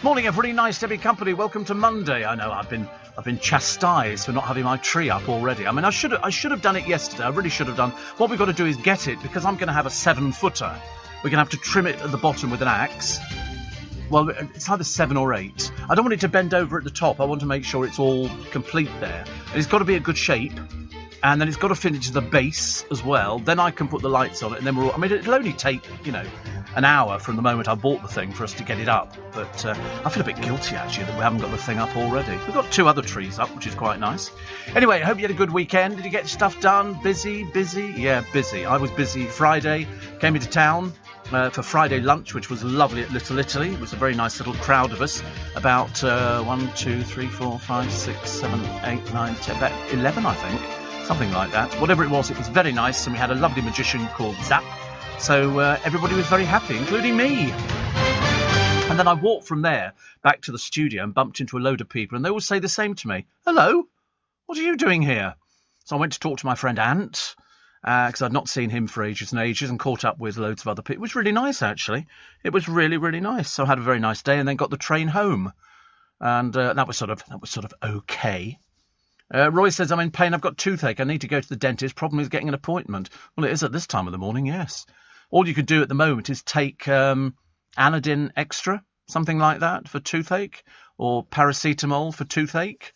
Morning, everybody. Nice to be company. Welcome to Monday. I know I've been chastised for not having my tree up already. I mean, I should have done it yesterday. I really should have done. What we've got to do is get it, because I'm going to have a 7-footer. We're going to have to trim it at the bottom with an axe. Well, it's either 7 or 8. I don't want it to bend over at the top. I want to make sure it's all complete there. And it's got to be a good shape. And then it's got to fit into the base as well. Then I can put the lights on it, and then it'll only take, an hour from the moment I bought the thing for us to get it up. But I feel a bit guilty, actually, that we haven't got the thing up already. We've got 2 other trees up, which is quite nice. Anyway, I hope you had a good weekend. Did you get stuff done? Busy? Yeah, busy. I was busy Friday. Came into town for Friday lunch, which was lovely at Little Italy. It was a very nice little crowd of us. About 1, 2, 3, 4, 5, 6, 7, 8, 9, 10, about 11, I think. Something like that. Whatever it was very nice, and we had a lovely magician called Zap. So everybody was very happy, including me. And then I walked from there back to the studio and bumped into a load of people, and they all say the same to me. Hello, what are you doing here? So I went to talk to my friend Ant, because I'd not seen him for ages and ages, and caught up with loads of other people. It was really nice, actually. It was really, really nice. So I had a very nice day, and then got the train home. And that was sort of okay. Roy says, I'm in pain, I've got toothache, I need to go to the dentist. Problem is getting an appointment. Well, it is at this time of the morning, yes. All you could do at the moment is take Anadin Extra, something like that, for toothache, or paracetamol for toothache,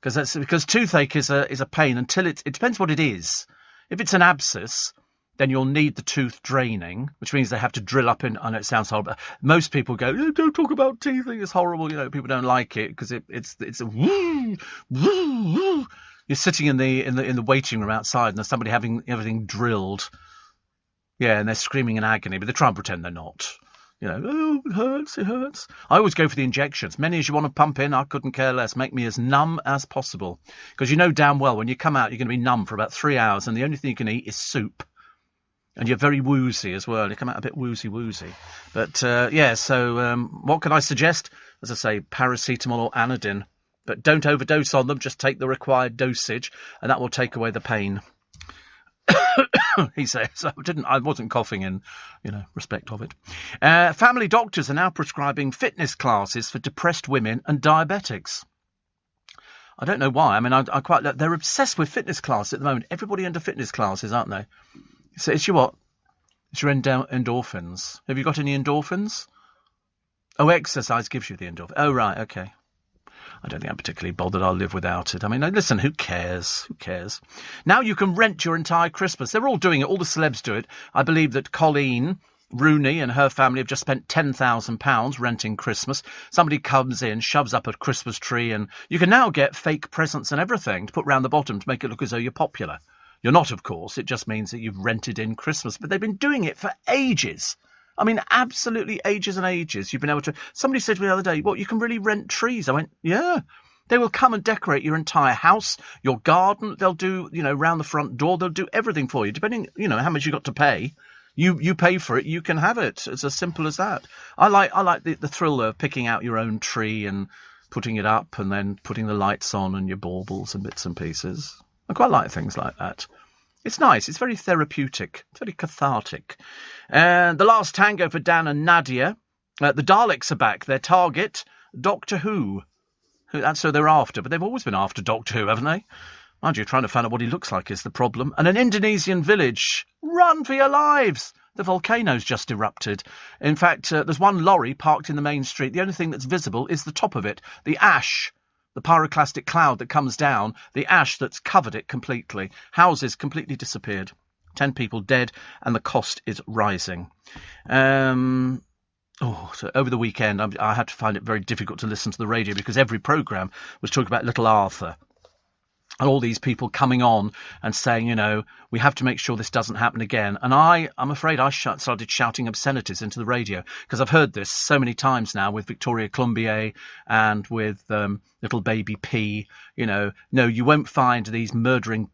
because toothache is a pain until it depends what it is. If it's an abscess, then you'll need the tooth draining, which means they have to drill up in. I know it sounds horrible. Most people go, don't talk about teething, it's horrible. People don't like it because it's a woo, woo, woo. You're sitting in the waiting room outside, and there's somebody having everything drilled. Yeah, and they're screaming in agony, but they try and pretend they're not. Oh, it hurts. I always go for the injections. Many as you want to pump in, I couldn't care less. Make me as numb as possible. Because you know damn well when you come out, you're going to be numb for about 3 hours, and the only thing you can eat is soup. And you're very woozy as well. You come out a bit woozy. But, so what can I suggest? As I say, paracetamol or Anadin. But don't overdose on them. Just take the required dosage, and that will take away the pain. He says. I wasn't coughing in, respect of it. Family doctors are now prescribing fitness classes for depressed women and diabetics. I don't know why. I mean, they're obsessed with fitness classes at the moment. Everybody into fitness classes, aren't they? So it's your what? It's your endorphins. Have you got any endorphins? Oh, exercise gives you the endorphins. Oh, right, okay. I don't think I'm particularly bothered. I'll live without it. I mean, listen, who cares? Who cares? Now you can rent your entire Christmas. They're all doing it. All the celebs do it. I believe that Colleen Rooney and her family have just spent £10,000 renting Christmas. Somebody comes in, shoves up a Christmas tree, and you can now get fake presents and everything to put round the bottom to make it look as though you're popular. You're not, of course. It just means that you've rented in Christmas. But they've been doing it for ages. I mean, absolutely ages and ages. You've been able to... Somebody said to me the other day, you can really rent trees. I went, yeah. They will come and decorate your entire house, your garden. They'll do, round the front door. They'll do everything for you, depending, how much you got to pay. You pay for it, you can have it. It's as simple as that. I like the thrill of picking out your own tree and putting it up and then putting the lights on and your baubles and bits and pieces. I quite like things like that. It's nice. It's very therapeutic. It's very cathartic. And the last tango for Dan and Nadia. The Daleks are back. Their target, Doctor Who. That's who they're after. But they've always been after Doctor Who, haven't they? Mind you, trying to find out what he looks like is the problem. And an Indonesian village. Run for your lives! The volcano's just erupted. In fact, there's one lorry parked in the main street. The only thing that's visible is the top of it. The ash. The pyroclastic cloud that comes down, the ash that's covered it completely. Houses completely disappeared. 10 people dead, and the cost is rising. So over the weekend, I had to find it very difficult to listen to the radio because every programme was talking about Little Arthur. And all these people coming on and saying, we have to make sure this doesn't happen again. And I'm afraid I started shouting obscenities into the radio because I've heard this so many times now with Victoria Columbier and with little baby P. No, you won't find these murdering,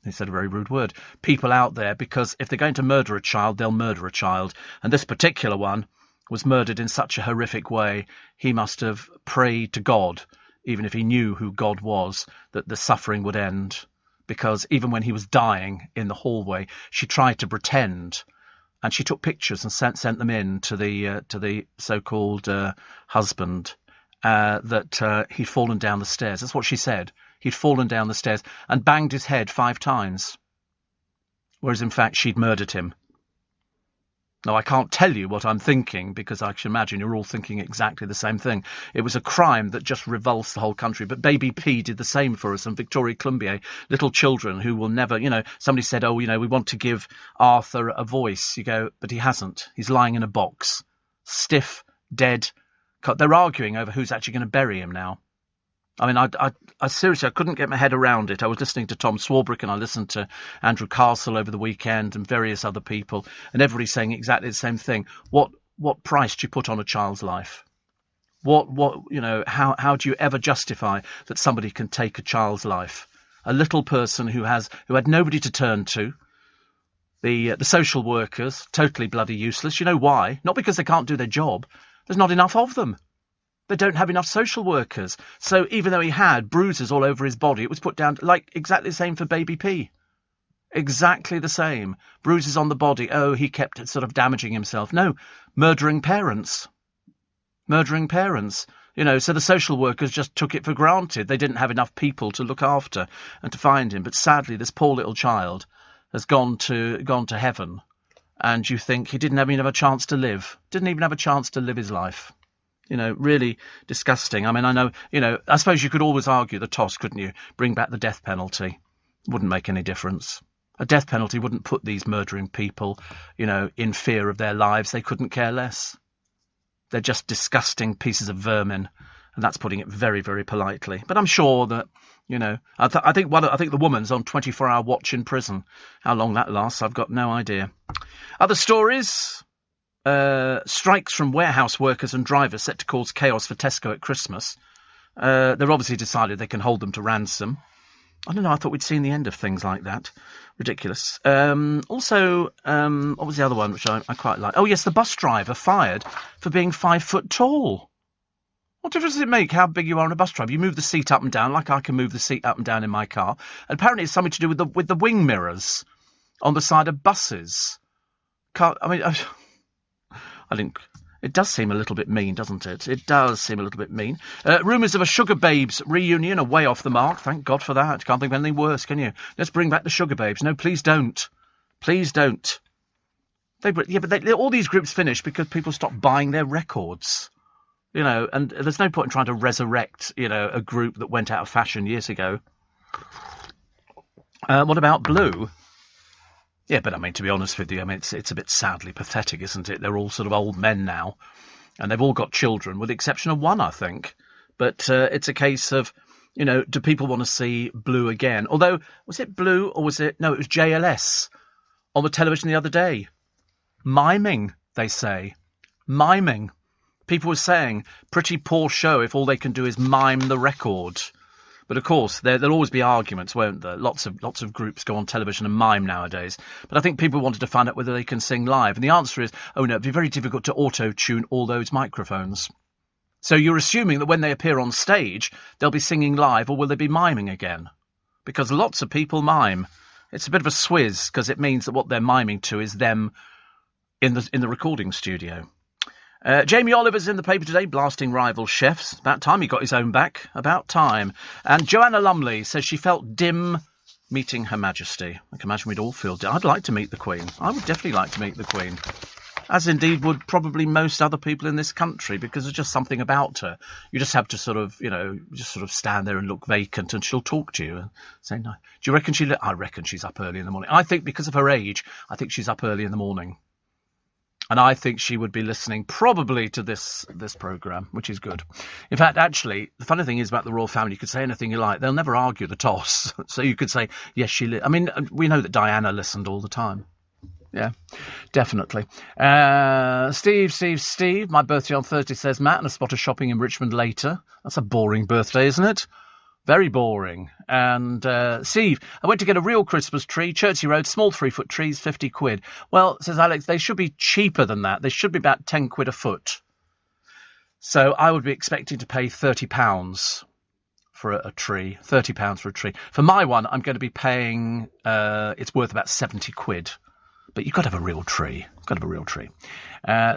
they said a very rude word, people out there, because if they're going to murder a child, they'll murder a child. And this particular one was murdered in such a horrific way. He must have prayed to God, even if he knew who God was, that the suffering would end. Because even when he was dying in the hallway, she tried to pretend And she took pictures and sent them in to the so-called husband that he'd fallen down the stairs. That's what she said. He'd fallen down the stairs and banged his head 5 times. Whereas, in fact, she'd murdered him. Now, I can't tell you what I'm thinking, because I can imagine you're all thinking exactly the same thing. It was a crime that just revulsed the whole country. But Baby P did the same for us, and Victoria Clumbier, little children who will never, somebody said, we want to give Arthur a voice. You go, but he hasn't. He's lying in a box. Stiff, dead. They're arguing over who's actually going to bury him now. I mean, I seriously, I couldn't get my head around it. I was listening to Tom Swarbrick, and I listened to Andrew Castle over the weekend and various other people, and everybody's saying exactly the same thing. What price do you put on a child's life? How do you ever justify that somebody can take a child's life? A little person who had nobody to turn to. The social workers, totally bloody useless. You know why? Not because they can't do their job. There's not enough of them. They don't have enough social workers. So even though he had bruises all over his body, it was put down like exactly the same for Baby P. Exactly the same. Bruises on the body. Oh, he kept sort of damaging himself. No, murdering parents. Murdering parents. So the social workers just took it for granted. They didn't have enough people to look after and to find him. But sadly, this poor little child has gone to heaven. And you think he didn't even have a chance to live. Didn't even have a chance to live his life. Really disgusting. I mean, I know, I suppose you could always argue the toss, couldn't you? Bring back the death penalty. Wouldn't make any difference. A death penalty wouldn't put these murdering people, in fear of their lives. They couldn't care less. They're just disgusting pieces of vermin. And that's putting it very, very politely. But I'm sure that, I think the woman's on 24-hour watch in prison. How long that lasts, I've got no idea. Other stories... strikes from warehouse workers and drivers set to cause chaos for Tesco at Christmas. They've obviously decided they can hold them to ransom. I don't know, I thought we'd seen the end of things like that. Ridiculous. Also, what was the other one which I quite like? Oh, yes, the bus driver fired for being 5 foot tall. What difference does it make how big you are on a bus driver? You move the seat up and down like I can move the seat up and down in my car. And apparently it's something to do with the wing mirrors on the side of buses. It does seem a little bit mean, doesn't it? It does seem a little bit mean. Rumours of a Sugar Babes reunion are way off the mark. Thank God for that. Can't think of anything worse, can you? Let's bring back the Sugar Babes. No, please don't. Please don't. All these groups finish because people stop buying their records. And there's no point in trying to resurrect, a group that went out of fashion years ago. What about Blue? Yeah, but I mean, to be honest with you, I mean, it's a bit sadly pathetic, isn't it? They're all sort of old men now, and they've all got children, with the exception of one, I think. But it's a case of, do people want to see Blue again? Although, was it Blue or was it... No, it was JLS on the television the other day. Miming, they say. Miming. People were saying, pretty poor show if all they can do is mime the record. But of course, there'll always be arguments, won't there? Lots of groups go on television and mime nowadays. But I think people wanted to find out whether they can sing live. And the answer is, oh no, it'd be very difficult to auto-tune all those microphones. So you're assuming that when they appear on stage, they'll be singing live, or will they be miming again? Because lots of people mime. It's a bit of a swizz, because it means that what they're miming to is them in the recording studio. Jamie Oliver's in the paper today, blasting rival chefs. About time he got his own back. About time. And Joanna Lumley says she felt dim meeting Her Majesty. I can imagine we'd all feel dim. I'd like to meet the Queen. I would definitely like to meet the Queen. As indeed would probably most other people in this country, because there's just something about her. You just have to sort of, stand there and look vacant, and she'll talk to you and say, no. Do you reckon I reckon she's up early in the morning. I think because of her age, I think she's up early in the morning. And I think she would be listening probably to this programme, which is good. In fact, actually, the funny thing is about the royal family, you could say anything you like. They'll never argue the toss. So you could say, yes, I mean, we know that Diana listened all the time. Yeah, definitely. Steve, my birthday on Thursday, says Matt, and a spot of shopping in Richmond later. That's a boring birthday, isn't it? Very boring. And Steve, I went to get a real Christmas tree, Chertsey Road, small 3-foot trees, 50 quid. Well, says Alex, they should be cheaper than that. They should be about 10 quid a foot. So I would be expecting to pay £30 for a tree, £30 for a tree. For my one, I'm going to be paying, it's worth about 70 quid. But you've got to have a real tree.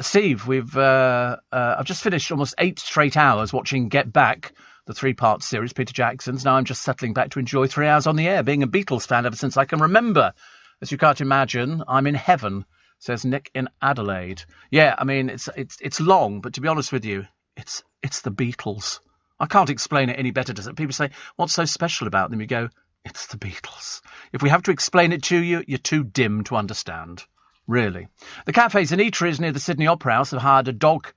Steve, I've just finished almost 8 straight hours watching Get Back, the 3-part series, Peter Jackson's. Now I'm just settling back to enjoy 3 hours on the air, being a Beatles fan ever since I can remember. As you can't imagine, I'm in heaven, says Nick in Adelaide. Yeah, I mean, it's long, but to be honest with you, it's the Beatles. I can't explain it any better, does it? People say, what's so special about them? You go, it's the Beatles. If we have to explain it to you, you're too dim to understand. Really. The cafes and eateries near the Sydney Opera House have hired a dog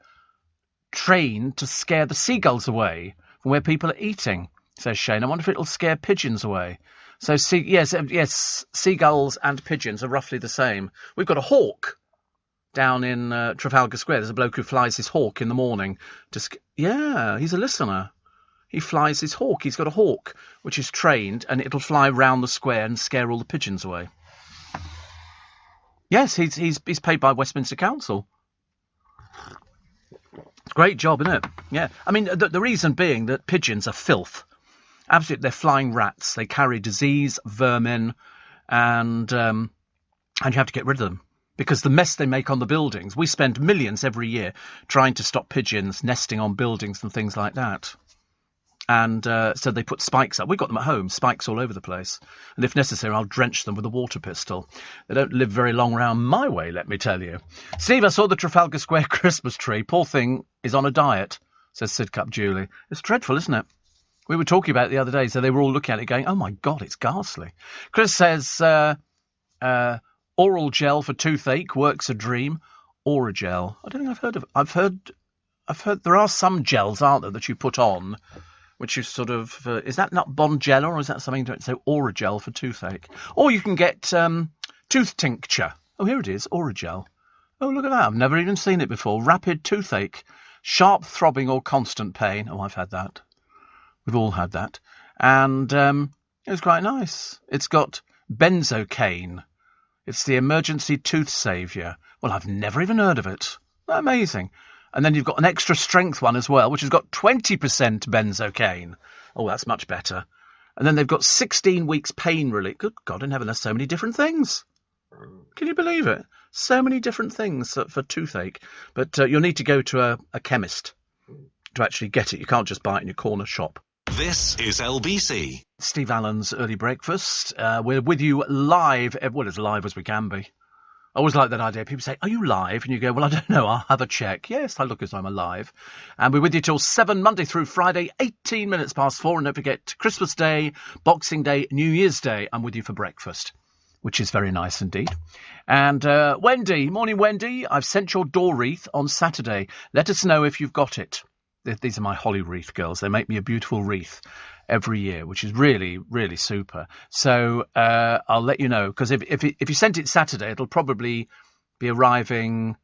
trained to scare the seagulls away from where people are eating, says Shane. I wonder if it'll scare pigeons away. So, yes, seagulls and pigeons are roughly the same. We've got a hawk down in Trafalgar Square. There's a bloke who flies his hawk in the morning. Yeah, he's a listener. He flies his hawk. He's got a hawk which is trained, and it'll fly round the square and scare all the pigeons away. Yes, he's paid by Westminster Council. Great job, isn't it? Yeah. I mean, the reason being that pigeons are filth. Absolutely, they're flying rats. They carry disease, vermin, and you have to get rid of them. Because the mess they make on the buildings, we spend millions every year trying to stop pigeons nesting on buildings and things like that. And so they put spikes up. We've got them at home, spikes all over the place. And if necessary, I'll drench them with a water pistol. They don't live very long round my way, let me tell you. Steve, I saw the Trafalgar Square Christmas tree. Poor thing is on a diet, says Sidcup Julie. It's dreadful, isn't it? We were talking about it the other day, so they were all looking at it going, oh, my God, it's ghastly. Chris says, oral gel for toothache works a dream. Oragel. I don't think I've heard of it. I've heard there are some gels, aren't there, that you put on, which is sort of, is that not Bonjela, or is that something to say Oragel for toothache? Or you can get tooth tincture. Oh, here it is, Oragel. Oh, look at that. I've never even seen it before. Rapid toothache. Sharp throbbing or constant pain. Oh, I've had that. We've all had that. And it was quite nice. It's got benzocaine. It's the emergency tooth saviour. Well, I've never even heard of it. Amazing. And then you've got an extra strength one as well, which has got 20% benzocaine. Oh, that's much better. And then they've got 16 weeks pain relief. Good God in heaven, there's so many different things. Can you believe it? So many different things for toothache. But you'll need to go to a chemist to actually get it. You can't just buy it in your corner shop. This is LBC. Steve Allen's Early Breakfast. We're with you live, well, as live as we can be. I always like that idea. People say, are you live? And you go, well, I don't know. I'll have a check. Yes, I look as I'm alive. And we're with you till 7, Monday through Friday, 18 minutes past 4. And don't forget, Christmas Day, Boxing Day, New Year's Day, I'm with you for breakfast, which is very nice indeed. And Wendy, morning, Wendy. I've sent your door wreath on Saturday. Let us know if you've got it. These are my holly wreath girls. They make me a beautiful wreath every year, which is really, really super. So I'll let you know, because if you sent it Saturday, it'll probably be arriving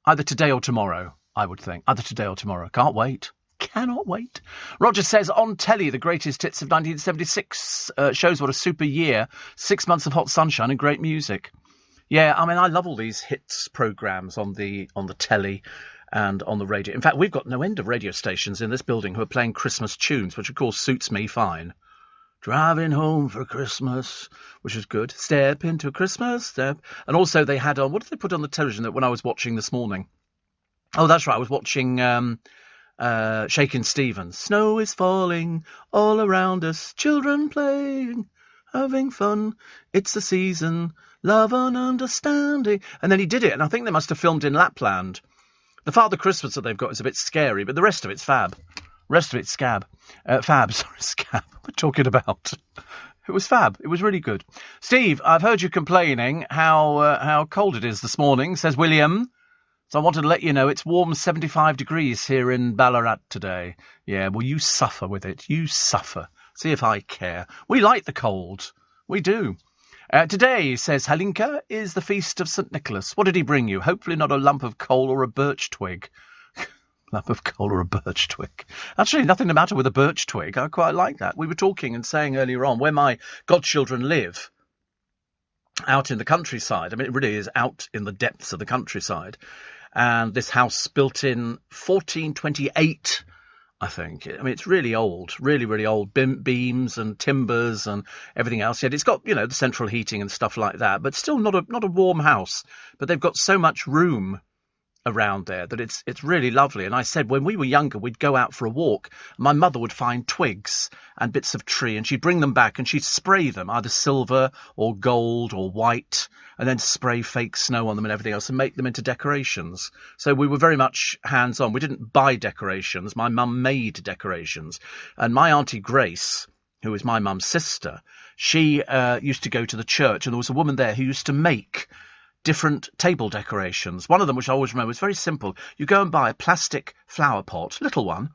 either today or tomorrow, I would think. Either today or tomorrow. Can't wait. Cannot wait. Roger says, on telly, the greatest hits of 1976 shows what a super year. 6 months of hot sunshine and great music. Yeah, I mean, I love all these hits programmes on the telly and on the radio. In fact, we've got no end of radio stations in this building who are playing Christmas tunes, which of course suits me fine. Driving home for Christmas, which is good. Step into Christmas, step. And also they had on, what did they put on the television that when I was watching this morning? Oh, that's right, I was watching Shakin' Stevens. Snow is falling all around us, children playing, having fun. It's the season, love and understanding. And then he did it, and I think they must have filmed in Lapland. The Father Christmas that they've got is a bit scary, but the rest of it's fab. Scab. What we're talking about. It was fab. It was really good. Steve, I've heard you complaining how cold it is this morning, says William. So I wanted to let you know it's warm 75 degrees here in Ballarat today. Yeah, well, you suffer with it. You suffer. See if I care. We like the cold. We do. Today, says Halinka, is the feast of St. Nicholas. What did he bring you? Hopefully not a lump of coal or a birch twig. Lump of coal or a birch twig. Actually, nothing the matter with a birch twig. I quite like that. We were talking and saying earlier on where my godchildren live, out in the countryside. I mean, it really is out in the depths of the countryside. And this house built in 1428 I think. I mean, it's really old, really, really old. Beams and timbers and everything else. Yet it's got, the central heating and stuff like that, but still not a warm house. But they've got so much room around there that it's really lovely. And I said when we were younger, we'd go out for a walk. My mother would find twigs and bits of tree, and she'd bring them back and she'd spray them either silver or gold or white, and then spray fake snow on them and everything else and make them into decorations. So we were very much hands-on. We didn't buy decorations. My mum made decorations. And my Auntie Grace, who is my mum's sister, she used to go to the church, and there was a woman there who used to make different table decorations. One of them, which I always remember, was very simple. You go and buy a plastic flower pot, little one,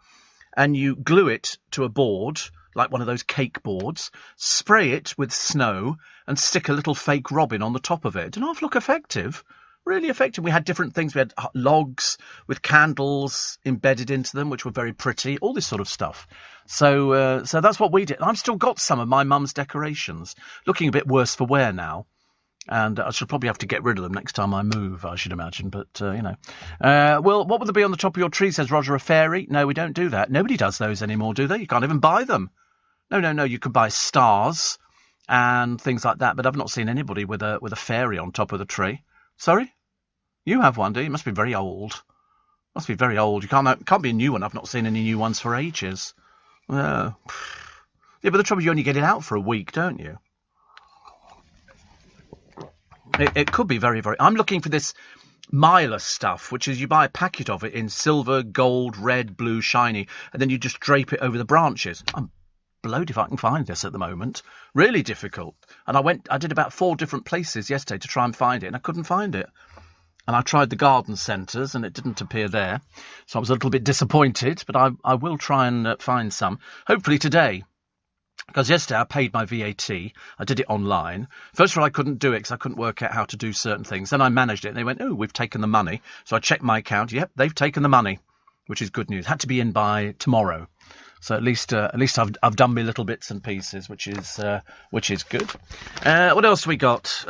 and you glue it to a board, like one of those cake boards, spray it with snow, and stick a little fake robin on the top of it. Didn't half look effective? Really effective. We had different things. We had logs with candles embedded into them, which were very pretty, all this sort of stuff. So that's what we did. I've still got some of my mum's decorations, looking a bit worse for wear now. And I should probably have to get rid of them next time I move, I should imagine. But, well, what would there be on the top of your tree, says Roger, a fairy? No, we don't do that. Nobody does those anymore, do they? You can't even buy them. No, you could buy stars and things like that, but I've not seen anybody with a fairy on top of the tree. Sorry? You have one, do you? It must be very old. Must be very old. You can't be a new one. I've not seen any new ones for ages. Yeah, but the trouble is you only get it out for a week, don't you? It could be very, very... I'm looking for this Myla stuff, which is you buy a packet of it in silver, gold, red, blue, shiny, and then you just drape it over the branches. I'm blowed if I can find this at the moment. Really difficult. And I did about 4 different places yesterday to try and find it, and I couldn't find it. And I tried the garden centres, and it didn't appear there. So I was a little bit disappointed, but I will try and find some. Hopefully today. Because yesterday I paid my VAT. I did it online. First of all, I couldn't do it because I couldn't work out how to do certain things. Then I managed it, and they went, "Oh, we've taken the money." So I checked my account. Yep, they've taken the money, which is good news. Had to be in by tomorrow. So at least I've done my little bits and pieces, which is good. What else we got?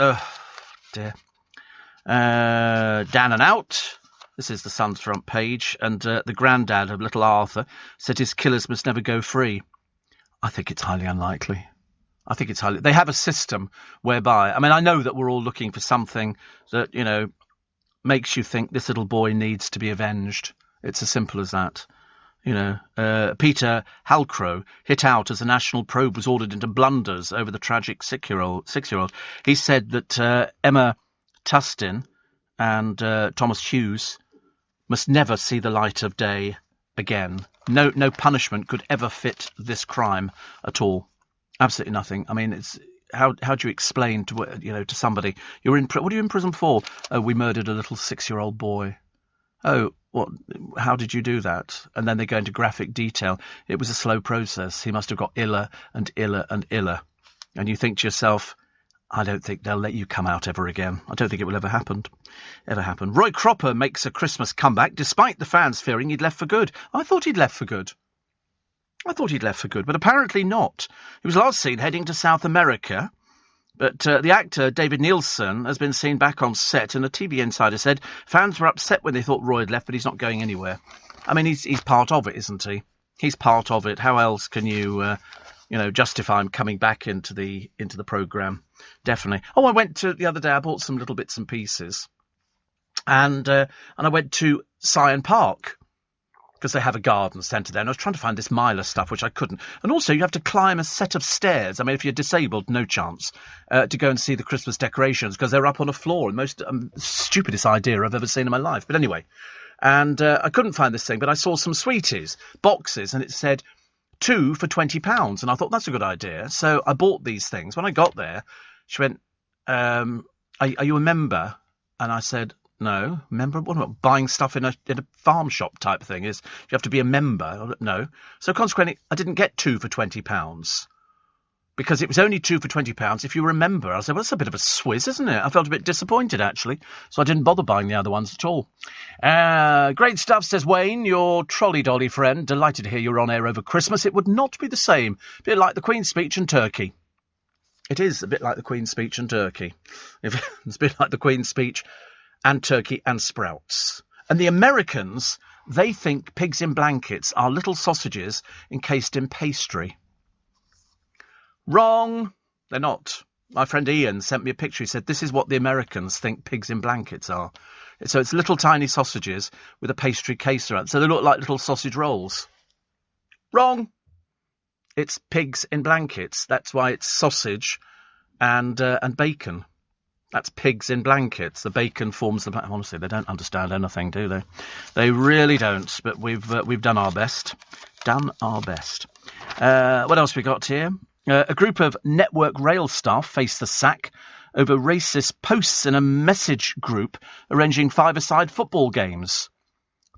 Dear. Down and Out. This is the Sun's front page, and the granddad of little Arthur said his killers must never go free. I think it's highly unlikely. They have a system whereby, I mean, I know that we're all looking for something that, makes you think this little boy needs to be avenged. It's as simple as that. Peter Halcrow hit out as a national probe was ordered into blunders over the tragic six-year-old. He said that Emma Tustin and Thomas Hughes must never see the light of day again. No punishment could ever fit this crime at all. Absolutely nothing. I mean, it's how do you explain to somebody you're in? What are you in prison for? Oh, we murdered a little 6-year-old boy. Oh, what? How did you do that? And then they go into graphic detail. It was a slow process. He must have got iller and iller and iller. And you think to yourself, I don't think they'll let you come out ever again. I don't think it will ever happen. Roy Cropper makes a Christmas comeback, despite the fans fearing he'd left for good. I thought he'd left for good, but apparently not. He was last seen heading to South America, but the actor David Nielsen has been seen back on set, and a TV insider said fans were upset when they thought Roy had left, but he's not going anywhere. I mean, he's part of it, isn't he? He's part of it. How else can you, justify him coming back into the programme? Definitely. Oh, I went to the other day. I bought some little bits and pieces, and I went to Syon Park because they have a garden centre there. And I was trying to find this Myla stuff, which I couldn't. And also, you have to climb a set of stairs. I mean, if you're disabled, no chance to go and see the Christmas decorations because they're up on a floor. The most stupidest idea I've ever seen in my life. But anyway, and I couldn't find this thing, but I saw some sweeties boxes, and it said 2 for £20, and I thought that's a good idea. So I bought these things. When I got there, she went, are you a member? And I said, no. Member? What about buying stuff in a farm shop type thing? You have to be a member? No. So consequently, I didn't get 2 for £20 because it was only 2 for £20 if you were a member. I said, well, that's a bit of a swizz, isn't it? I felt a bit disappointed, actually. So I didn't bother buying the other ones at all. Great stuff, says Wayne, your trolley dolly friend. Delighted to hear you're on air over Christmas. It would not be the same. A bit like the Queen's speech and turkey. It is a bit like the Queen's speech and turkey. It's a bit like the Queen's speech and turkey and sprouts. And the Americans They think pigs in blankets are little sausages encased in pastry. Wrong. They're not. My friend Ian sent me a picture. He said, this is what the Americans think pigs in blankets are. So it's little tiny sausages with a pastry case around. So they look like little sausage rolls. Wrong. It's pigs in blankets. That's why it's sausage and bacon. That's pigs in blankets. The bacon forms the... Honestly, they don't understand anything, do they? They really don't. But we've done our best. Done our best. What else we got here? A group of Network Rail staff faced the sack over racist posts in a message group arranging five-a-side football games.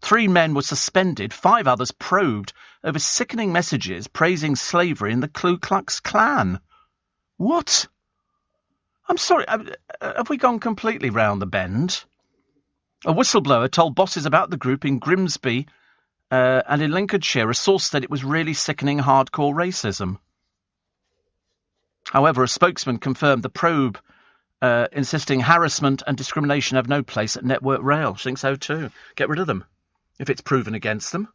3 men were suspended, 5 others probed over sickening messages praising slavery in the Ku Klux Klan. What? I'm sorry, have we gone completely round the bend? A whistleblower told bosses about the group in Grimsby and in Lincolnshire. A source said it was really sickening hardcore racism. However, a spokesman confirmed the probe, insisting harassment and discrimination have no place at Network Rail. I think so too. Get rid of them. If it's proven against them,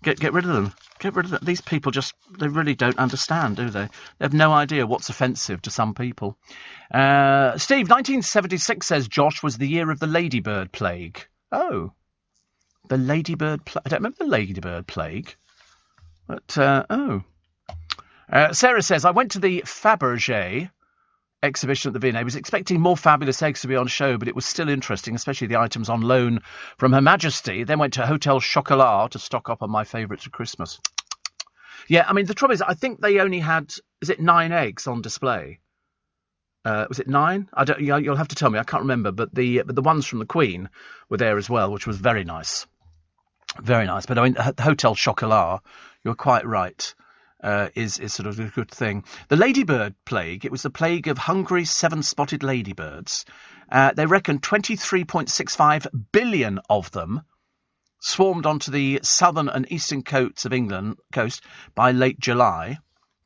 get rid of them. Get rid of them. These people they really don't understand, do they? They have no idea what's offensive to some people. Steve, 1976, says Josh, was the year of the ladybird plague. Oh. The ladybird plague. I don't remember the ladybird plague. But, Sarah says, I went to the Fabergé exhibition at the V&A. I was expecting more fabulous eggs to be on show, but it was still interesting, especially the items on loan from Her Majesty. Then went to Hotel Chocolat to stock up on my favourites for Christmas. Yeah, I mean, the trouble is, I think they only had, 9 eggs on display? Was it 9? You'll have to tell me, I can't remember, but the ones from the Queen were there as well, which was very nice. Very nice. But I mean, Hotel Chocolat, you're quite right. Is sort of a good thing. The ladybird plague, it was the plague of hungry 7-spotted ladybirds. They reckon 23.65 billion of them swarmed onto the southern and eastern coasts of England coast by late July.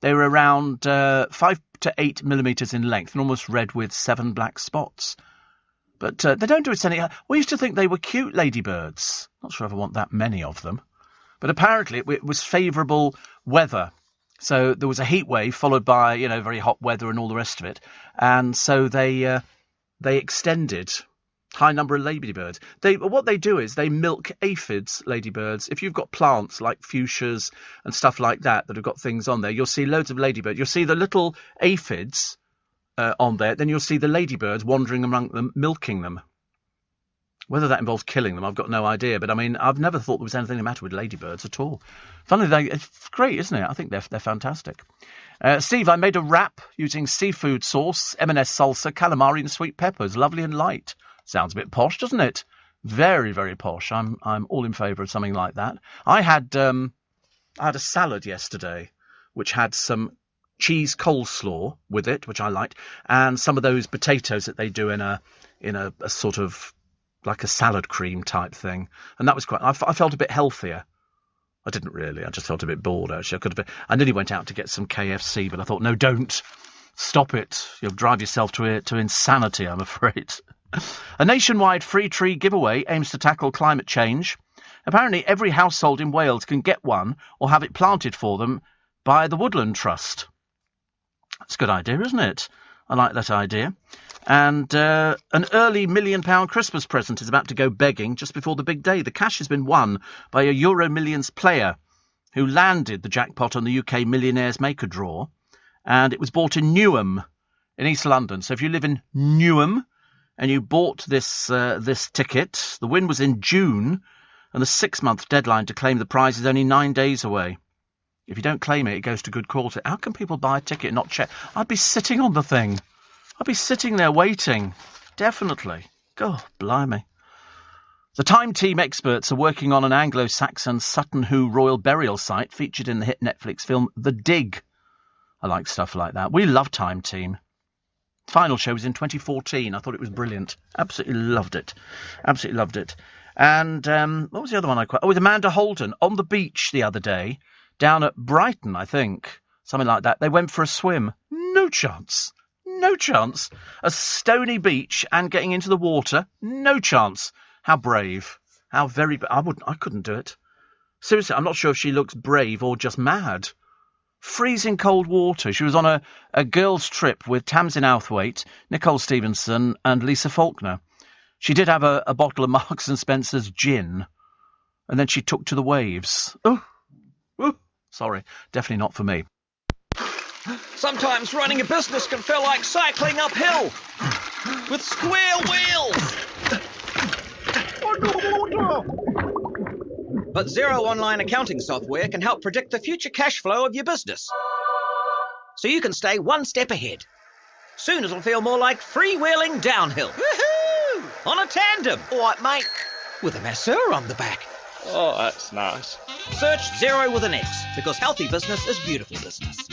They were around 5 to 8 millimetres in length and almost red with 7 black spots. But they don't do it any... We used to think they were cute ladybirds. Not sure if I want that many of them. But apparently it was favourable weather. So there was a heat wave followed by, very hot weather and all the rest of it. And so they extended high number of ladybirds. What they do is they milk aphids, ladybirds. If you've got plants like fuchsias and stuff like that have got things on there, you'll see loads of ladybirds. You'll see the little aphids on there. Then you'll see the ladybirds wandering among them, milking them. Whether that involves killing them, I've got no idea. But, I mean, I've never thought there was anything the matter with ladybirds at all. Funnily, it's great, isn't it? I think they're fantastic. Steve, I made a wrap using seafood sauce, M&S salsa, calamari and sweet peppers. Lovely and light. Sounds a bit posh, doesn't it? Very, very posh. I'm all in favour of something like that. I had a salad yesterday, which had some cheese coleslaw with it, which I liked, and some of those potatoes that they do in a sort of... like a salad cream type thing. And that was quite... I felt a bit healthier. I didn't really. I just felt a bit bored, actually. I nearly went out to get some KFC, but I thought, no, don't. Stop it. You'll drive yourself to insanity, I'm afraid. A nationwide free tree giveaway aims to tackle climate change. Apparently, every household in Wales can get one or have it planted for them by the Woodland Trust. That's a good idea, isn't it? I like that idea. And an early £1 million Christmas present is about to go begging just before the big day. The cash has been won by a Euro Millions player who landed the jackpot on the UK Millionaires Maker Draw. And it was bought in Newham in East London. So if you live in Newham and you bought this ticket, the win was in June, and the 6-month deadline to claim the prize is only 9 days away. If you don't claim it, it goes to good cause. How can people buy a ticket and not check? I'd be sitting on the thing. I'd be sitting there waiting. Definitely. God, blimey. The Time Team experts are working on an Anglo-Saxon Sutton Hoo royal burial site featured in the hit Netflix film The Dig. I like stuff like that. We love Time Team. Final show was in 2014. I thought it was brilliant. Absolutely loved it. Absolutely loved it. And what was the other one I quite... Oh, with Amanda Holden on the beach the other day, down at Brighton, I think. Something like that. They went for a swim. No chance. No chance. A stony beach and getting into the water. No chance. How brave. How very... I couldn't do it. Seriously, I'm not sure if she looks brave or just mad. Freezing cold water. She was on a girls' trip with Tamsin Outhwaite, Nicole Stevenson and Lisa Faulkner. She did have a bottle of Marks and Spencer's gin, and then she took to the waves. Oh, sorry, definitely not for me. Sometimes running a business can feel like cycling uphill with square wheels. But Xero Online accounting software can help predict the future cash flow of your business, so you can stay one step ahead. Soon it'll feel more like freewheeling downhill. Woohoo! On a tandem. All right, mate. With a masseur on the back. Oh, that's nice. Search Xero with an X, because healthy business is beautiful business.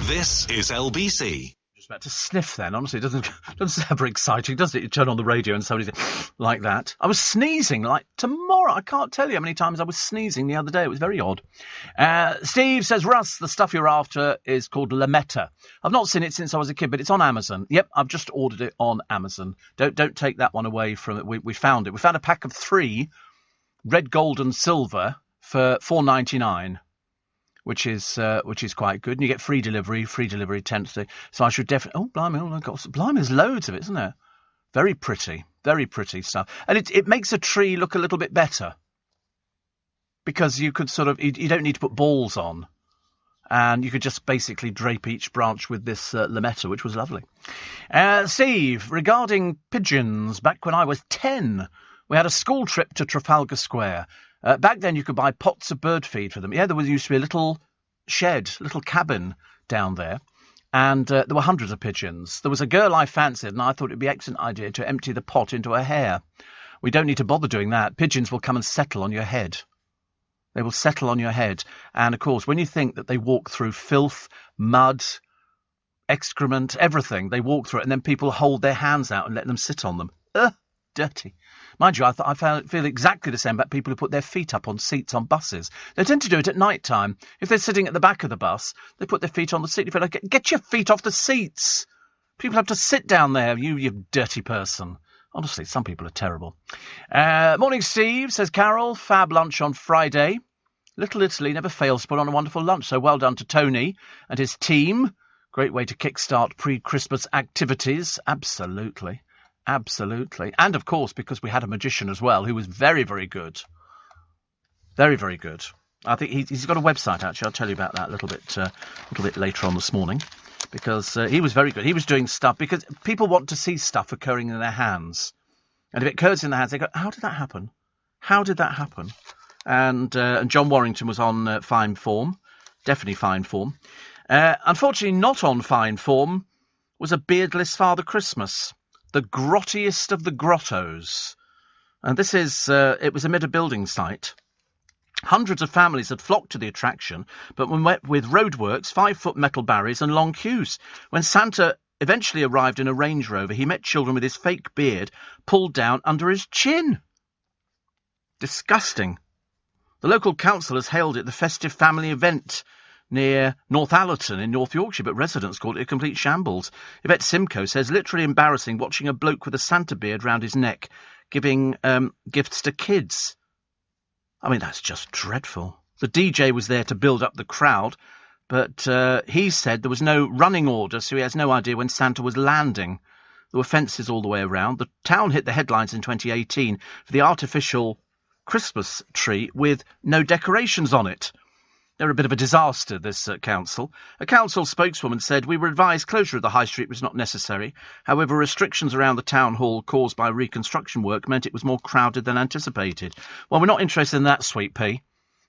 This is LBC. Just about to sniff then, honestly. It doesn't sound very exciting, does it? You turn on the radio and somebody's like that. I was sneezing like tomorrow. I can't tell you how many times I was sneezing the other day. It was very odd. Steve says, Russ, the stuff you're after is called Lametta. I've not seen it since I was a kid, but it's on Amazon. Yep, I've just ordered it on Amazon. Don't take that one away from it. We found it. We found a pack of 3, red, gold and silver, for $4.99. Which is quite good. And you get free delivery 10th day. So I should definitely... Oh, blimey, there's loads of it, isn't there? Very pretty stuff. And it makes a tree look a little bit better. Because you could sort of... You don't need to put balls on. And you could just basically drape each branch with this lametta, which was lovely. Steve, regarding pigeons, back when I was 10, we had a school trip to Trafalgar Square. Back then you could buy pots of bird feed for them. Yeah, there used to be a little shed, little cabin down there, and there were hundreds of pigeons. There was a girl I fancied, and I thought it would be an excellent idea to empty the pot into her hair. We don't need to bother doing that. Pigeons will come and settle on your head. They will settle on your head. And, of course, when you think that they walk through filth, mud, excrement, everything, they walk through it, and then people hold their hands out and let them sit on them. Dirty. Mind you, I feel exactly the same about people who put their feet up on seats on buses. They tend to do it at night time. If they're sitting at the back of the bus, they put their feet on the seat. You feel like, get your feet off the seats. People have to sit down there, you dirty person. Honestly, some people are terrible. Morning, Steve, says Carol. Fab lunch on Friday. Little Italy never fails to put on a wonderful lunch, so well done to Tony and his team. Great way to kickstart pre-Christmas activities. Absolutely. And, of course, because we had a magician as well, who was very, very good. Very, very good. I think he's got a website, actually. I'll tell you about that a little bit later on this morning. Because he was very good. He was doing stuff, because people want to see stuff occurring in their hands. And if it occurs in their hands, they go, how did that happen? How did that happen? And John Warrington was on fine form. Definitely fine form. Unfortunately, not on fine form was a beardless Father Christmas. The grottiest of the grottos. And this is, it was amid a building site. Hundreds of families had flocked to the attraction, but were met with roadworks, 5-foot metal barriers and long queues. When Santa eventually arrived in a Range Rover, he met children with his fake beard pulled down under his chin. Disgusting. The local council has hailed it the festive family event near Northallerton in North Yorkshire, but residents called it a complete shambles. Yvette Simcoe says, literally embarrassing watching a bloke with a Santa beard round his neck giving gifts to kids. I mean, that's just dreadful. The DJ was there to build up the crowd, but he said there was no running order, so he has no idea when Santa was landing. There were fences all the way around. The town hit the headlines in 2018 for the artificial Christmas tree with no decorations on it. They're a bit of a disaster, this council. A council spokeswoman said, we were advised closure of the high street was not necessary. However, restrictions around the town hall caused by reconstruction work meant it was more crowded than anticipated. Well, we're not interested in that, Sweet Pea.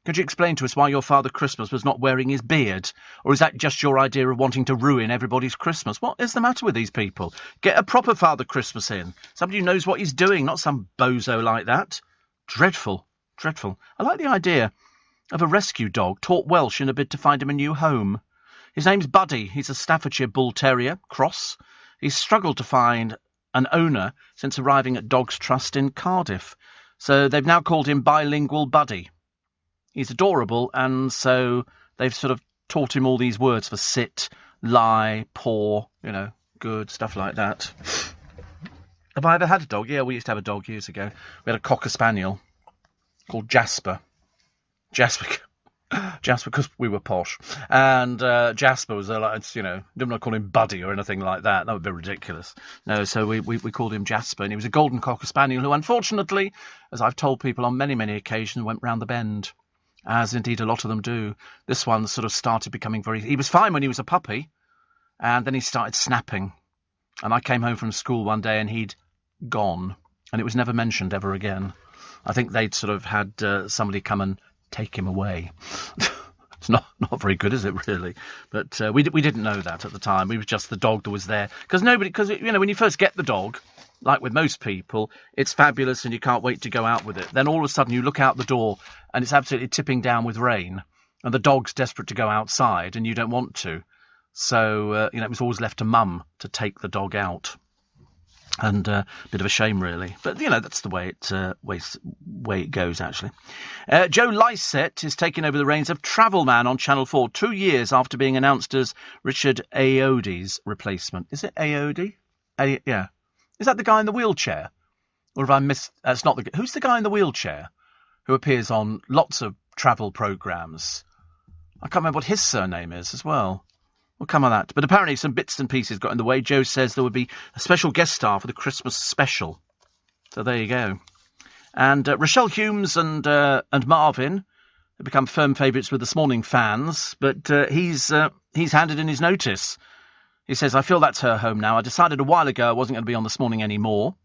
Could you explain to us why your Father Christmas was not wearing his beard? Or is that just your idea of wanting to ruin everybody's Christmas? What is the matter with these people? Get a proper Father Christmas in. Somebody who knows what he's doing, not some bozo like that. Dreadful. Dreadful. I like the idea of a rescue dog taught Welsh in a bid to find him a new home. His name's Buddy. He's a Staffordshire Bull Terrier, cross. He's struggled to find an owner since arriving at Dogs Trust in Cardiff. So they've now called him Bilingual Buddy. He's adorable, and so they've sort of taught him all these words for sit, lie, paw, good, stuff like that. Have I ever had a dog? Yeah, we used to have a dog years ago. We had a Cocker Spaniel called Jasper. Jasper, because we were posh. And Jasper was, didn't want to call him Buddy or anything like that. That would be ridiculous. No, so we called him Jasper, and he was a golden Cocker Spaniel who, unfortunately, as I've told people on many, many occasions, went round the bend, as indeed a lot of them do. This one sort of started becoming He was fine when he was a puppy, and then he started snapping. And I came home from school one day, and he'd gone, and it was never mentioned ever again. I think they'd sort of had somebody come and take him away. It's not very good, is it, really? But we didn't know that at the time. It was just the dog that was there. Because when you first get the dog, like with most people, it's fabulous and you can't wait to go out with it. Then all of a sudden you look out the door and it's absolutely tipping down with rain, and the dog's desperate to go outside and you don't want to. So, it was always left to Mum to take the dog out. And a bit of a shame, really. But, that's the way it goes, actually. Joe Lycett is taking over the reins of Travelman on Channel 4 2 years after being announced as Richard Ayoade's replacement. Is it Ayoade? Yeah. Is that the guy in the wheelchair? Or have I missed... That's not the... Who's the guy in the wheelchair who appears on lots of travel programmes? I can't remember what his surname is as well. We'll come on that. But apparently some bits and pieces got in the way. Joe says there would be a special guest star for the Christmas special. So there you go. And Rochelle Humes and Marvin have become firm favourites with This Morning fans. But he's handed in his notice. He says, I feel that's her home now. I decided a while ago I wasn't going to be on This Morning anymore.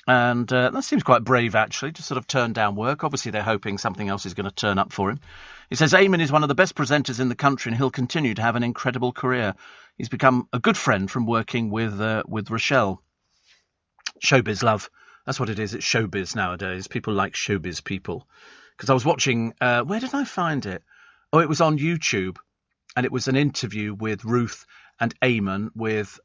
And that seems quite brave, actually, to sort of turn down work. Obviously, they're hoping something else is going to turn up for him. He says Eamon is one of the best presenters in the country and he'll continue to have an incredible career. He's become a good friend from working with Rochelle. Showbiz love. That's what it is. It's showbiz nowadays. People like showbiz people. Because I was watching... where did I find it? Oh, it was on YouTube. And it was an interview with Ruth and Eamon with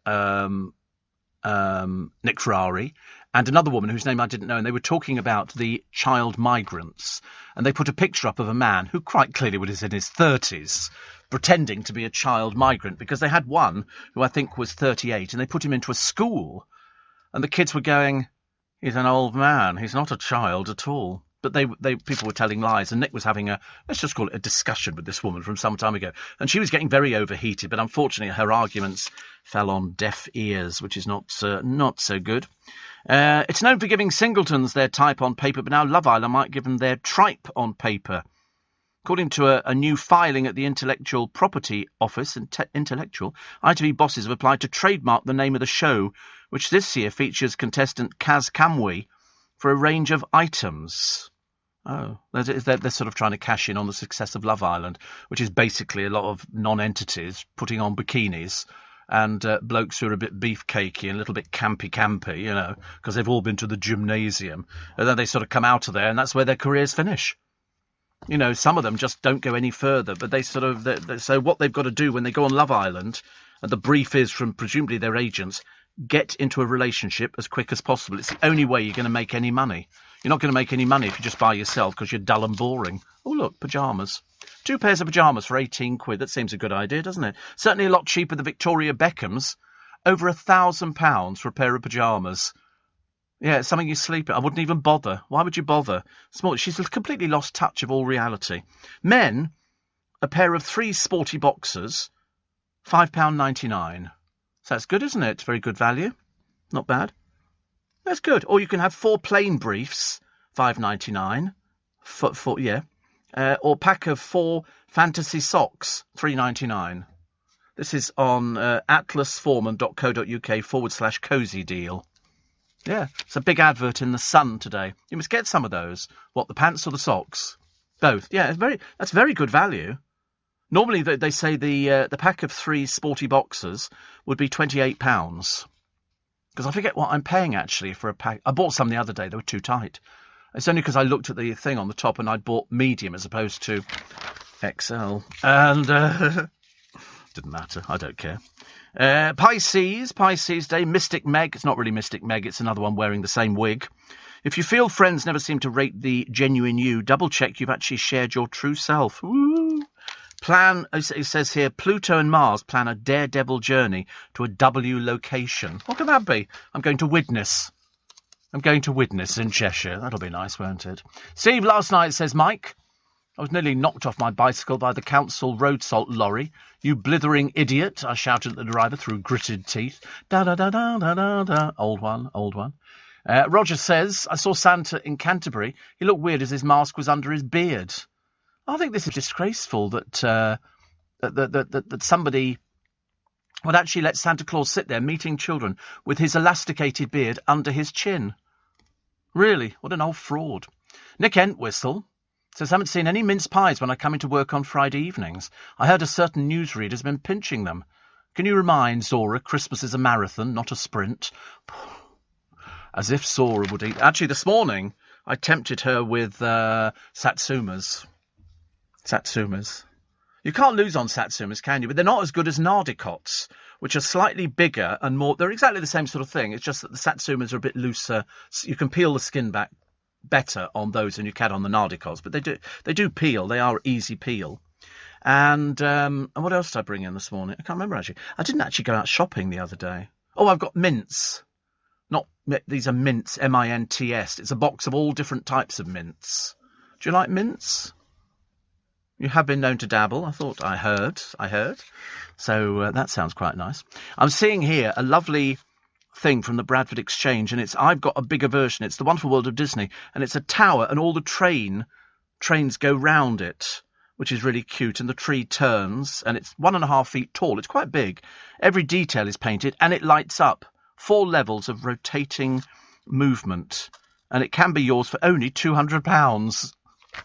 Nick Ferrari and another woman whose name I didn't know, and they were talking about the child migrants, and they put a picture up of a man who quite clearly was in his 30s pretending to be a child migrant, because they had one who I think was 38 and they put him into a school and the kids were going, he's an old man, he's not a child at all. But people were telling lies, and Nick was having let's just call it a discussion with this woman from some time ago. And she was getting very overheated, but unfortunately her arguments fell on deaf ears, which is not so good. It's known for giving singletons their type on paper, but now Love Island might give them their tripe on paper. According to a new filing at the Intellectual Property Office, ITV bosses have applied to trademark the name of the show, which this year features contestant Kaz Kamwi, for a range of items. Oh, they're sort of trying to cash in on the success of Love Island, which is basically a lot of non-entities putting on bikinis and blokes who are a bit beefcakey and a little bit campy, because they've all been to the gymnasium. And then they sort of come out of there, and that's where their careers finish. Some of them just don't go any further, but they sort of... So what they've got to do when they go on Love Island, and the brief is from presumably their agents, get into a relationship as quick as possible. It's the only way you're going to make any money. You're not going to make any money if you're just by yourself because you're dull and boring. Oh, look, pyjamas. 2 pairs of pyjamas for 18 quid. That seems a good idea, doesn't it? Certainly a lot cheaper than Victoria Beckham's. Over £1,000 for a pair of pyjamas. Yeah, it's something you sleep in. I wouldn't even bother. Why would you bother? She's completely lost touch of all reality. Men, a pair of 3 sporty boxers, £5.99. So that's good, isn't it? It's very good value. Not bad. That's good. Or you can have 4 plain briefs, $5.99. Or pack of 4 fantasy socks, $3.99. This is on atlasforeman.co.uk/cozy deal. Yeah, it's a big advert in the Sun today. You must get some of those. What, the pants or the socks? Both. Yeah, that's very good value. Normally, they say the pack of 3 sporty boxers would be £28. Because I forget what I'm paying, actually, for a pack. I bought some the other day. They were too tight. It's only because I looked at the thing on the top and I'd bought medium as opposed to XL. And didn't matter. I don't care. Pisces Day. Mystic Meg. It's not really Mystic Meg. It's another one wearing the same wig. If you feel friends never seem to rate the genuine you, double-check you've actually shared your true self. Woo! It says here, Pluto and Mars plan a daredevil journey to a W location. What could that be? I'm going to Widnes. I'm going to Widnes in Cheshire. That'll be nice, won't it? Steve, last night, says Mike, I was nearly knocked off my bicycle by the council road salt lorry. You blithering idiot, I shouted at the driver through gritted teeth. Da-da-da-da-da-da-da. Old one, old one. Roger says, I saw Santa in Canterbury. He looked weird as his mask was under his beard. I think this is disgraceful that somebody would actually let Santa Claus sit there meeting children with his elasticated beard under his chin. Really, what an old fraud. Nick Entwistle says, I haven't seen any mince pies when I come into work on Friday evenings. I heard a certain newsreader has been pinching them. Can you remind Zora Christmas is a marathon, not a sprint? As if Zora would eat. Actually, this morning, I tempted her with Satsumas. Satsumas. You can't lose on Satsumas, can you? But they're not as good as Nardicots, which are slightly bigger and more... They're exactly the same sort of thing. It's just that the Satsumas are a bit looser. You can peel the skin back better on those than you can on the Nardicots. But they do peel. They are easy peel. And what else did I bring in this morning? I can't remember, actually. I didn't actually go out shopping the other day. Oh, I've got mints. These are mints, M-I-N-T-S. It's a box of all different types of mints. Do you like mints? You have been known to dabble. I thought I heard. So that sounds quite nice. I'm seeing here a lovely thing from the Bradford Exchange, and I've got a bigger version. It's the Wonderful World of Disney, and it's a tower, and all the trains go round it, which is really cute, and the tree turns, and it's 1.5 feet tall. It's quite big. Every detail is painted, and it lights up. 4 levels of rotating movement, and it can be yours for only £200.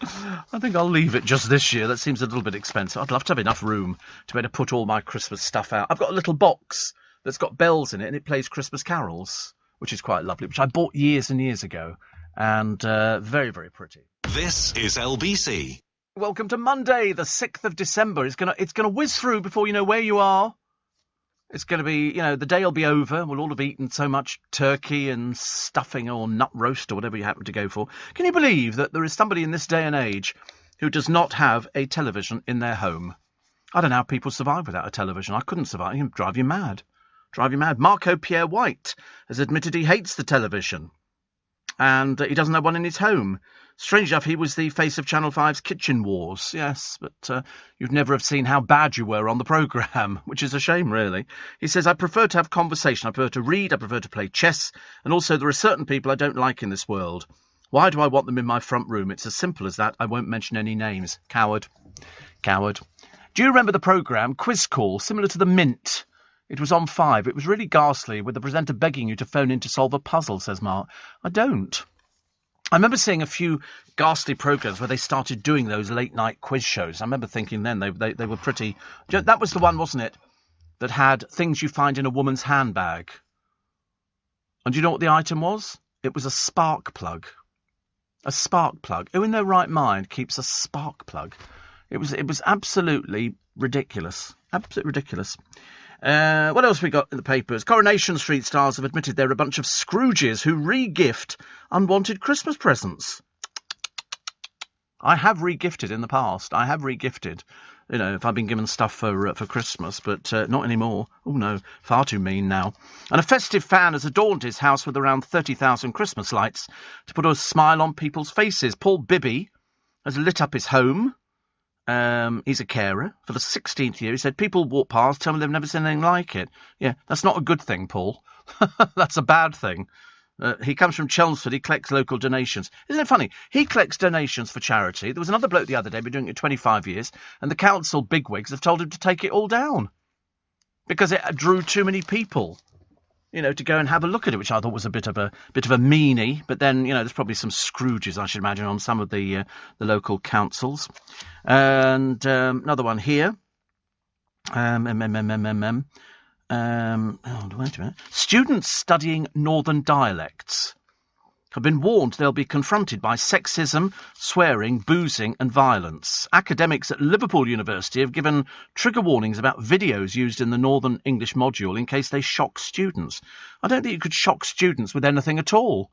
I think I'll leave it just this year. That seems a little bit expensive. I'd love to have enough room to be able to put all my Christmas stuff out. I've got a little box that's got bells in it, and it plays Christmas carols, which is quite lovely, which I bought years and years ago, and very, very pretty. This is LBC. Welcome to Monday, the 6th of December. It's gonna whiz through before you know where you are. It's going to be, the day will be over. We'll all have eaten so much turkey and stuffing or nut roast or whatever you happen to go for. Can you believe that there is somebody in this day and age who does not have a television in their home? I don't know how people survive without a television. I couldn't survive. It would drive you mad. Marco Pierre White has admitted he hates the television. And he doesn't have one in his home. Strange enough, he was the face of Channel 5's Kitchen Wars, yes, but you'd never have seen how bad you were on the programme, which is a shame, really. He says, I prefer to have conversation, I prefer to read, I prefer to play chess, and also there are certain people I don't like in this world. Why do I want them in my front room? It's as simple as that. I won't mention any names. Coward. Do you remember the programme Quiz Call, similar to the Mint? It was on 5. It was really ghastly, with the presenter begging you to phone in to solve a puzzle, says Mark. I don't. I remember seeing a few ghastly programmes where they started doing those late-night quiz shows. I remember thinking then they were pretty... That was the one, wasn't it, that had things you find in a woman's handbag. And do you know what the item was? It was a spark plug. A spark plug. Who in their right mind keeps a spark plug? It was absolutely ridiculous. Absolutely ridiculous. What else we got in the papers? Coronation Street stars have admitted they're a bunch of Scrooges who re-gift unwanted Christmas presents. I have re-gifted in the past. I have re-gifted, if I've been given stuff for Christmas, but not anymore. Oh no, far too mean now. And a festive fan has adorned his house with around 30,000 Christmas lights to put a smile on people's faces. Paul Bibby has lit up his home. He's a carer. For the 16th year, he said, people walk past, tell me they've never seen anything like it. Yeah, that's not a good thing, Paul. That's a bad thing. He comes from Chelmsford. He collects local donations. Isn't it funny? He collects donations for charity. There was another bloke the other day, been doing it 25 years, and the council bigwigs have told him to take it all down because it drew too many people, to go and have a look at it, which I thought was a bit of a meanie. But then, there's probably some Scrooges, I should imagine, on some of the local councils. And another one here. Wait a minute. Students studying northern dialects have been warned they'll be confronted by sexism, swearing, boozing and violence. Academics at Liverpool University have given trigger warnings about videos used in the Northern English module in case they shock students. I don't think you could shock students with anything at all.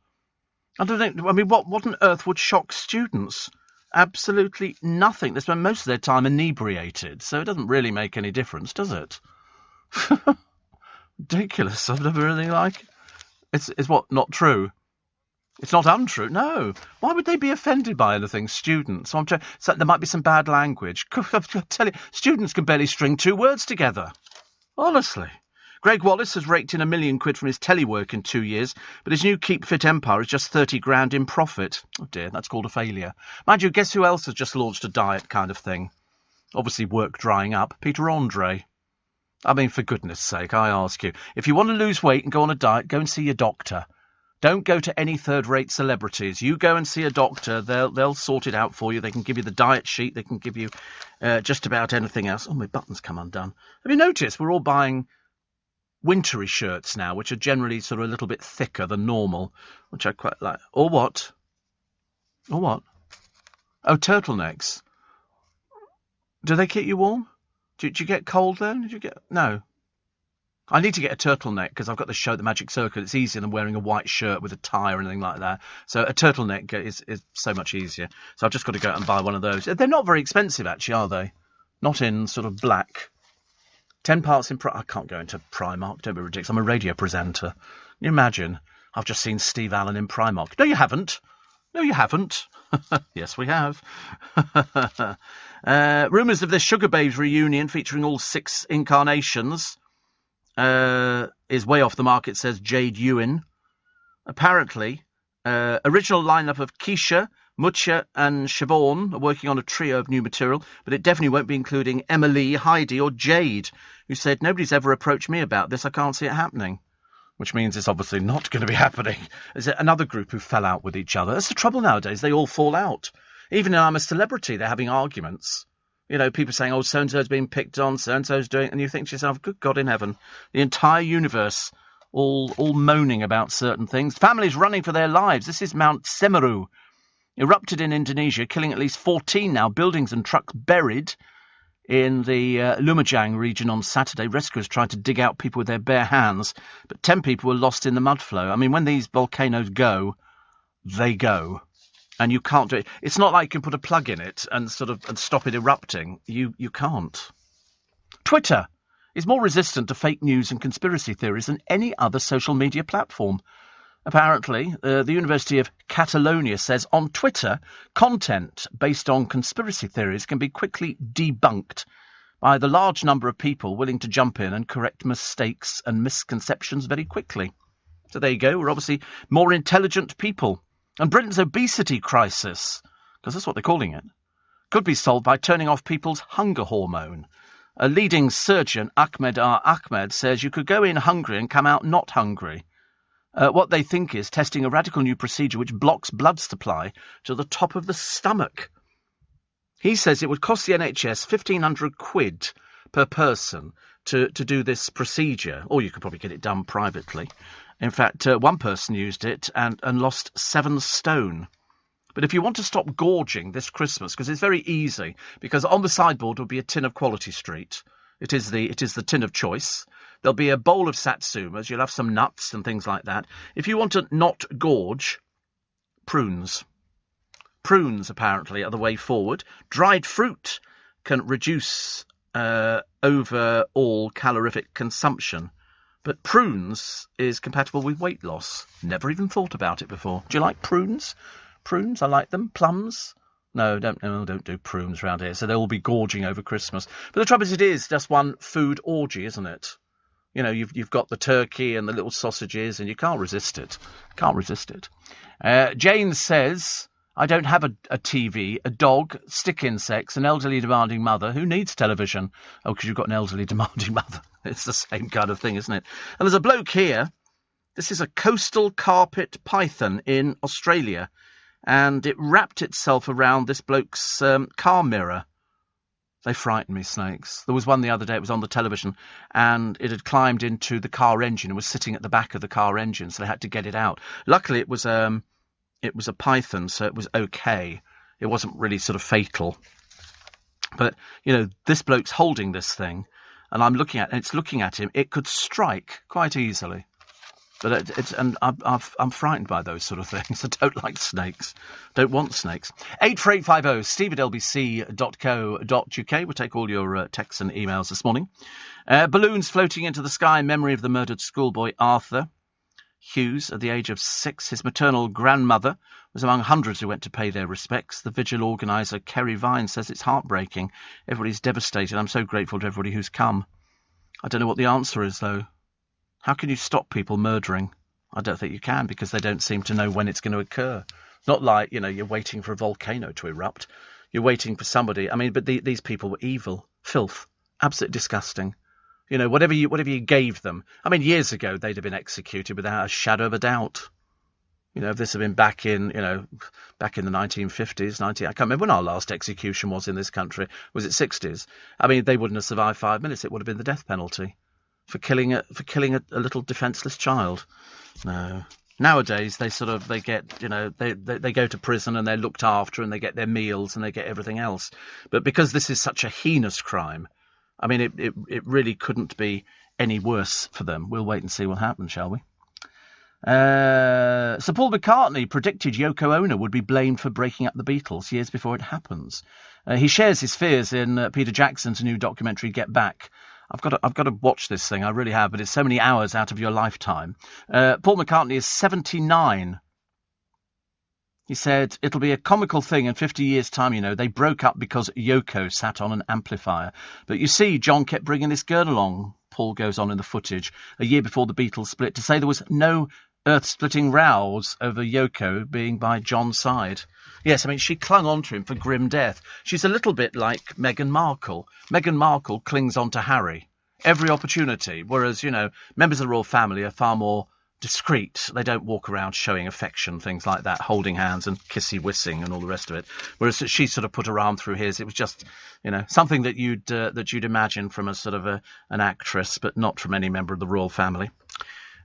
What on earth would shock students? Absolutely nothing. They spend most of their time inebriated, so it doesn't really make any difference, does it? Ridiculous. I've never heard anything like it. It's what, not true? It's not untrue. No. Why would they be offended by anything? Students. So there might be some bad language. I tell you, students can barely string 2 words together. Honestly. Greg Wallace has raked in £1 million from his telework in 2 years, but his new Keep Fit empire is just 30 grand in profit. Oh dear, that's called a failure. Mind you, guess who else has just launched a diet kind of thing? Obviously work drying up. Peter Andre. I mean, for goodness sake, I ask you, if you want to lose weight and go on a diet, go and see your doctor. Don't go to any third-rate celebrities. You go and see a doctor. They'll sort it out for you. They can give you the diet sheet. They can give you just about anything else. Oh, my button's come undone. Have you noticed we're all buying wintry shirts now, which are generally sort of a little bit thicker than normal, which I quite like. Or what? Or what? Oh, turtlenecks. Do they keep you warm? Did you get cold then? Did you get... No. I need to get a turtleneck because I've got the show, The Magic Circle. It's easier than wearing a white shirt with a tie or anything like that. So a turtleneck is so much easier. So I've just got to go out and buy one of those. They're not very expensive, actually, are they? Not in sort of black. 10 parts in... I can't go into Primark. Don't be ridiculous. I'm a radio presenter. Can you imagine? I've just seen Steve Allen in Primark. No, you haven't. No, you haven't. Yes, we have. Rumours of this Sugar Babes reunion featuring all 6 incarnations is way off the mark, says Jade Ewan. Apparently, original lineup of Keisha, Mucha and Siobhan are working on a trio of new material, but it definitely won't be including Emily, Heidi or Jade, who said, nobody's ever approached me about this, I can't see it happening. Which means it's obviously not going to be happening. Is it another group who fell out with each other? That's the trouble nowadays, they all fall out. Even in I'm a Celebrity, they're having arguments. You know, people saying, oh, so-and-so's being picked on, so-and-so's doing... And you think to yourself, good God in heaven, the entire universe all moaning about certain things. Families running for their lives. This is Mount Semeru. Erupted in Indonesia, killing at least 14 now. Buildings and trucks buried in the Lumajang region on Saturday. Rescuers tried to dig out people with their bare hands, but 10 people were lost in the mud flow. I mean, when these volcanoes go, they go. And you can't do it. It's not like you can put a plug in it and stop it erupting. You can't. Twitter is more resistant to fake news and conspiracy theories than any other social media platform. Apparently, the University of Catalonia says on Twitter, content based on conspiracy theories can be quickly debunked by the large number of people willing to jump in and correct mistakes and misconceptions very quickly. So there you go. We're obviously more intelligent people. And Britain's obesity crisis, because that's what they're calling it, could be solved by turning off people's hunger hormone. A leading surgeon, Ahmed R. Ahmed, says you could go in hungry and come out not hungry. What they think is testing a radical new procedure which blocks blood supply to the top of the stomach. He says it would cost the NHS £1,500 per person to do this procedure, or you could probably get it done privately. In fact, one person used it and lost 7 stone. But if you want to stop gorging this Christmas, because it's very easy, because on the sideboard will be a tin of Quality Street. It is the tin of choice. There'll be a bowl of satsumas. You'll have some nuts and things like that. If you want to not gorge, prunes. Prunes, apparently, are the way forward. Dried fruit can reduce overall calorific consumption. But prunes is compatible with weight loss. Never even thought about it before. Do you like prunes? Prunes, I like them. Plums? No, don't do prunes around here. So they'll all be gorging over Christmas. But the trouble is, it is just one food orgy, isn't it? You know, you've got the turkey and the little sausages, and you can't resist it. Can't resist it. Jane says, I don't have a TV, a dog, stick insects, an elderly demanding mother. Who needs television? Oh, because you've got an elderly demanding mother. It's the same kind of thing, isn't it? And there's a bloke here. This is a coastal carpet python in Australia. And it wrapped itself around this bloke's car mirror. They frighten me, snakes. There was one the other day, it was on the television, and it had climbed into the car engine and was sitting at the back of the car engine, so they had to get it out. Luckily, it was a python, so it was okay. It wasn't really sort of fatal. But, you know, this bloke's holding this thing, and it's looking at him. It could strike quite easily. But I'm frightened by those sort of things. I don't like snakes. Don't want snakes. 84850 steve@lbc.co.uk. We'll take all your texts and emails this morning. Balloons floating into the sky in memory of the murdered schoolboy Arthur. Hughes at the age of 6. His maternal grandmother was among hundreds who went to pay their respects. The vigil organiser, Kerry Vine, says it's heartbreaking. Everybody's devastated. I'm so grateful to everybody who's come. I don't know what the answer is, though. How can you stop people murdering? I don't think you can, because they don't seem to know when it's going to occur. It's not like, you're waiting for a volcano to erupt. You're waiting for somebody. I mean, but these people were evil, filth, absolutely disgusting. Whatever you gave them. I mean, years ago, they'd have been executed without a shadow of a doubt. If this had been back in the 1950s, I can't remember when our last execution was in this country. Was it 60s? I mean, they wouldn't have survived 5 minutes. It would have been the death penalty for killing a little defenceless child. No. Nowadays, they get, they go to prison and they're looked after and they get their meals and they get everything else. But because this is such a heinous crime, I mean, it really couldn't be any worse for them. We'll wait and see what happens, shall we? Sir Paul McCartney predicted Yoko Ono would be blamed for breaking up the Beatles years before it happens. He shares his fears in Peter Jackson's new documentary, Get Back. I've got to watch this thing, I really have, but it's so many hours out of your lifetime. Paul McCartney is 79. He said, it'll be a comical thing in 50 years' time, They broke up because Yoko sat on an amplifier. But you see, John kept bringing this girl along, Paul goes on in the footage, a year before the Beatles split, to say there was no earth-splitting rows over Yoko being by John's side. Yes, I mean, she clung on to him for grim death. She's a little bit like Meghan Markle. Meghan Markle clings on to Harry every opportunity, whereas, members of the royal family are far more discreet. They don't walk around showing affection, things like that, holding hands and kissy-wissing and all the rest of it. Whereas she sort of put her arm through his. It was just, something that you'd imagine from a sort of an actress, but not from any member of the royal family.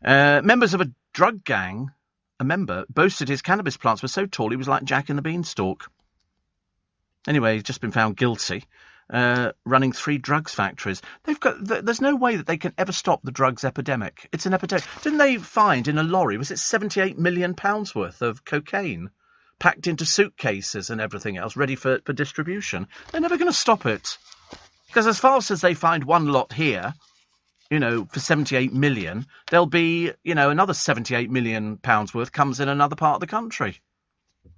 Members of a drug gang, a member, boasted his cannabis plants were so tall he was like Jack and the Beanstalk. Anyway, he's just been found guilty. Running 3 drugs factories. There's no way that they can ever stop the drugs epidemic. It's an epidemic. Didn't they find in a lorry, was it £78 million worth of cocaine packed into suitcases and everything else ready for distribution? They're never going to stop it. Because as fast as they find one lot here, for 78 million, there'll be, another 78 million pounds worth comes in another part of the country.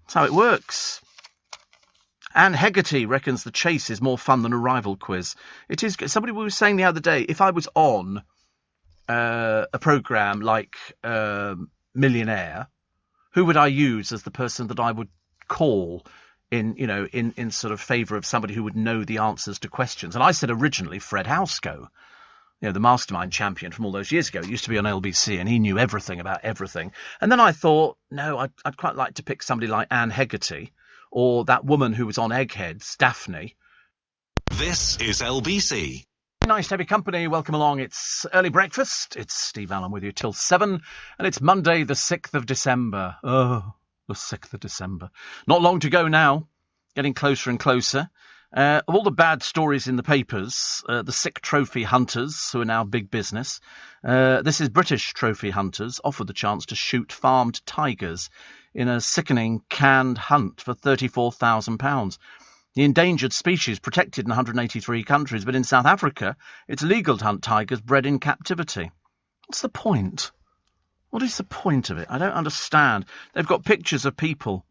That's how it works. Anne Hegarty reckons the chase is more fun than a rival quiz. It is. Somebody was saying the other day, if I was on a programme like Millionaire, who would I use as the person that I would call in sort of favour of somebody who would know the answers to questions? And I said originally Fred Housego, the mastermind champion from all those years ago. He used to be on LBC and he knew everything about everything. And then I thought, no, I'd quite like to pick somebody like Anne Hegarty, or that woman who was on Eggheads, Daphne. This is LBC. Nice to have your company. Welcome along. It's early breakfast. It's Steve Allen with you till 7, and it's Monday, the 6th of December. Oh, the 6th of December. Not long to go now. Getting closer and closer. Of all the bad stories in the papers, the sick trophy hunters, who are now big business, this is British trophy hunters offered the chance to shoot farmed tigers in a sickening canned hunt for £34,000. The endangered species protected in 183 countries, but in South Africa, it's illegal to hunt tigers bred in captivity. What's the point? What is the point of it? I don't understand. They've got pictures of people.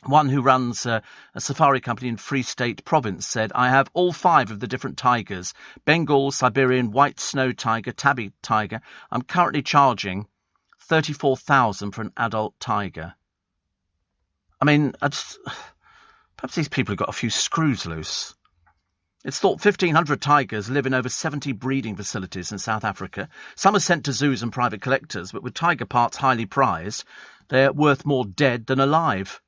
One who runs a safari company in Free State Province said, I have all 5 of the different tigers, Bengal, Siberian, white snow tiger, tabby tiger. I'm currently charging $34,000 for an adult tiger. I mean, perhaps these people have got a few screws loose. It's thought 1,500 tigers live in over 70 breeding facilities in South Africa. Some are sent to zoos and private collectors, but with tiger parts highly prized, they're worth more dead than alive.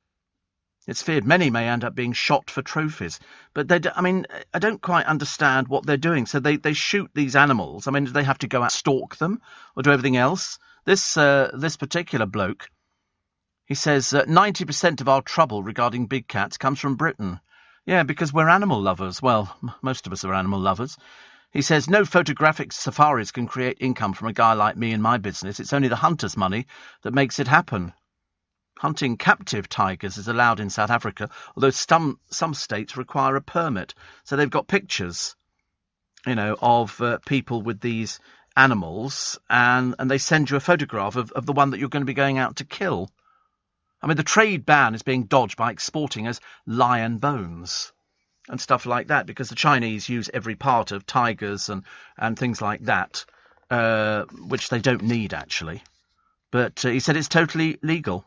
It's feared many may end up being shot for trophies. But I don't quite understand what they're doing. So they shoot these animals. I mean, do they have to go out, stalk them, or do everything else? This particular bloke, he says 90% of our trouble regarding big cats comes from Britain. Yeah, because we're animal lovers. Well, most of us are animal lovers. He says no photographic safaris can create income from a guy like me in my business. It's only the hunter's money that makes it happen. Hunting captive tigers is allowed in South Africa, although some states require a permit. So they've got pictures, of people with these animals, and they send you a photograph of the one that you're going to be going out to kill. I mean, the trade ban is being dodged by exporting as lion bones and stuff like that, because the Chinese use every part of tigers and things like that, which they don't need, actually. But he said it's totally legal.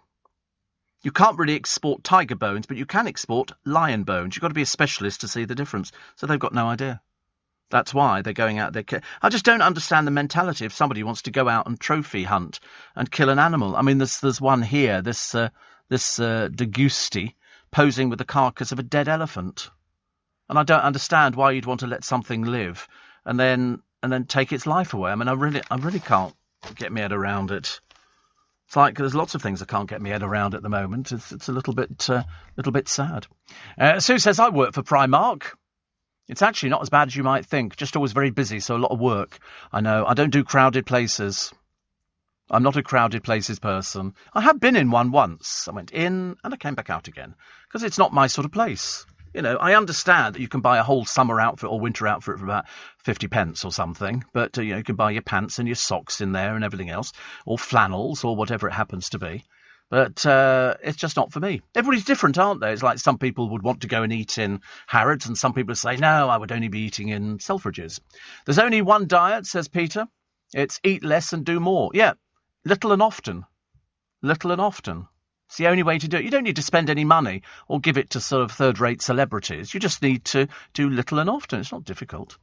You can't really export tiger bones, but you can export lion bones. You've got to be a specialist to see the difference. So they've got no idea. That's why they're going out there. I just don't understand the mentality if somebody wants to go out and trophy hunt and kill an animal. I mean, there's one here, this Degusti, posing with the carcass of a dead elephant. And I don't understand why you'd want to let something live and then take its life away. I mean, I really can't get my head around it. It's like there's lots of things I can't get my head around at the moment. It's a little bit sad. Sue says, I work for Primark. It's actually not as bad as you might think. Just always very busy, so a lot of work. I know. I don't do crowded places. I'm not a crowded places person. I have been in one once. I went in and I came back out again because it's not my sort of place. You know, I understand that you can buy a whole summer outfit or winter outfit for about 50 pence or something, but you can buy your pants and your socks in there and everything else, or flannels or whatever it happens to be. But it's just not for me. Everybody's different, aren't they? It's like some people would want to go and eat in Harrods, and some people say, no, I would only be eating in Selfridges. There's only one diet, says Peter. It's eat less and do more. Yeah, little and often. Little and often. It's the only way to do it. You don't need to spend any money or give it to sort of third-rate celebrities. You just need to do little and often. It's not difficult.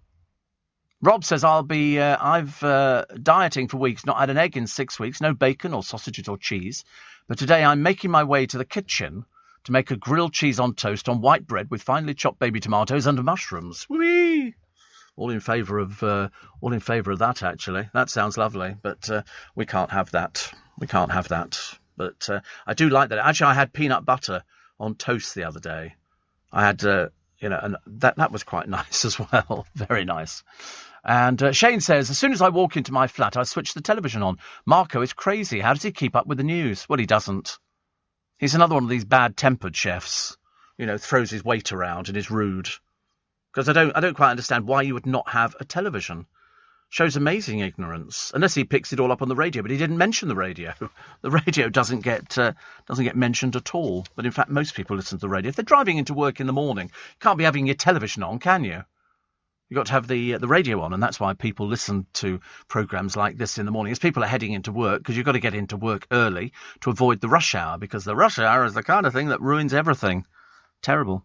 Rob says, I've dieting for weeks, not had an egg in 6 weeks, no bacon or sausages or cheese. But today I'm making my way to the kitchen to make a grilled cheese on toast on white bread with finely chopped baby tomatoes and mushrooms. Whee! All in favour of that, actually. That sounds lovely, but we can't have that. We can't have that. But I do like that. Actually, I had peanut butter on toast the other day. I had, and that was quite nice as well. Very nice. And Shane says, as soon as I walk into my flat, I switch the television on. Marco is crazy. How does he keep up with the news? Well, he doesn't. He's another one of these bad-tempered chefs. Throws his weight around and is rude. Because I don't quite understand why you would not have a television. Shows amazing ignorance, unless he picks it all up on the radio. But he didn't mention the radio. The radio doesn't get mentioned at all. But in fact, most people listen to the radio. If they're driving into work in the morning, you can't be having your television on, can you? You've got to have the radio on, and that's why people listen to programmes like this in the morning. As people are heading into work, because you've got to get into work early to avoid the rush hour, because the rush hour is the kind of thing that ruins everything. Terrible.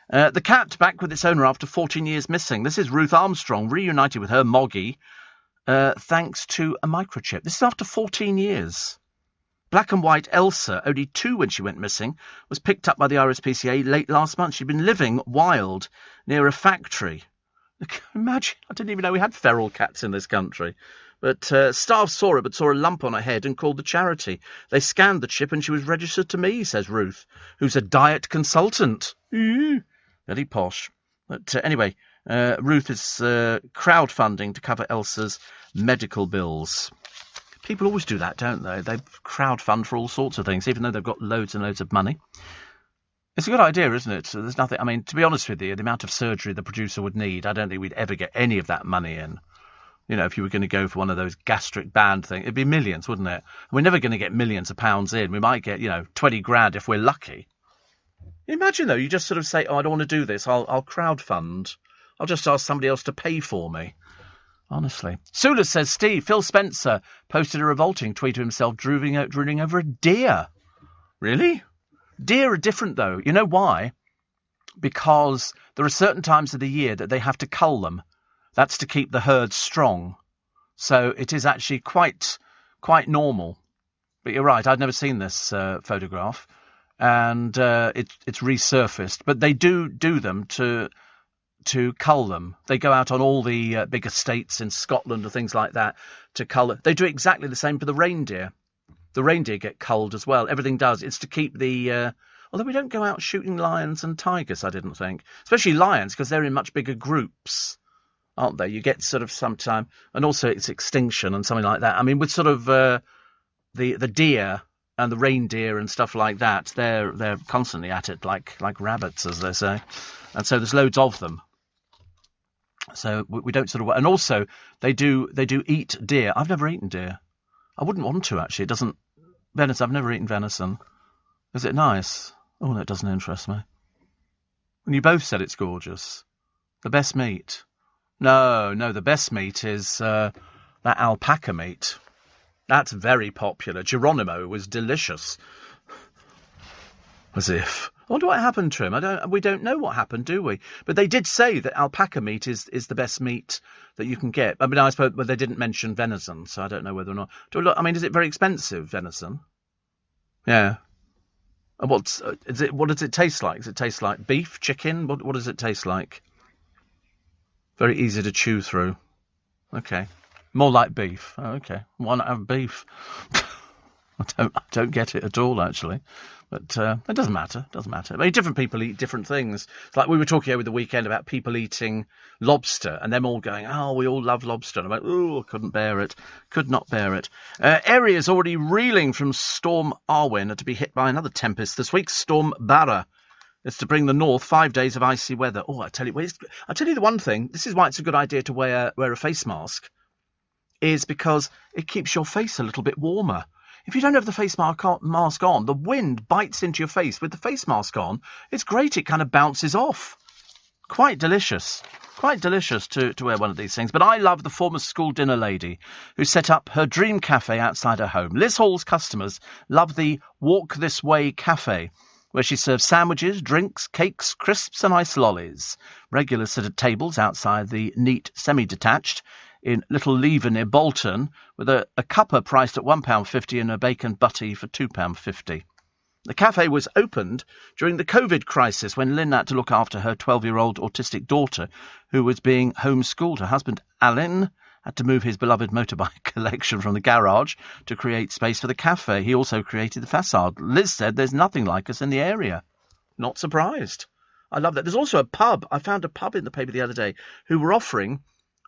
The cat back with its owner after 14 years missing. This is Ruth Armstrong, reunited with her Moggy, thanks to a microchip. This is after 14 years. Black and white Elsa, only 2 when she went missing, was picked up by the RSPCA late last month. She'd been living wild near a factory. Imagine, I didn't even know we had feral cats in this country. But staff saw her, but saw a lump on her head and called the charity. They scanned the chip and she was registered to me, says Ruth, who's a diet consultant. Very posh. But anyway, Ruth is crowdfunding to cover Elsa's medical bills. People always do that, don't they? They crowdfund for all sorts of things, even though they've got loads and loads of money. It's a good idea, isn't it? So there's nothing. I mean, to be honest with you, the amount of surgery the producer would need, I don't think we'd ever get any of that money in. If you were going to go for one of those gastric band things, it'd be millions, wouldn't it? We're never going to get millions of pounds in. We might get, 20 grand if we're lucky. Imagine, though, you just sort of say, I don't want to do this. I'll crowdfund. I'll just ask somebody else to pay for me. Honestly. Sula says, Steve, Phil Spencer posted a revolting tweet of himself drooling over a deer. Really? Deer are different, though. You know why? Because there are certain times of the year that they have to cull them. That's to keep the herd strong. So it is actually quite normal. But you're right, I'd never seen this photograph. And it's resurfaced. But they do them to cull them. They go out on all the big estates in Scotland and things like that to cull. They do exactly the same for the reindeer. The reindeer get culled as well. Everything does. It's to keep the... although we don't go out shooting lions and tigers, I didn't think. Especially lions, because they're in much bigger groups, aren't they? You get sort of sometime... And also it's extinction and something like that. I mean, with sort of the deer and the reindeer and stuff like that, they're constantly at it like rabbits, as they say. And so there's loads of them. So we don't sort of... And also, they do eat deer. I've never eaten deer. I wouldn't want to, actually. It doesn't... Venison, I've never eaten venison. Is it nice? Oh, no, it doesn't interest me. And you both said it's gorgeous. The best meat. No, the best meat is that alpaca meat. That's very popular. Geronimo was delicious. As if. I wonder what happened to him. We don't know what happened, do we? But they did say that alpaca meat is the best meat that you can get. I mean, I suppose, but they didn't mention venison, so I don't know whether or not. I mean, is it very expensive, venison? Yeah. And what does it taste like? Does it taste like beef, chicken? What does it taste like? Very easy to chew through. Okay. More like beef. Oh, okay. Why not have beef? I don't get it at all, actually. But it doesn't matter. I mean, different people eat different things. It's like we were talking over the weekend about people eating lobster, and them all going, "Oh, we all love lobster." And I'm like, "Oh, I couldn't bear it. Could not bear it." Areas already reeling from Storm Arwen are to be hit by another tempest this week. Storm Barra is to bring the north 5 days of icy weather. Oh, I tell you the one thing. This is why it's a good idea to wear a face mask, is because it keeps your face a little bit warmer. If you don't have the face mask on, the wind bites into your face. With the face mask on, it's great. It kind of bounces off. Quite delicious. Quite delicious to wear one of these things. But I love the former school dinner lady who set up her dream cafe outside her home. Liz Hall's customers love the Walk This Way cafe, where she serves sandwiches, drinks, cakes, crisps and ice lollies. Regulars sit at tables outside the neat semi-detached in Little Lever near Bolton, with a cuppa priced at £1.50 and a bacon butty for £2.50. The cafe was opened during the COVID crisis when Lynn had to look after her 12-year-old autistic daughter who was being homeschooled. Her husband, Alan, had to move his beloved motorbike collection from the garage to create space for the cafe. He also created the facade. Liz said there's nothing like us in the area. Not surprised. I love that. There's also a pub. I found a pub in the paper the other day who were offering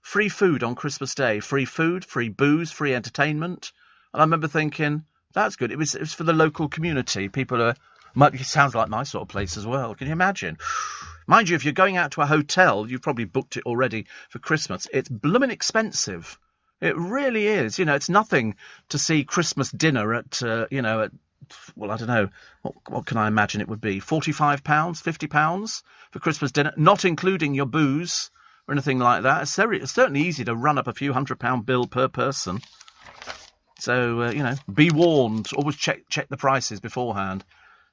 free food on Christmas Day. Free food, free booze, free entertainment. And I remember thinking, that's good. It was for the local community. People it sounds like my sort of place as well. Can you imagine? Mind you, if you're going out to a hotel, you've probably booked it already for Christmas. It's blooming expensive. It really is. You know, it's nothing to see Christmas dinner at, well, I don't know. What can I imagine it would be? £45, £50 for Christmas dinner, not including your booze or anything like that. It's certainly easy to run up a few £100 bill per person. So, be warned. Always check the prices beforehand.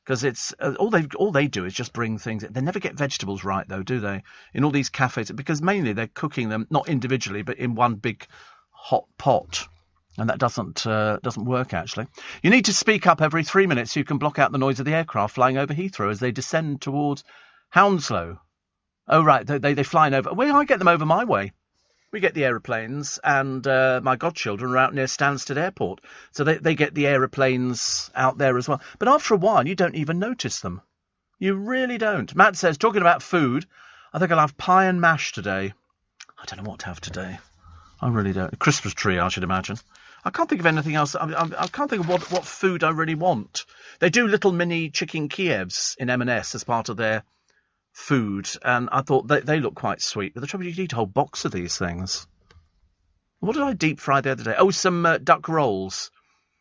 Because it's all they do is just bring things. They never get vegetables right, though, do they? In all these cafes, because mainly they're cooking them not individually, but in one big hot pot, and that doesn't work actually. You need to speak up every 3 minutes so you can block out the noise of the aircraft flying over Heathrow as they descend towards Hounslow. Oh right, they're flying over. Well, I get them over my way. We get the aeroplanes, and my godchildren are out near Stansted Airport. So they get the aeroplanes out there as well. But after a while, you don't even notice them. You really don't. Matt says, talking about food, I think I'll have pie and mash today. I don't know what to have today. I really don't. A Christmas tree, I should imagine. I can't think of anything else. I can't think of what food I really want. They do little mini chicken Kievs in M&S as part of their food, and I thought they look quite sweet. But the trouble is, you eat a whole box of these things. What did I deep fry the other day? Oh, some duck rolls.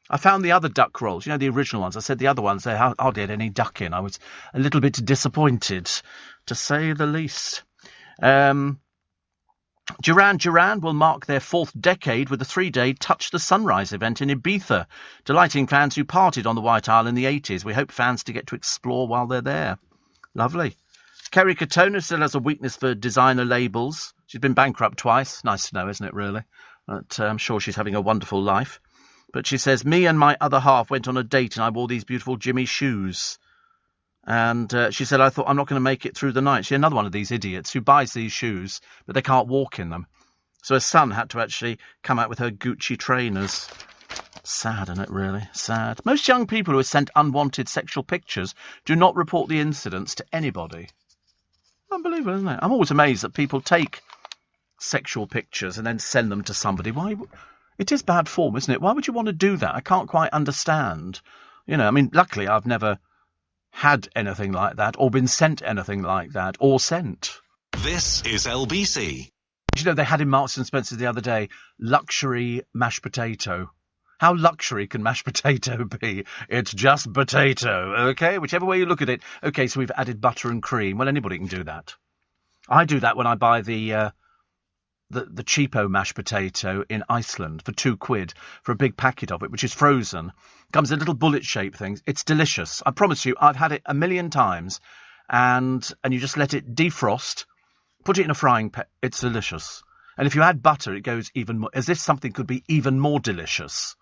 I found the other duck rolls, the original ones. I said the other ones, they hardly had any duck in. I was a little bit disappointed, to say the least. Duran Duran will mark their 4th decade with a 3-day Touch the Sunrise event in Ibiza, delighting fans who partied on the White Isle in the 80s. We hope fans to get to explore while they're there. Lovely. Kerry Katona still has a weakness for designer labels. She's been bankrupt twice. Nice to know, isn't it, really? But I'm sure she's having a wonderful life. But she says, me and my other half went on a date and I wore these beautiful Jimmy shoes. And she said, I thought I'm not going to make it through the night. She's another one of these idiots who buys these shoes, but they can't walk in them. So her son had to actually come out with her Gucci trainers. Sad, isn't it, really? Sad. Most young people who are sent unwanted sexual pictures do not report the incidents to anybody. Unbelievable, isn't it? I'm always amazed that people take sexual pictures and then send them to somebody. Why? It is bad form, isn't it? Why would you want to do that? I can't quite understand. Luckily I've never had anything like that or been sent anything like that or sent. This is LBC. You know, they had in Marks and Spencer the other day, luxury mashed potato. How luxury can mashed potato be? It's just potato, okay? Whichever way you look at it. Okay, so we've added butter and cream. Well, anybody can do that. I do that when I buy the cheapo mashed potato in Iceland for £2 for a big packet of it, which is frozen. Comes in little bullet-shaped things. It's delicious. I promise you, I've had it a million times, and you just let it defrost, put it in a frying pan. It's delicious. And if you add butter, it goes even more, as if something could be even more delicious.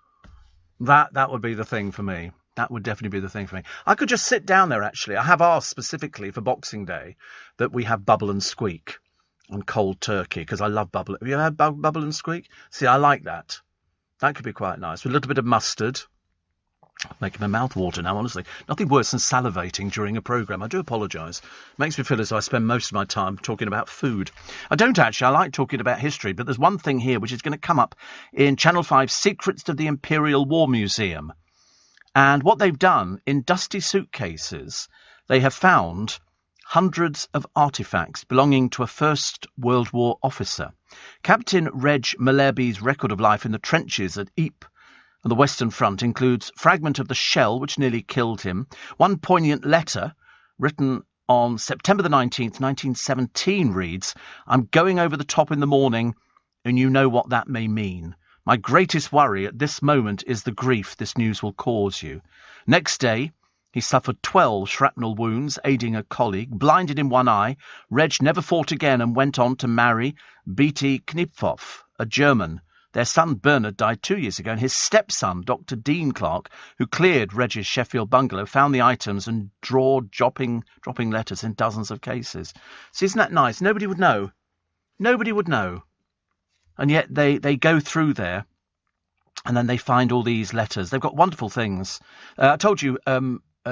That would be the thing for me. That would definitely be the thing for me. I could just sit down there, actually. I have asked specifically for Boxing Day that we have bubble and squeak and cold turkey, because I love bubble. Have you ever had bubble and squeak? See, I like that. That could be quite nice. With a little bit of mustard. Making my mouth water now, honestly. Nothing worse than salivating during a programme. I do apologise. Makes me feel as though I spend most of my time talking about food. I don't actually. I like talking about history, but there's one thing here which is going to come up in Channel 5's Secrets of the Imperial War Museum. And what they've done, in dusty suitcases, they have found hundreds of artefacts belonging to a First World War officer. Captain Reg Malerby's record of life in the trenches at Ypres on the Western Front includes fragment of the shell which nearly killed him, one poignant letter written on September the 19th, 1917 reads, "I'm going over the top in the morning, and you know what that may mean. My greatest worry at this moment is the grief this news will cause you." Next day, he suffered 12 shrapnel wounds, aiding a colleague. Blinded in one eye, Reg never fought again and went on to marry B.T. Kniphoff, a German. Their son Bernard died 2 years ago, and his stepson, Dr. Dean Clark, who cleared Reg's Sheffield bungalow, found the items and dropping letters in dozens of cases. See, isn't that nice? Nobody would know. Nobody would know. And yet they go through there, and then they find all these letters. They've got wonderful things. I told you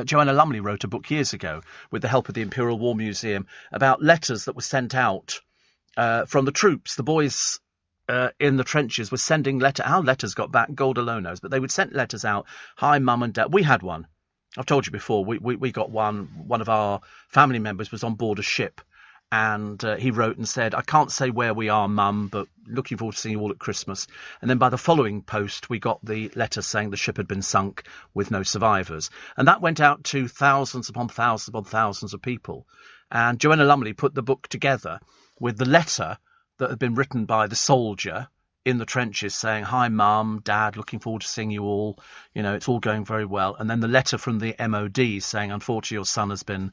Joanna Lumley wrote a book years ago with the help of the Imperial War Museum about letters that were sent out from the troops. The boys in the trenches were sending How letters got back, God alone knows. But they would send letters out. Hi, Mum and Dad. We had one. I've told you before. We got one. One of our family members was on board a ship. And he wrote and said, "I can't say where we are, Mum, but looking forward to seeing you all at Christmas." And then by the following post, we got the letter saying the ship had been sunk with no survivors. And that went out to thousands upon thousands upon thousands of people. And Joanna Lumley put the book together with the letter that had been written by the soldier in the trenches saying, "Hi, Mum, Dad, looking forward to seeing you all. You know, it's all going very well." And then the letter from the MOD saying, "Unfortunately, your son has been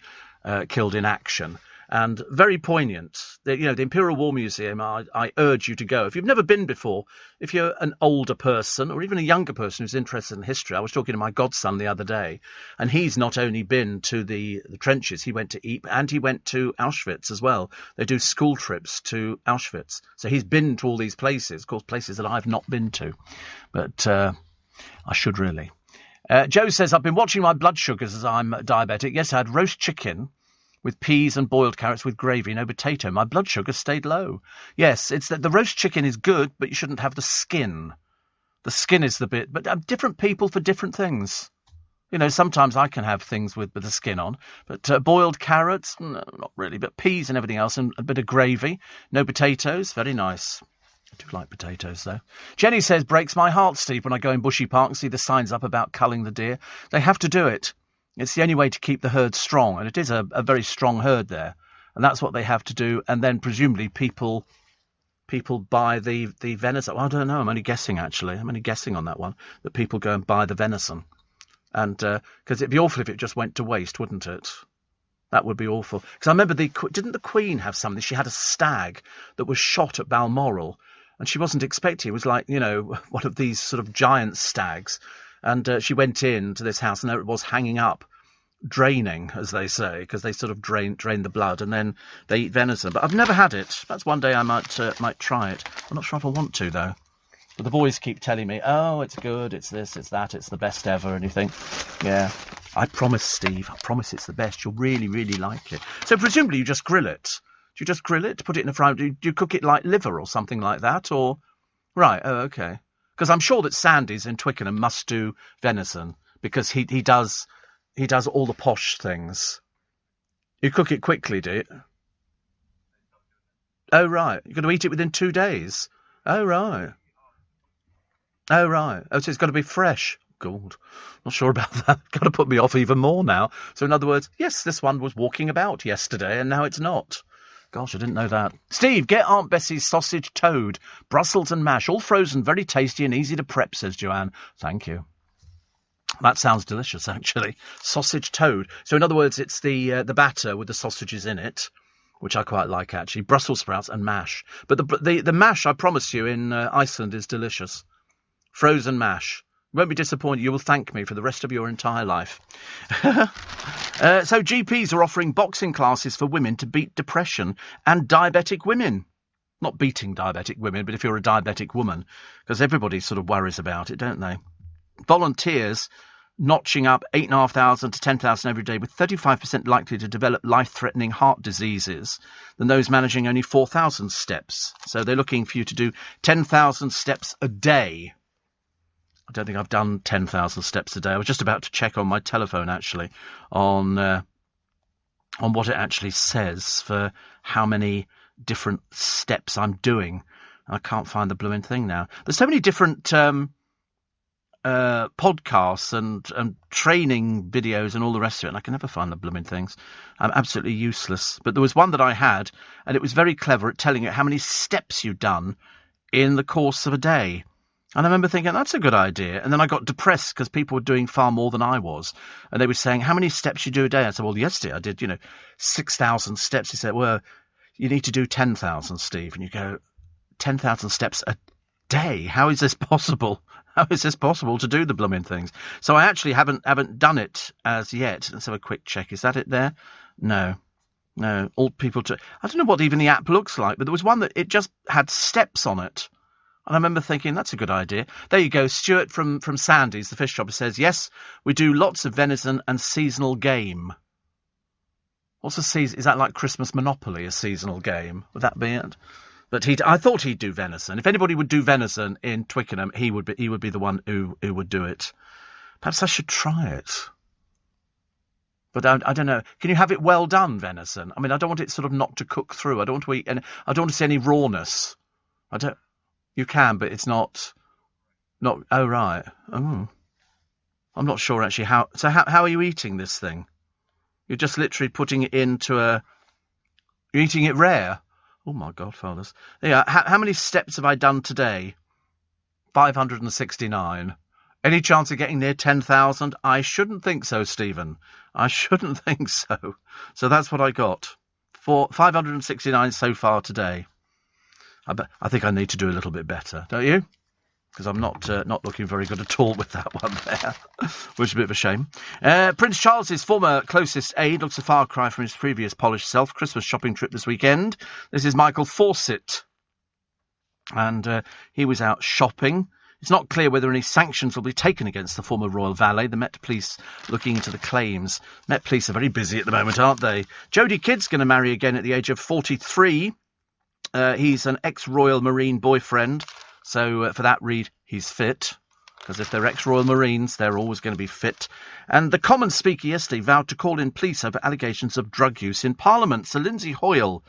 killed in action." And very poignant. The Imperial War Museum, I urge you to go. If you've never been before, if you're an older person or even a younger person who's interested in history. I was talking to my godson the other day, and he's not only been to the trenches, he went to Ypres and he went to Auschwitz as well. They do school trips to Auschwitz. So he's been to all these places, of course, places that I've not been to. But I should really. Joe says, "I've been watching my blood sugars as I'm diabetic. Yes, I had roast chicken with peas and boiled carrots with gravy, no potato. My blood sugar stayed low." Yes, it's that the roast chicken is good, but you shouldn't have the skin. The skin is the bit, but different people for different things. You know, sometimes I can have things with the skin on, but boiled carrots, no, not really, but peas and everything else, and a bit of gravy, no potatoes, very nice. I do like potatoes, though. Jenny says, "Breaks my heart, Steve, when I go in Bushy Park and see the signs up about culling the deer. They have to do it. It's the only way to keep the herd strong, and it is a very strong herd there, and that's what they have to do. And then presumably people buy the venison. Well, I don't know. I'm only guessing, actually. I'm only guessing on that one, that people go and buy the venison. And because it'd be awful if it just went to waste, wouldn't it? That would be awful. Because I remember, didn't the Queen have something? She had a stag that was shot at Balmoral, and she wasn't expecting. It was like, you know, one of these sort of giant stags. And she went into this house, and there it was hanging up, draining, as they say, because they sort of drain the blood, and then they eat venison. But I've never had it. Perhaps one day I might try it. I'm not sure if I want to, though. But the boys keep telling me, "Oh, it's good, it's this, it's that, it's the best ever," and you think, yeah, I promise, Steve, I promise it's the best. You'll really, really like it. So presumably you just grill it. Do you just grill it, put it in a fry? Do you cook it like liver or something like that? Or right, oh, okay. Because I'm sure that Sandy's in Twickenham must do venison, because he does all the posh things. You cook it quickly, do you? Oh, right. You're going to eat it within 2 days? Oh, right. Oh, right. Oh, so it's got to be fresh. God, not sure about that. Got to put me off even more now. So in other words, yes, this one was walking about yesterday and now it's not. Gosh, I didn't know that. Steve, get Aunt Bessie's sausage toad, Brussels and mash, all frozen, very tasty and easy to prep, says Joanne. Thank you. That sounds delicious, actually. Sausage toad. So in other words, it's the batter with the sausages in it, which I quite like, actually. Brussels sprouts and mash. But the mash, I promise you, in Iceland is delicious. Frozen mash. You won't be disappointed. You will thank me for the rest of your entire life. So GPs are offering boxing classes for women to beat depression and diabetic women. Not beating diabetic women, but if you're a diabetic woman, because everybody sort of worries about it, don't they? Volunteers notching up 8,500 to 10,000 every day, with 35% likely to develop life-threatening heart diseases than those managing only 4,000 steps. So they're looking for you to do 10,000 steps a day. I don't think I've done 10,000 steps a day. I was just about to check on my telephone, actually, on what it actually says for how many different steps I'm doing. I can't find the blooming thing now. There's so many different podcasts and training videos and all the rest of it, and I can never find the blooming things. I'm absolutely useless. But there was one that I had, and it was very clever at telling you how many steps you'd done in the course of a day. And I remember thinking, that's a good idea. And then I got depressed because people were doing far more than I was. And they were saying, how many steps you do a day? I said, well, yesterday I did, 6,000 steps. He said, well, you need to do 10,000, Steve. And you go, 10,000 steps a day? How is this possible? How is this possible to do the blooming things? So I actually haven't done it as yet. Let's have a quick check. Is that it there? No. All people I don't know what even the app looks like, but there was one that it just had steps on it. And I remember thinking, that's a good idea. There you go. Stuart from Sandy's, the fish shop, says, yes, we do lots of venison and seasonal game. What's a season? Is that like Christmas Monopoly, a seasonal game? Would that be it? But I thought he'd do venison. If anybody would do venison in Twickenham, he would be the one who would do it. Perhaps I should try it. But I don't know. Can you have it well done, venison? I mean, I don't want it sort of not to cook through. I don't want to eat, and I don't want to see any rawness. You can, but it's not. Oh, right. Oh. I'm not sure, actually, how... So how are you eating this thing? You're just literally putting it into a... You're eating it rare? Oh, my godfathers. Yeah, how many steps have I done today? 569. Any chance of getting near 10,000? I shouldn't think so, Stephen. I shouldn't think so. So that's what I got. 569 so far today. I think I need to do a little bit better, don't you? Because I'm not looking very good at all with that one there, which is a bit of a shame. Prince Charles's former closest aide looks a far cry from his previous polished self. Christmas shopping trip this weekend. This is Michael Fawcett, and he was out shopping. It's not clear whether any sanctions will be taken against the former royal valet. The Met Police looking into the claims. Met Police are very busy at the moment, aren't they? Jodie Kidd's going to marry again at the age of 43. He's an ex-Royal Marine boyfriend, so for that read, he's fit, because if they're ex-Royal Marines, they're always going to be fit. And the Commons Speaker yesterday vowed to call in police over allegations of drug use in Parliament. Sir Lindsay Hoyle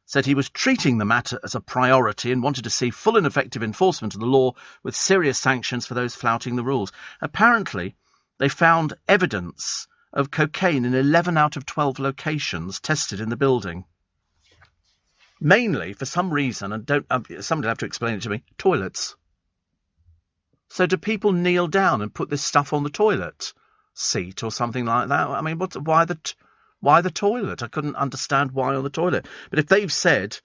said he was treating the matter as a priority and wanted to see full and effective enforcement of the law with serious sanctions for those flouting the rules. Apparently, they found evidence of cocaine in 11 out of 12 locations tested in the building. Mainly, for some reason, and somebody will have to explain it to me, toilets. So do people kneel down and put this stuff on the toilet seat or something like that? I mean, why the toilet? I couldn't understand why on the toilet. But if they've said,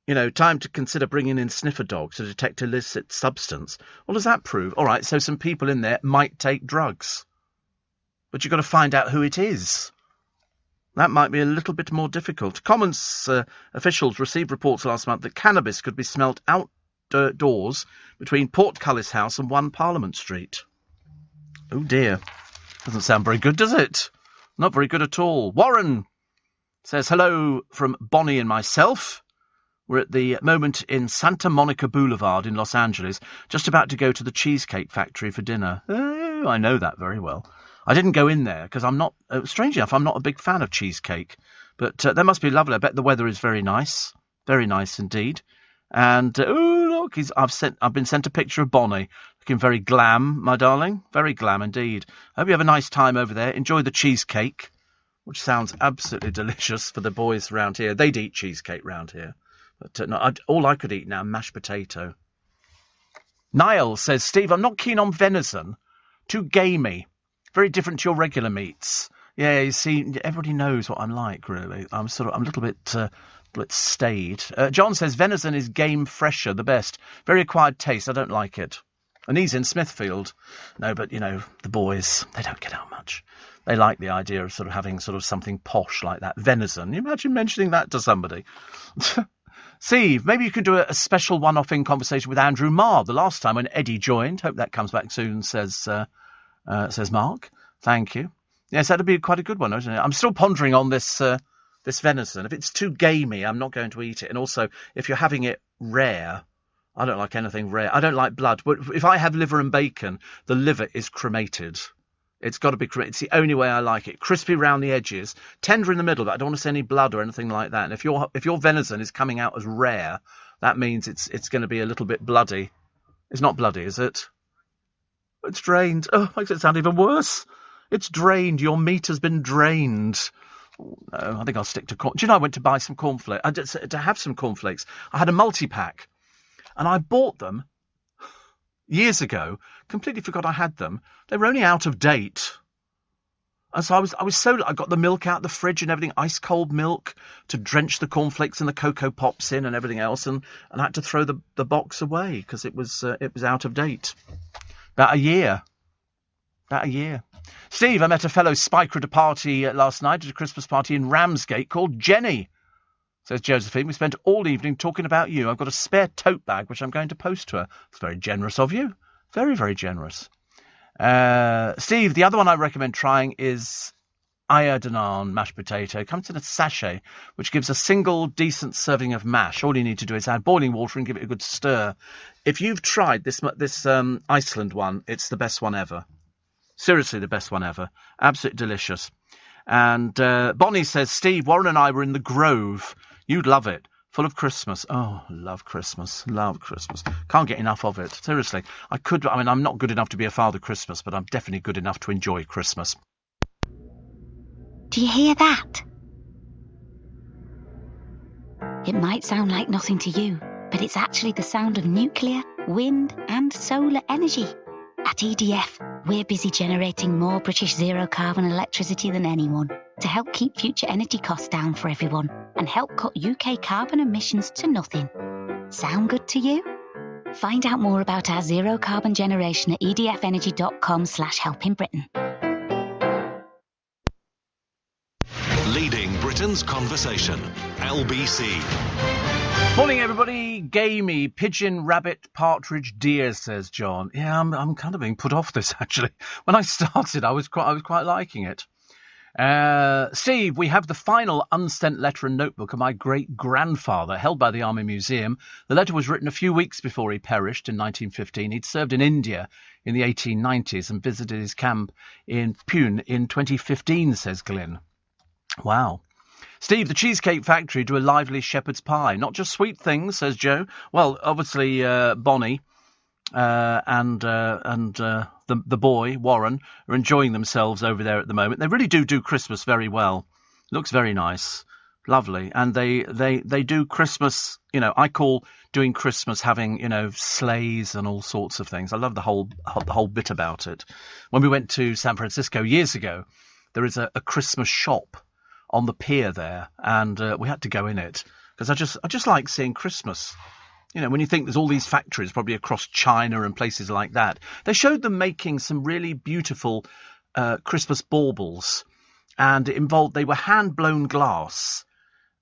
time to consider bringing in sniffer dogs to detect illicit substance, what does that prove? All right, so some people in there might take drugs. But you've got to find out who it is. That might be a little bit more difficult. Commons officials received reports last month that cannabis could be smelt outdoors between Portcullis House and 1 Parliament Street. Oh dear. Doesn't sound very good, does it? Not very good at all. Warren says, hello from Bonnie and myself. We're at the moment in Santa Monica Boulevard in Los Angeles, just about to go to the Cheesecake Factory for dinner. Oh, I know that very well. I didn't go in there because I'm not, strange enough, I'm not a big fan of cheesecake. But that must be lovely. I bet the weather is very nice. Very nice indeed. And oh look, I've been sent a picture of Bonnie, looking very glam, my darling, very glam indeed. Hope you have a nice time over there. Enjoy the cheesecake, which sounds absolutely delicious for the boys round here. They'd eat cheesecake round here, but no, all I could eat now, mashed potato. Niall says, Steve, I'm not keen on venison. Too gamey. Very different to your regular meats. Yeah, you see, everybody knows what I'm like, really. I'm a little bit staid. John says, venison is game fresher, the best. Very acquired taste. I don't like it. And he's in Smithfield. No, but, the boys, they don't get out much. They like the idea of sort of having sort of something posh like that. Venison. You imagine mentioning that to somebody. Steve, maybe you could do a special one-off in conversation with Andrew Marr the last time when Eddie joined. Hope that comes back soon, says Mark. Thank you. Yes, that'd be quite a good one, isn't it? I'm still pondering on this venison. If it's too gamey, I'm not going to eat it. And also, if you're having it rare, I don't like anything rare. I don't like blood. But if I have liver and bacon, the liver is cremated. It's got to be cremated. It's the only way I like it. Crispy round the edges, tender in the middle, but I don't want to see any blood or anything like that. And if your venison is coming out as rare, that means it's going to be a little bit bloody. It's not bloody, is it? It's drained. Oh, makes it sound even worse. It's drained. Your meat has been drained. Oh, no, I think I'll stick to corn. Do you know, I went to buy some cornflakes. To have some cornflakes. I had a multi-pack, and I bought them years ago. Completely forgot I had them. They were only out of date. And so I got the milk out of the fridge and everything, ice cold milk to drench the cornflakes and the Cocoa Pops in and everything else, and I had to throw the box away because it was out of date. About a year. Steve, I met a fellow spiker at a party last night, at a Christmas party in Ramsgate called Jenny. Says Josephine, we spent all evening talking about you. I've got a spare tote bag, which I'm going to post to her. It's very generous of you. Very, very generous. Steve, the other one I recommend trying is Iodinane mashed potato. It comes in a sachet, which gives a single decent serving of mash. All you need to do is add boiling water and give it a good stir. If you've tried this Iceland one, it's the best one ever. Seriously, the best one ever. Absolutely delicious. And Bonnie says, Steve, Warren and I were in the Grove. You'd love it. Full of Christmas. Oh, love Christmas. Love Christmas. Can't get enough of it. Seriously. I'm not good enough to be a Father Christmas, but I'm definitely good enough to enjoy Christmas. Do you hear that? It might sound like nothing to you, but it's actually the sound of nuclear, wind and solar energy. At EDF, we're busy generating more British zero-carbon electricity than anyone to help keep future energy costs down for everyone and help cut UK carbon emissions to nothing. Sound good to you? Find out more about our zero-carbon generation at edfenergy.com/helpingbritain. Leading Britain's conversation. LBC. Morning, everybody. Gamey, pigeon, rabbit, partridge, deer, says John. Yeah, I'm kind of being put off this, actually. When I started, I was quite liking it. Steve, we have the final unsent letter and notebook of my great-grandfather, held by the Army Museum. The letter was written a few weeks before he perished in 1915. He'd served in India in the 1890s and visited his camp in Pune in 2015, says Glyn. Wow. Steve, the Cheesecake Factory do a lively shepherd's pie. Not just sweet things, says Joe. Well, obviously, Bonnie and the boy, Warren, are enjoying themselves over there at the moment. They really do Christmas very well. Looks very nice. Lovely. And they do Christmas, I call doing Christmas having, sleighs and all sorts of things. I love the whole bit about it. When we went to San Francisco years ago, there is a Christmas shop on the pier there, and we had to go in it because I just like seeing Christmas. When you think there's all these factories probably across China and places like that, they showed them making some really beautiful Christmas baubles, and they were hand-blown glass.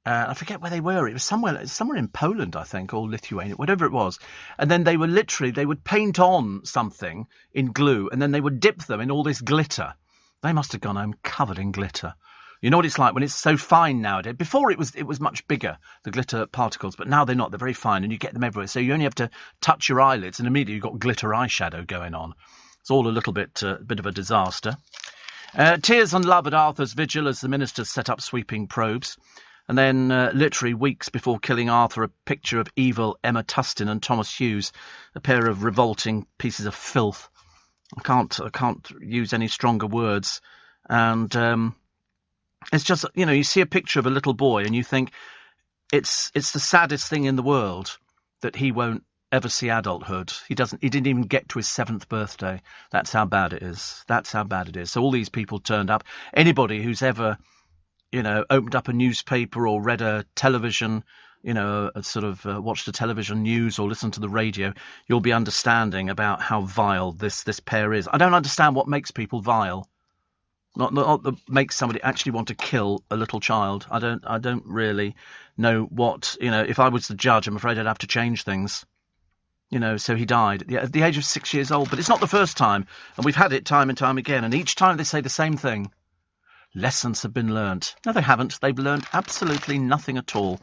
I forget where they were. It was somewhere in Poland, I think, or Lithuania, whatever it was. And then they would paint on something in glue, and then they would dip them in all this glitter. They must have gone home covered in glitter. You know what it's like when it's so fine nowadays. Before it was much bigger, the glitter particles, but now they're not. They're very fine, and you get them everywhere. So you only have to touch your eyelids, and immediately you've got glitter eyeshadow going on. It's all a little bit of a disaster. Tears and love at Arthur's Vigil as the ministers set up sweeping probes. And then, literally weeks before killing Arthur, a picture of evil Emma Tustin and Thomas Hughes, a pair of revolting pieces of filth. I can't use any stronger words. And it's just, you see a picture of a little boy and you think it's the saddest thing in the world that he won't ever see adulthood. He didn't even get to his 7th birthday. That's how bad it is. That's how bad it is. So all these people turned up. Anybody who's ever opened up a newspaper or read a television, watched the television news or listened to the radio, you'll be understanding about how vile this pair is. I don't understand what makes people vile. Not that makes somebody actually want to kill a little child. I don't really know what, if I was the judge, I'm afraid I'd have to change things. So he died at the age of 6 years old. But it's not the first time, and we've had it time and time again. And each time they say the same thing. Lessons have been learnt. No, they haven't. They've learnt absolutely nothing at all.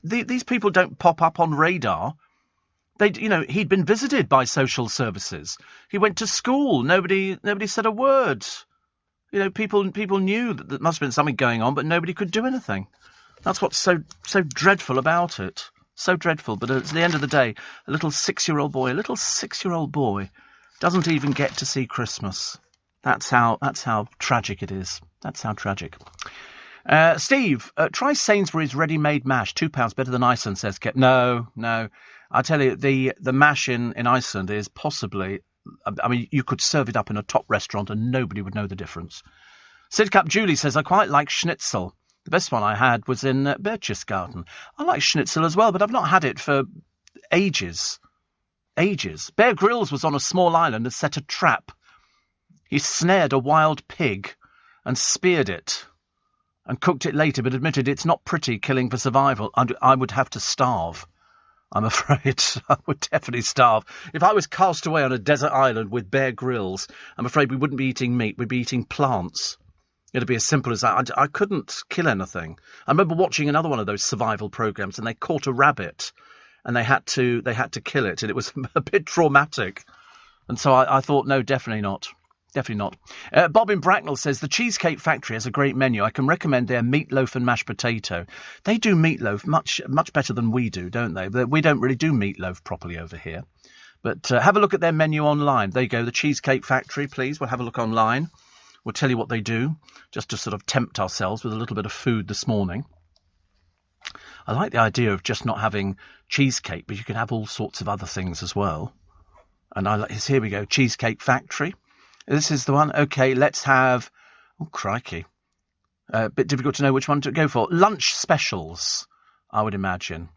These people don't pop up on radar. He'd been visited by social services. He went to school. Nobody said a word. People knew that there must have been something going on, but nobody could do anything. That's what's so dreadful about it. So dreadful. But at the end of the day, a little 6-year-old boy doesn't even get to see Christmas. That's how tragic it is. That's how tragic. Steve, try Sainsbury's ready-made mash. £2 better than Iceland, says Kep. No. I tell you, the mash in Iceland is possibly... I mean, you could serve it up in a top restaurant and nobody would know the difference. Sidcup Julie says, I quite like schnitzel. The best one I had was in Berchtesgaden. I like schnitzel as well, but I've not had it for ages. Bear Grylls was on a small island and set a trap. He snared a wild pig and speared it and cooked it later, but admitted it's not pretty killing for survival. I would have to starve. I'm afraid I would definitely starve. If I was cast away on a desert island with Bear Grylls, I'm afraid we wouldn't be eating meat. We'd be eating plants. It'd be as simple as that. I couldn't kill anything. I remember watching another one of those survival programs, and they caught a rabbit, and they had to kill it, and it was a bit traumatic. And so I thought, no, definitely not. Definitely not. Bob in Bracknell says, the Cheesecake Factory has a great menu. I can recommend their meatloaf and mashed potato. They do meatloaf much better than we do, don't they? We don't really do meatloaf properly over here. But have a look at their menu online. There you go, the Cheesecake Factory, please. We'll have a look online. We'll tell you what they do, just to sort of tempt ourselves with a little bit of food this morning. I like the idea of just not having cheesecake, but you can have all sorts of other things as well. And here we go, Cheesecake Factory. This is the one. Okay, let's have... Oh, crikey. A bit difficult to know which one to go for. Lunch specials, I would imagine.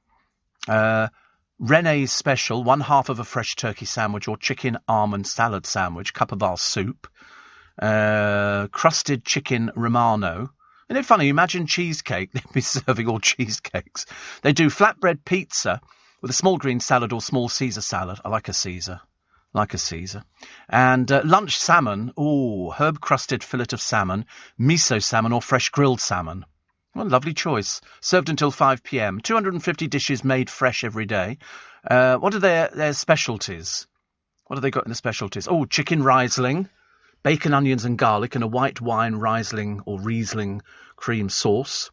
Rene's special, 1/2 of a fresh turkey sandwich or chicken almond salad sandwich, cup of our soup. Crusted chicken Romano. Isn't it funny? Imagine cheesecake. They'd be serving all cheesecakes. They do flatbread pizza with a small green salad or small Caesar salad. I like a Caesar. And lunch salmon, herb-crusted fillet of salmon, miso salmon or fresh grilled salmon. What a lovely choice. Served until 5 p.m. 250 dishes made fresh every day. What are their specialties? What have they got in the specialties? Oh, chicken Riesling, bacon, onions and garlic and a white wine Riesling or Riesling cream sauce.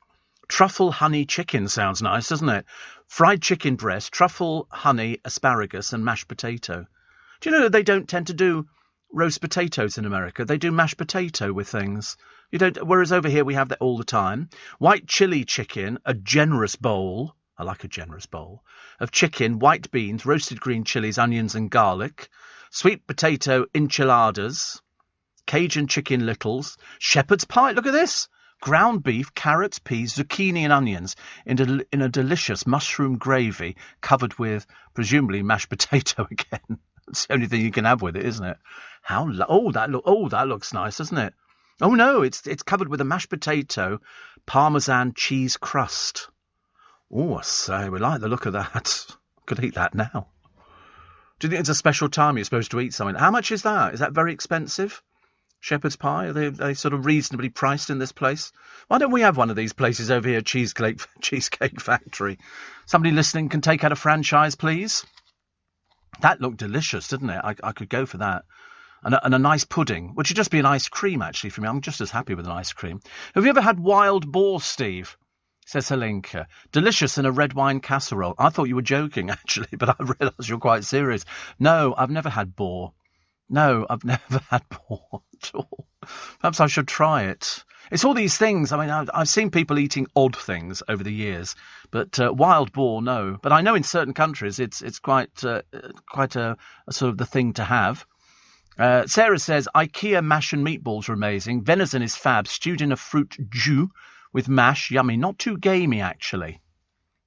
Truffle honey chicken sounds nice, doesn't it? Fried chicken breast, truffle, honey, asparagus and mashed potato. Do you know that they don't tend to do roast potatoes in America? They do mashed potato with things. Whereas over here we have that all the time. White chili chicken, a generous bowl. I like a generous bowl of chicken, white beans, roasted green chilies, onions and garlic. Sweet potato enchiladas, Cajun chicken littles, shepherd's pie. Look at this. Ground beef, carrots, peas, zucchini and onions in a delicious mushroom gravy covered with presumably mashed potato again. It's the only thing you can have with it, isn't it? That looks nice, doesn't it? Oh no, it's covered with a mashed potato, Parmesan cheese crust. Oh, I say, we like the look of that. Could eat that now. Do you think it's a special time you're supposed to eat something? How much is that? Is that very expensive? Shepherd's pie? Are they sort of reasonably priced in this place? Why don't we have one of these places over here, Cheesecake Factory? Somebody listening can take out a franchise, please. That looked delicious, didn't it? I could go for that. And a nice pudding, which would just be an ice cream, actually, for me. I'm just as happy with an ice cream. Have you ever had wild boar, Steve? says Helinka. Delicious in a red wine casserole. I thought you were joking, actually, but I realise you're quite serious. No, I've never had boar. No, I've never had boar at all. Perhaps I should try it. It's all these things. I mean, I've seen people eating odd things over the years, but wild boar, no. But I know in certain countries it's quite a sort of the thing to have. Sarah says, IKEA mash and meatballs are amazing. Venison is fab. Stewed in a fruit jus with mash. Yummy. Not too gamey, actually.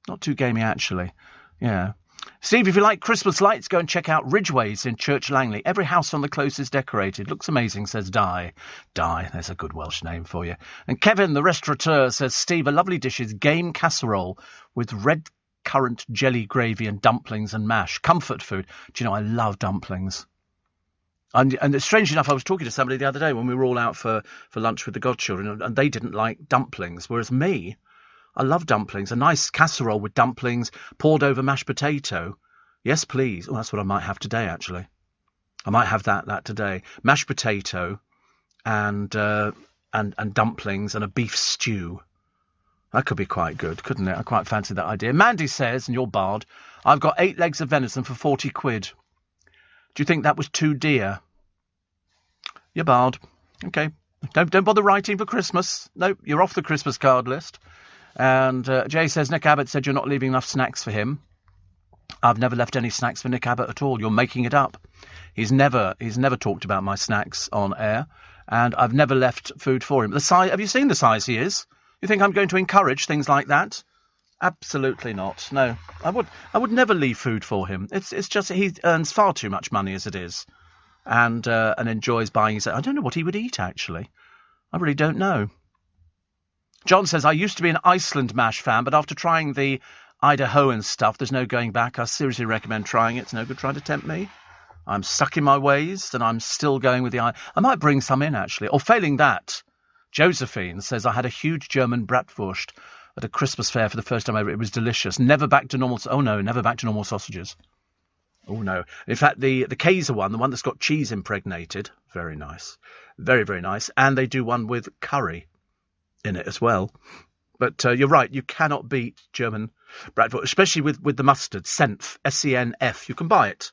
Not too gamey, actually. Yeah. Steve, if you like Christmas lights, go and check out Ridgeways in Church Langley. Every house on the close is decorated. Looks amazing, says Di. Di, there's a good Welsh name for you. And Kevin, the restaurateur, says, Steve, a lovely dish is game casserole with red currant jelly gravy and dumplings and mash. Comfort food. Do you know, I love dumplings. And strange enough, I was talking to somebody the other day when we were all out for lunch with the godchildren, and they didn't like dumplings, whereas me, I love dumplings. A nice casserole with dumplings poured over mashed potato. Yes, please. Oh, that's what I might have today, actually. I might have that today. Mashed potato and dumplings and a beef stew. That could be quite good, couldn't it? I quite fancy that idea. Mandy says, and you're barred, I've got 8 legs of venison for 40 quid. Do you think that was too dear? You're barred. Okay. Don't bother writing for Christmas. No, you're off the Christmas card list. And Jay says, Nick Abbott said you're not leaving enough snacks for him. I've never left any snacks for Nick Abbott at all. You're making it up. He's never talked about my snacks on air, and I've never left food for him. The size, have you seen the size he is? You think I'm going to encourage things like that? Absolutely not. No, I would never leave food for him. It's just he earns far too much money as it is, and enjoys buying his. I don't know what he would eat, actually. I really don't know. John says, I used to be an Iceland MASH fan, but after trying the Idahoan stuff, there's no going back. I seriously recommend trying it. It's no good trying to tempt me. I'm stuck in my ways, and I'm still going with the... I might bring some in, actually. Or failing that, Josephine says, I had a huge German bratwurst at a Christmas fair for the first time ever. It was delicious. Never back to normal... Oh, no, never back to normal sausages. Oh, no. In fact, the Kaiser one, the one that's got cheese impregnated, very nice. Very, very nice. And they do one with curry in it as well. But you're right, you cannot beat German bratwurst, especially with the mustard, Senf, S-E-N-F. You can buy it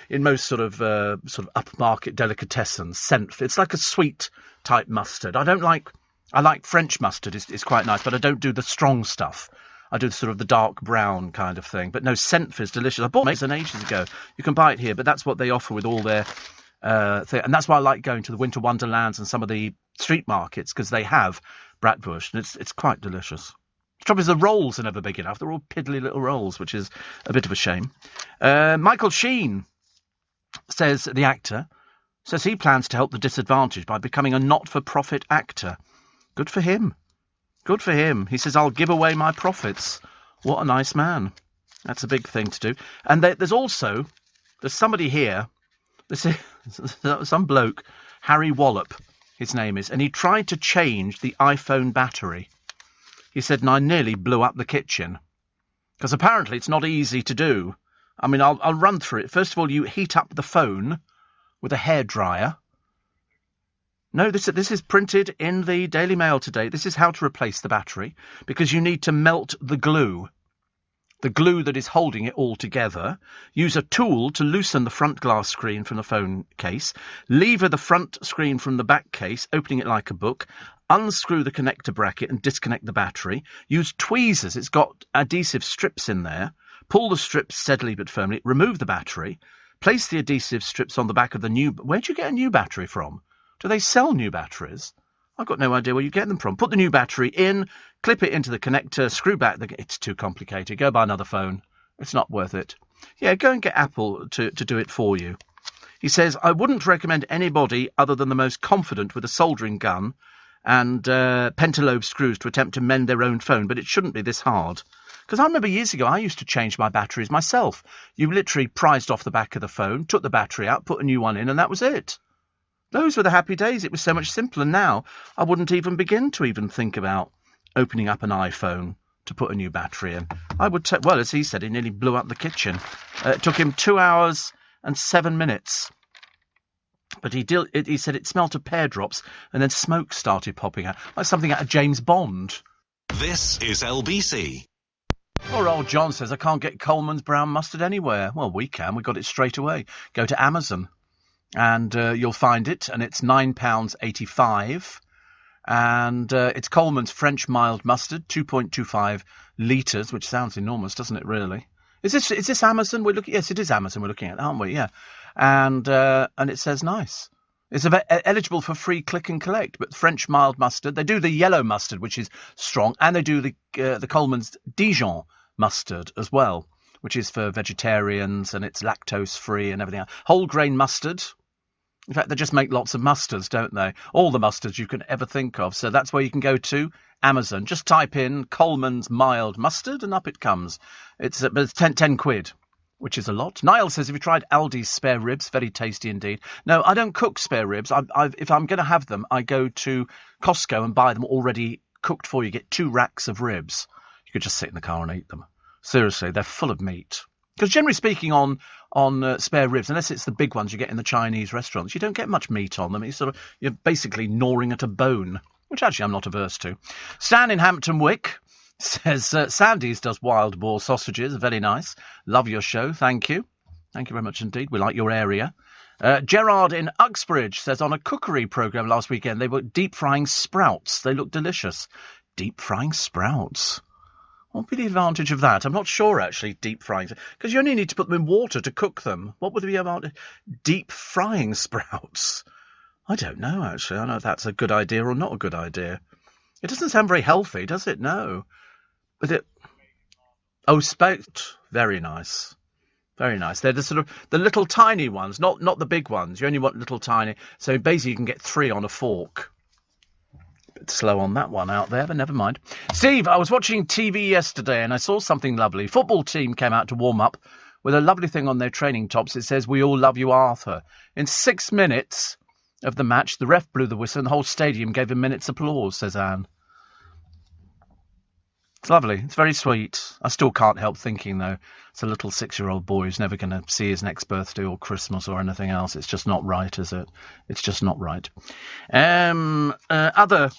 in most sort of upmarket delicatessens. Senf. It's like a sweet type mustard. I like French mustard. It's quite nice, but I don't do the strong stuff. I do sort of the dark brown kind of thing. But no, Senf is delicious. I bought it ages ago. You can buy it here, but that's what they offer with all their thing. And that's why I like going to the Winter Wonderlands and some of the street markets, because they have bratwurst, and it's quite delicious. The trouble is the rolls are never big enough. They're all piddly little rolls, which is a bit of a shame. Michael Sheen says, the actor, says he plans to help the disadvantaged by becoming a not-for-profit actor. Good for him. Good for him. He says, I'll give away my profits. What a nice man. That's a big thing to do. And there's somebody here, some bloke, Harry Wallop, his name is, and he tried to change the iPhone battery. He said, and I nearly blew up the kitchen. Because apparently it's not easy to do. I mean, I'll run through it. First of all, you heat up the phone with a hairdryer. No, this is printed in the Daily Mail today. This is how to replace the battery, because you need to melt the glue that is holding it all together. Use a tool to loosen the front glass screen from the phone case. Lever the front screen from the back case, opening it like a book. Unscrew the connector bracket and disconnect the battery. Use tweezers. It's got adhesive strips in there. Pull the strips steadily but firmly. Remove the battery. Place the adhesive strips on the back of the new... Where'd you get a new battery from? Do they sell new batteries? I've got no idea where you get them from. Put the new battery in, clip it into the connector, screw back the... It's too complicated. Go buy another phone. It's not worth it. Yeah, go and get Apple to do it for you. He says, I wouldn't recommend anybody other than the most confident with a soldering gun and pentalobe screws to attempt to mend their own phone, but it shouldn't be this hard. Because I remember years ago, I used to change my batteries myself. You literally prized off the back of the phone, took the battery out, put a new one in, and that was it. Those were the happy days. It was so much simpler. Now, I wouldn't even begin to even think about opening up an iPhone to put a new battery in. I would well, as he said, he nearly blew up the kitchen. It took him 2 hours and 7 minutes. But he said it smelt of pear drops, and then smoke started popping out, like something out of James Bond. This is LBC. Poor old John says, I can't get Coleman's brown mustard anywhere. Well, we can. We got it straight away. Go to Amazon and you'll find it, and it's £9.85. And it's Coleman's French mild mustard, 2.25 litres, which sounds enormous, doesn't it, really? Is this Amazon we're looking at? Yes, it is Amazon we're looking at, aren't we? Yeah. And it says nice. It's eligible for free click and collect, but French mild mustard. They do the yellow mustard, which is strong, and they do the Coleman's Dijon mustard as well, which is for vegetarians, and it's lactose free and everything else. Whole grain mustard. In fact, they just make lots of mustards, don't they? All the mustards you can ever think of. So that's where you can go to, Amazon. Just type in Coleman's mild mustard, and up it comes. It's 10 quid. Which is a lot. Niall says, have you tried Aldi's spare ribs? Very tasty indeed. No, I don't cook spare ribs. If I'm going to have them, I go to Costco and buy them already cooked for you. Get 2 racks of ribs. You could just sit in the car and eat them. Seriously, they're full of meat. Because generally speaking, on spare ribs, unless it's the big ones you get in the Chinese restaurants, you don't get much meat on them. You're basically gnawing at a bone, which actually I'm not averse to. Stan in Hampton Wick says, Sandy's does wild boar sausages. Very nice. Love your show. Thank you. Thank you very much indeed. We like your area. Gerard in Uxbridge says, on a cookery programme last weekend, they were deep frying sprouts. They look delicious. Deep frying sprouts? What would be the advantage of that? I'm not sure, actually, deep frying. Because you only need to put them in water to cook them. What would be about deep frying sprouts? I don't know, actually. I don't know if that's a good idea or not a good idea. It doesn't sound very healthy, does it? No. But spout. Very nice. Very nice. They're the little tiny ones, not the big ones. You only want little tiny. So basically you can get 3 on a fork. Bit slow on that one out there, but never mind. Steve, I was watching TV yesterday and I saw something lovely. Football team came out to warm up with a lovely thing on their training tops. It says, "We all love you, Arthur." In 6 minutes of the match, the ref blew the whistle and the whole stadium gave a minute's applause, says Anne. It's lovely. It's very sweet. I still can't help thinking, though, it's a little 6-year-old boy who's never going to see his next birthday or Christmas or anything else. It's just not right, is it? It's just not right. Other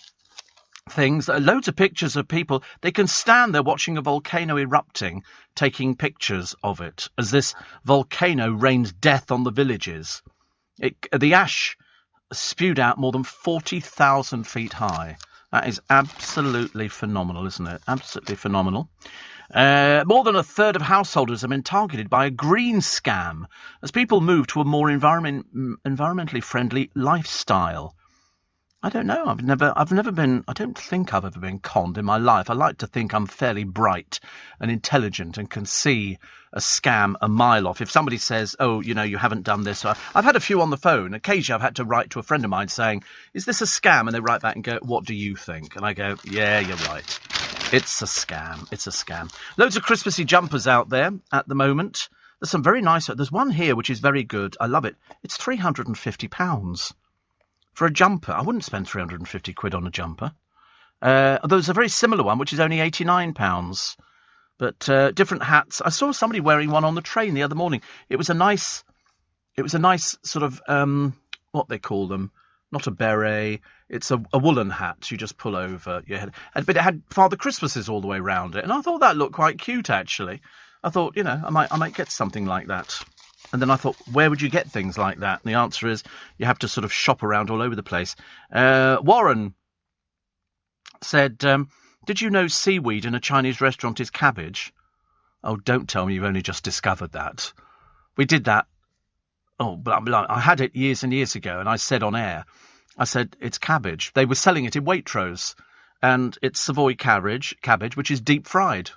things, loads of pictures of people. They can stand there watching a volcano erupting, taking pictures of it, as this volcano rains death on the villages. The ash spewed out more than 40,000 feet high. That is absolutely phenomenal, isn't it? Absolutely phenomenal. More than a third of householders have been targeted by a green scam as people move to a more environmentally friendly lifestyle. I don't know. I don't think I've ever been conned in my life. I like to think I'm fairly bright and intelligent and can see a scam a mile off. If somebody says, oh, you haven't done this. I've had a few on the phone. Occasionally I've had to write to a friend of mine saying, is this a scam? And they write back and go, what do you think? And I go, yeah, you're right. It's a scam. It's a scam. Loads of Christmassy jumpers out there at the moment. There's some very nice. There's one here which is very good. I love it. It's £350. For a jumper. I wouldn't spend 350 quid on a jumper. There's a very similar one, which is only £89. But different hats. I saw somebody wearing one on the train the other morning. It was a nice sort of, what they call them. Not a beret. It's a woolen hat you just pull over your head. But it had Father Christmases all the way around it. And I thought that looked quite cute, actually. I thought, I might get something like that. And then I thought, where would you get things like that? And the answer is you have to sort of shop around all over the place. Warren said, did you know seaweed in a Chinese restaurant is cabbage? Oh, don't tell me you've only just discovered that. We did that. Oh, but I had it years and years ago, and I said on air, I said, it's cabbage. They were selling it in Waitrose, and it's Savoy cabbage, which is deep fried.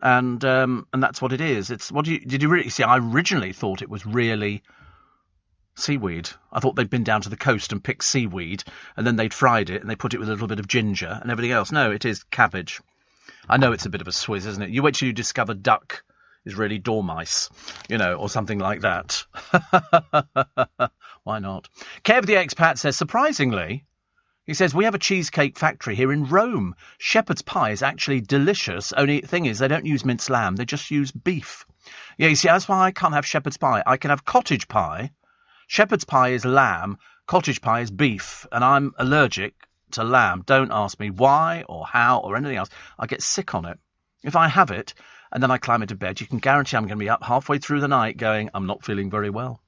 And that's what it is. Did you really see? I originally thought it was really seaweed. I thought they'd been down to the coast and picked seaweed, and then they'd fried it and they put it with a little bit of ginger and everything else. No, it is cabbage. I know it's a bit of a swizz, isn't it? You wait till you discover duck is really dormice, or something like that. Why not? Kev the expat says, surprisingly, he says, we have a cheesecake factory here in Rome. Shepherd's pie is actually delicious. Only thing is, they don't use minced lamb. They just use beef. Yeah, you see, that's why I can't have shepherd's pie. I can have cottage pie. Shepherd's pie is lamb. Cottage pie is beef. And I'm allergic to lamb. Don't ask me why or how or anything else. I get sick on it. If I have it and then I climb into bed, you can guarantee I'm going to be up halfway through the night going, I'm not feeling very well.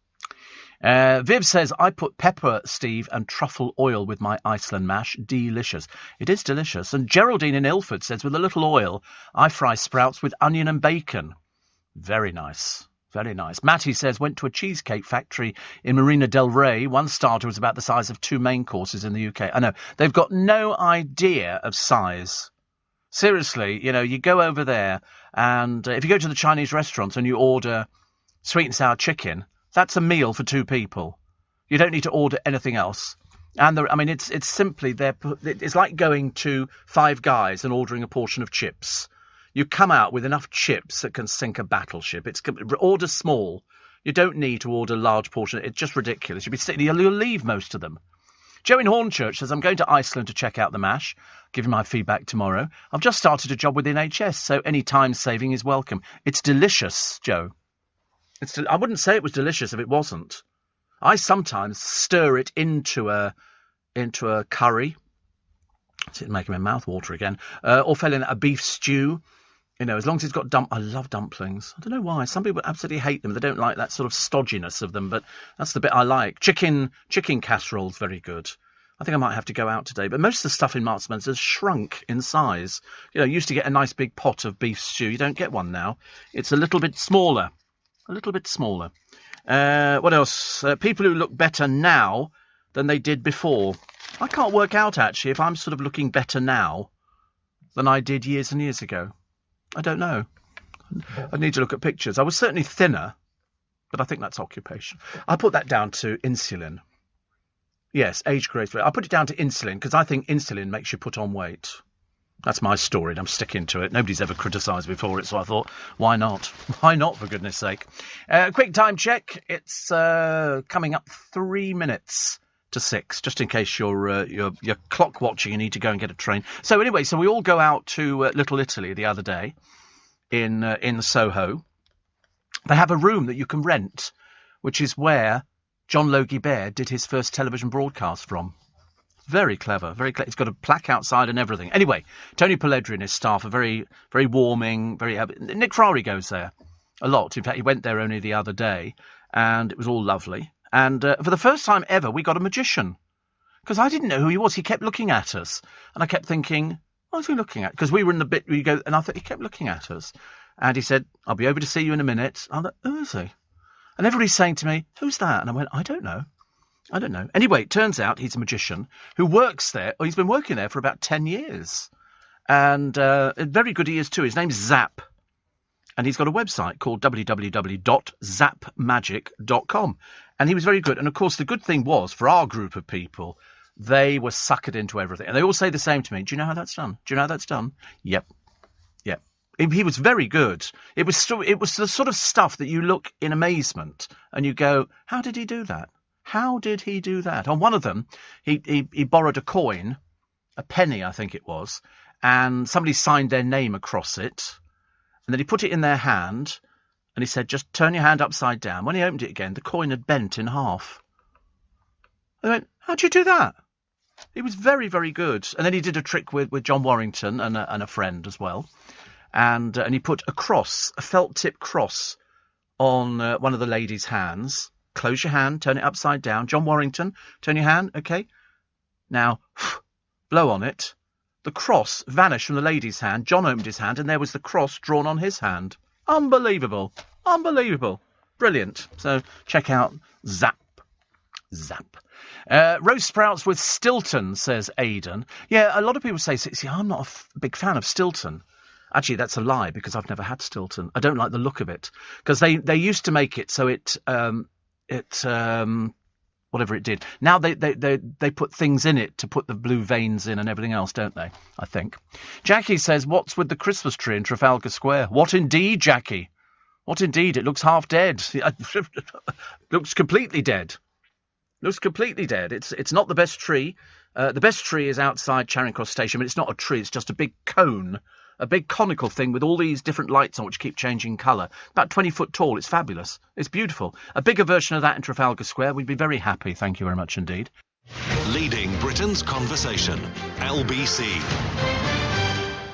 Viv says, I put pepper, Steve, and truffle oil with my Iceland mash. Delicious. It is delicious. And Geraldine in Ilford says, with a little oil, I fry sprouts with onion and bacon. Very nice. Very nice. Matty says, went to a cheesecake factory in Marina del Rey. One starter was about the size of 2 main courses in the UK. I know. They've got no idea of size. Seriously, you go over there and if you go to the Chinese restaurants and you order sweet and sour chicken, that's a meal for 2 people. You don't need to order anything else. And it's simply it's like going to Five Guys and ordering a portion of chips. You come out with enough chips that can sink a battleship. Order small. You don't need to order large portion. It's just ridiculous. You'll leave most of them. Joe in Hornchurch says, I'm going to Iceland to check out the MASH. Give you my feedback tomorrow. I've just started a job with NHS, so any time saving is welcome. It's delicious, Joe. I wouldn't say it was delicious if it wasn't. I sometimes stir it into a curry. It's making my mouth water again. Or fell in a beef stew. As long as it's got I love dumplings. I don't know why. Some people absolutely hate them. They don't like that sort of stodginess of them, but that's the bit I like. Chicken casserole's very good. I think I might have to go out today. But most of the stuff in Marks & Spencer has shrunk in size. You used to get a nice big pot of beef stew. You don't get one now. It's a little bit smaller. A little bit smaller. What else? People who look better now than they did before. I can't work out, actually, if I'm sort of looking better now than I did years and years ago. I don't know. I need to look at pictures. I was certainly thinner, but I think that's occupation. I put that down to insulin. Yes, age gracefully. I put it down to insulin because I think insulin makes you put on weight. That's my story, and I'm sticking to it. Nobody's ever criticised me for it, so I thought, why not? Why not, for goodness sake? Quick time check. It's coming up 3 minutes to 6, just in case you're clock watching and need to go and get a train. So anyway, we all go out to Little Italy the other day in Soho. They have a room that you can rent, which is where John Logie Baird did his first television broadcast from. Very clever, very clever. It's got a plaque outside and everything. Anyway, Tony Pelledri and his staff are very, very warming, very happy. Nick Ferrari goes there a lot. In fact, he went there only the other day, and it was all lovely. And for the first time ever, we got a magician. Because I didn't know who he was. He kept looking at us. And I kept thinking, what was he looking at? Because we were in the bit where you go, and I thought he kept looking at us. And he said, I'll be over to see you in a minute. I thought, who is he? And everybody's saying to me, who's that? And I went, I don't know. Anyway, it turns out he's a magician who works there. He's been working there for about 10 years. And very good he is too. His name's Zap. And he's got a website called www.zapmagic.com. And he was very good. And, of course, the good thing was, for our group of people, they were suckered into everything. And they all say the same to me. Do you know how that's done? Yep. He was very good. It was the sort of stuff that you look in amazement and you go, how did he do that? How did he do that? On one of them, he borrowed a coin, a penny, I think it was, and somebody signed their name across it. And then he put it in their hand, and he said, just turn your hand upside down. When he opened it again, the coin had bent in half. I went, how'd you do that? He was very, very good. And then he did a trick with John Warrington and a friend as well. And he put a cross, a felt-tip cross, on one of the ladies' hands. Close your hand, turn it upside down. John Warrington, turn your hand, OK? Now, blow on it. The cross vanished from the lady's hand. John opened his hand, and there was the cross drawn on his hand. Unbelievable. Brilliant. So check out Zap. Roast sprouts with Stilton, says Aidan. Yeah, a lot of people say, see, I'm not a big fan of Stilton. Actually, that's a lie, because I've never had Stilton. I don't like the look of it. Because they used to make it so it whatever it did. Now they put things in it to put the blue veins in and everything else, don't they? I think. Jackie says, what's with the Christmas tree in Trafalgar Square? What indeed, Jackie? What indeed? It looks half dead. Looks completely dead. It's not the best tree. The best tree is outside Charing Cross Station, but it's not a tree. It's just a big cone. A big conical thing with all these different lights on which keep changing colour. About 20 foot tall. It's fabulous. It's beautiful. A bigger version of that in Trafalgar Square. We'd be very happy. Thank you very much indeed. Leading Britain's conversation. LBC.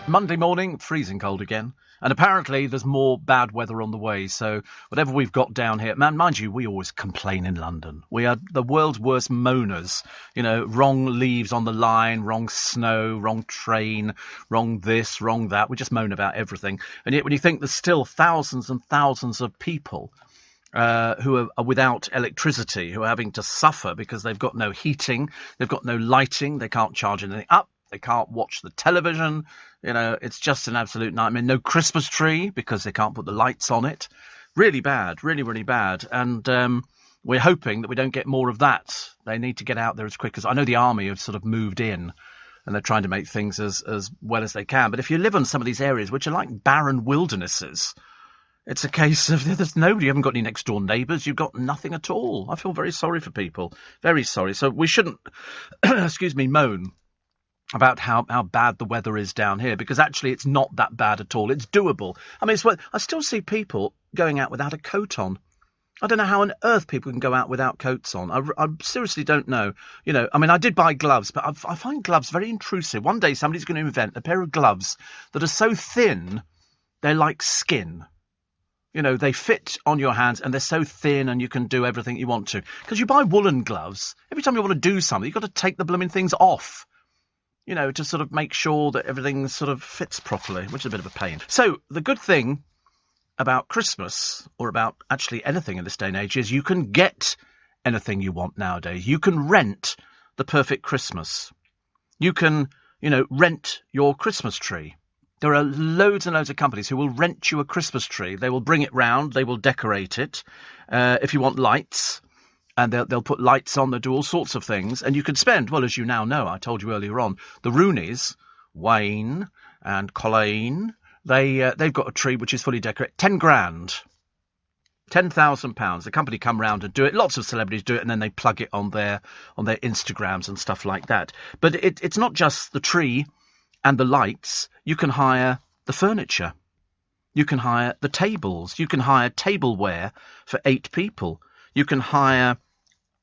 Monday morning, freezing cold again. And apparently there's more bad weather on the way. So whatever we've got down here, man, mind you, we always complain in London. We are the world's worst moaners. You know, wrong leaves on the line, wrong snow, wrong train, wrong this, wrong that. We just moan about everything. And yet when you think there's still thousands and thousands of people who are without electricity, who are having to suffer because they've got no heating, they've got no lighting, they can't charge anything up. They can't watch the television. You know, it's just an absolute nightmare. No Christmas tree because they can't put the lights on it. Really bad, really, really bad. And we're hoping that we don't get more of that. They need to get out there as quick as... I know the army have sort of moved in and they're trying to make things as well as they can. But if you live in some of these areas, which are like barren wildernesses, it's a case of there's nobody. You haven't got any next door neighbours. You've got nothing at all. I feel very sorry for people. Very sorry. So we shouldn't, excuse me, moan about how bad the weather is down here, because actually it's not that bad at all. It's doable. I mean, I still see people going out without a coat on. I don't know how on earth people can go out without coats on. I seriously don't know. You know, I mean, I did buy gloves, but I find gloves very intrusive. One day somebody's going to invent a pair of gloves that are so thin, they're like skin. You know, they fit on your hands and they're so thin and you can do everything you want to. Because you buy woolen gloves, every time you want to do something, you've got to take the blooming things off. You know, to sort of make sure that everything sort of fits properly, which is a bit of a pain. So the good thing about Christmas, or about actually anything in this day and age, is you can get anything you want nowadays. You can rent the perfect Christmas. You can, you know, rent your Christmas tree. There are loads and loads of companies who will rent you a Christmas tree. They will bring it round. They will decorate it. If you want lights, and they'll put lights on, they'll do all sorts of things. And you can spend, well, as you now know, I told you earlier on, the Rooneys, Wayne and Colleen, they've got a tree which is fully decorated. 10 grand. £10,000. The company come round and do it. Lots of celebrities do it, and then they plug it on their Instagrams and stuff like that. But it's not just the tree and the lights. You can hire the furniture. You can hire the tables. You can hire tableware for 8 people. You can hire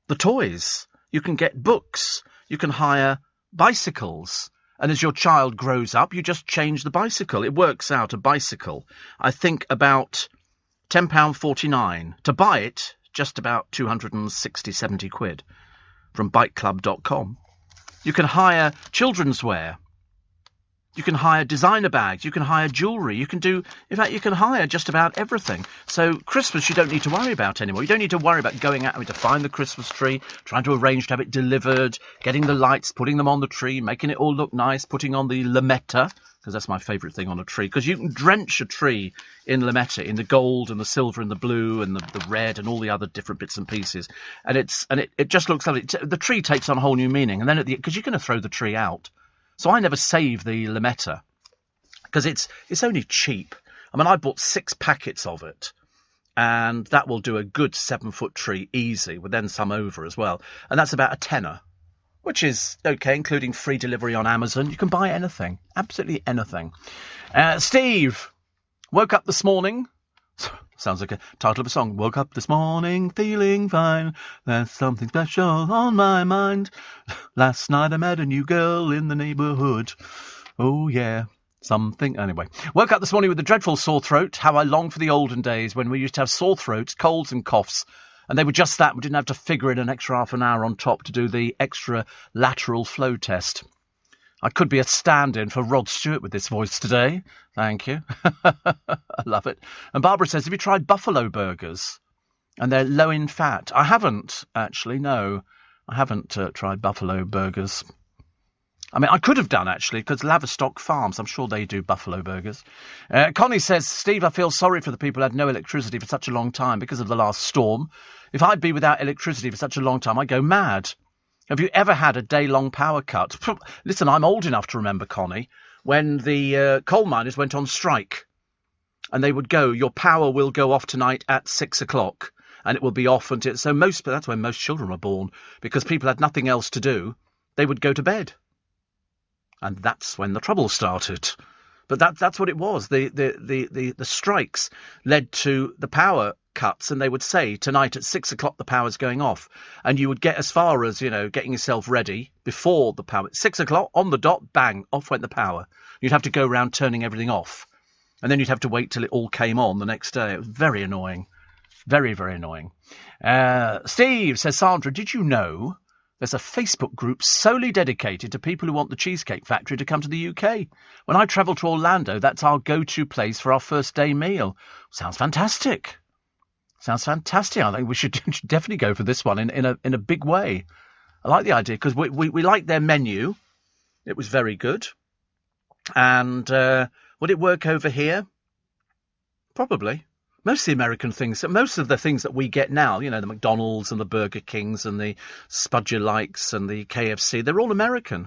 the toys. You can get books. You can hire bicycles. And as your child grows up, you just change the bicycle. It works out a bicycle, I think, about £10.49. To buy it, just about 260, 70 quid from bikeclub.com. You can hire children's wear. You can hire designer bags. You can hire jewellery. You can hire just about everything. So Christmas you don't need to worry about anymore. You don't need to worry about going out having to find the Christmas tree, trying to arrange to have it delivered, getting the lights, putting them on the tree, making it all look nice, putting on the lametta, because that's my favourite thing on a tree, because you can drench a tree in lametta, in the gold and the silver and the blue and the red and all the other different bits and pieces. And it just looks lovely. The tree takes on a whole new meaning. And then because you're going to throw the tree out. So I never save the lametta because it's only cheap. I mean, I bought 6 packets of it, and that will do a good 7-foot tree easy, with then some over as well. And that's about a tenner, which is okay, including free delivery on Amazon. You can buy anything, absolutely anything. Steve, woke up this morning. Sounds like a title of a song. Woke up this morning feeling fine. There's something special on my mind. Last night I met a new girl in the neighbourhood. Oh, yeah. Something. Anyway. Woke up this morning with a dreadful sore throat. How I long for the olden days when we used to have sore throats, colds and coughs. And they were just that. We didn't have to figure in an extra half an hour on top to do the extra lateral flow test. I could be a stand-in for Rod Stewart with this voice today. Thank you. I love it. And Barbara says, have you tried buffalo burgers? And they're low in fat. I haven't, actually, no. I haven't tried buffalo burgers. I mean, I could have done, actually, because Laverstock Farms, I'm sure they do buffalo burgers. Connie says, Steve, I feel sorry for the people who had no electricity for such a long time because of the last storm. If I'd be without electricity for such a long time, I'd go mad. Have you ever had a day-long power cut? Listen, I'm old enough to remember, Connie, when the coal miners went on strike. And they would go, your power will go off tonight at 6 o'clock. And it will be off until... So that's when most children were born. Because people had nothing else to do. They would go to bed. And that's when the trouble started. But that's what it was. The strikes led to the power cuts, and they would say tonight at 6 o'clock the power's going off, and you would get as far as, getting yourself ready before the power. 6 o'clock on the dot, bang, off went the power. You'd have to go around turning everything off, and then you'd have to wait till it all came on the next day. It was very annoying. Very, very annoying. Steve says, Sandra, did you know there's a Facebook group solely dedicated to people who want the Cheesecake Factory to come to the UK? When I travel to Orlando, that's our go-to place for our first day meal. Sounds fantastic. Sounds fantastic. I think we should definitely go for this one in a big way. I like the idea because we like their menu. It was very good. And would it work over here? Probably. Most of the American things, most of the things that we get now, the McDonald's and the Burger Kings and the Spudger Likes and the KFC, they're all American.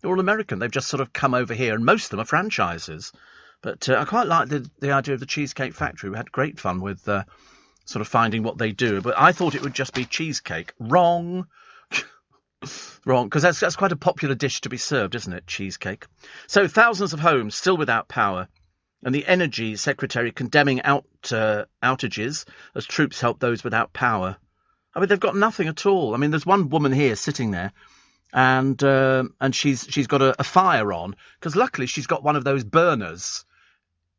They're all American. They've just sort of come over here, and most of them are franchises. But I quite like the idea of the Cheesecake Factory. We had great fun with sort of finding what they do. But I thought it would just be cheesecake. Wrong. Wrong, because that's quite a popular dish to be served, isn't it? Cheesecake. So thousands of homes still without power. And the Energy Secretary condemning outages as troops help those without power. I mean, they've got nothing at all. I mean, there's one woman here sitting there, and she's got a fire on, because luckily she's got one of those burners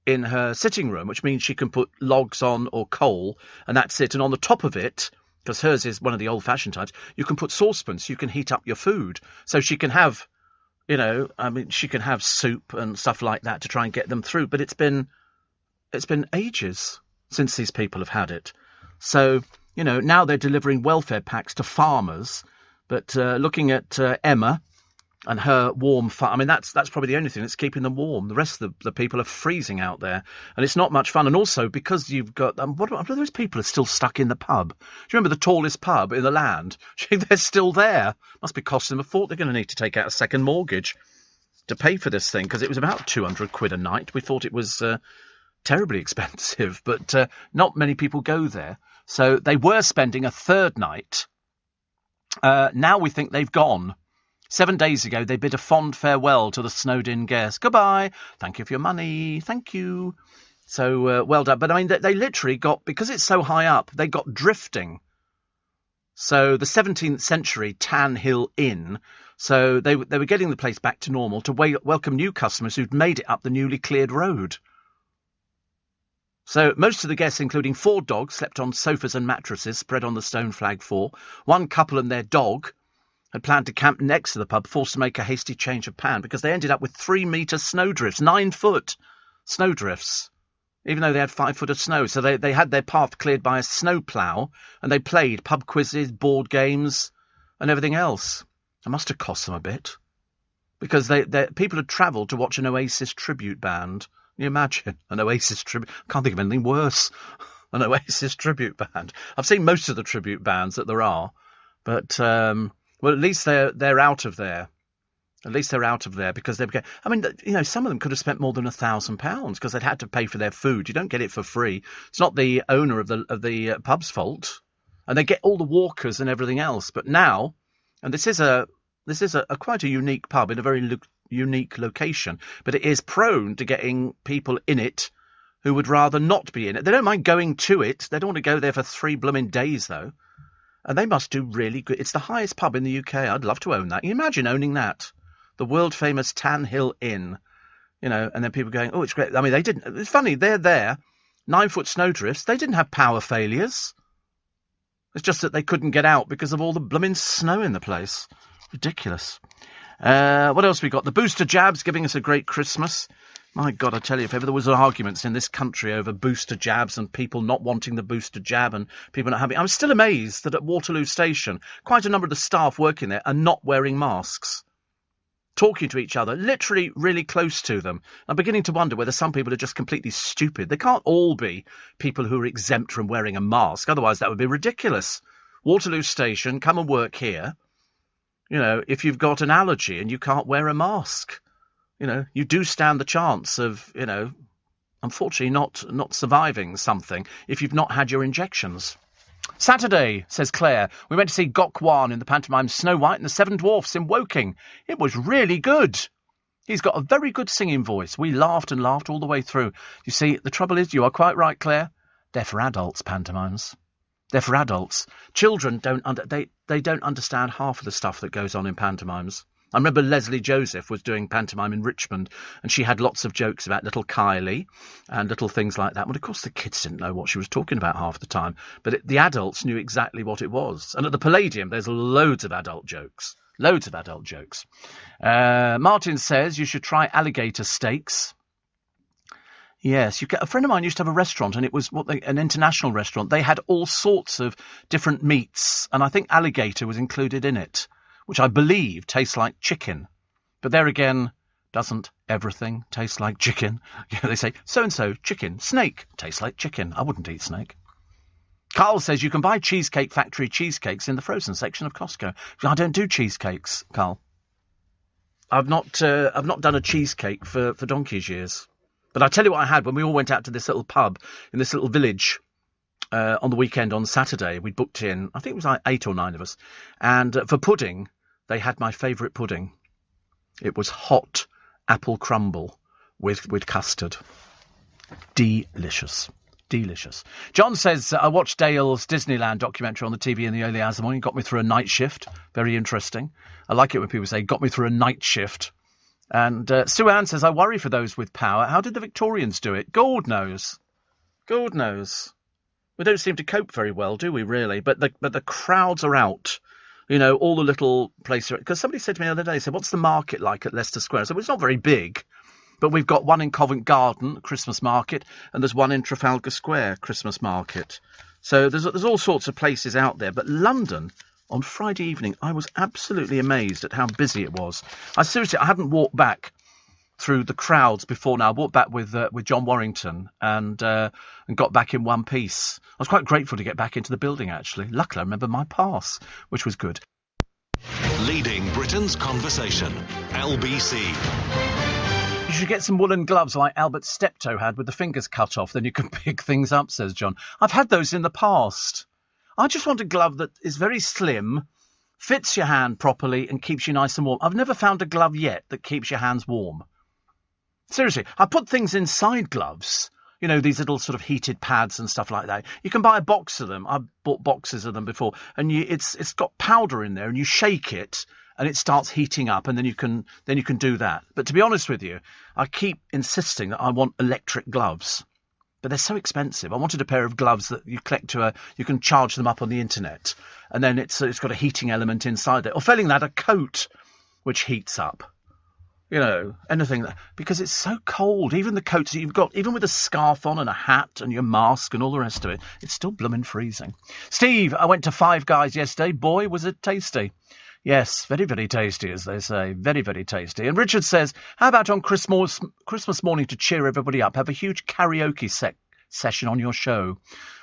in her sitting room, which means she can put logs on or coal, and that's it. And on the top of it, because hers is one of the old-fashioned types, you can put saucepans, so you can heat up your food. So she can have... she can have soup and stuff like that to try and get them through. But it's been ages since these people have had it. So, now they're delivering welfare packs to farmers. But looking at Emma and her warm fire, I mean, that's probably the only thing that's keeping them warm. The rest of the people are freezing out there. And it's not much fun. And also, because you've got... what are those people are still stuck in the pub? Do you remember the tallest pub in the land? They're still there. Must be costing them a fortune. They're going to need to take out a second mortgage to pay for this thing, because it was about 200 quid a night. We thought it was terribly expensive, but not many people go there. So they were spending a third night. Now we think they've gone. 7 days ago, they bid a fond farewell to the snowed-in guests. Goodbye. Thank you for your money. Thank you. So, well done. But, I mean, they literally got, because it's so high up, they got drifting. So the 17th century Tan Hill Inn, so they were getting the place back to normal to welcome new customers who'd made it up the newly cleared road. So most of the guests, including 4 dogs, slept on sofas and mattresses spread on the stone flag floor. One couple and their dog had planned to camp next to the pub, forced to make a hasty change of plan because they ended up with 3-metre snowdrifts, 9-foot snowdrifts, even though they had 5 foot of snow. So they had their path cleared by a snowplough, and they played pub quizzes, board games, and everything else. It must have cost them a bit, because people had travelled to watch an Oasis tribute band. Can you imagine an Oasis tribute? I can't think of anything worse. An Oasis tribute band. I've seen most of the tribute bands that there are, but well, at least they're out of there. At least they're out of there, because they became... I mean, some of them could have spent more than £1,000 because they'd had to pay for their food. You don't get it for free. It's not the owner of the pub's fault, and they get all the walkers and everything else. But now, and this is a quite a unique pub in a very unique location, but it is prone to getting people in it who would rather not be in it. They don't mind going to it. They don't want to go there for 3 blooming days, though. And they must do really good. It's the highest pub in the UK. I'd love to own that. Can you imagine owning that? The world-famous Tan Hill Inn. And then people going, oh, it's great. I mean, they didn't... It's funny, they're there, 9-foot snowdrifts. They didn't have power failures. It's just that they couldn't get out because of all the blooming snow in the place. Ridiculous. What else we got? The booster jabs giving us a great Christmas. My God, I tell you, if ever there was arguments in this country over booster jabs and people not wanting the booster jab and people not having... I'm still amazed that at Waterloo Station, quite a number of the staff working there are not wearing masks, talking to each other, literally really close to them. I'm beginning to wonder whether some people are just completely stupid. They can't all be people who are exempt from wearing a mask. Otherwise, that would be ridiculous. Waterloo Station, come and work here. If you've got an allergy and you can't wear a mask, you do stand the chance of, unfortunately not surviving something if you've not had your injections. Saturday, says Claire, we went to see Gok Wan in the pantomime Snow White and the Seven Dwarfs in Woking. It was really good. He's got a very good singing voice. We laughed and laughed all the way through. You see, the trouble is, you are quite right, Claire. They're for adults, pantomimes. They're for adults. Children they don't understand half of the stuff that goes on in pantomimes. I remember Leslie Joseph was doing pantomime in Richmond, and she had lots of jokes about little Kylie and little things like that. Well, of course, the kids didn't know what she was talking about half the time, but the adults knew exactly what it was. And at the Palladium, there's loads of adult jokes. Loads of adult jokes. Martin says you should try alligator steaks. Yes, a friend of mine used to have a restaurant, and it was an international restaurant. They had all sorts of different meats, and I think alligator was included in it, which I believe tastes like chicken. But there again, doesn't everything taste like chicken? They say, so-and-so, chicken, snake, tastes like chicken. I wouldn't eat snake. Carl says you can buy Cheesecake Factory cheesecakes in the frozen section of Costco. I don't do cheesecakes, Carl. I've not done a cheesecake for donkey's years. But I tell you what I had when we all went out to this little pub in this little village on the weekend on Saturday. We booked in, I think it was like 8 or 9 of us. And for pudding, they had my favourite pudding. It was hot apple crumble with custard. Delicious. Delicious. John says, I watched Dale's Disneyland documentary on the TV in the early hours of the morning. Got me through a night shift. Very interesting. I like it when people say, got me through a night shift. And Sue Ann says, I worry for those with power. How did the Victorians do it? God knows. God knows. We don't seem to cope very well, do we, really? But the crowds are out. You know, all the little places. Because somebody said to me the other day, said, what's the market like at Leicester Square? I said, well, it's not very big. But we've got one in Covent Garden, Christmas market, and there's one in Trafalgar Square, Christmas market. So there's all sorts of places out there. But London, on Friday evening, I was absolutely amazed at how busy it was. I hadn't walked back through the crowds before now. I walked back with John Warrington and got back in one piece. I was quite grateful to get back into the building, actually. Luckily, I remember my pass, which was good. Leading Britain's conversation, LBC. You should get some woolen gloves like Albert Steptoe had with the fingers cut off, then you can pick things up, says John. I've had those in the past. I just want a glove that is very slim, fits your hand properly and keeps you nice and warm. I've never found a glove yet that keeps your hands warm. Seriously, I put things inside gloves, you know, these little sort of heated pads and stuff like that. You can buy a box of them. I've bought boxes of them before, and it's got powder in there, and you shake it, and it starts heating up, and then you can do that. But to be honest with you, I keep insisting that I want electric gloves, but they're so expensive. I wanted a pair of gloves that you you can charge them up on the internet, and then it's got a heating element inside it. Or failing that, a coat which heats up. You know, anything that, because it's so cold. Even the coats that you've got, even with a scarf on and a hat and your mask and all the rest of it, it's still blooming freezing. Steve, I went to Five Guys yesterday. Boy, was it tasty. Yes, very, very tasty, as they say. Very, very tasty. And Richard says, how about on Christmas morning to cheer everybody up, have a huge karaoke session on your show.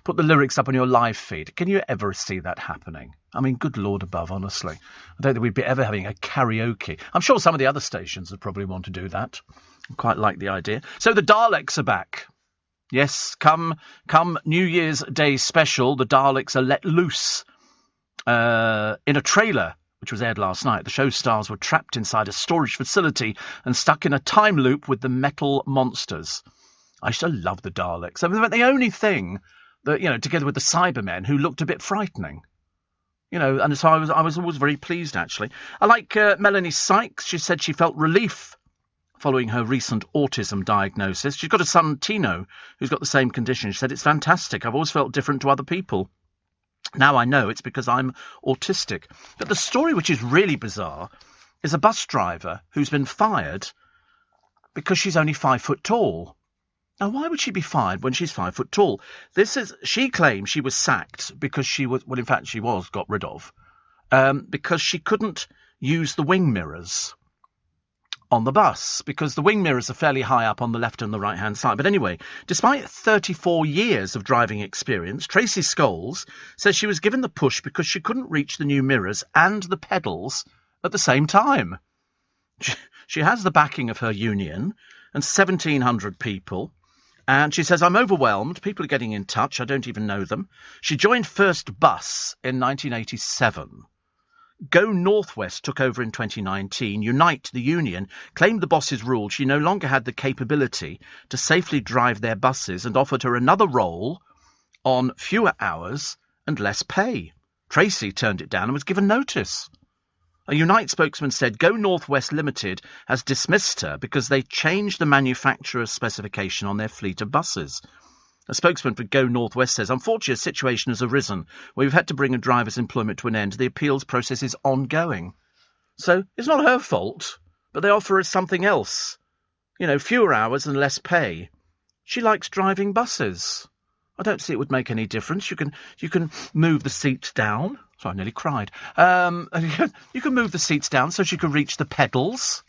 Put the lyrics up on your live feed. Can you ever see that happening? I mean, good Lord above, honestly. I don't think we'd be ever having a karaoke. I'm sure some of the other stations would probably want to do that. I quite like the idea. So the Daleks are back. Yes, come New Year's Day special, the Daleks are let loose in a trailer which was aired last night. The show stars were trapped inside a storage facility and stuck in a time loop with the metal monsters. I used to love the Daleks. I mean, the only thing that, you know, together with the Cybermen, who looked a bit frightening. You know, and so I was always very pleased, actually. I like Melanie Sykes. She said she felt relief following her recent autism diagnosis. She's got a son, Tino, who's got the same condition. She said, it's fantastic. I've always felt different to other people. Now I know it's because I'm autistic. But the story, which is really bizarre, is a bus driver who's been fired because she's only 5 foot tall. Now, why would she be fired when she's 5 foot tall? She claims she was sacked because she was got rid of, because she couldn't use the wing mirrors on the bus, because the wing mirrors are fairly high up on the left and the right-hand side. But anyway, despite 34 years of driving experience, Tracy Scholes says she was given the push because she couldn't reach the new mirrors and the pedals at the same time. She has the backing of her union and 1,700 people. And she says, I'm overwhelmed. People are getting in touch. I don't even know them. She joined First Bus in 1987. Go Northwest took over in 2019. Unite, the union, claimed the bosses ruled she no longer had the capability to safely drive their buses and offered her another role on fewer hours and less pay. Tracy turned it down and was given notice. A Unite spokesman said Go North West Limited has dismissed her because they changed the manufacturer's specification on their fleet of buses. A spokesman for Go North West says, unfortunately, a situation has arisen where we've had to bring a driver's employment to an end. The appeals process is ongoing. So it's not her fault, but they offer us something else. Fewer hours and less pay. She likes driving buses. I don't see it would make any difference. You can move the seats down. Sorry, I nearly cried. You can move the seats down so she can reach the pedals.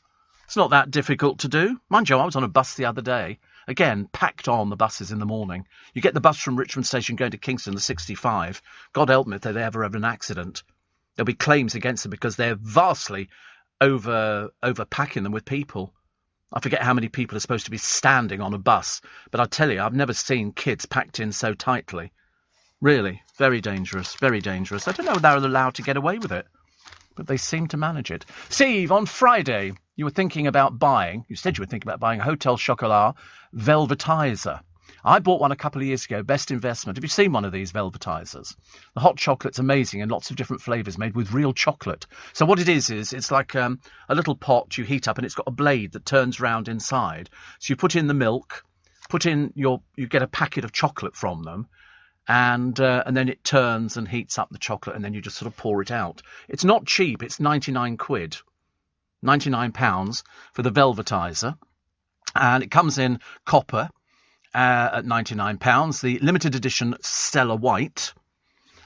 It's not that difficult to do. Mind you, I was on a bus the other day. Again, packed on the buses in the morning. You get the bus from Richmond Station going to Kingston, the 65. God help me if they ever have an accident. There'll be claims against them because they're vastly overpacking them with people. I forget how many people are supposed to be standing on a bus, but I tell you, I've never seen kids packed in so tightly. Really, very dangerous, very dangerous. I don't know if they're allowed to get away with it, but they seem to manage it. Steve, on Friday, you said you were thinking about buying a Hotel Chocolat Velvetizer. I bought one a couple of years ago, best investment. Have you seen one of these Velvetizers? The hot chocolate's amazing and lots of different flavours made with real chocolate. So what it is it's like a little pot you heat up and it's got a blade that turns round inside. So you put in the milk, you get a packet of chocolate from them, and then it turns and heats up the chocolate and then you just sort of pour it out. It's not cheap, it's 99 quid. £99 for the Velvetizer. And it comes in copper. At £99, the limited edition Stella White.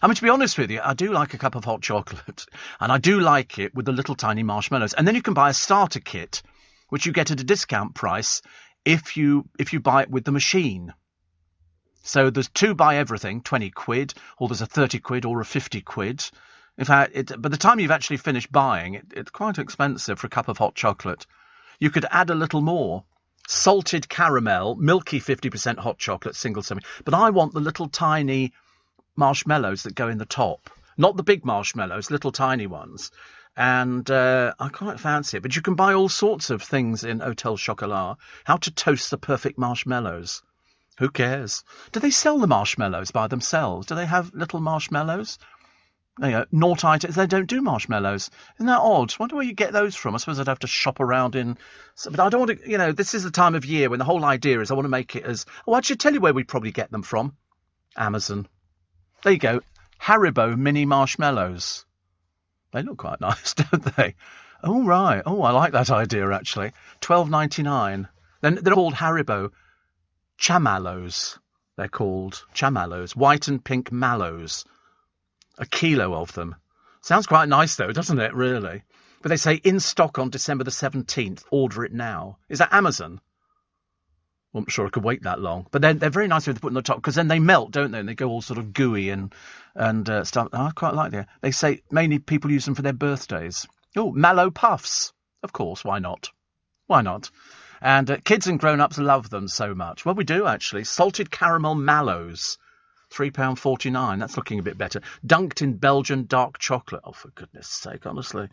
I mean, to be honest with you, I do like a cup of hot chocolate, and I do like it with the little tiny marshmallows. And then you can buy a starter kit, which you get at a discount price if you buy it with the machine. So there's 2 buy everything, 20 quid, or there's a 30 quid or a 50 quid. In fact, by the time you've actually finished buying, it's quite expensive for a cup of hot chocolate. You could add a little more. Salted caramel, milky 50% hot chocolate, single serving. But I want the little tiny marshmallows that go in the top. Not the big marshmallows, little tiny ones. And I quite fancy it. But you can buy all sorts of things in Hotel Chocolat. How to toast the perfect marshmallows. Who cares? Do they sell the marshmallows by themselves? Do they have little marshmallows? Naught items, they don't do marshmallows. Isn't that odd? I wonder where you get those from. I suppose I'd have to shop around but I don't want to, this is the time of year when the whole idea is I want to make it as... Oh, I should tell you where we probably get them from. Amazon. There you go. Haribo mini marshmallows. They look quite nice, don't they? Oh, right. Oh, I like that idea, actually. $12.99. Then they're called Haribo Chamallows. They're called Chamallows. White and pink mallows. A kilo of them. Sounds quite nice, though, doesn't it, really? But they say in stock on December the 17th. Order it now. Is that Amazon? Well, I'm not sure I could wait that long. But they're very nice with put on the top, because then they melt, don't they? And they go all sort of gooey and stuff. Oh, I quite like that. They say mainly people use them for their birthdays. Oh, Mallow Puffs. Of course, why not? Why not? And kids and grown-ups love them so much. Well, we do, actually. Salted caramel mallows. £3.49. That's looking a bit better. Dunked in Belgian dark chocolate. Oh, for goodness sake, honestly.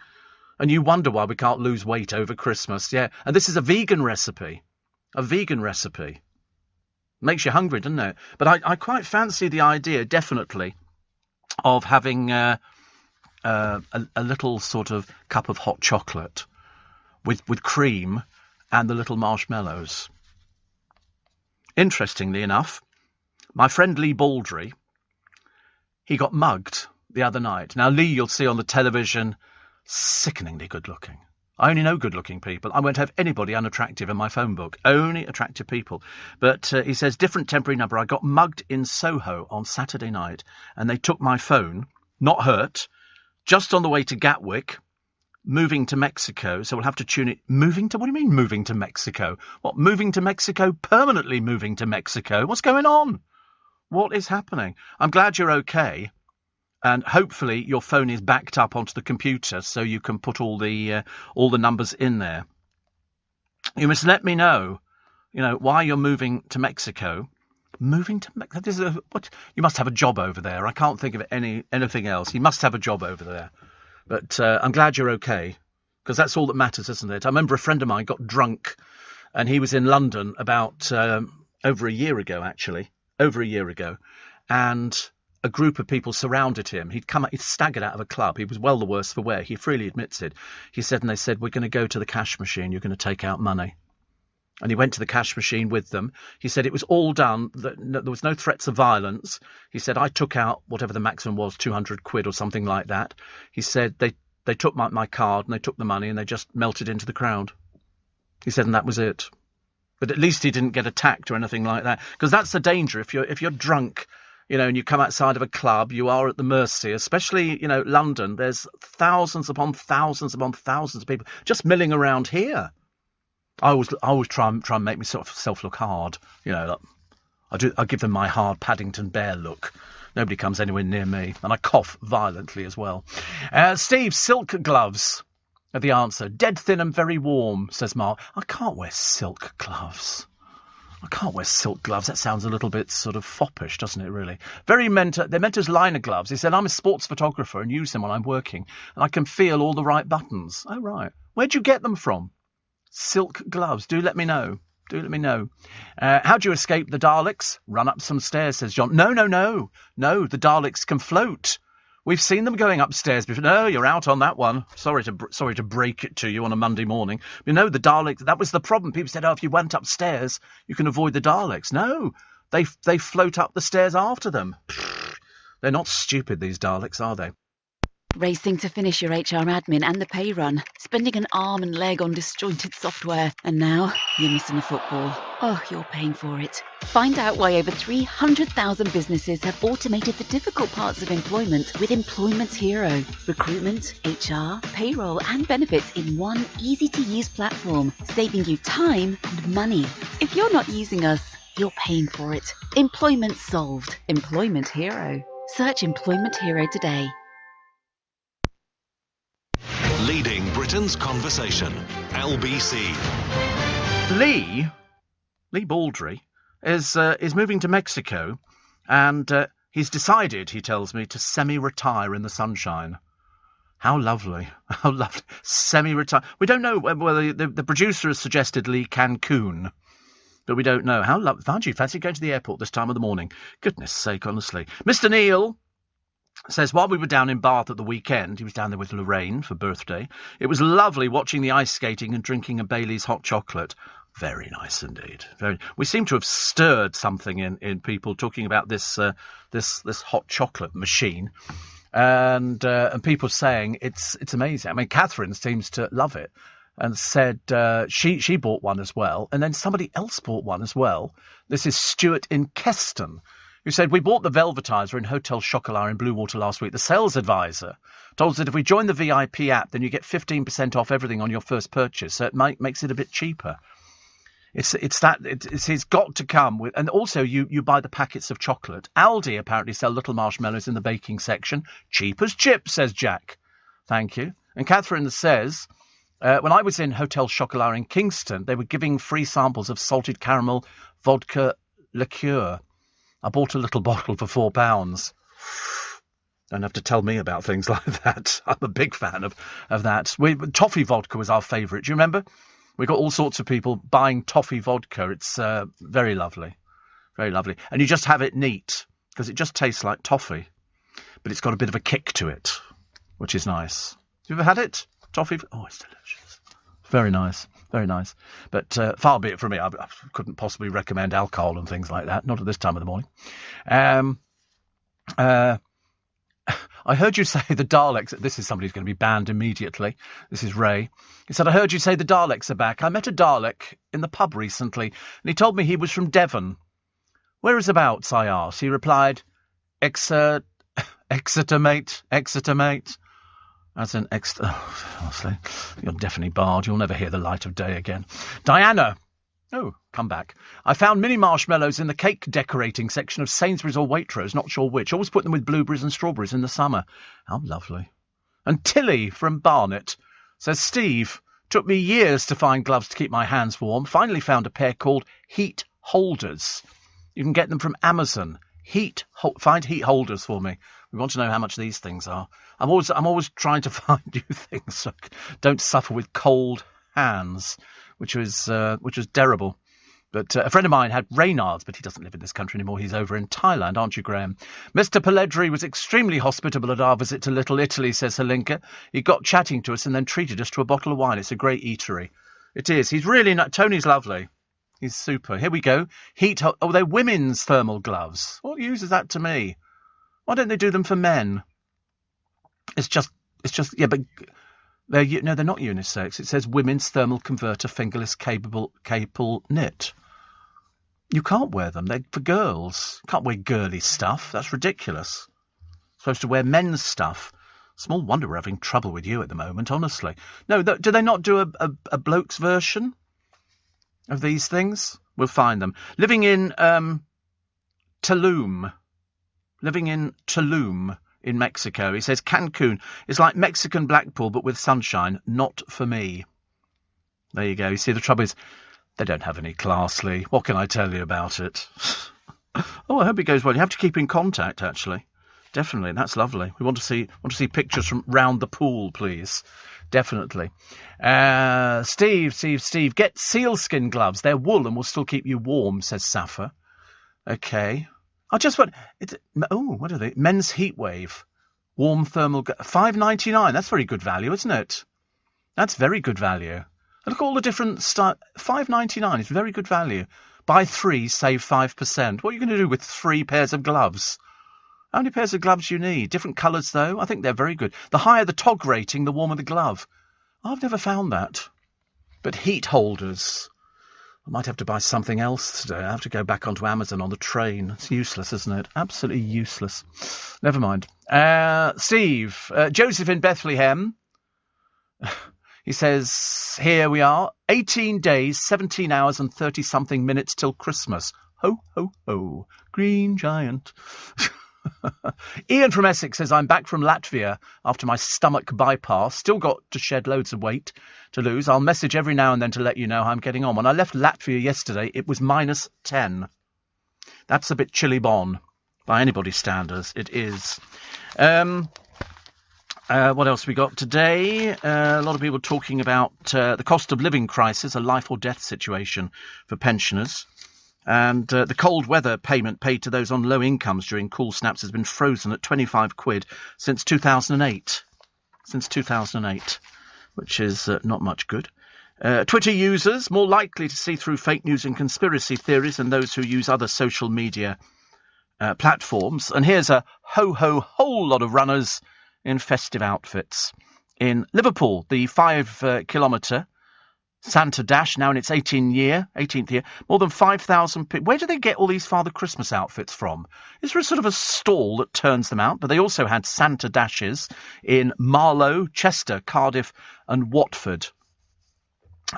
And you wonder why we can't lose weight over Christmas. Yeah. And this is a vegan recipe. A vegan recipe. Makes you hungry, doesn't it? But I quite fancy the idea, definitely, of having a little sort of cup of hot chocolate with cream and the little marshmallows. Interestingly enough, my friend Lee Baldry, he got mugged the other night. Now, Lee, you'll see on the television, sickeningly good-looking. I only know good-looking people. I won't have anybody unattractive in my phone book. Only attractive people. But he says, different temporary number. I got mugged in Soho on Saturday night, and they took my phone, not hurt, just on the way to Gatwick, moving to Mexico. So we'll have to tune it. Moving to? What do you mean moving to Mexico? What, moving to Mexico? Permanently moving to Mexico? What's going on? What is happening? I'm glad you're okay. And hopefully your phone is backed up onto the computer so you can put all the numbers in there. You must let me know, why you're moving to Mexico. Moving to Mexico? What? You must have a job over there. I can't think of anything else. You must have a job over there. But I'm glad you're okay, because that's all that matters, isn't it? I remember a friend of mine got drunk, and he was in London about over a year ago, actually. Over a year ago. and a group of people surrounded him. He'd staggered out of a club. He was well the worse for wear. He freely admits it. He said, and they said, we're going to go to the cash machine. You're going to take out money. And he went to the cash machine with them. He said it was all done. There was no threats of violence. He said, I took out whatever the maximum was, 200 quid or something like that. He said they took my card and they took the money and they just melted into the crowd. He said, and that was it. But at least he didn't get attacked or anything like that. Because that's the danger. If you're drunk, and you come outside of a club, you are at the mercy, especially, London. There's thousands upon thousands upon thousands of people just milling around here. I always try and make myself look hard. I give them my hard Paddington Bear look. Nobody comes anywhere near me, and I cough violently as well. Steve, silk gloves are the answer. Dead thin and very warm, says Mark. I can't wear silk gloves. That sounds a little bit sort of foppish, doesn't it, really? They're meant as liner gloves. He said, I'm a sports photographer and use them when I'm working, and I can feel all the right buttons. Oh, right. Where'd you get them from? Silk gloves. Do let me know. How do you escape the Daleks? Run up some stairs, says John. No. No, the Daleks can float. We've seen them going upstairs before. No, you're out on that one. Sorry to break it to you on a Monday morning. The Daleks, that was the problem. People said, if you went upstairs, you can avoid the Daleks. No, they float up the stairs after them. They're not stupid, these Daleks, are they? Racing to finish your HR admin and the pay run, spending an arm and leg on disjointed software, and now you're missing a football. Oh, you're paying for it. Find out why over 300,000 businesses have automated the difficult parts of employment with Employment Hero. Recruitment, HR, payroll and benefits in one easy-to-use platform, saving you time and money. If you're not using us, you're paying for it. Employment solved. Employment Hero. Search Employment Hero today. Leading Britain's conversation. LBC. Lee Baldry is moving to Mexico, and he's decided, he tells me, to semi-retire in the sunshine. How lovely. Semi-retire. We don't know whether the producer has suggested Lee Cancun, but we don't know. How lovely. Fancy going to the airport this time of the morning. Goodness sake, honestly. Mr. Neil says, while we were down in Bath at the weekend, he was down there with Lorraine for birthday, it was lovely watching the ice skating and drinking a Bailey's hot chocolate. Very nice indeed. We seem to have stirred something in people talking about this hot chocolate machine, and people saying it's amazing. I mean, Catherine seems to love it and said she bought one as well, and then somebody else bought one as well. This is Stuart in Keston, who said, we bought the Velvetizer in Hotel Chocolat in Bluewater last week. The sales advisor told us that if we join the VIP app, then you get 15% off everything on your first purchase. So it makes it a bit cheaper. It's got to come with, and also you buy the packets of chocolate. Aldi apparently sell little marshmallows in the baking section. Cheap as chips, says Jack. Thank you. And Catherine says, when I was in Hotel Chocolat in Kingston, they were giving free samples of salted caramel vodka liqueur. I bought a little bottle for £4. Don't have to tell me about things like that. I'm a big fan of that. Toffee vodka was our favourite. Do you remember? We got all sorts of people buying toffee vodka. It's very lovely. Very lovely. And you just have it neat, because it just tastes like toffee. But it's got a bit of a kick to it, which is nice. Have you ever had it? Toffee? Oh, it's delicious. Very nice. Very nice. But far be it from me. I couldn't possibly recommend alcohol and things like that. Not at this time of the morning. I heard you say the Daleks. This is somebody who's going to be banned immediately. This is Ray. He said, I heard you say the Daleks are back. I met a Dalek in the pub recently, and he told me he was from Devon. Whereabouts, I asked. He replied, Exeter, mate. Exeter, mate. As an honestly, you're definitely barred. You'll never hear the light of day again. Diana. Oh, come back. I found mini marshmallows in the cake decorating section of Sainsbury's or Waitrose, not sure which. Always put them with blueberries and strawberries in the summer. How lovely. And Tilly from Barnet says, Steve, took me years to find gloves to keep my hands warm. Finally found a pair called Heat Holders. You can get them from Amazon. Find heat holders for me. We want to know how much these things are. I'm always trying to find new things so I don't suffer with cold hands, which was terrible. But a friend of mine had Reynards, but he doesn't live in this country anymore. He's over in Thailand, aren't you, Graham? Mr. Pelledri was extremely hospitable at our visit to Little Italy, says Helinka. He got chatting to us and then treated us to a bottle of wine. It's a great eatery. It is. He's really not... Tony's lovely. He's super. Here we go. Oh, they're women's thermal gloves. What use is that to me? Why don't they do them for men? It's just, yeah, but they're not unisex. It says women's thermal converter fingerless cable knit. You can't wear them. They're for girls. You can't wear girly stuff. That's ridiculous. You're supposed to wear men's stuff. Small wonder we're having trouble with you at the moment, honestly. No, do they not do a bloke's version of these things? We'll find them. Living in Tulum. Living in Tulum in Mexico. He says Cancun is like Mexican Blackpool but with sunshine. Not for me. There you go. You see, the trouble is they don't have any class, Lee. What can I tell you about it? Oh, I hope it goes well. You have to keep in contact, actually. Definitely. That's lovely. We want to see pictures from round the pool, please. Definitely. Steve. Get sealskin gloves. They're wool and will still keep you warm, says Safa. Okay. I just want... what are they? Men's Heatwave. Warm thermal... $5.99. That's very good value, isn't it? That's very good value. Look at all the different stuff. $5.99 is very good value. Buy 3, save 5%. What are you going to do with 3 pairs of gloves? How many pairs of gloves do you need? Different colours, though? I think they're very good. The higher the TOG rating, the warmer the glove. I've never found that. But heat holders. I might have to buy something else today. I have to go back onto Amazon on the train. It's useless, isn't it? Absolutely useless. Never mind. Steve. Joseph in Bethlehem. He says, here we are, 18 days, 17 hours and 30-something minutes till Christmas. Ho, ho, ho. Green giant. Ian from Essex says, I'm back from Latvia after my stomach bypass. Still got to shed loads of weight to lose. I'll message every now and then to let you know how I'm getting on. When I left Latvia yesterday, it was -10. That's a bit chilly bon. By anybody's standards, it is. What else we got today? A lot of people talking about the cost of living crisis, a life or death situation for pensioners. And the cold weather payment paid to those on low incomes during cool snaps has been frozen at £25 since 2008. Since 2008, which is not much good. Twitter users more likely to see through fake news and conspiracy theories than those who use other social media platforms. And here's a whole lot of runners in festive outfits. In Liverpool, the 5-kilometre Santa Dash, now in its 18th year, more than 5,000 people. Where do they get all these Father Christmas outfits from? Is there a sort of a stall that turns them out? But they also had Santa Dashes in Marlow, Chester, Cardiff and Watford.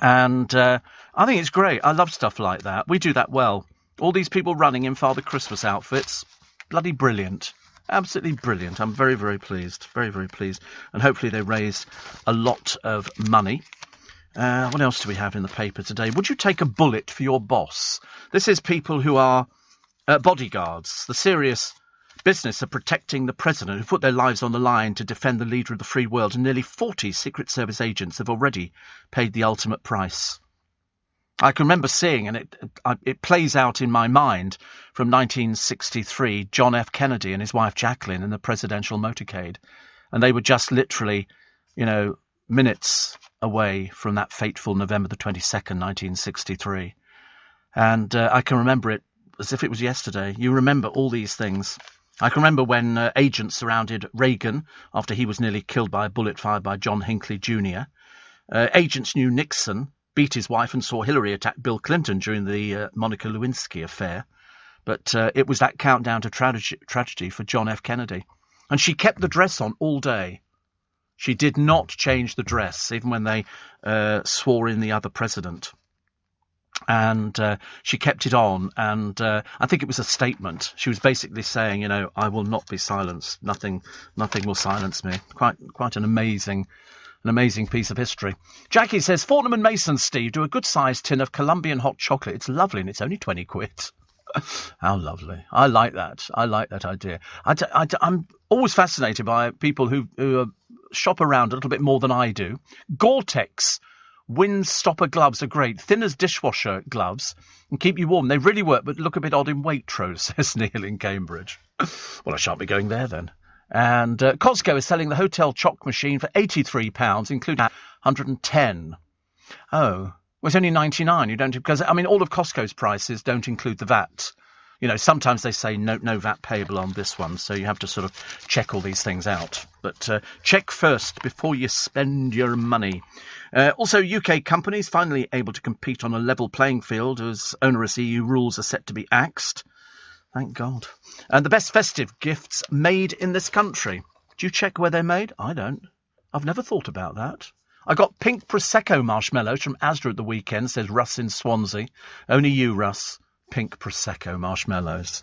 And I think it's great. I love stuff like that. We do that well. All these people running in Father Christmas outfits. Bloody brilliant. Absolutely brilliant. I'm very, very pleased. Very, very pleased. And hopefully they raise a lot of money. What else do we have in the paper today? Would you take a bullet for your boss? This is people who are bodyguards. The serious business of protecting the president, who put their lives on the line to defend the leader of the free world. And nearly 40 Secret Service agents have already paid the ultimate price. I can remember seeing, and it plays out in my mind, from 1963, John F. Kennedy and his wife Jacqueline in the presidential motorcade. And they were just literally, minutes away from that fateful November the 22nd, 1963. And I can remember it as if it was yesterday. You remember all these things. I can remember when agents surrounded Reagan after he was nearly killed by a bullet fired by John Hinckley Jr. Agents knew Nixon beat his wife and saw Hillary attack Bill Clinton during the Monica Lewinsky affair. But it was that countdown to tragedy for John F. Kennedy. And she kept the dress on all day. She did not change the dress, even when they swore in the other president. And she kept it on. And I think it was a statement. She was basically saying, I will not be silenced. Nothing will silence me. Quite an amazing piece of history. Jackie says, Fortnum and Mason, Steve, do a good-sized tin of Colombian hot chocolate. It's lovely and it's only £20. How lovely. I like that. I like that idea. I'm always fascinated by people who shop around a little bit more than I do. Gore-Tex Windstopper gloves are great. Thin as dishwasher gloves and keep you warm. They really work, but look a bit odd in Waitrose, says Neil in Cambridge. Well, I shan't be going there then. And Costco is selling the Hotel Choc machine for £83, including 110. Oh, well, it's only 99. You don't, because I mean, all of Costco's prices don't include the VAT. You know, sometimes they say no VAT payable on this one, so you have to sort of check all these things out. But check first before you spend your money. Also, UK companies finally able to compete on a level playing field as onerous EU rules are set to be axed. Thank God. And the best festive gifts made in this country. Do you check where they're made? I don't. I've never thought about that. I got pink Prosecco marshmallows from Asda at the weekend, says Russ in Swansea. Only you, Russ. Pink Prosecco marshmallows.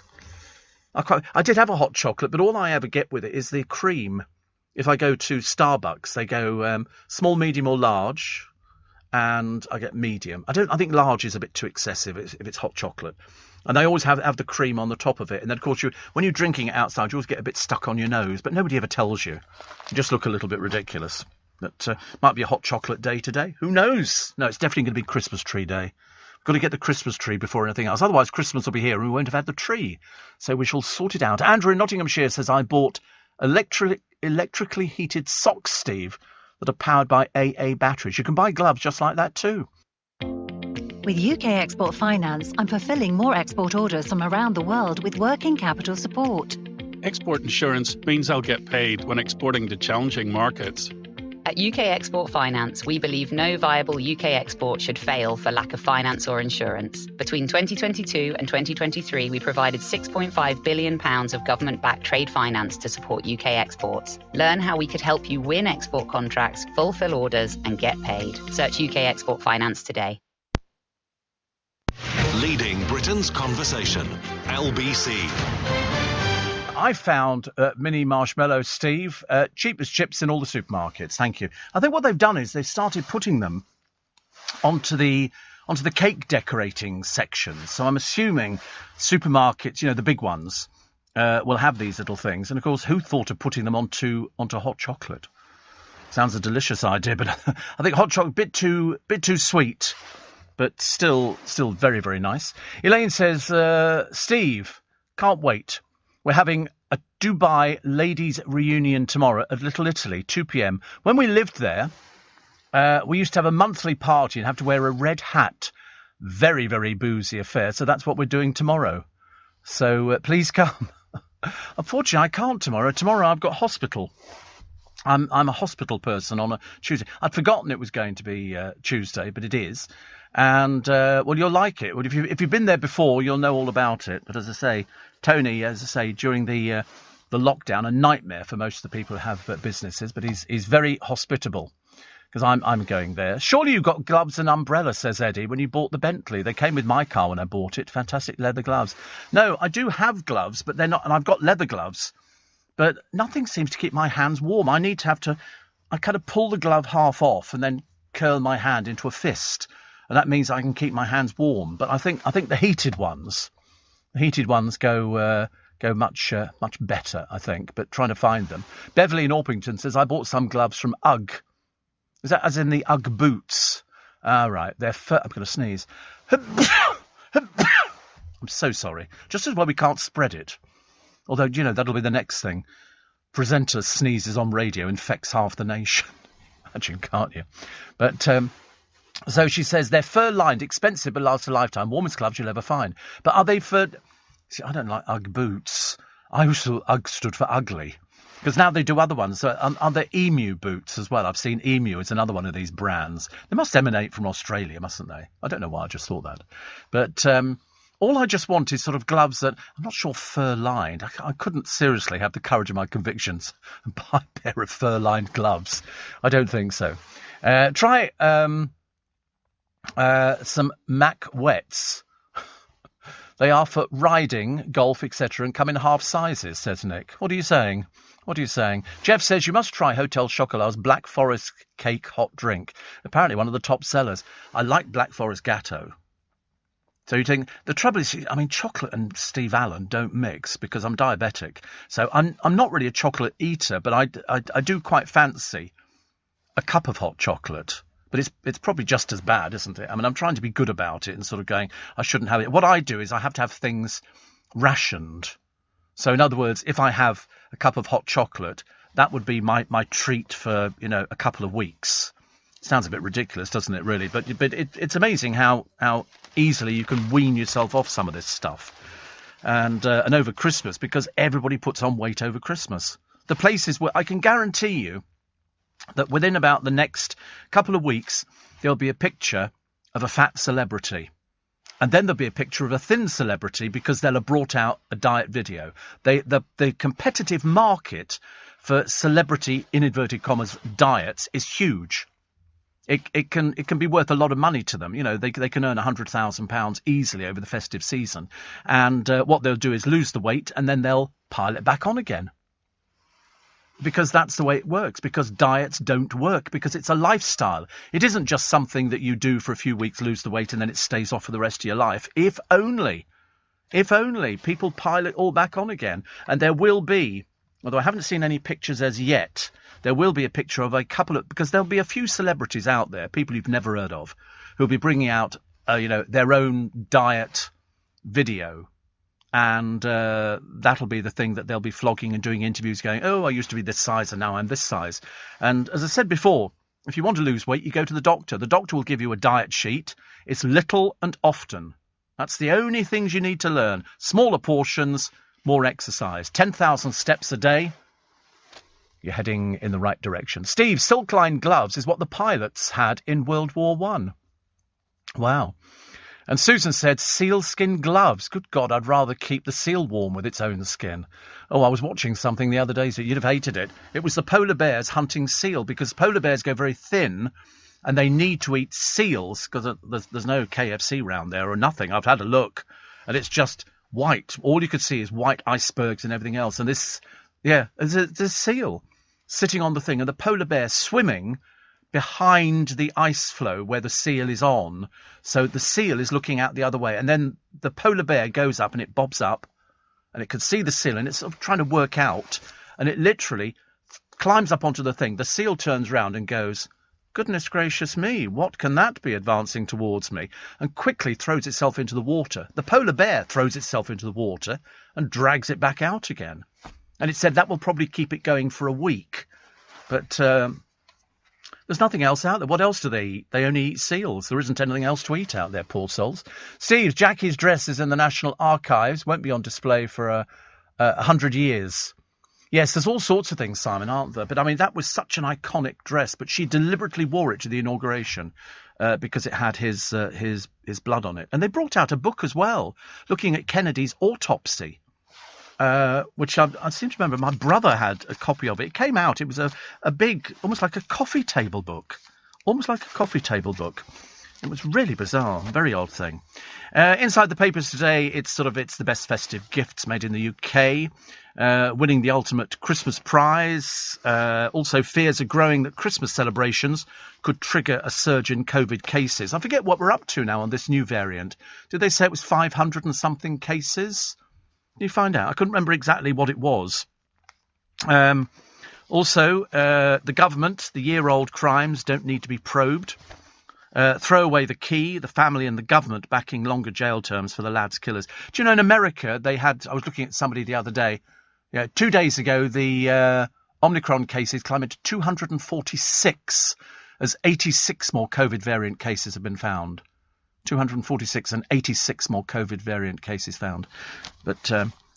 I did have a hot chocolate, but all I ever get with it is the cream. If I go to Starbucks, they go small, medium or large, and I get medium. I think large is a bit too excessive if it's hot chocolate. And they always have the cream on the top of it. And then, of course, when you're drinking it outside, you always get a bit stuck on your nose, but nobody ever tells you. You just look a little bit ridiculous. But might be a hot chocolate day today. Who knows? No, it's definitely going to be Christmas tree day. Got to get the Christmas tree before anything else. Otherwise, Christmas will be here and we won't have had the tree. So we shall sort it out. Andrew in Nottinghamshire says, I bought electrically heated socks, Steve, that are powered by AA batteries. You can buy gloves just like that too. With UK Export Finance, I'm fulfilling more export orders from around the world with working capital support. Export insurance means I'll get paid when exporting to challenging markets. At UK Export Finance, we believe no viable UK export should fail for lack of finance or insurance. Between 2022 and 2023, we provided £6.5 billion of government-backed trade finance to support UK exports. Learn how we could help you win export contracts, fulfil orders, and get paid. Search UK Export Finance today. Leading Britain's conversation. LBC. I found mini marshmallows, Steve, cheap as chips in all the supermarkets. Thank you. I think what they've done is they've started putting them onto the cake decorating section. So I'm assuming supermarkets, you know, the big ones, will have these little things. And of course, who thought of putting them onto hot chocolate? Sounds a delicious idea, but I think hot chocolate bit too sweet, but still very, very nice. Elaine says, Steve, can't wait. We're having a Dubai ladies reunion tomorrow at Little Italy, 2 p.m. When we lived there, we used to have a monthly party and have to wear a red hat. Very, very boozy affair. So that's what we're doing tomorrow. So please come. Unfortunately, I can't tomorrow. Tomorrow I've got hospital. I'm a hospital person on a Tuesday. I'd forgotten it was going to be Tuesday, but it is. And, well, you'll like it. Well, if you've been there before, you'll know all about it. But as I say, Tony, during the lockdown, a nightmare for most of the people who have businesses, but he's very hospitable because I'm going there. Surely you got gloves and umbrella, says Eddie, when you bought the Bentley. They came with my car when I bought it. Fantastic leather gloves. No, I do have gloves, but they're not, and I've got leather gloves, but nothing seems to keep my hands warm. I kind of pull the glove half off and then curl my hand into a fist. And that means I can keep my hands warm. But I think the heated ones go much better, I think. But trying to find them. Beverly in Orpington says, I bought some gloves from UGG. Is that as in the UGG boots? Ah, right. I'm going to sneeze. I'm so sorry. Just as well we can't spread it. Although, you know, that'll be the next thing. Presenter sneezes on radio, infects half the nation. Imagine, can't you? But... So she says they're fur-lined, expensive, but last a lifetime. Warmest gloves you'll ever find. But are they for... See, I don't like UGG boots. I used to... UGG stood for ugly. Because now they do other ones. So are there Emu boots as well? I've seen Emu. It's another one of these brands. They must emanate from Australia, mustn't they? I don't know why. I just thought that. But all I just want is sort of gloves that... I'm not sure fur-lined. I couldn't seriously have the courage of my convictions and buy a pair of fur-lined gloves. I don't think so. Try... some Mac Wets. They are for riding, golf, etc., and come in half sizes, says Nick. What are you saying? Jeff says you must try Hotel Chocolat's Black Forest cake hot drink. Apparently one of the top sellers. I like Black Forest Gatto. So you think the trouble is, I mean, chocolate and Steve Allen don't mix because I'm diabetic. So I'm not really a chocolate eater, but I do quite fancy a cup of hot chocolate. But it's probably just as bad, isn't it? I mean, I'm trying to be good about it and sort of going, I shouldn't have it. What I do is I have to have things rationed. So in other words, if I have a cup of hot chocolate, that would be my treat for, a couple of weeks. Sounds a bit ridiculous, doesn't it, really? But it's amazing how easily you can wean yourself off some of this stuff. And over Christmas, because everybody puts on weight over Christmas. The places where I can guarantee you that within about the next couple of weeks, there'll be a picture of a fat celebrity. And then there'll be a picture of a thin celebrity because they'll have brought out a diet video. The competitive market for celebrity, in inverted commas, diets is huge. It can be worth a lot of money to them. They can earn £100,000 easily over the festive season. And what they'll do is lose the weight and then they'll pile it back on again. Because that's the way it works, because diets don't work, because it's a lifestyle. It isn't just something that you do for a few weeks, lose the weight, and then it stays off for the rest of your life. If only people pile it all back on again. And there will be, although I haven't seen any pictures as yet, there will be a picture of because there'll be a few celebrities out there, people you've never heard of, who'll be bringing out, their own diet video. And that'll be the thing that they'll be flogging and doing interviews going, oh, I used to be this size and now I'm this size. And as I said before, if you want to lose weight, you go to the doctor. The doctor will give you a diet sheet. It's little and often. That's the only things you need to learn. Smaller portions, more exercise. 10,000 steps a day. You're heading in the right direction. Steve, silk-lined gloves is what the pilots had in World War I. Wow. And Susan said, sealskin gloves. Good God, I'd rather keep the seal warm with its own skin. Oh, I was watching something the other day, so you'd have hated it. It was the polar bears hunting seal, because polar bears go very thin, and they need to eat seals, because there's no KFC round there or nothing. I've had a look, and it's just white. All you could see is white icebergs and everything else. And there's a seal sitting on the thing, and the polar bear swimming behind the ice floe where the seal is on. So the seal is looking out the other way. And then the polar bear goes up and it bobs up and it can see the seal and it's sort of trying to work out. And it literally climbs up onto the thing. The seal turns round and goes, goodness gracious me, what can that be advancing towards me? And quickly throws itself into the water. The polar bear throws itself into the water and drags it back out again. And it said that will probably keep it going for a week. But there's nothing else out there. What else do they eat? They only eat seals. There isn't anything else to eat out there, poor souls. Steve, Jackie's dress is in the National Archives. Won't be on display for 100 years. Yes, there's all sorts of things, Simon, aren't there? But, I mean, that was such an iconic dress. But she deliberately wore it to the inauguration because it had his blood on it. And they brought out a book as well, looking at Kennedy's autopsy. Which I seem to remember my brother had a copy of it. It came out. It was a big, almost like a coffee table book. It was really bizarre. A very odd thing. Inside the papers today, it's the best festive gifts made in the UK. Winning the ultimate Christmas prize. Also, fears are growing that Christmas celebrations could trigger a surge in COVID cases. I forget what we're up to now on this new variant. Did they say it was 500 and something cases? You find out. I couldn't remember exactly what it was. Also, the government, the year-old crimes don't need to be probed. Throw away the key, the family and the government backing longer jail terms for the lads' killers. Do you know, in America, I was looking at somebody the other day. 2 days ago, the Omicron cases climbed to 246 as 86 more COVID variant cases have been found. 246 and 86 more COVID variant cases found. But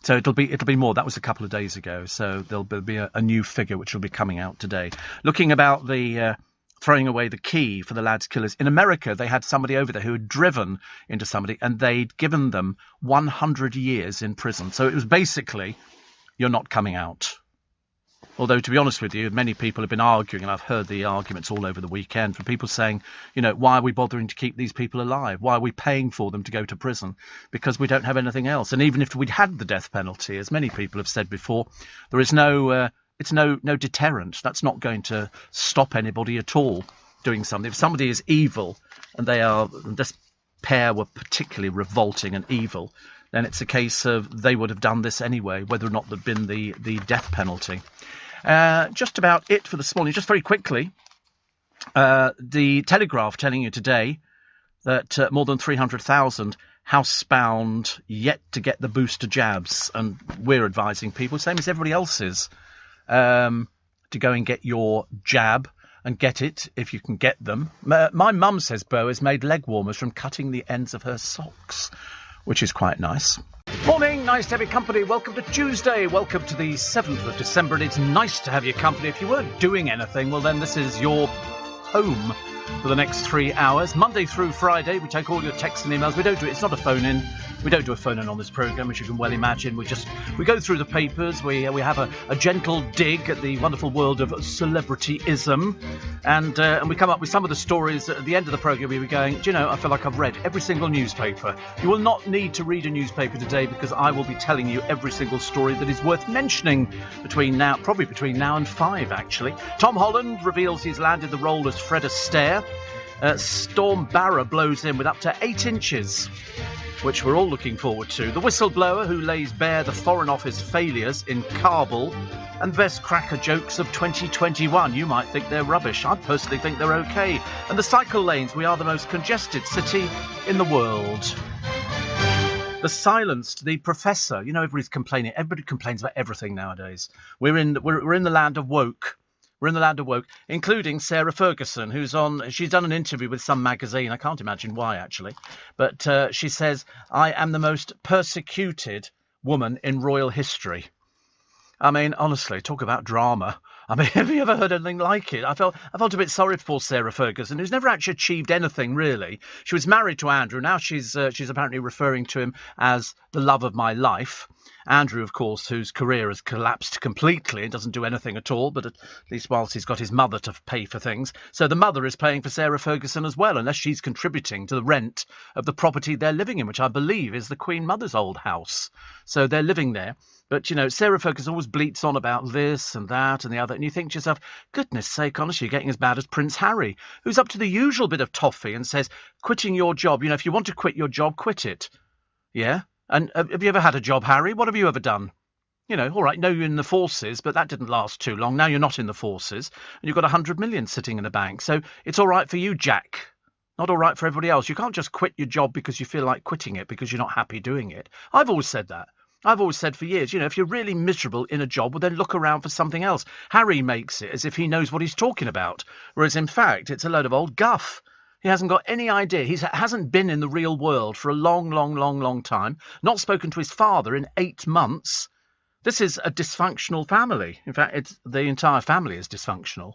so it'll be more. That was a couple of days ago. So there'll be a new figure which will be coming out today. Looking about the throwing away the key for the lads' killers. In America, they had somebody over there who had driven into somebody and they'd given them 100 years in prison. So it was basically, you're not coming out. Although, to be honest with you, many people have been arguing, and I've heard the arguments all over the weekend, for people saying, why are we bothering to keep these people alive? Why are we paying for them to go to prison? Because we don't have anything else. And even if we'd had the death penalty, as many people have said before, there is no deterrent. That's not going to stop anybody at all doing something. If somebody is evil, and this pair were particularly revolting and evil, then it's a case of they would have done this anyway, whether or not there'd been the death penalty. Just about it for this morning. Just very quickly, The Telegraph telling you today that more than 300,000 housebound yet to get the booster jabs, and we're advising people, same as everybody else is, to go and get your jab and get it if you can get them. My mum says Bo has made leg warmers from cutting the ends of her socks, which is quite nice. Morning, nice to have your company. Welcome to Tuesday. Welcome to the 7th of December. And it's nice to have your company. If you weren't doing anything, well, then this is your home for the next 3 hours. Monday through Friday, we take all your texts and emails. We don't do it. It's not a phone-in. We don't do a phone-in on this programme, as you can well imagine. We go through the papers. We have a gentle dig at the wonderful world of celebrityism. And we come up with some of the stories at the end of the programme. We were going, do you know, I feel like I've read every single newspaper. You will not need to read a newspaper today because I will be telling you every single story that is worth mentioning probably between now and 5, actually. Tom Holland reveals he's landed the role as Fred Astaire. Storm Barra blows in with up to 8 inches, which we're all looking forward to. The whistleblower who lays bare the Foreign Office failures in Kabul, and the best cracker jokes of 2021. You might think they're rubbish. I personally think they're okay. And the cycle lanes. We are the most congested city in the world. The silenced, the professor. You know, everybody's complaining. Everybody complains about everything nowadays. We're in the land of woke. We're in the land of woke, including Sarah Ferguson, she's done an interview with some magazine. I can't imagine why, actually. But she says, I am the most persecuted woman in royal history. I mean, honestly, talk about drama. I mean, have you ever heard anything like it? I felt a bit sorry for Sarah Ferguson, who's never actually achieved anything, really. She was married to Andrew. Now she's apparently referring to him as the love of my life. Andrew, of course, whose career has collapsed completely and doesn't do anything at all, but at least whilst he's got his mother to pay for things. So the mother is paying for Sarah Ferguson as well, unless she's contributing to the rent of the property they're living in, which I believe is the Queen Mother's old house. So they're living there. But, you know, Sarah Ferguson always bleats on about this and that and the other. And you think to yourself, goodness sake, honestly, you're getting as bad as Prince Harry, who's up to the usual bit of toffee and says, quitting your job, you know, if you want to quit your job, quit it. Yeah? And have you ever had a job, Harry? What have you ever done? You know, all right, no, you're in the forces, but that didn't last too long. Now you're not in the forces, and you've got 100 million sitting in the bank. So it's all right for you, Jack. Not all right for everybody else. You can't just quit your job because you feel like quitting it because you're not happy doing it. I've always said that. I've always said for years, you know, if you're really miserable in a job, well, then look around for something else. Harry makes it as if he knows what he's talking about, whereas in fact, it's a load of old guff. He hasn't got any idea. He hasn't been in the real world for a long time, not spoken to his father in 8 months. This is a dysfunctional family. In fact, the entire family is dysfunctional.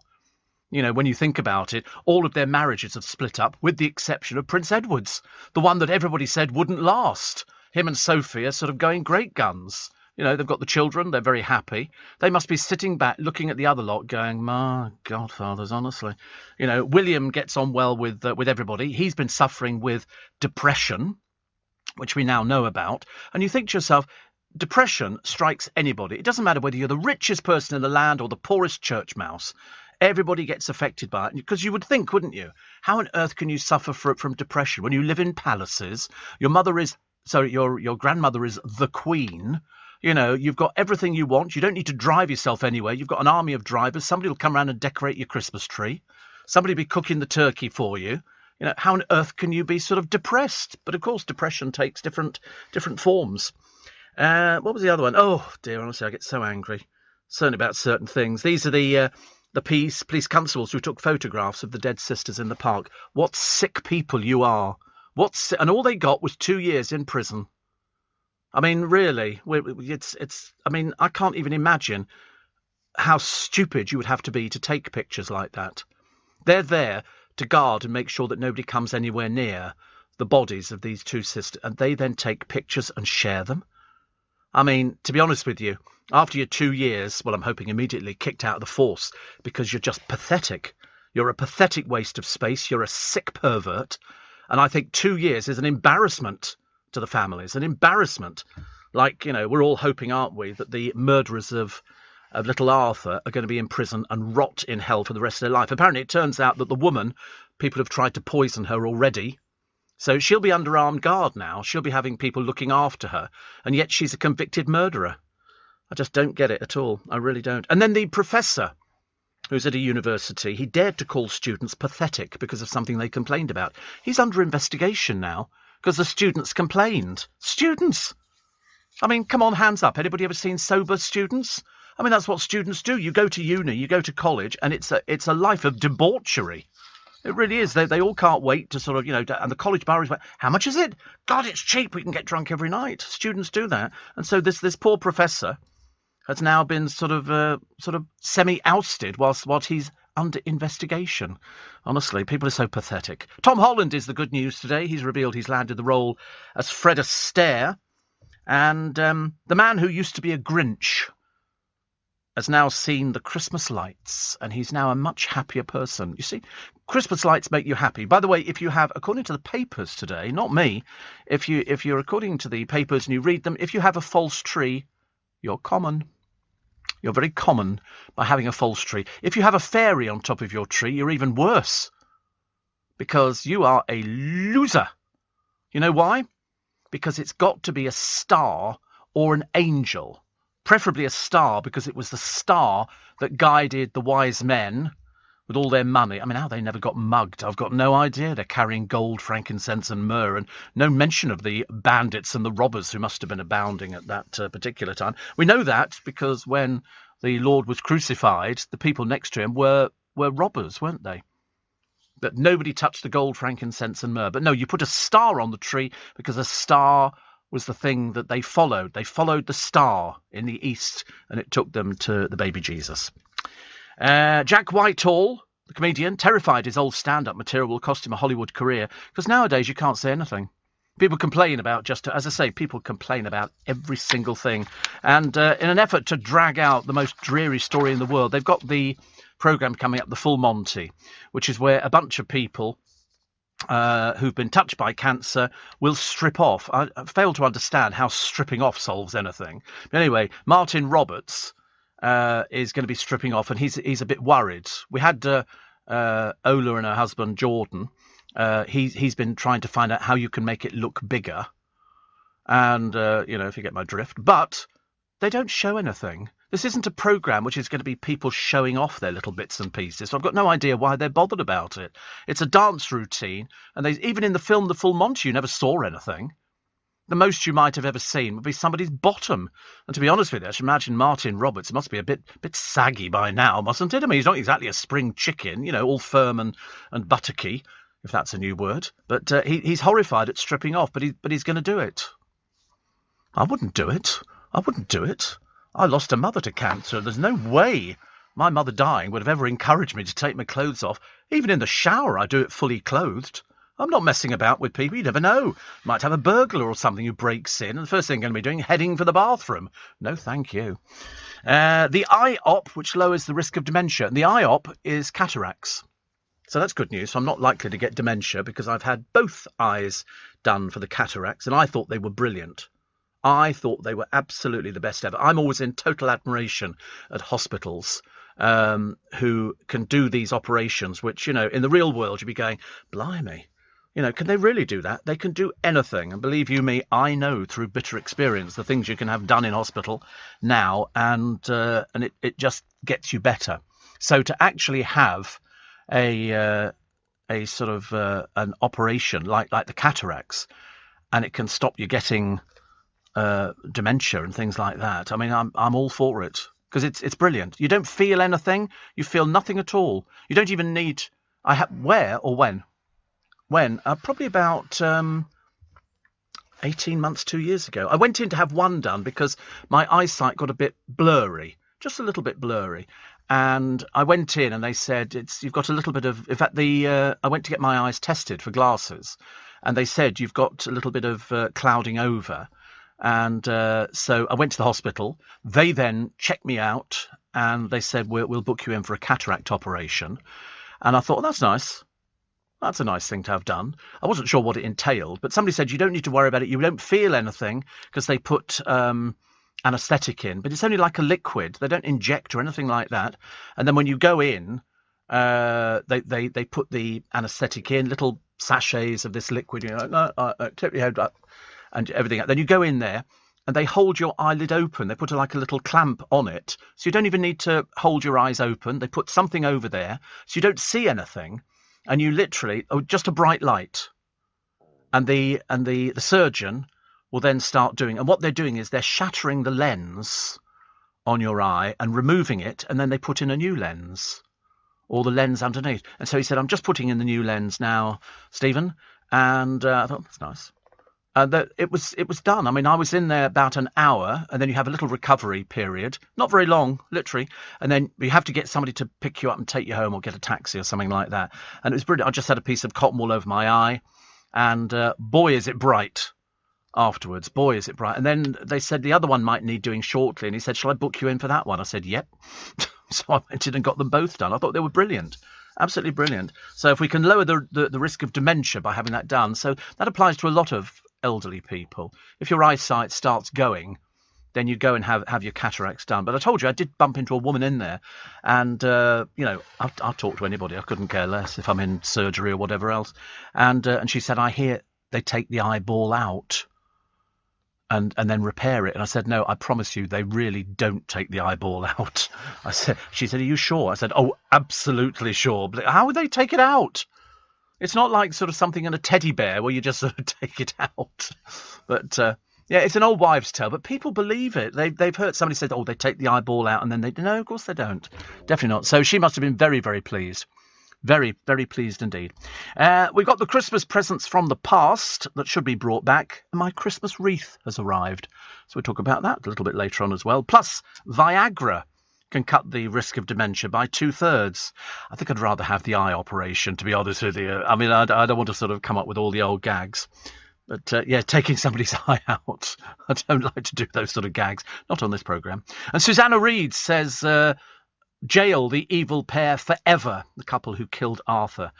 You know, when you think about it, all of their marriages have split up, with the exception of Prince Edward's, the one that everybody said wouldn't last. Him and Sophie are sort of going great guns. You know, they've got the children, they're very happy. They must be sitting back looking at the other lot going, my godfathers, honestly. You know, William gets on well with everybody. He's been suffering with depression, which we now know about. And you think to yourself, depression strikes anybody. It doesn't matter whether you're the richest person in the land or the poorest church mouse. Everybody gets affected by it. Because you would think, wouldn't you? How on earth can you suffer from depression when you live in palaces? Your grandmother is the Queen. You know, you've got everything you want. You don't need to drive yourself anywhere. You've got an army of drivers. Somebody will come around and decorate your Christmas tree. Somebody will be cooking the turkey for you. You know, how on earth can you be sort of depressed? But of course, depression takes different forms. What was the other one? Oh dear, honestly, I get so angry. Certainly about certain things. These are the police constables who took photographs of the dead sisters in the park. What sick people you are. And all they got was 2 years in prison. I mean, really, I mean, I can't even imagine how stupid you would have to be to take pictures like that. They're there to guard and make sure that nobody comes anywhere near the bodies of these 2 sisters, and they then take pictures and share them. I mean, to be honest with you, after your 2 years, well, I'm hoping immediately kicked out of the force because you're just pathetic. You're a pathetic waste of space. You're a sick pervert. And I think 2 years is an embarrassment to the families, an embarrassment. Like, you know, we're all hoping, aren't we, that the murderers of little Arthur are going to be in prison and rot in hell for the rest of their life. Apparently, it turns out that the woman, people have tried to poison her already. So she'll be under armed guard now. She'll be having people looking after her. And yet she's a convicted murderer. I just don't get it at all. I really don't. And then the professor who's at a university. He dared to call students pathetic because of something they complained about. He's under investigation now because the students complained. Students! I mean, come on, hands up. Anybody ever seen sober students? I mean, that's what students do. You go to uni, you go to college, and it's a life of debauchery. It really is. They all can't wait to sort of, and the college bar is like, how much is it? God, it's cheap. We can get drunk every night. Students do that. And so this poor professor has now been sort of semi-ousted whilst he's under investigation. Honestly, people are so pathetic. Tom Holland is the good news today. He's revealed he's landed the role as Fred Astaire. And the man who used to be a Grinch has now seen the Christmas lights, and he's now a much happier person. You see, Christmas lights make you happy. By the way, if you have, according to the papers today, not me, if you're according to the papers and you read them, if you have a false tree, you're common. You're very common by having a false tree. If you have a fairy on top of your tree, you're even worse, because you are a loser. You know why? Because it's got to be a star or an angel. Preferably a star, because it was the star that guided the wise men with all their money. I mean, how they never got mugged, I've got no idea. They're carrying gold, frankincense and myrrh, and no mention of the bandits and the robbers who must have been abounding at that particular time. We know that because when the Lord was crucified, the people next to him were robbers, weren't they? But nobody touched the gold, frankincense and myrrh. But no, you put a star on the tree because a star was the thing that they followed. They followed the star in the east, and it took them to the baby Jesus. Jack Whitehall, the comedian, terrified his old stand-up material will cost him a Hollywood career, because nowadays you can't say anything. People complain about people complain about every single thing. And in an effort to drag out the most dreary story in the world, they've got the programme coming up, The Full Monty, which is where a bunch of people who've been touched by cancer will strip off. I fail to understand how stripping off solves anything. But anyway, Martin Roberts is going to be stripping off, and he's a bit worried. We had Ola and her husband Jordan. He's been trying to find out how you can make it look bigger, and if you get my drift. But they don't show anything. This isn't a programme which is going to be people showing off their little bits and pieces. So I've got no idea why they're bothered about it. It's a dance routine, and even in the film The Full Monty, you never saw anything. The most you might have ever seen would be somebody's bottom. And to be honest with you, I should imagine Martin Roberts must be a bit saggy by now, mustn't it? I mean, he's not exactly a spring chicken, all firm and buttocky, if that's a new word. But he's horrified at stripping off, but he's going to do it. I wouldn't do it. I lost a mother to cancer. There's no way my mother dying would have ever encouraged me to take my clothes off. Even in the shower, I do it fully clothed. I'm not messing about with people. You never know. Might have a burglar or something who breaks in, and the first thing I'm going to be doing, heading for the bathroom. No, thank you. The IOP, which lowers the risk of dementia. And the IOP is cataracts. So that's good news. So I'm not likely to get dementia because I've had both eyes done for the cataracts, and I thought they were brilliant. I thought they were absolutely the best ever. I'm always in total admiration at hospitals who can do these operations, which, in the real world, you'd be going, blimey, can they really do that? They can do anything. And believe you me, I know through bitter experience the things you can have done in hospital now, and it just gets you better. So to actually have a sort of an operation like the cataracts, and it can stop you getting dementia and things like that. I mean, I'm all for it because it's brilliant. You don't feel anything. You feel nothing at all. You don't even need. Where or when? When? Probably about 18 months, 2 years ago. I went in to have one done because my eyesight got a bit blurry, just a little bit blurry. And I went in and they said, you've got a little bit of. In fact, I went to get my eyes tested for glasses, and they said you've got a little bit of clouding over. And so I went to the hospital. They then checked me out, and they said, we'll book you in for a cataract operation. And I thought, that's nice. That's a nice thing to have done. I wasn't sure what it entailed, but somebody said, you don't need to worry about it. You don't feel anything because they put anaesthetic in, but it's only like a liquid. They don't inject or anything like that. And then when you go in, they put the anaesthetic in, little sachets of this liquid. Tip your head up. And everything. Then you go in there, and they hold your eyelid open. They put like a little clamp on it, so you don't even need to hold your eyes open. They put something over there, so you don't see anything, and you literally just a bright light, and the surgeon will then start doing. And what they're doing is they're shattering the lens on your eye and removing it, and then they put in a new lens, or the lens underneath. And so he said, "I'm just putting in the new lens now, Stephen." And I thought, that's nice. That it was done. I mean, I was in there about an hour, and then you have a little recovery period, not very long, literally, and then you have to get somebody to pick you up and take you home, or get a taxi or something like that. And it was brilliant. I just had a piece of cotton wool over my eye, and boy, is it bright afterwards. Boy, is it bright. And then they said the other one might need doing shortly, and he said, "Shall I book you in for that one?" I said, "Yep." So I went in and got them both done. I thought they were brilliant. Absolutely brilliant. So if we can lower the risk of dementia by having that done, so that applies to a lot of elderly people. If your eyesight starts going, then you go and have your cataracts done. But I told you, I did bump into a woman in there, and I'll talk to anybody. I couldn't care less if I'm in surgery or whatever else. And she said, "I hear they take the eyeball out and then repair it." And I said, "No, I promise you, they really don't take the eyeball out." She said, "Are you sure?" I said, "Oh, absolutely sure." But how would they take it out? It's not like sort of something in a teddy bear where you just sort of take it out. But yeah, it's an old wives' tale, but people believe it. They've heard somebody say, "Oh, they take the eyeball out," and then they no, of course they don't. Definitely not. So she must have been very, very pleased. Very, very pleased indeed. We've got the Christmas presents from the past that should be brought back, and my Christmas wreath has arrived. So we'll talk about that a little bit later on as well. Plus, Viagra can cut the risk of dementia by 2/3. I think I'd rather have the eye operation, to be honest with you. I mean, I don't want to sort of come up with all the old gags. But, yeah, taking somebody's eye out, I don't like to do those sort of gags. Not on this programme. And Susanna Reid says, jail the evil pair forever, the couple who killed Arthur.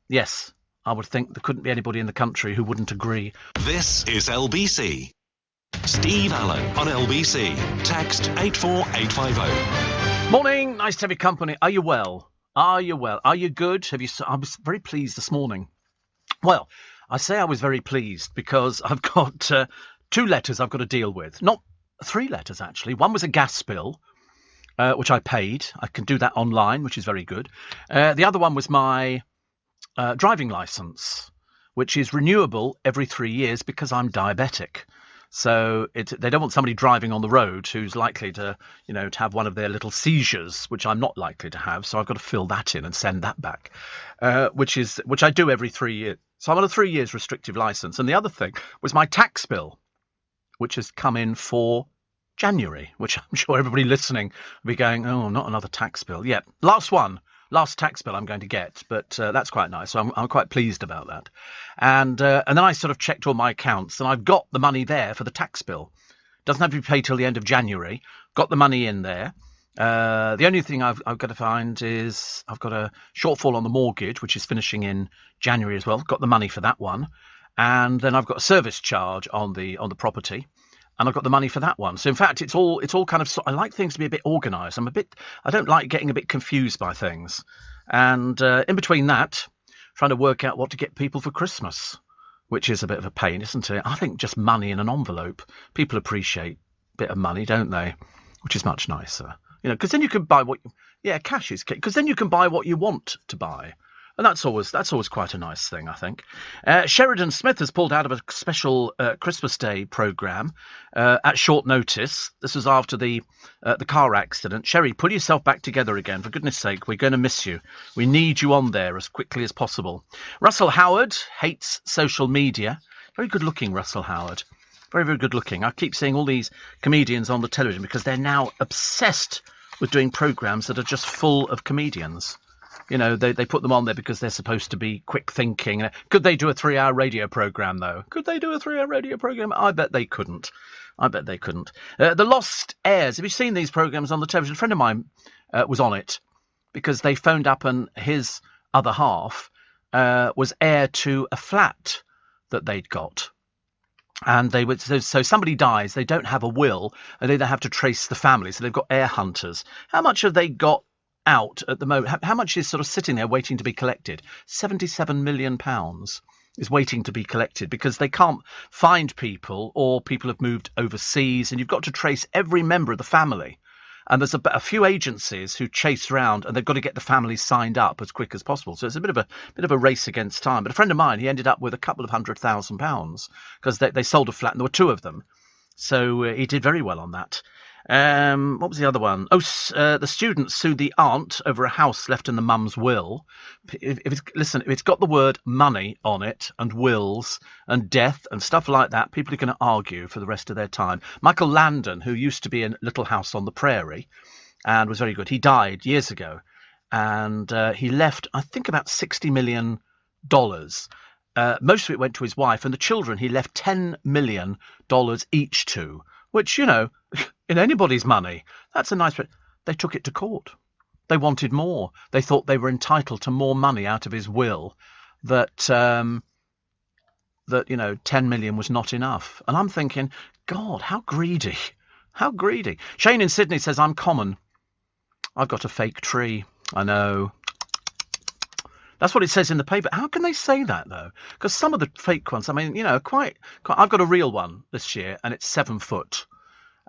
Yes, I would think there couldn't be anybody in the country who wouldn't agree. This is LBC. Steve Allen on LBC. Text 84850. Morning, nice to have your company. Are you well? Are you well? Are you good? I was very pleased this morning. Well, I say I was very pleased because I've got 2 letters I've got to deal with. Not 3 letters, actually. One was a gas bill, which I paid. I can do that online, which is very good. The other one was my driving licence, which is renewable every 3 years because I'm diabetic. So they don't want somebody driving on the road who's likely to, to have one of their little seizures, which I'm not likely to have. So I've got to fill that in and send that back, which I do every 3 years. So I'm on a 3 years restrictive licence. And the other thing was my tax bill, which has come in for January, which I'm sure everybody listening will be going, "Oh, not another tax bill." Yeah, last tax bill I'm going to get, but that's quite nice. So I'm quite pleased about that. And then I sort of checked all my accounts, and I've got the money there for the tax bill. Doesn't have to be paid till the end of January. Got the money in there. The only thing I've got to find is I've got a shortfall on the mortgage, which is finishing in January as well. Got the money for that one. And then I've got a service charge on the property. And I've got the money for that one. So in fact, it's all kind of. I like things to be a bit organised. I don't like getting a bit confused by things. And in between that, trying to work out what to get people for Christmas, which is a bit of a pain, isn't it? I think just money in an envelope. People appreciate a bit of money, don't they? Which is much nicer, because then you can buy cash is because then you can buy what you want to buy. And that's always quite a nice thing, I think. Sheridan Smith has pulled out of a special Christmas Day programme at short notice. This was after the car accident. Sherry, pull yourself back together again. For goodness sake, we're going to miss you. We need you on there as quickly as possible. Russell Howard hates social media. Very good looking, Russell Howard. Very, very good looking. I keep seeing all these comedians on the television because they're now obsessed with doing programmes that are just full of comedians. They put them on there because they're supposed to be quick thinking. Could they do a 3-hour radio programme, though? Could they do a 3-hour radio programme? I bet they couldn't. The Lost Heirs. Have you seen these programmes on the television? A friend of mine was on it because they phoned up and his other half was heir to a flat that they'd got. And they would, so somebody dies, they don't have a will, and they have to trace the family. So they've got heir hunters. How much have they got out at the moment? How much is sort of sitting there waiting to be collected? £77 million. is waiting to be collected because they can't find people, or people have moved overseas, and you've got to trace every member of the family. And there's a few agencies who chase around, and they've got to get the family signed up as quick as possible. So it's a bit of a race against time. But a friend of mine, he ended up with a couple of £100,000 because they sold a flat, and there were two of them. So he did very well on that. What was the other one? The student sued the aunt over a house left in the mum's will. If it's got the word money on it, and wills, and death, and stuff like that, people are going to argue for the rest of their time. Michael Landon, who used to be in Little House on the Prairie, and was very good, he died years ago, and he left, I think, about $60 million. Most of it went to his wife, and the children he left $10 million each to, which, you know, in anybody's money, that's a nice... They took it to court. They wanted more. They thought they were entitled to more money out of his will, that 10 million was not enough. And I'm thinking, God, how greedy. How greedy. Shane in Sydney says, I'm common. I've got a fake tree. I know. That's what it says in the paper. How can they say that, though? Because some of the fake ones, I mean, you know, quite. I've got a real one this year, and it's 7 foot.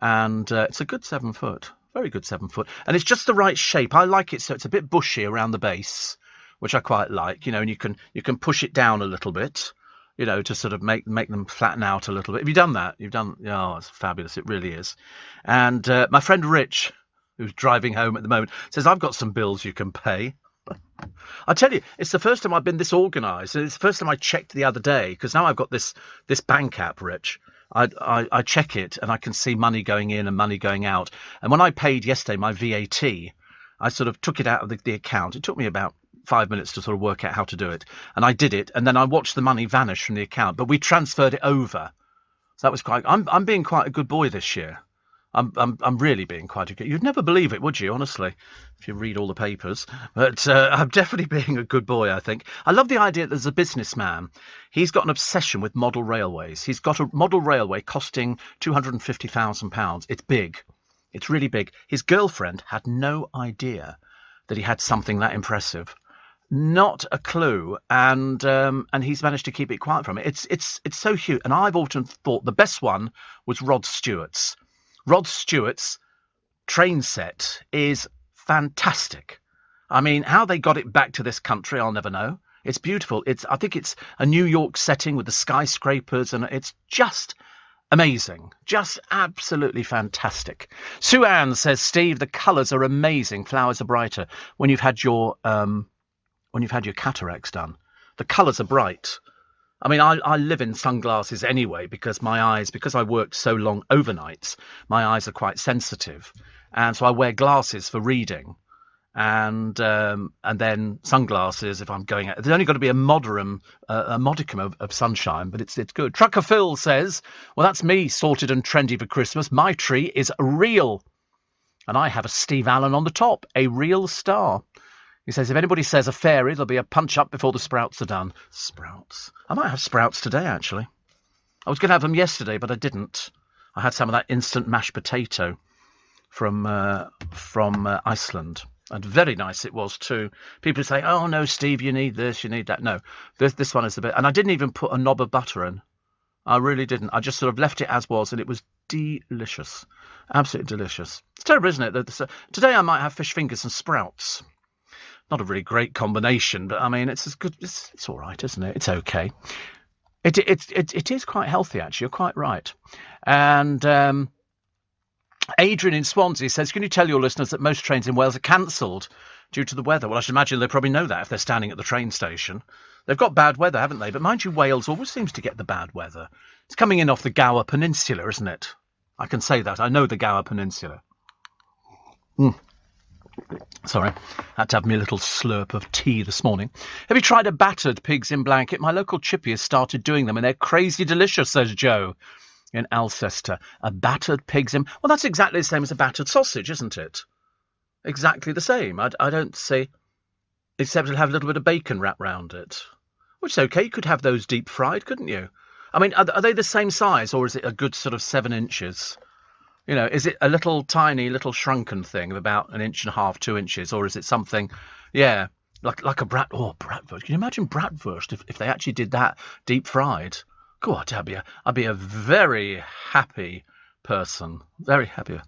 And it's a good 7 foot. Very good 7 foot. And it's just the right shape. I like it so it's a bit bushy around the base, which I quite like, you know, and you can push it down a little bit, you know, to sort of make them flatten out a little bit. Have you done that? Oh, it's fabulous. It really is. And my friend Rich, who's driving home at the moment, says, I've got some bills you can pay. I tell you, it's the first time I've been this organised. It's the first time I checked the other day, because now I've got this bank app, Rich. I check it, and I can see money going in and money going out. And when I paid yesterday my VAT, I sort of took it out of the account. It took me about 5 minutes to sort of work out how to do it. And I did it, and then I watched the money vanish from the account. But we transferred it over. So that was quite... I'm being quite a good boy this year. I'm really being quite a good... You'd never believe it, would you, honestly, if you read all the papers? But I'm definitely being a good boy, I think. I love the idea that there's a businessman. He's got an obsession with model railways. He's got a model railway costing £250,000. It's big. It's really big. His girlfriend had no idea that he had something that impressive. Not a clue. And he's managed to keep it quiet from it. It's so huge. And I've often thought the best one was Rod Stewart's. Rod Stewart's train set is fantastic. I mean, how they got it back to this country, I'll never know. It's beautiful. I think it's a New York setting with the skyscrapers, and it's just amazing. Just absolutely fantastic. Sue Ann says, Steve, the colours are amazing. Flowers are brighter when you've had your cataracts done. The colours are bright. I mean, I live in sunglasses anyway because because I worked so long overnights, my eyes are quite sensitive. And so I wear glasses for reading and then sunglasses if I'm going out. There's only got to be a modicum of sunshine, but it's good. Trucker Phil says, well, that's me sorted and trendy for Christmas. My tree is real. And I have a Steve Allen on the top, a real star. He says, if anybody says a fairy, there'll be a punch-up before the sprouts are done. Sprouts. I might have sprouts today, actually. I was going to have them yesterday, but I didn't. I had some of that instant mashed potato from Iceland. And very nice it was, too. People say, oh, no, Steve, you need this, you need that. No, this one is the bit. And I didn't even put a knob of butter in. I really didn't. I just sort of left it as was, and it was delicious. Absolutely delicious. It's terrible, isn't it? Today I might have fish fingers and sprouts. Not a really great combination, but I mean, it's as good. It's all right, isn't it? It's okay. It is quite healthy, actually. You're quite right. And Adrian in Swansea says, can you tell your listeners that most trains in Wales are cancelled due to the weather? Well, I should imagine they probably know that if they're standing at the train station. They've got bad weather, haven't they? But mind you, Wales always seems to get the bad weather. It's coming in off the Gower Peninsula, isn't it? I can say that. I know the Gower Peninsula. Sorry, had to have me a little slurp of tea this morning. Have you tried a battered pigs in blanket? My local chippy has started doing them, and they're crazy delicious, says Joe in Alcester. A battered pigs in... Well, that's exactly the same as a battered sausage, isn't it? Exactly the same. I don't see... Except it'll have a little bit of bacon wrapped round it. Which is okay. You could have those deep fried, couldn't you? I mean, are they the same size, or is it a good sort of 7 inches? You know, is it a little tiny, little shrunken thing of about 1.5 inches, 2 inches, or is it something? Yeah, Like a bratwurst. Can you imagine bratwurst if they actually did that deep fried? God, I'd be a very happy person. Very happy.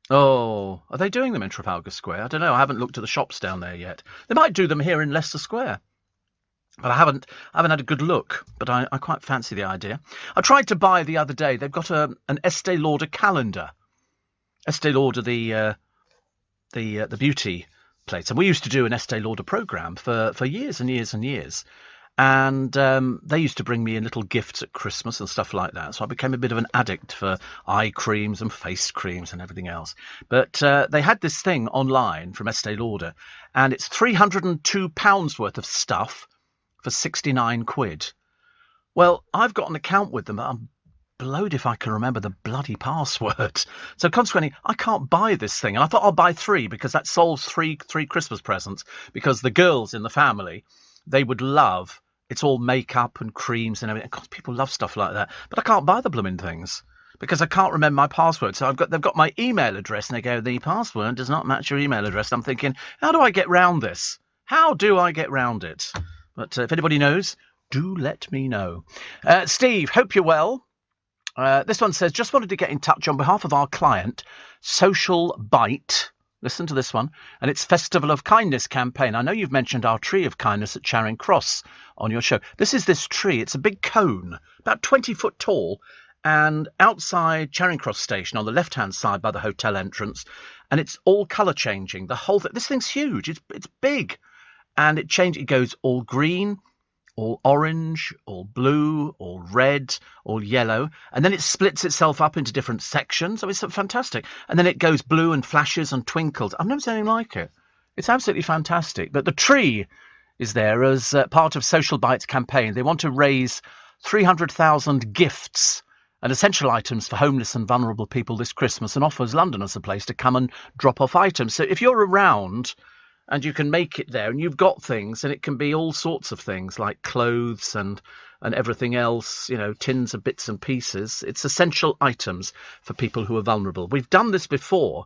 Oh, are they doing them in Trafalgar Square? I don't know. I haven't looked at the shops down there yet. They might do them here in Leicester Square. But I haven't had a good look, but I quite fancy the idea. I tried to buy the other day. They've got an Estee Lauder calendar. Estee Lauder, the beauty place, and we used to do an Estee Lauder program for years and years and years. And they used to bring me in little gifts at Christmas and stuff like that. So I became a bit of an addict for eye creams and face creams and everything else. But they had this thing online from Estee Lauder, and it's £302 worth of stuff for 69 quid. Well, I've got an account with them. I'm blowed if I can remember the bloody password. So consequently, I can't buy this thing. And I thought I'll buy 3 because that solves three Christmas presents. Because the girls in the family, they would love. It's all makeup and creams and everything. God, people love stuff like that. But I can't buy the blooming things because I can't remember my password. So they've got my email address, and they go, the password does not match your email address. I'm thinking, how do I get round this? How do I get round it? But if anybody knows, do let me know. Steve, hope you're well. This one says, just wanted to get in touch on behalf of our client, Social Bite. Listen to this one. And it's Festival of Kindness campaign. I know you've mentioned our tree of kindness at Charing Cross on your show. This is this tree. It's a big cone, about 20 foot tall, and outside Charing Cross station on the left-hand side by the hotel entrance. And it's all colour changing. The whole thing. This thing's huge. It's big. And it goes all green, all orange, all blue, all red, all yellow. And then it splits itself up into different sections. Oh, it's fantastic. And then it goes blue and flashes and twinkles. I've never seen anything like it. It's absolutely fantastic. But the tree is there as part of Social Bite's campaign. They want to raise 300,000 gifts and essential items for homeless and vulnerable people this Christmas, and offers London as a place to come and drop off items. So if you're around and you can make it there, and you've got things, and it can be all sorts of things like clothes and everything else, tins of bits and pieces. It's essential items for people who are vulnerable. We've done this before.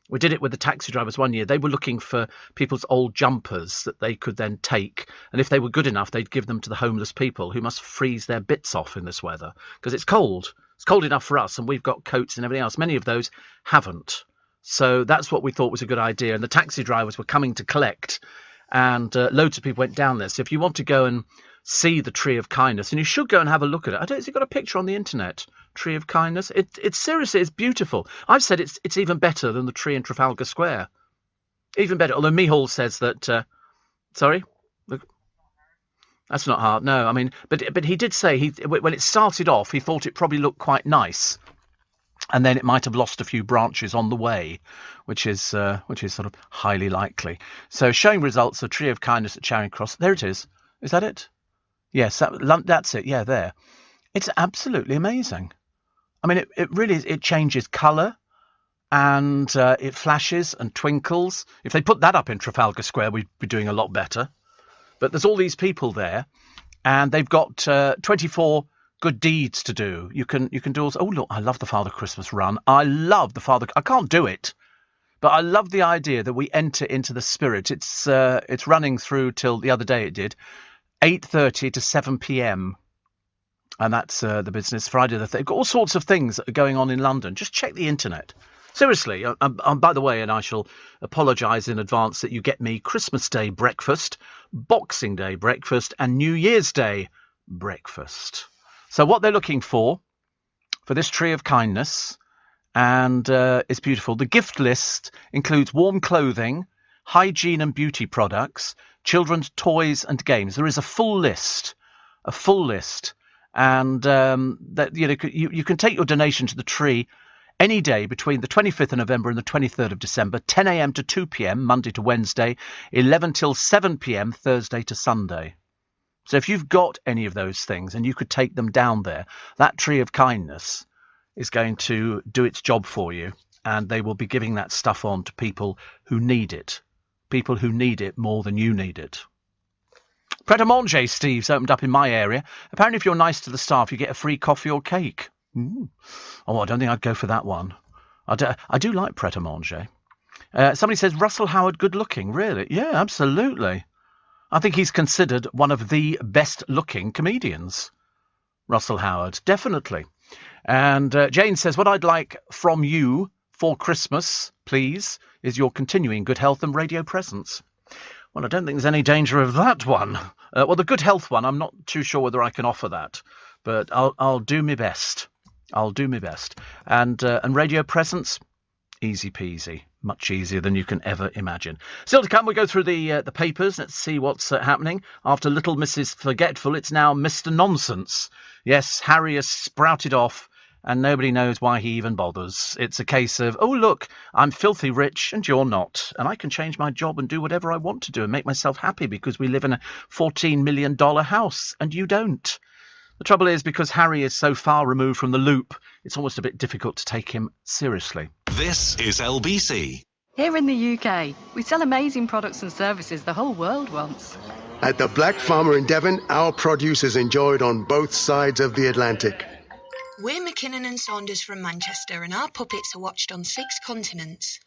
We did it with the taxi drivers one year. They were looking for people's old jumpers that they could then take, and if they were good enough, they'd give them to the homeless people who must freeze their bits off in this weather because it's cold. It's cold enough for us, and we've got coats and everything else. Many of those haven't. So that's what we thought was a good idea. And the taxi drivers were coming to collect, and loads of people went down there. So if you want to go and see the Tree of Kindness, and you should go and have a look at it. Has it got a picture on the internet? Tree of Kindness? It's seriously, it's beautiful. I've said it's even better than the tree in Trafalgar Square. Even better. Although Mihal says that, sorry? That's not hard. No, I mean, but he did say when it started off, he thought it probably looked quite nice. And then it might have lost a few branches on the way, which is sort of highly likely. So showing results of Tree of Kindness at Charing Cross. There it is. Is that it? Yes, that's it. Yeah, there. It's absolutely amazing. I mean, it really is. It changes colour and it flashes and twinkles. If they put that up in Trafalgar Square, we'd be doing a lot better. But there's all these people there, and they've got 24 good deeds to do. You can do also. Oh look, I love the Father Christmas run. I can't do it, but I love the idea that we enter into the spirit. It's running through till the other day. It did 8:30 to 7 p.m. and that's the business. Friday the 3rd. Got all sorts of things that are going on in London. Just check the internet. Seriously, by the way, and I shall apologise in advance that you get me Christmas Day breakfast, Boxing Day breakfast, and New Year's Day breakfast. So what they're looking for this Tree of Kindness, and it's beautiful. The gift list includes warm clothing, hygiene and beauty products, children's toys and games. There is a full list, and that you can take your donation to the tree any day between the 25th of November and the 23rd of December, 10 a.m. to 2 p.m. Monday to Wednesday, 11 till 7 p.m. Thursday to Sunday. So if you've got any of those things and you could take them down there, that Tree of Kindness is going to do its job for you, and they will be giving that stuff on to people who need it more than you need it. Pret a Manger, Steve's opened up in my area. Apparently if you're nice to the staff, you get a free coffee or cake. Oh, I don't think I'd go for that one. I do like Pret a Manger. Somebody says, Russell Howard good looking. Really? Yeah, absolutely. I think he's considered one of the best looking comedians. Russell Howard, definitely. And Jane says, what I'd like from you for Christmas, please, is your continuing good health and radio presence. Well, I don't think there's any danger of that one. Well, the good health one, I'm not too sure whether I can offer that, but I'll do my best. I'll do my best. And radio presence, easy peasy, much easier than you can ever imagine. Still to come, we go through the papers. Let's see what's happening. After Little Mrs. Forgetful, it's now Mr. Nonsense. Yes, Harry has sprouted off, and nobody knows why he even bothers. It's a case of, oh, look, I'm filthy rich and you're not, and I can change my job and do whatever I want to do and make myself happy because we live in a $14 million house and you don't. The trouble is, because Harry is so far removed from the loop, it's almost a bit difficult to take him seriously. This is LBC. Here in the UK, we sell amazing products and services the whole world wants. At the Black Farmer in Devon, our produce is enjoyed on both sides of the Atlantic. We're McKinnon and Saunders from Manchester, and our puppets are watched on 6 continents.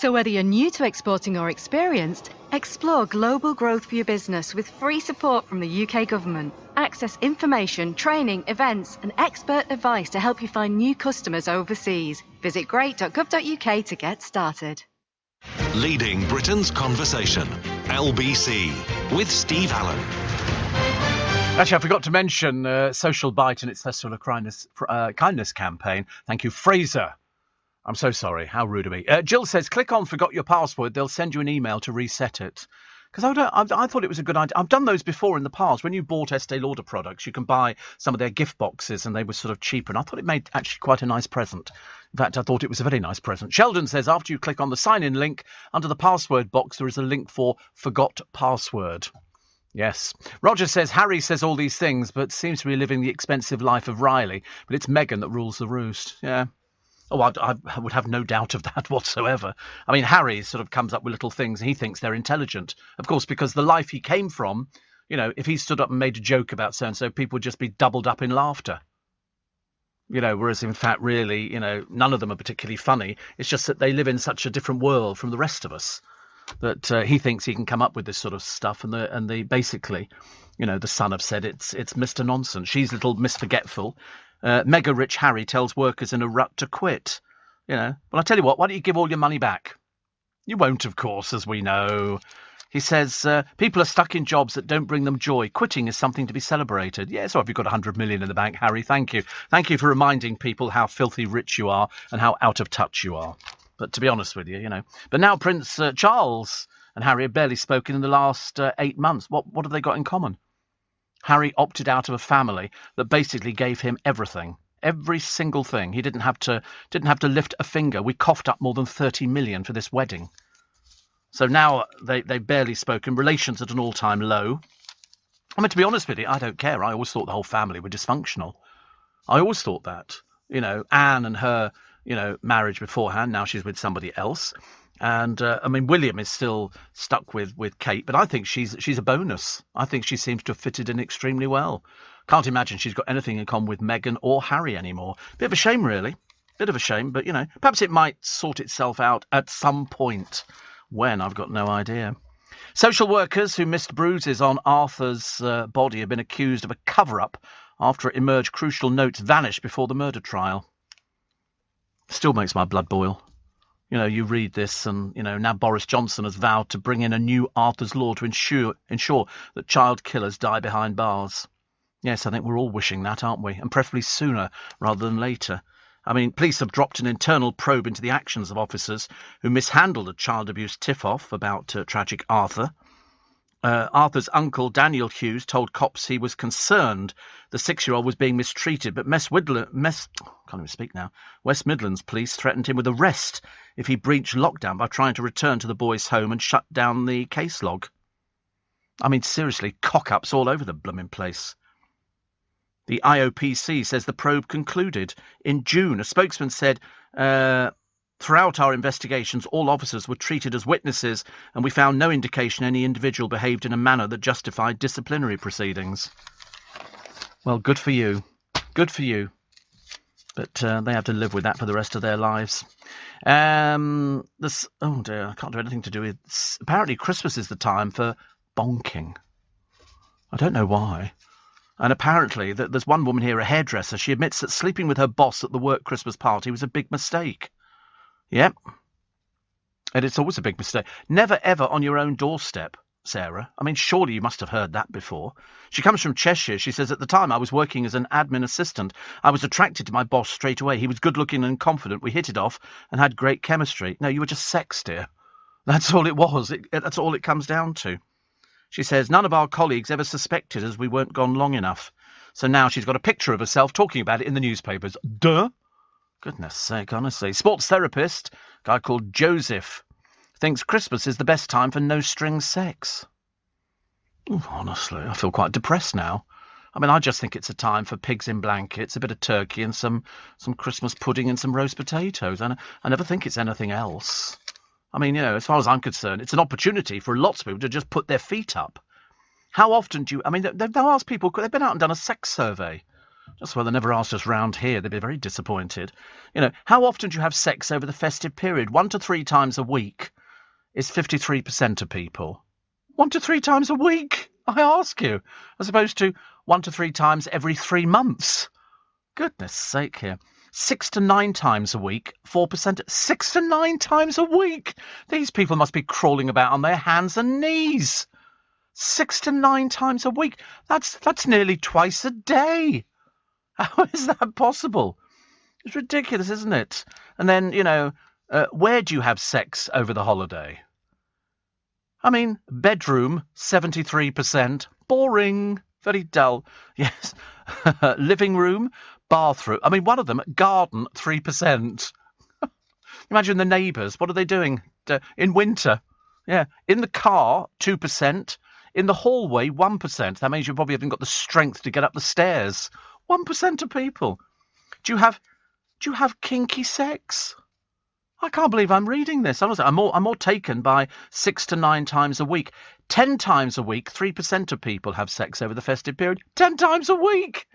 So whether you're new to exporting or experienced, explore global growth for your business with free support from the UK government. Access information, training, events and expert advice to help you find new customers overseas. Visit great.gov.uk to get started. Leading Britain's conversation. LBC with Steve Allen. Actually, I forgot to mention Social Bite and its Festival of Kindness campaign. Thank you, Fraser. I'm so sorry. How rude of me. Jill says, click on Forgot Your Password. They'll send you an email to reset it. Because I thought it was a good idea. I've done those before in the past. When you bought Estee Lauder products, you can buy some of their gift boxes and they were sort of cheaper. And I thought it made actually quite a nice present. In fact, I thought it was a very nice present. Sheldon says, after you click on the sign-in link, under the password box, there is a link for Forgot Password. Yes. Roger says, Harry says all these things, but seems to be living the expensive life of Riley. But it's Meghan that rules the roost. Yeah. Oh, I would have no doubt of that whatsoever. I mean, Harry sort of comes up with little things and he thinks they're intelligent. Of course, because the life he came from, you know, if he stood up and made a joke about so-and-so, people would just be doubled up in laughter. You know, whereas in fact, really, you know, none of them are particularly funny. It's just that they live in such a different world from the rest of us that he thinks he can come up with this sort of stuff. And they basically, you know, the Sun have said it's Mr. Nonsense. She's little Miss Forgetful. Mega rich Harry tells workers in a rut to quit. You know, well, I tell you what, why don't you give all your money back? You won't, of course, as we know. He says, people are stuck in jobs that don't bring them joy. Quitting is something to be celebrated. Yeah, so if you've got 100 million in the bank, Harry, thank you. Thank you for reminding people how filthy rich you are and how out of touch you are. But to be honest with you, you know. But now Prince Charles and Harry have barely spoken in the last 8 months. What have they got in common? Harry opted out of a family that basically gave him everything. Every single thing. He didn't have to lift a finger. We coughed up more than 30 million for this wedding. So now they've barely spoken. Relations at an all-time low. I mean, to be honest with you, I don't care. I always thought the whole family were dysfunctional. I always thought that. You know, Anne and her, you know, marriage beforehand. Now she's with somebody else. And, I mean, William is still stuck with Kate, but I think she's a bonus. I think she seems to have fitted in extremely well. Can't imagine she's got anything in common with Meghan or Harry anymore. Bit of a shame, really. Bit of a shame, but, you know, perhaps it might sort itself out at some point. When? I've got no idea. Social workers who missed bruises on Arthur's body have been accused of a cover-up after it emerged crucial notes vanished before the murder trial. Still makes my blood boil. You know, you read this and, you know, now Boris Johnson has vowed to bring in a new Arthur's Law to ensure that child killers die behind bars. Yes, I think we're all wishing that, aren't we? And preferably sooner rather than later. I mean, police have dropped an internal probe into the actions of officers who mishandled a child abuse tip-off about tragic Arthur. Arthur's uncle, Daniel Hughes, told cops he was concerned the 6-year-old was being mistreated, but West Midlands police threatened him with arrest if he breached lockdown by trying to return to the boy's home and shut down the case log. I mean, seriously, cock-ups all over the blooming place. The IOPC says the probe concluded in June. A spokesman said, throughout our investigations, all officers were treated as witnesses and we found no indication any individual behaved in a manner that justified disciplinary proceedings. Well, good for you. Good for you. But they have to live with that for the rest of their lives. Oh dear, I can't do anything to do with... Apparently Christmas is the time for bonking. I don't know why. And apparently there's one woman here, a hairdresser, she admits that sleeping with her boss at the work Christmas party was a big mistake. Yep. And it's always a big mistake. Never ever on your own doorstep, Sarah. I mean, surely you must have heard that before. She comes from Cheshire. She says, at the time I was working as an admin assistant. I was attracted to my boss straight away. He was good-looking and confident. We hit it off and had great chemistry. No, you were just sex, dear. That's all it was. That's all it comes down to. She says, none of our colleagues ever suspected as we weren't gone long enough. So now she's got a picture of herself talking about it in the newspapers. Duh. Goodness sake, honestly. Sports therapist, guy called Joseph, thinks Christmas is the best time for no-strings sex. Ooh, honestly, I feel quite depressed now. I mean, I just think it's a time for pigs in blankets, a bit of turkey and some Christmas pudding and some roast potatoes. And I never think it's anything else. I mean, as far as I'm concerned, it's an opportunity for lots of people to just put their feet up. How often do you... I mean, they'll ask people... They've been out and done a sex survey. Just well, they never asked us round here. They'd be very disappointed. How often do you have sex over the festive period? 1 to 3 times a week is 53% of people. 1 to 3 times a week, I ask you, as opposed to 1 to 3 times every 3 months. Goodness sake here. 6 to 9 times a week, 4%. 6 to 9 times a week. These people must be crawling about on their hands and knees. 6 to 9 times a week. That's nearly twice a day. How is that possible? It's ridiculous, isn't it? And then, where do you have sex over the holiday? I mean, bedroom, 73%. Boring. Very dull. Yes. Living room, bathroom. I mean, one of them, garden, 3%. Imagine the neighbours. What are they doing in winter? Yeah. In the car, 2%. In the hallway, 1%. That means you probably haven't got the strength to get up the stairs. 1% of people. Do you have kinky sex? I can't believe I'm reading this. Honestly, I'm more taken by 6 to 9 times a week. 10 times a week, 3% of people have sex over the festive period. 10 times a week!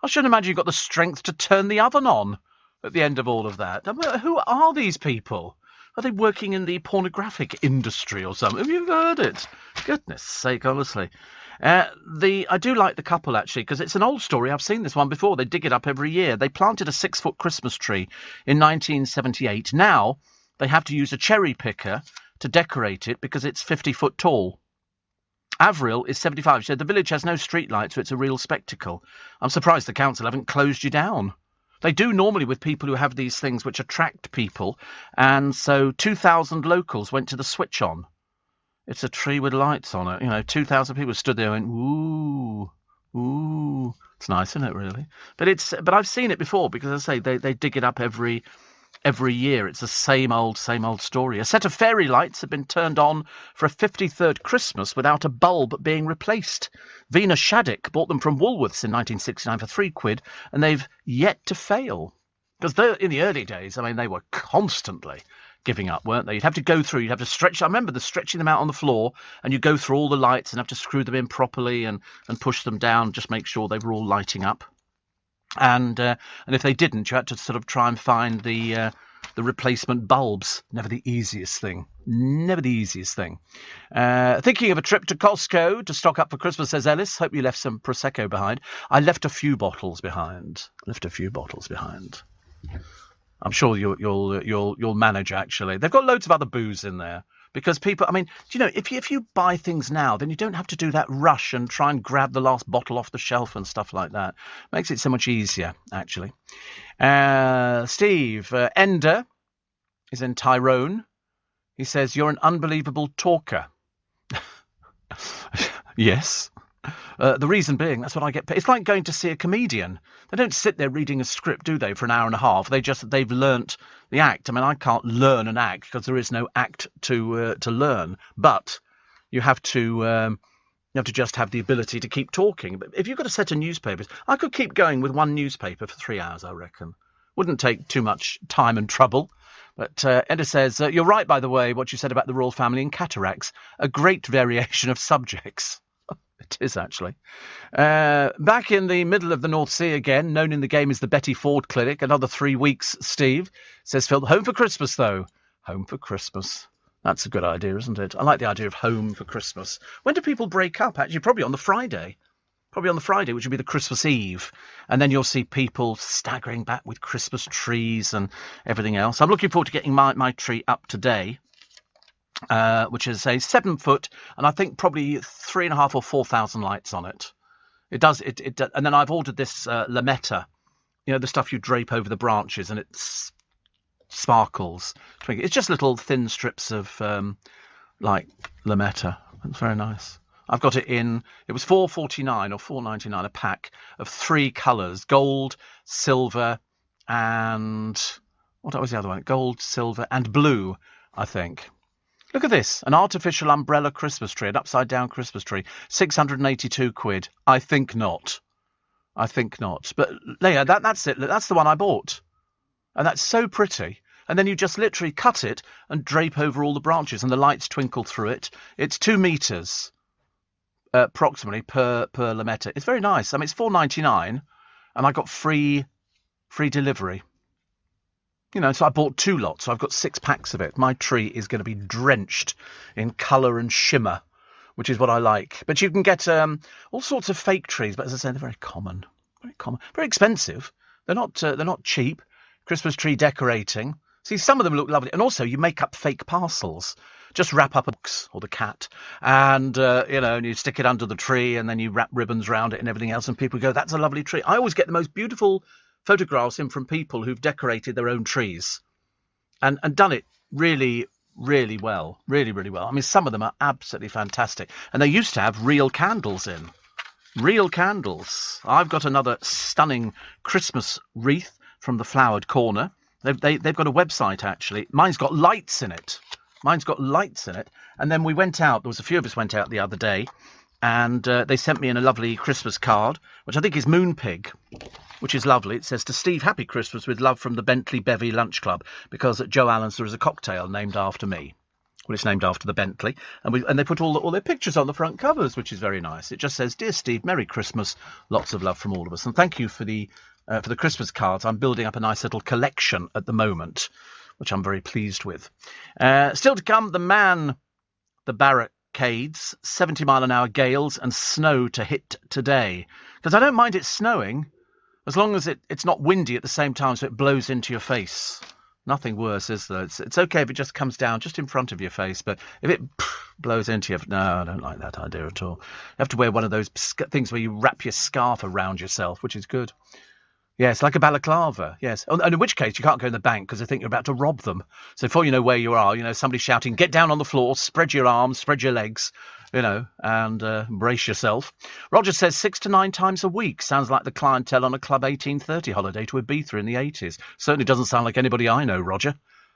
I shouldn't imagine you've got the strength to turn the oven on at the end of all of that. I mean, who are these people? Are they working in the pornographic industry or something? Have you ever heard it? Goodness sake, honestly. I do like the couple, actually, because it's an old story. I've seen this one before. They dig it up every year. They planted a 6-foot Christmas tree in 1978. Now they have to use a cherry picker to decorate it because it's 50 foot tall. Avril is 75. She said the village has no street lights, so it's a real spectacle. I'm surprised the council haven't closed you down. They do normally with people who have these things which attract people, and so 2,000 locals went to the switch on. It's a tree with lights on it. 2,000 people stood there and went, ooh. It's nice, isn't it, really? But I've seen it before because, as I say, they dig it up every year. It's the same old story. A set of fairy lights have been turned on for a 53rd Christmas without a bulb being replaced. Vina Shattuck bought them from Woolworths in 1969 for £3, and they've yet to fail. Because in the early days, I mean, they were constantly giving up, weren't they? You'd have to go through, you'd have to stretch. I remember stretching them out on the floor, and you go through all the lights and have to screw them in properly and push them down, just make sure they were all lighting up. And if they didn't, you had to sort of try and find the replacement bulbs. Never the easiest thing. Thinking of a trip to Costco to stock up for Christmas, says Ellis. Hope you left some Prosecco behind. I left a few bottles behind. I'm sure you'll manage, actually. They've got loads of other booze in there. Because people, I mean, do you know, if you buy things now, then you don't have to do that rush and try and grab the last bottle off the shelf and stuff like that. Makes it so much easier, actually. Steve, Ender is in Tyrone. He says, you're an unbelievable talker. Yes. The reason being, that's what I get paid. It's like going to see a comedian. They don't sit there reading a script, do they, for an hour and a half? They've learnt the act. I mean, I can't learn an act because there is no act to learn. But you have to just have the ability to keep talking. But if you've got a set of newspapers, I could keep going with one newspaper for 3 hours, I reckon. Wouldn't take too much time and trouble. But Edda says, you're right, by the way, what you said about the royal family and cataracts. A great variation of subjects. It is, actually. Back in the middle of the North Sea again, known in the game as the Betty Ford Clinic. Another 3 weeks, Steve, says Phil. Home for Christmas, though. Home for Christmas. That's a good idea, isn't it? I like the idea of home for Christmas. When do people break up, actually? Probably on the Friday. Probably on the Friday, which would be the Christmas Eve. And then you'll see people staggering back with Christmas trees and everything else. I'm looking forward to getting my tree up today, which is a 7 foot, and I think probably 3,500 or 4,000 lights on it. It does. And then I've ordered this lametta, the stuff you drape over the branches, and it sparkles. It's just little thin strips of like lametta. It's very nice. I've got it in. It was $4.49 or $4.99 a pack of 3 colours: gold, silver, and what was the other one? Gold, silver, and blue, I think. Look at this, an artificial umbrella Christmas tree, an upside-down Christmas tree, 682 quid. I think not. But, Leah, that's it. That's the one I bought. And that's so pretty. And then you just literally cut it and drape over all the branches, and the lights twinkle through it. It's 2 metres, approximately, per lametta. It's very nice. I mean, it's $4.99, and I got free delivery. So I bought 2 lots, so I've got 6 packs of it. My tree is going to be drenched in colour and shimmer, which is what I like. But you can get all sorts of fake trees, but as I say, they're very common, very expensive. They're not cheap. Christmas tree decorating. See, some of them look lovely, and also you make up fake parcels. Just wrap up a box or the cat, and and you stick it under the tree, and then you wrap ribbons around it and everything else, and people go, "That's a lovely tree." I always get the most beautiful photographs in from people who've decorated their own trees and done it really, really well. Really, really well. I mean, some of them are absolutely fantastic. And they used to have real candles in. Real candles. I've got another stunning Christmas wreath from the Flowered Corner. They've got a website, actually. Mine's got lights in it. And then we went out. There was a few of us went out the other day, and they sent me in a lovely Christmas card, which I think is Moonpig, which is lovely. It says, "To Steve, happy Christmas with love from the Bentley Bevy Lunch Club, because at Joe Allen's there is a cocktail named after me." Well, it's named after the Bentley, and they put all their pictures on the front covers, which is very nice. It just says, "Dear Steve, Merry Christmas, lots of love from all of us," and thank you for the Christmas cards. I'm building up a nice little collection at the moment, which I'm very pleased with. Still to come, the barricades, 70-mile-an-hour gales and snow to hit today. Because I don't mind it snowing, as long as it's not windy at the same time, so it blows into your face. Nothing worse, is there? It's okay if it just comes down just in front of your face, but if it blows into your... No, I don't like that idea at all. You have to wear one of those things where you wrap your scarf around yourself, which is good. Yes, like a balaclava, yes. And in which case you can't go in the bank because they think you're about to rob them. So before you know where you are, somebody shouting, "Get down on the floor, spread your arms, spread your legs," and brace yourself. Roger says 6 to 9 times a week. Sounds like the clientele on a Club 1830 holiday to Ibiza in the 80s. Certainly doesn't sound like anybody I know, Roger.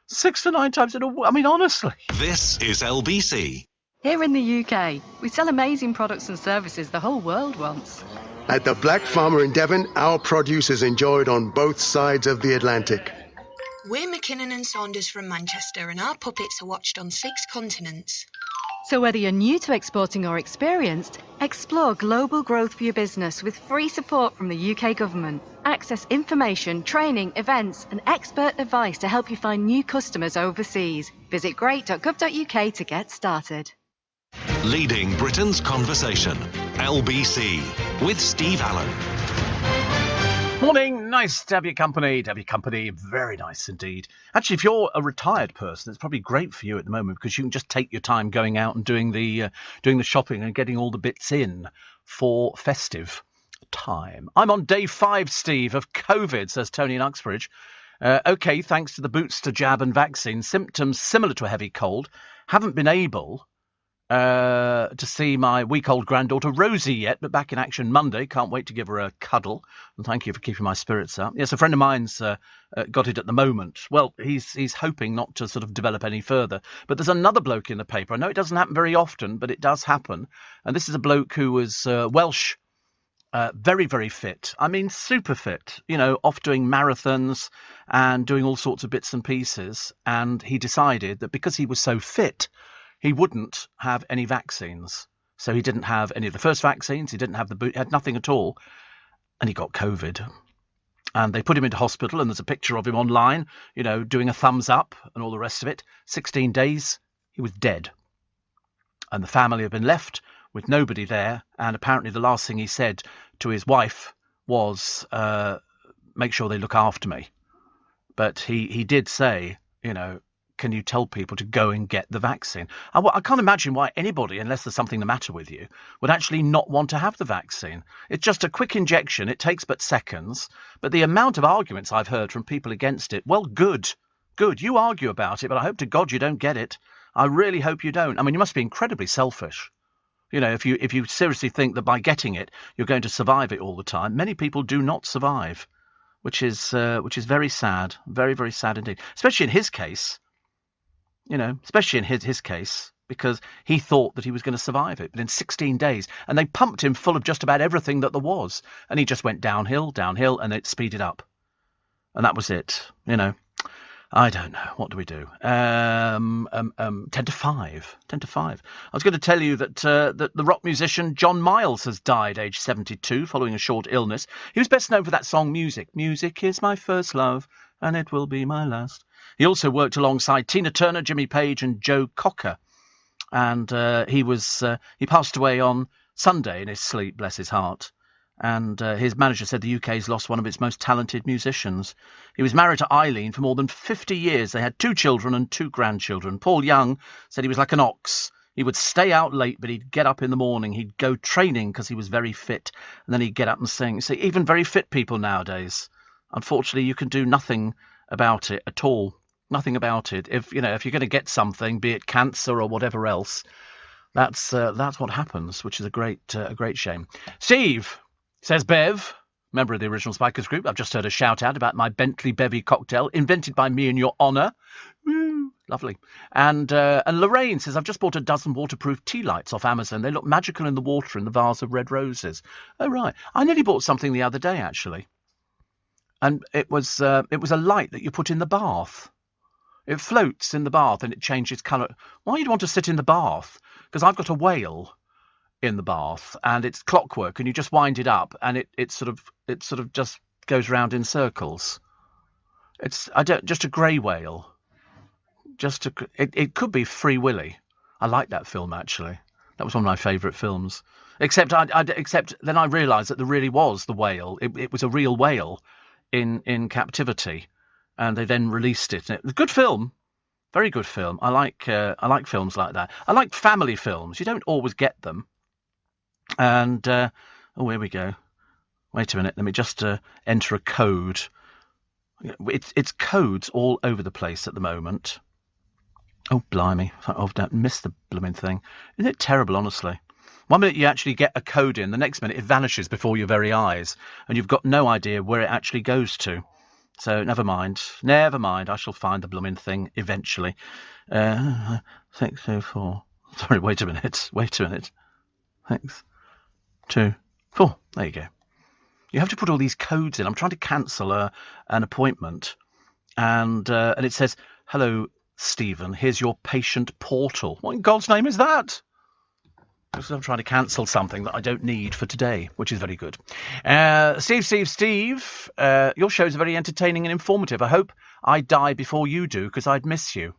6 to 9 times in a week. I mean, honestly. This is LBC. Here in the UK, we sell amazing products and services the whole world wants. At the Black Farmer in Devon, our produce is enjoyed on both sides of the Atlantic. We're McKinnon and Saunders from Manchester, and our puppets are watched on 6 continents. So whether you're new to exporting or experienced, explore global growth for your business with free support from the UK government. Access information, training, events and expert advice to help you find new customers overseas. Visit great.gov.uk to get started. Leading Britain's conversation. LBC with Steve Allen. Morning, nice to have your company. Very nice indeed. Actually, if you're a retired person, it's probably great for you at the moment because you can just take your time going out and doing the shopping and getting all the bits in for festive time. I'm on day 5, Steve, of COVID, says Tony in Uxbridge. Okay, thanks to the booster jab and vaccine. Symptoms similar to a heavy cold. Haven't been able to see my week-old granddaughter Rosie yet, but back in action Monday. Can't wait to give her a cuddle. And thank you for keeping my spirits up. Yes, a friend of mine's got it at the moment. Well, he's hoping not to sort of develop any further. But there's another bloke in the paper. I know it doesn't happen very often, but it does happen. And this is a bloke who was Welsh, very, very fit. I mean, super fit. Off doing marathons and doing all sorts of bits and pieces. And he decided that because he was so fit, he wouldn't have any vaccines. So he didn't have any of the first vaccines. He didn't have had nothing at all. And he got COVID. And they put him into hospital, and there's a picture of him online, doing a thumbs up and all the rest of it. 16 days, he was dead. And the family have been left with nobody there. And apparently the last thing he said to his wife was, make sure they look after me. But he did say, can you tell people to go and get the vaccine? I can't imagine why anybody, unless there's something the matter with you, would actually not want to have the vaccine. It's just a quick injection. It takes but seconds. But the amount of arguments I've heard from people against it, well, good. You argue about it, but I hope to God you don't get it. I really hope you don't. I mean, you must be incredibly selfish. If you seriously think that by getting it, you're going to survive it all the time. Many people do not survive, which is very sad, very, very sad indeed. Especially in his case. Especially in his case, because he thought that he was going to survive it. But in 16 days, and they pumped him full of just about everything that there was. And he just went downhill, and it speeded up. And that was it, I don't know. What do we do? 10 to 5. 10 to 5. I was going to tell you that the rock musician John Miles has died, aged 72, following a short illness. He was best known for that song, Music. Music is my first love, and it will be my last. He also worked alongside Tina Turner, Jimmy Page and Joe Cocker. And he passed away on Sunday in his sleep, bless his heart. And his manager said the UK's lost one of its most talented musicians. He was married to Eileen for more than 50 years. They had 2 children and 2 grandchildren. Paul Young said he was like an ox. He would stay out late, but he'd get up in the morning. He'd go training because he was very fit. And then he'd get up and sing. See, even very fit people nowadays, unfortunately, you can do nothing about it at all. Nothing about it. If you're going to get something, be it cancer or whatever else, that's what happens, which is a great shame. Steve, says Bev, member of the original Spikers group, I've just heard a shout out about my Bentley Bevy cocktail, invented by me in your honour. Woo, lovely. And Lorraine says, I've just bought a dozen waterproof tea lights off Amazon. They look magical in the water in the vase of red roses. Oh, right. I nearly bought something the other day, actually. And it was a light that you put in the bath. It floats in the bath and it changes colour. Why you'd want to sit in the bath? Because I've got a whale in the bath and it's clockwork and you just wind it up and it sort of just goes round in circles. Just a grey whale. It could be Free Willy. I like that film actually. That was one of my favourite films. Except then I realised that there really was the whale. It was a real whale in captivity. And they then released it. It was a good film, very good film. I like films like that. I like family films. You don't always get them. And here we go. Wait a minute. Let me just enter a code. It's codes all over the place at the moment. Oh blimey! I've missed the blooming thing. Isn't it terrible? Honestly. One minute you actually get a code in, the next minute it vanishes before your very eyes, and you've got no idea where it actually goes to. So never mind. I shall find the blooming thing eventually. 604. Sorry, wait a minute. 6, 2, 4. There you go. You have to put all these codes in. I'm trying to cancel an appointment, and it says, "Hello, Stephen. Here's your patient portal." What in God's name is that? Because I'm trying to cancel something that I don't need for today, which is very good. Steve, your shows are very entertaining and informative. I hope I die before you do, because I'd miss you.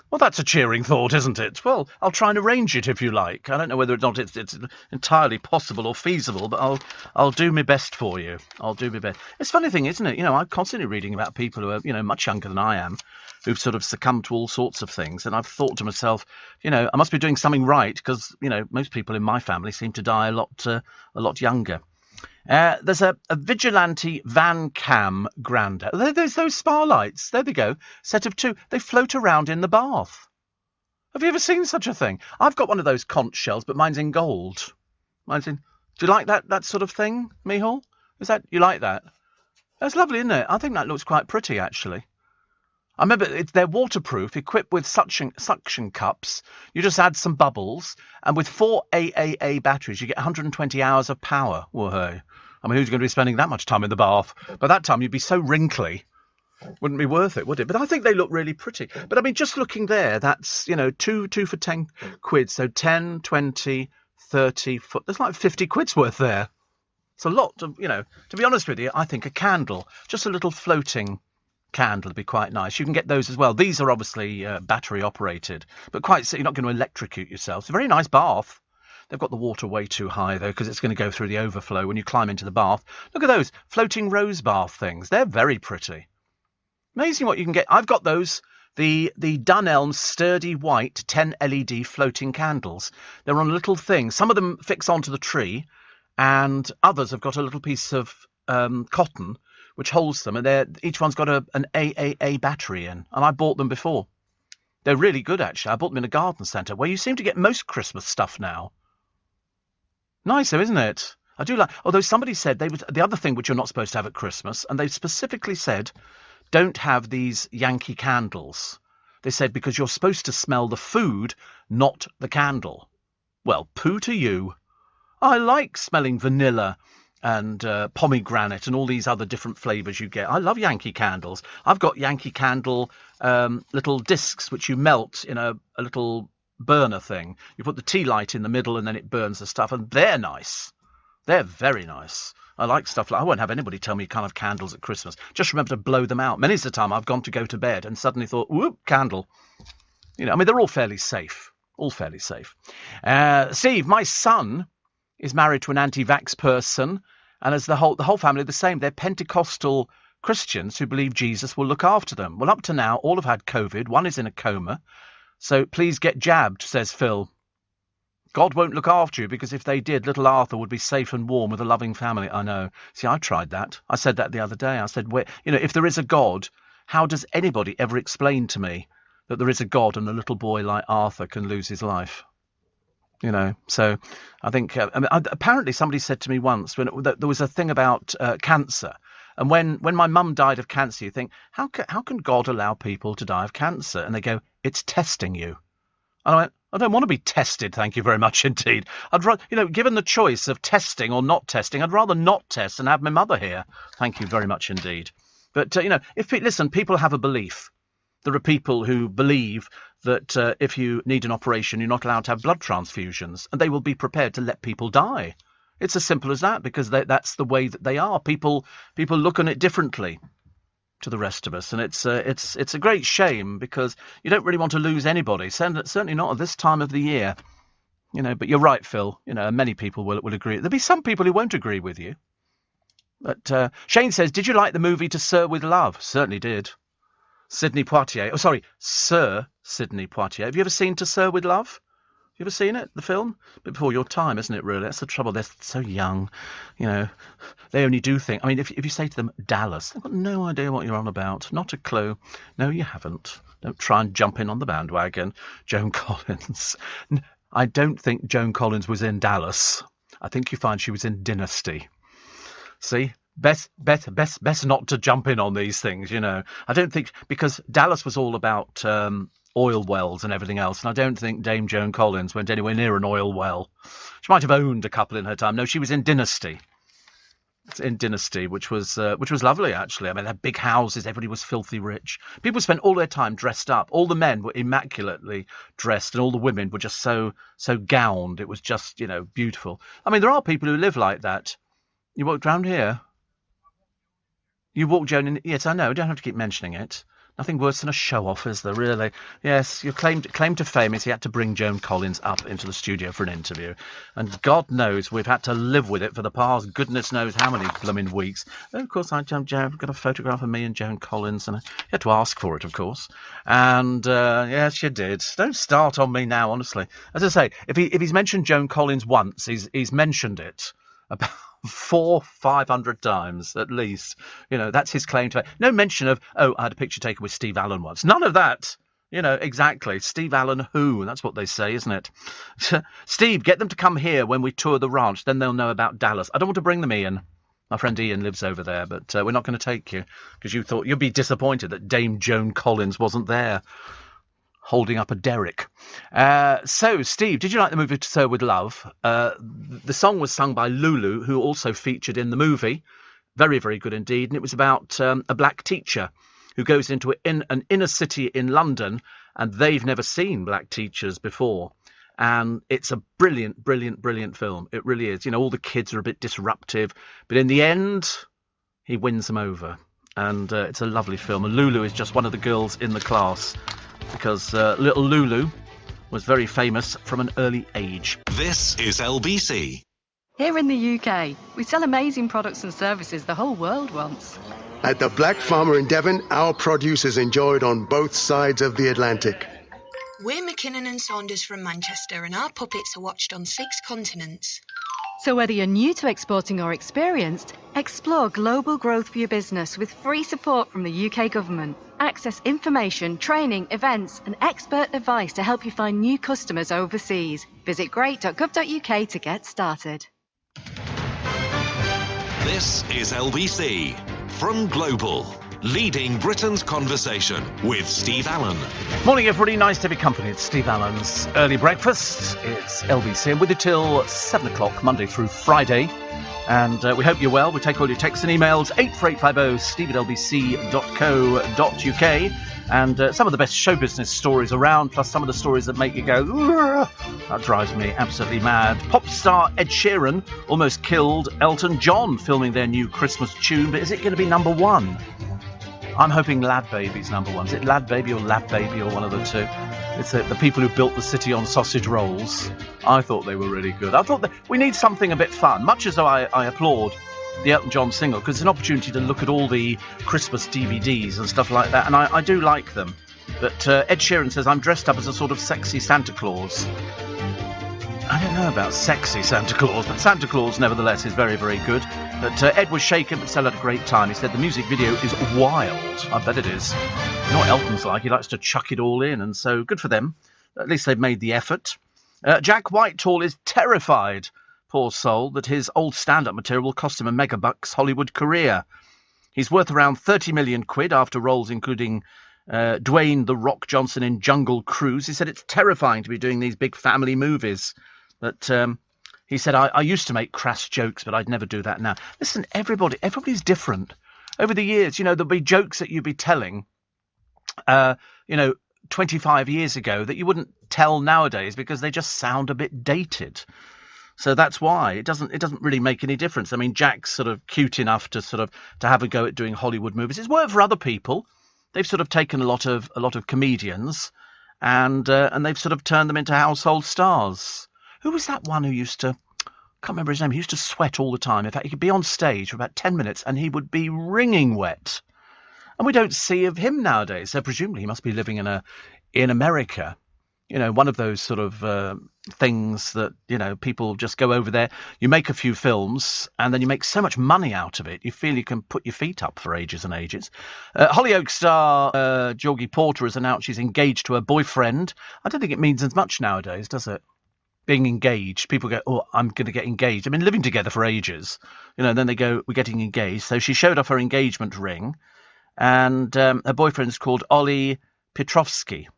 Well, that's a cheering thought, isn't it? Well, I'll try and arrange it if you like. I don't know whether or not it's entirely possible or feasible, but I'll do my best for you. I'll do my best. It's a funny thing, isn't it? I'm constantly reading about people who are, much younger than I am, who've sort of succumbed to all sorts of things. And I've thought to myself, I must be doing something right because, most people in my family seem to die a lot younger. There's a vigilante Van Cam Granda. There's those spa lights. There they go. Set of 2. They float around in the bath. Have you ever seen such a thing? I've got one of those conch shells, but mine's in gold. Do you like that sort of thing, Mihal? You like that? That's lovely, isn't it? I think that looks quite pretty, actually. I remember they're waterproof, equipped with suction cups. You just add some bubbles, and with 4 AAA batteries, you get 120 hours of power. Whoa. I mean, who's going to be spending that much time in the bath? By that time, you'd be so wrinkly. Wouldn't be worth it, would it? But I think they look really pretty. But I mean, just looking there, that's, 2 for 10 quid. So 10, 20, 30 foot. There's like 50 quid's worth there. It's a lot. To be honest with you, I think a candle, just a little floating candle would be quite nice. You can get those as well. These are obviously battery operated, but you're not going to electrocute yourself. It's a very nice bath. They've got the water way too high, though, because it's going to go through the overflow when you climb into the bath. Look at those floating rose bath things. They're very pretty. Amazing what you can get. I've got those. The Dunelm Sturdy White 10 LED floating candles. They're on a little thing. Some of them fix onto the tree, and others have got a little piece of cotton which holds them, and each one's got an AAA battery in. And I bought them before. They're really good, actually. I bought them in a garden centre, where you seem to get most Christmas stuff now. Nice, though, isn't it? I do like. Although somebody said the other thing which you're not supposed to have at Christmas, and they specifically said, don't have these Yankee candles. They said because you're supposed to smell the food, not the candle. Well, poo to you. I like smelling vanilla and pomegranate and all these other different flavours you get. I love Yankee candles. I've got Yankee Candle little discs which you melt in a little burner thing. You put the tea light in the middle and then it burns the stuff, and they're nice. They're very nice. I like stuff like. I won't have anybody tell me you can't have candles at Christmas. Just remember to blow them out. Many's the time I've gone to go to bed and suddenly thought, whoop, candle. They're all fairly safe. All fairly safe. Steve, my son is married to an anti-vax person, and as the whole family are the same. They're Pentecostal Christians who believe Jesus will look after them. Well, up to now, all have had COVID. One is in a coma. So please get jabbed, says Phil. God won't look after you, because if they did, little Arthur would be safe and warm with a loving family. I know. See, I tried that. I said that the other day. I said, if there is a God, how does anybody ever explain to me that there is a God and a little boy like Arthur can lose his life? So I think apparently somebody said to me once when there was a thing about cancer. And when my mum died of cancer, you think, how can God allow people to die of cancer? And they go, it's testing you. And I went, I don't want to be tested, thank you very much indeed. I'd rather, given the choice of testing or not testing, I'd rather not test and have my mother here. Thank you very much indeed. But, listen, people have a belief. There are people who believe that if you need an operation, you're not allowed to have blood transfusions, and they will be prepared to let people die. It's as simple as that, because that's the way that they are. People look on it differently to the rest of us, and it's a great shame, because you don't really want to lose anybody, certainly not at this time of the year. But you're right, Phil. Many people will agree. There'll be some people who won't agree with you. But Shane says, did you like the movie To Sir with Love? Certainly did. Sidney Poitier. Oh, sorry, Sir Sidney Poitier. Have you ever seen To Sir with Love? You ever seen it, the film? Bit before your time, isn't it, really? That's the trouble. They're so young. They only do things. I mean, if you say to them, Dallas, they've got no idea what you're on about. Not a clue. No, you haven't. Don't try and jump in on the bandwagon. Joan Collins. I don't think Joan Collins was in Dallas. I think you find she was in Dynasty. See? Best not to jump in on these things, I don't think, because Dallas was all about oil wells and everything else, and I don't think Dame Joan Collins went anywhere near an oil well. She might have owned a couple in her time. No, she was in Dynasty. In Dynasty, which was lovely, actually. I mean, they had big houses. Everybody was filthy rich. People spent all their time dressed up. All the men were immaculately dressed, and all the women were just so gowned. It was just, beautiful. I mean, there are people who live like that. You walked round here. You walked Joan in. Yes, I know. You don't have to keep mentioning it. Nothing worse than a show-off, is there, really? Yes, your claim to fame is he had to bring Joan Collins up into the studio for an interview. And God knows we've had to live with it for the past goodness knows how many blooming weeks. And of course, I've got a photograph of me and Joan Collins, and I had to ask for it, of course. And, yes, you did. Don't start on me now, honestly. As I say, if he's mentioned Joan Collins once, he's mentioned it about 400-500 times at least. That's his claim to it. No mention of, I had a picture taken with Steve Allen once. None of that. Exactly. Steve Allen who? That's what they say, isn't it? Steve, get them to come here when we tour the ranch, then they'll know about Dallas. I don't want to bring them, Ian. My friend Ian lives over there, but we're not going to take you, because you thought you'd be disappointed that Dame Joan Collins wasn't there, holding up a derrick. So, Steve, did you like the movie To Sir with Love? The song was sung by Lulu, who also featured in the movie. Very, very good indeed. And it was about a black teacher who goes into an inner city in London, and they've never seen black teachers before. And it's a brilliant, brilliant, brilliant film. It really is. You know, all the kids are a bit disruptive, but in the end, he wins them over. And it's a lovely film. And Lulu is just one of the girls in the class, because little Lulu was very famous from an early age. This is LBC. Here in the UK, we sell amazing products and services the whole world wants. At the Black Farmer in Devon, our produce is enjoyed on both sides of the Atlantic. We're McKinnon and Saunders from Manchester, and our puppets are watched on 6 continents. So whether you're new to exporting or experienced, explore global growth for your business with free support from the UK government. Access information, training, events and expert advice to help you find new customers overseas. Visit great.gov.uk to get started. This is LBC from Global, leading Britain's conversation with Steve Allen. Morning, everybody. Nice to have your company. It's Steve Allen's Early Breakfast. It's LBC, and with you till 7 o'clock, Monday through Friday. And we hope you're well. We take all your texts and emails, 84850 steve@lbc.co.uk. And some of the best show business stories around, plus some of the stories that make you go, "Ugh." That drives me absolutely mad. Pop star Ed Sheeran almost killed Elton John filming their new Christmas tune, but is it going to be number one? I'm hoping Lad Baby's number one. Is it Lad Baby or Lab Baby or one of the two? It's the people who built the city on sausage rolls. I thought they were really good. I thought that we need something a bit fun, much as though I applaud the Elton John single, because it's an opportunity to look at all the Christmas DVDs and stuff like that, and I do like them. But Ed Sheeran says, I'm dressed up as a sort of sexy Santa Claus. I don't know about sexy Santa Claus, but Santa Claus, nevertheless, is very, very good. But Ed was shaken, but still had a great time. He said the music video is wild. I bet it is. You know what Elton's like? He likes to chuck it all in, and so good for them. At least they've made the effort. Jack Whitehall is terrified, poor soul, that his old stand-up material will cost him a megabucks Hollywood career. He's worth around 30 million quid after roles including Dwayne "The Rock" Johnson in Jungle Cruise. He said it's terrifying to be doing these big family movies. But he said, I used to make crass jokes, but I'd never do that now. Listen, everybody's different. Over the years, you know, there'll be jokes that you'd be telling, 25 years ago that you wouldn't tell nowadays because they just sound a bit dated. So that's why it doesn't really make any difference. I mean, Jack's sort of cute enough to have a go at doing Hollywood movies. It's worked for other people. They've sort of taken a lot of comedians and they've sort of turned them into household stars. Who was that one who used to, I can't remember his name, he used to sweat all the time. In fact, he could be on stage for about 10 minutes and he would be wringing wet. And we don't see of him nowadays. So presumably he must be living in America. You know, one of those sort of things that, you know, people just go over there. You make a few films and then you make so much money out of it. You feel you can put your feet up for ages and ages. Hollyoaks star Georgie Porter has announced she's engaged to her boyfriend. I don't think it means as much nowadays, does it? Being engaged, people go, oh, I'm going to get engaged. I've been living together for ages, you know. And then they go, we're getting engaged. So she showed off her engagement ring, and her boyfriend's called Ollie Petrovsky.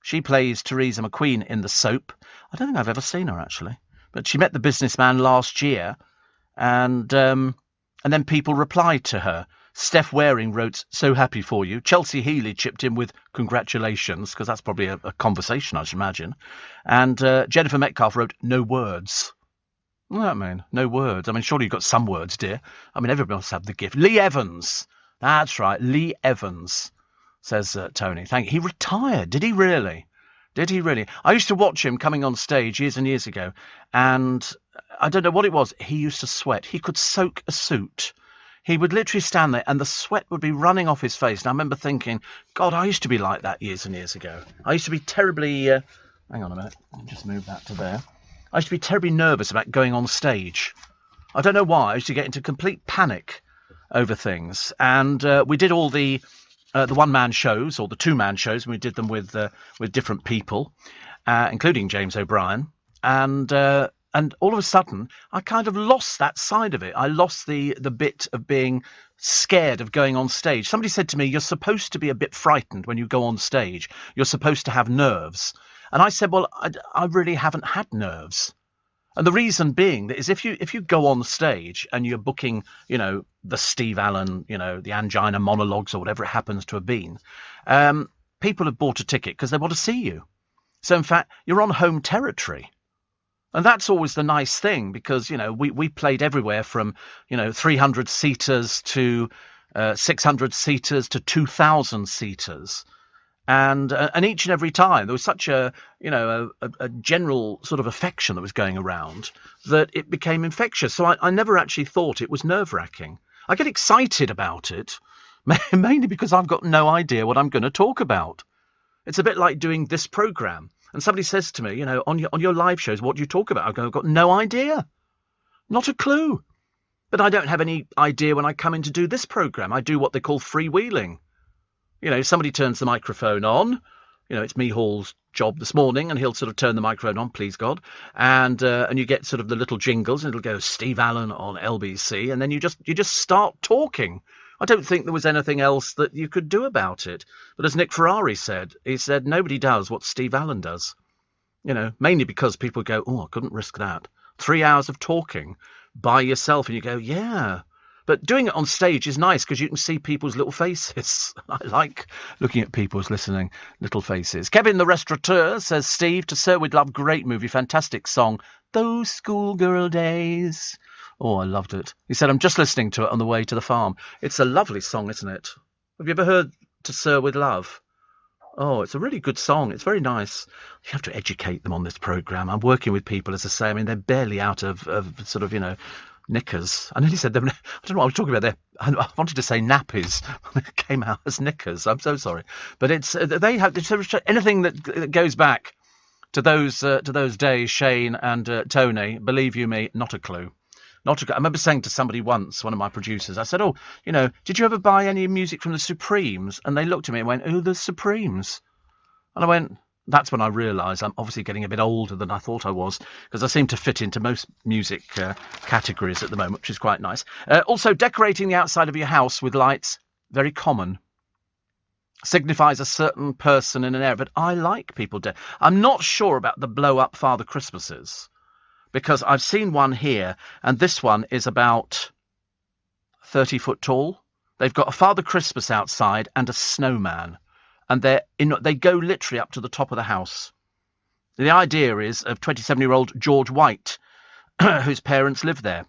She plays Teresa McQueen in The Soap. I don't think I've ever seen her actually, but she met the businessman last year, and then people replied to her. Steph Waring wrote, "So happy for you." Chelsea Healy chipped in with congratulations, because that's probably a conversation, I should imagine. And Jennifer Metcalf wrote, "No words." What does that mean? No words. I mean, surely you've got some words, dear. I mean, everybody must have the gift. Lee Evans. That's right, Lee Evans, says Tony. Thank you. He retired. Did he really? Did he really? I used to watch him coming on stage years and years ago, and I don't know what it was. He used to sweat. He could soak a suit. He would literally stand there and the sweat would be running off his face. And I remember thinking, God, I used to be like that years and years ago. I used to be terribly... hang on a minute. I'll just move that to there. I used to be terribly nervous about going on stage. I don't know why. I used to get into complete panic over things. And we did all the one-man shows or the two-man shows. And we did them with different people, including James O'Brien. And all of a sudden, I kind of lost that side of it. I lost the bit of being scared of going on stage. Somebody said to me, you're supposed to be a bit frightened when you go on stage. You're supposed to have nerves. And I said, well, I really haven't had nerves. And the reason being that is if you go on stage and you're booking, you know, the Steve Allen, you know, the Angina Monologues or whatever it happens to have been, people have bought a ticket because they want to see you. So, in fact, you're on home territory. And that's always the nice thing because, we played everywhere from, 300-seaters to 600-seaters to 2,000-seaters. And each and every time there was such a general sort of affection that was going around that it became infectious. So I never actually thought it was nerve-wracking. I get excited about it, mainly because I've got no idea what I'm going to talk about. It's a bit like doing this programme. And somebody says to me, on your live shows, what do you talk about? I go, I've got no idea. Not a clue. But I don't have any idea when I come in to do this programme. I do what they call freewheeling. Somebody turns the microphone on. It's me, Hall's job this morning, and he'll sort of turn the microphone on, please God. And you get sort of the little jingles, and it'll go Steve Allen on LBC, and then you just start talking. I don't think there was anything else that you could do about it. But as Nick Ferrari said, he said nobody does what Steve Allen does. Mainly because people go, oh, I couldn't risk that. 3 hours of talking by yourself, and you go, yeah. But doing it on stage is nice because you can see people's little faces. I like looking at people's listening little faces. Kevin the Restaurateur says, Steve, to Sir With Love, great movie, fantastic song. Those schoolgirl days. Oh, I loved it. He said, I'm just listening to it on the way to the farm. It's a lovely song, isn't it? Have you ever heard To Sir With Love? Oh, it's a really good song. It's very nice. You have to educate them on this programme. I'm working with people, as I say. I mean, they're barely out of sort of, knickers. I nearly said them. I don't know what I was talking about there. I wanted to say nappies. It came out as knickers. I'm so sorry. But it's they have anything that goes back to those days, Shane and Tony, believe you me, not a clue. Not a clue. I remember saying to somebody once, one of my producers, I said, did you ever buy any music from the Supremes? And they looked at me and went, oh, the Supremes. And I went, that's when I realised I'm obviously getting a bit older than I thought I was, because I seem to fit into most music categories at the moment, which is quite nice. Also, decorating the outside of your house with lights, very common. Signifies a certain person in an area, but I like people. I'm not sure about the blow-up Father Christmases, because I've seen one here, and this one is about 30 foot tall. They've got a Father Christmas outside and a snowman. And they go literally up to the top of the house. The idea is of 27-year-old George White, whose parents live there.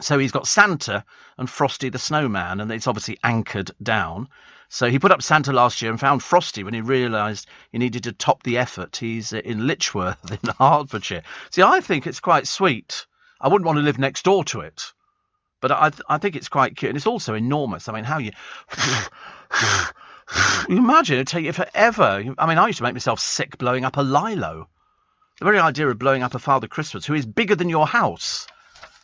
So he's got Santa and Frosty the Snowman, and it's obviously anchored down. So he put up Santa last year and found Frosty when he realised he needed to top the effort. He's in Lichworth in Hertfordshire. See, I think it's quite sweet. I wouldn't want to live next door to it. But I think it's quite cute. And it's also enormous. I mean, how you... You imagine it'd take you forever. I mean, I used to make myself sick blowing up a lilo. The very idea of blowing up a Father Christmas who is bigger than your house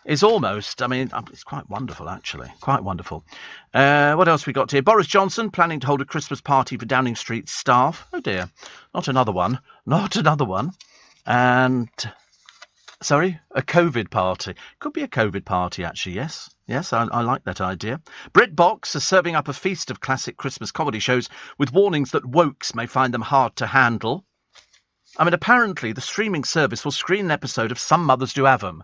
is almost, I mean, it's quite wonderful, actually. Quite wonderful. What else we got here? Boris Johnson planning to hold a Christmas party for Downing Street staff. Oh, dear. Not another one. Not another one. And... Sorry? A COVID party. Could be a COVID party, actually, yes. Yes, I like that idea. BritBox are serving up a feast of classic Christmas comedy shows with warnings that wokes may find them hard to handle. I mean, apparently the streaming service will screen an episode of Some Mothers Do Have 'Em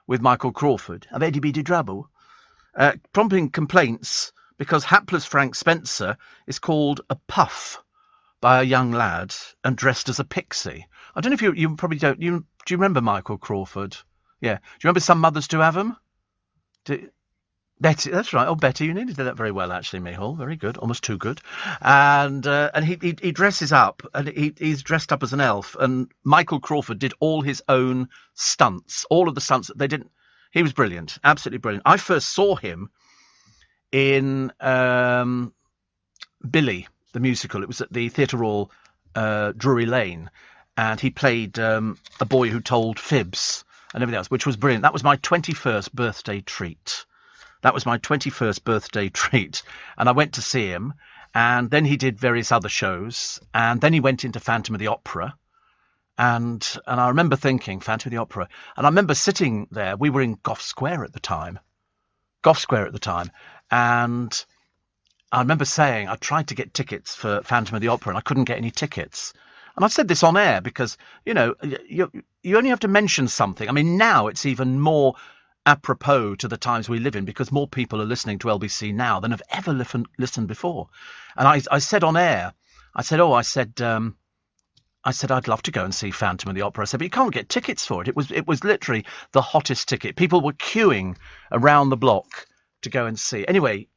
with Michael Crawford of Eddie B. Trouble, prompting complaints because hapless Frank Spencer is called a puff by a young lad and dressed as a pixie. I don't know if you probably don't. Do you remember Michael Crawford? Yeah. Do you remember Some Mothers Do Have 'Em? Betty, that's right. Oh, Betty, you nearly did that very well, actually, Mihal. Very good, almost too good. And he dresses up, and he's dressed up as an elf. And Michael Crawford did all his own stunts, all of the stunts that they didn't. He was brilliant, absolutely brilliant. I first saw him in Billy the musical. It was at the Theatre Royal, Drury Lane, and he played a boy who told fibs and everything else, which was brilliant. That was my 21st birthday treat. That was my 21st birthday treat. And I went to see him. And then he did various other shows. And then he went into Phantom of the Opera. And I remember thinking, Phantom of the Opera. And I remember sitting there. We were in Gough Square at the time. And I remember saying, I tried to get tickets for Phantom of the Opera and I couldn't get any tickets. And I've said this on air because, you only have to mention something. I mean, now it's even more apropos to the times we live in because more people are listening to LBC now than have ever listened before. And I said on air, I I said, I'd love to go and see Phantom of the Opera. I said, but you can't get tickets for it. It was literally the hottest ticket. People were queuing around the block to go and see. Anyway,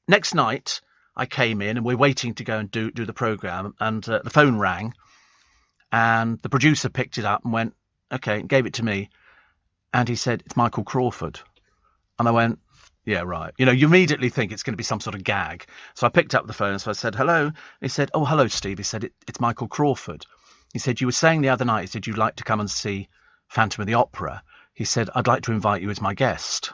next night I came in and we're waiting to go and do the programme, and the phone rang and the producer picked it up and went, okay, and gave it to me. And he said, it's Michael Crawford. And I went, yeah, right. You immediately think it's going to be some sort of gag. So I picked up the phone. So I said, hello. He said, oh, hello, Steve. He said, it's Michael Crawford. He said, you were saying the other night, he said, you'd like to come and see Phantom of the Opera. He said, I'd like to invite you as my guest.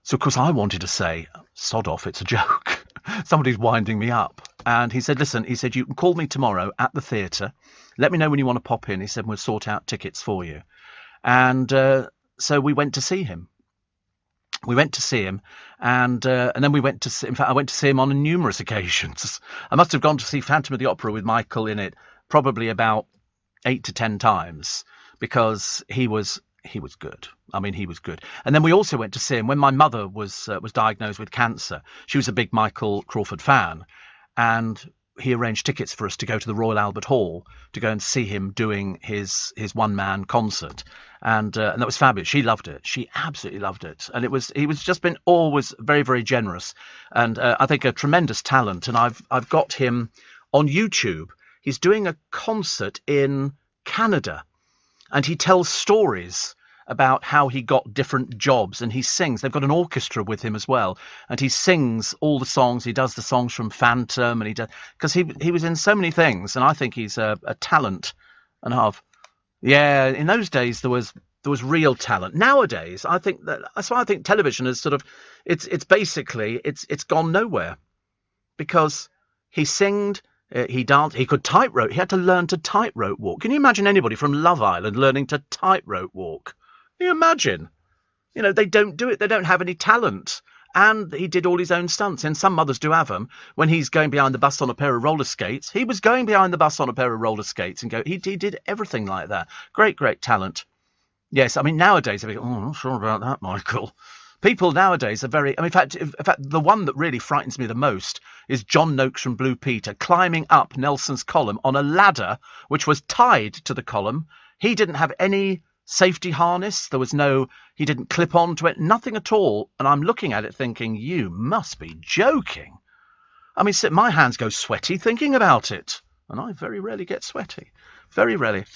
So, of course, I wanted to say, sod off, it's a joke. Somebody's winding me up. And he said, listen, he said, you can call me tomorrow at the theatre. Let me know when you want to pop in. He said, we'll sort out tickets for you. And so we went to see him. And then we went to see, in fact, I went to see him on numerous occasions. I must have gone to see Phantom of the Opera with Michael in it probably about 8 to 10 times, because he was good. I mean, he was good. And then we also went to see him when my mother was diagnosed with cancer. She was a big Michael Crawford fan, and he arranged tickets for us to go to the Royal Albert Hall to go and see him doing his one-man concert. And that was fabulous. She loved it. She absolutely loved it. And he was just been always very, very generous. And I think a tremendous talent. And I've got him on YouTube. He's doing a concert in Canada, and he tells stories about how he got different jobs, and he sings. They've got an orchestra with him as well, and he sings all the songs. He does the songs from Phantom, and he does, because he was in so many things, and I think he's a talent and a half. Yeah, in those days there was real talent. Nowadays, I think that's why I think television is sort of it's basically it's gone nowhere, because he singed. He danced, he could tightrope, he had to learn to tightrope walk. Can you imagine anybody from Love Island learning to tightrope walk? Can you imagine? They don't do it, they don't have any talent. And he did all his own stunts, and some mothers do have them. When he's going behind the bus on a pair of roller skates, he was going behind the bus on a pair of roller skates and he did everything like that. Great, great talent. Yes, I mean, nowadays, I'm not sure about that, Michael. People nowadays are very... in fact, the one that really frightens me the most is John Noakes from Blue Peter climbing up Nelson's column on a ladder which was tied to the column. He didn't have any safety harness. He didn't clip onto it, nothing at all. And I'm looking at it thinking, you must be joking. I mean, my hands go sweaty thinking about it. And I very rarely get sweaty. Very rarely.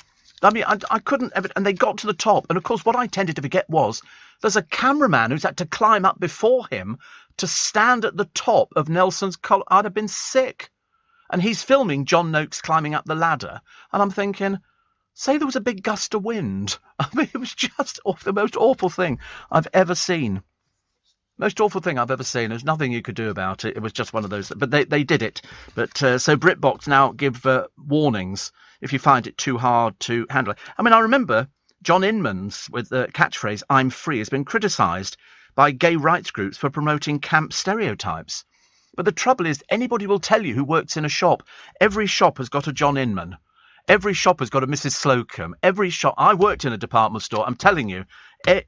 I mean, I couldn't ever... And they got to the top. And, of course, what I tended to forget was there's a cameraman who's had to climb up before him to stand at the top of Nelson's column. I'd have been sick. And he's filming John Noakes climbing up the ladder. And I'm thinking, say there was a big gust of wind. I mean, it was just the most awful thing I've ever seen. Most awful thing I've ever seen. There's nothing you could do about it. It was just one of those. But they did it. But so BritBox now give warnings if you find it too hard to handle. I mean, I remember John Inman's with the catchphrase, I'm free, has been criticised by gay rights groups for promoting camp stereotypes. But the trouble is, anybody will tell you who works in a shop, every shop has got a John Inman. Every shop has got a Mrs. Slocum. Every shop... I worked in a department store. I'm telling you,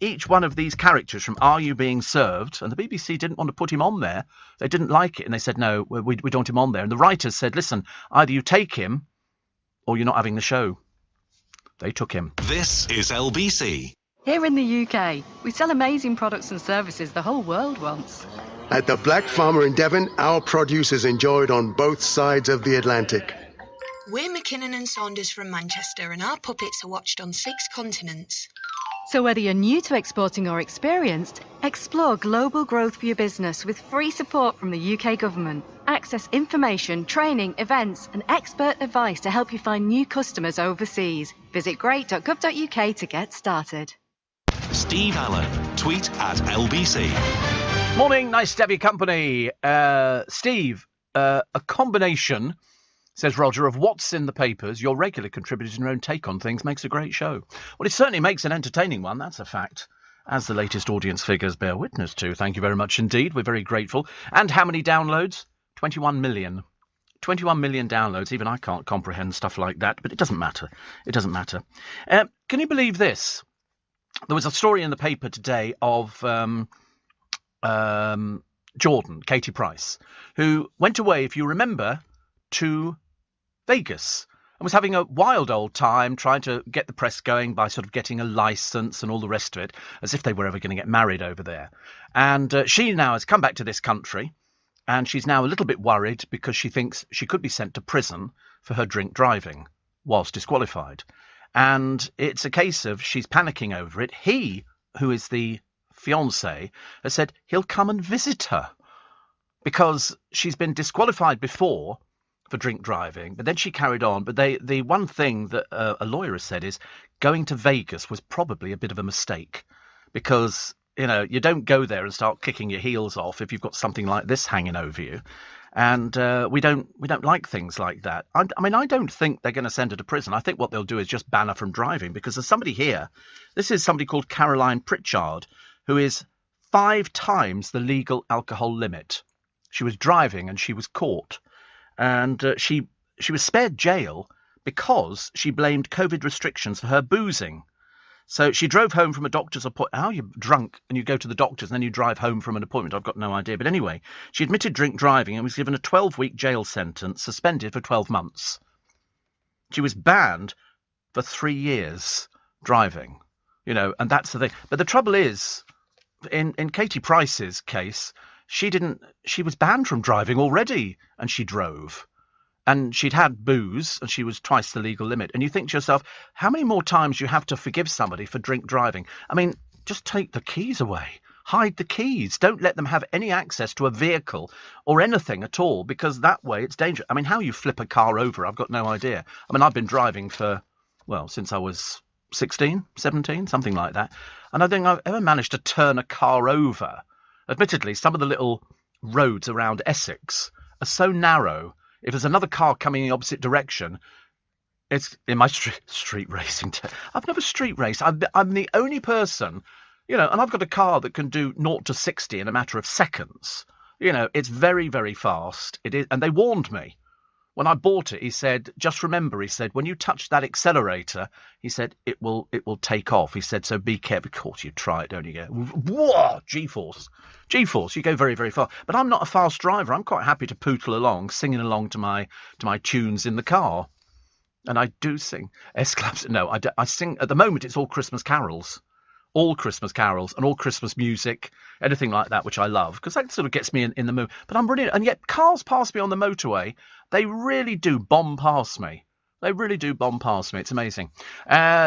each one of these characters from Are You Being Served? And the BBC didn't want to put him on there. They didn't like it. And they said, no, we don't want him on there. And the writers said, listen, either you take him or you're not having the show. They took him. This is LBC. Here in the UK, we sell amazing products and services the whole world wants. At the Black Farmer in Devon, our produce is enjoyed on both sides of the Atlantic. We're McKinnon and Saunders from Manchester, and our puppets are watched on 6 continents. So whether you're new to exporting or experienced, explore global growth for your business with free support from the UK government. Access information, training, events and expert advice to help you find new customers overseas. Visit great.gov.uk to get started. Steve Allen, tweet at LBC. Morning, nice to have your company. Steve, a combination... says Roger, of what's in the papers, your regular contributors and your own take on things makes a great show. Well, it certainly makes an entertaining one, that's a fact, as the latest audience figures bear witness to. Thank you very much indeed. We're very grateful. And how many downloads? 21 million. 21 million downloads. Even I can't comprehend stuff like that, but it doesn't matter. It doesn't matter. Can you believe this? There was a story in the paper today of Jordan, Katie Price, who went away, if you remember, to Vegas. and was having a wild old time trying to get the press going by sort of getting a licence and all the rest of it, as if they were ever going to get married over there. And she now has come back to this country, and she's now a little bit worried because she thinks she could be sent to prison for her drink driving whilst disqualified. And it's a case of she's panicking over it. He, who is the fiancé, has said he'll come and visit her because she's been disqualified before for drink driving, but then she carried on. But the one thing that a lawyer has said is going to Vegas was probably a bit of a mistake, because you don't go there and start kicking your heels off if you've got something like this hanging over you. And we don't like things like that. I mean, I don't think they're going to send her to prison. I think what they'll do is just ban her from driving, because there's somebody here. This is somebody called Caroline Pritchard, who is 5 times the legal alcohol limit. She was driving and she was caught. And she was spared jail because she blamed COVID restrictions for her boozing. So she drove home from a doctor's appointment. How you're drunk and you go to the doctor's and then you drive home from an appointment, I've got no idea. But anyway, she admitted drink driving and was given a 12-week jail sentence, suspended for 12 months. She was banned for 3 years driving, and that's the thing. But the trouble is, in Katie Price's case, she was banned from driving already, and she drove. And she'd had booze, and she was twice the legal limit. And you think to yourself, how many more times you have to forgive somebody for drink driving? I mean, just take the keys away. Hide the keys. Don't let them have any access to a vehicle or anything at all, because that way it's dangerous. I mean, how you flip a car over, I've got no idea. I mean, I've been driving since I was 16, 17, something like that. And I don't think I've ever managed to turn a car over. Admittedly, some of the little roads around Essex are so narrow. If there's another car coming in the opposite direction, it's in my street racing. I've never street raced. I'm the only person, and I've got a car that can do 0 to 60 in a matter of seconds. It's very, very fast. It is, and they warned me. When I bought it, he said, just remember, he said, when you touch that accelerator, he said, it will take off. He said, so be careful. Of course, you try it, don't you? Whoa, G-force, you go very, very far. But I'm not a fast driver. I'm quite happy to pootle along, singing along to my tunes in the car. And I do sing. S-claps. No, I sing. At the moment, it's all Christmas carols. All Christmas carols and all Christmas music, anything like that, which I love, because that sort of gets me in the mood. But I'm brilliant. And yet cars pass me on the motorway. They really do bomb past me. They really do bomb past me. It's amazing.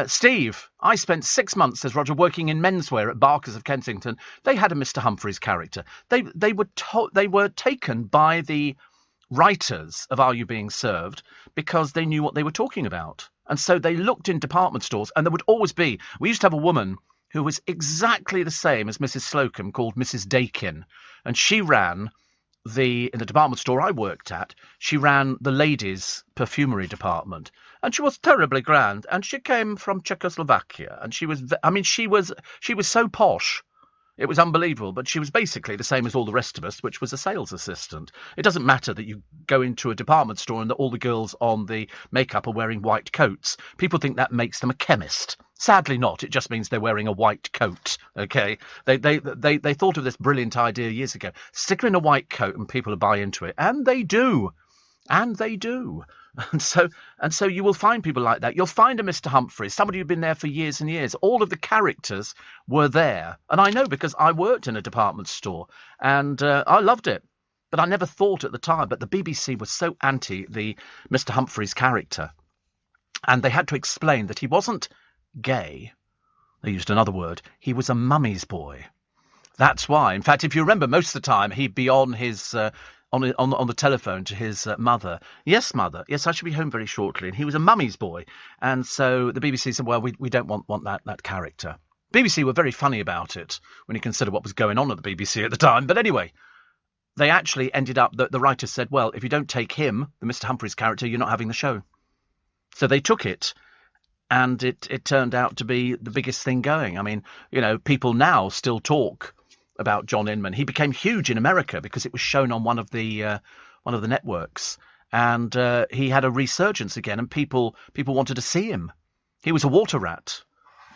Steve, I spent 6 months, says Roger, working in menswear at Barker's of Kensington. They had a Mr. Humphreys character. They were taken by the writers of Are You Being Served because they knew what they were talking about. And so they looked in department stores, and there would always be... We used to have a woman who was exactly the same as Mrs. Slocum, called Mrs. Dakin. And she ran in the department store I worked at, she ran the ladies' perfumery department. And she was terribly grand. And she came from Czechoslovakia. And she was so posh. It was unbelievable, but she was basically the same as all the rest of us, which was a sales assistant. It doesn't matter that you go into a department store and that all the girls on the makeup are wearing white coats. People think that makes them a chemist. Sadly not. It just means they're wearing a white coat, okay? They thought of this brilliant idea years ago. Stick her in a white coat and people will buy into it. And they do. And they do. And so you will find people like that. You'll find a Mr. Humphreys, somebody who'd been there for years and years. All of the characters were there. And I know because I worked in a department store and I loved it. But I never thought at the time. But the BBC was so anti the Mr. Humphreys character. And they had to explain that he wasn't gay. They used another word. He was a mummy's boy. That's why. In fact, if you remember, most of the time he'd be on his... on the telephone to his mother. Yes, mother. Yes, I shall be home very shortly. And he was a mummy's boy. And so the BBC said, well, we don't want that character. BBC were very funny about it when you consider what was going on at the BBC at the time. But anyway, they actually ended up, the writers said, well, if you don't take him, the Mr. Humphreys character, you're not having the show. So they took it. And it turned out to be the biggest thing going. I mean, people now still talk about John Inman. He became huge in America because it was shown on one of the networks, and he had a resurgence again, and people wanted to see him. He was a water rat,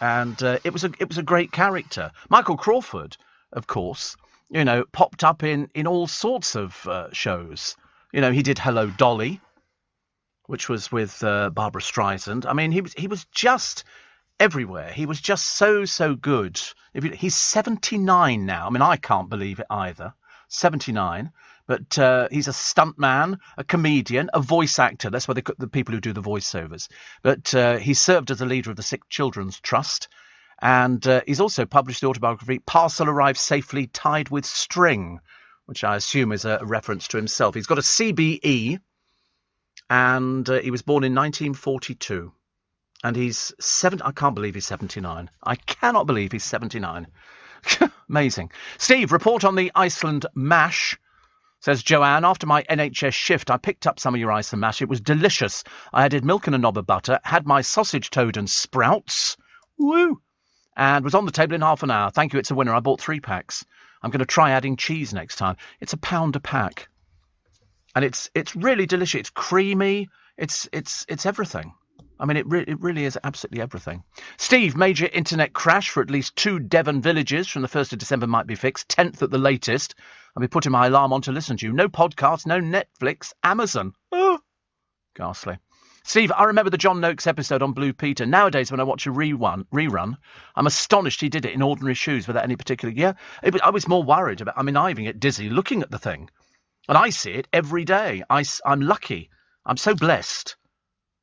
and it was a great character. Michael Crawford, of course, popped up in all sorts of shows. He did Hello Dolly. which was with Barbara Streisand. I mean, he was just everywhere. He was just so good. He's 79 now. I mean, I can't believe it either. 79. But he's a stuntman, a comedian, a voice actor. That's why the people who do the voiceovers. But he served as the leader of the Sick Children's Trust. And he's also published the autobiography Parcel Arrived Safely Tied with String, which I assume is a reference to himself. He's got a CBE, and he was born in 1942. And he's I can't believe he's 79. I cannot believe he's 79. Amazing. Steve, report on the Iceland mash. Says Joanne, after my NHS shift, I picked up some of your Iceland mash. It was delicious. I added milk and a knob of butter, had my sausage, toad and sprouts. Woo! And was on the table in half an hour. Thank you, it's a winner. I bought 3 packs. I'm going to try adding cheese next time. It's £1 a pack. And it's really delicious. It's creamy. It's everything. I mean, it really is absolutely everything. Steve, major internet crash for at least 2 Devon villages from the 1st of December might be fixed. 10th at the latest. I'll be putting my alarm on to listen to you. No podcast, no Netflix, Amazon. Oh, ghastly. Steve, I remember the John Noakes episode on Blue Peter. Nowadays, when I watch a rerun, I'm astonished he did it in ordinary shoes without any particular... Yeah, I was more worried about... I mean, I even get dizzy looking at the thing. And I see it every day. I'm lucky. I'm so blessed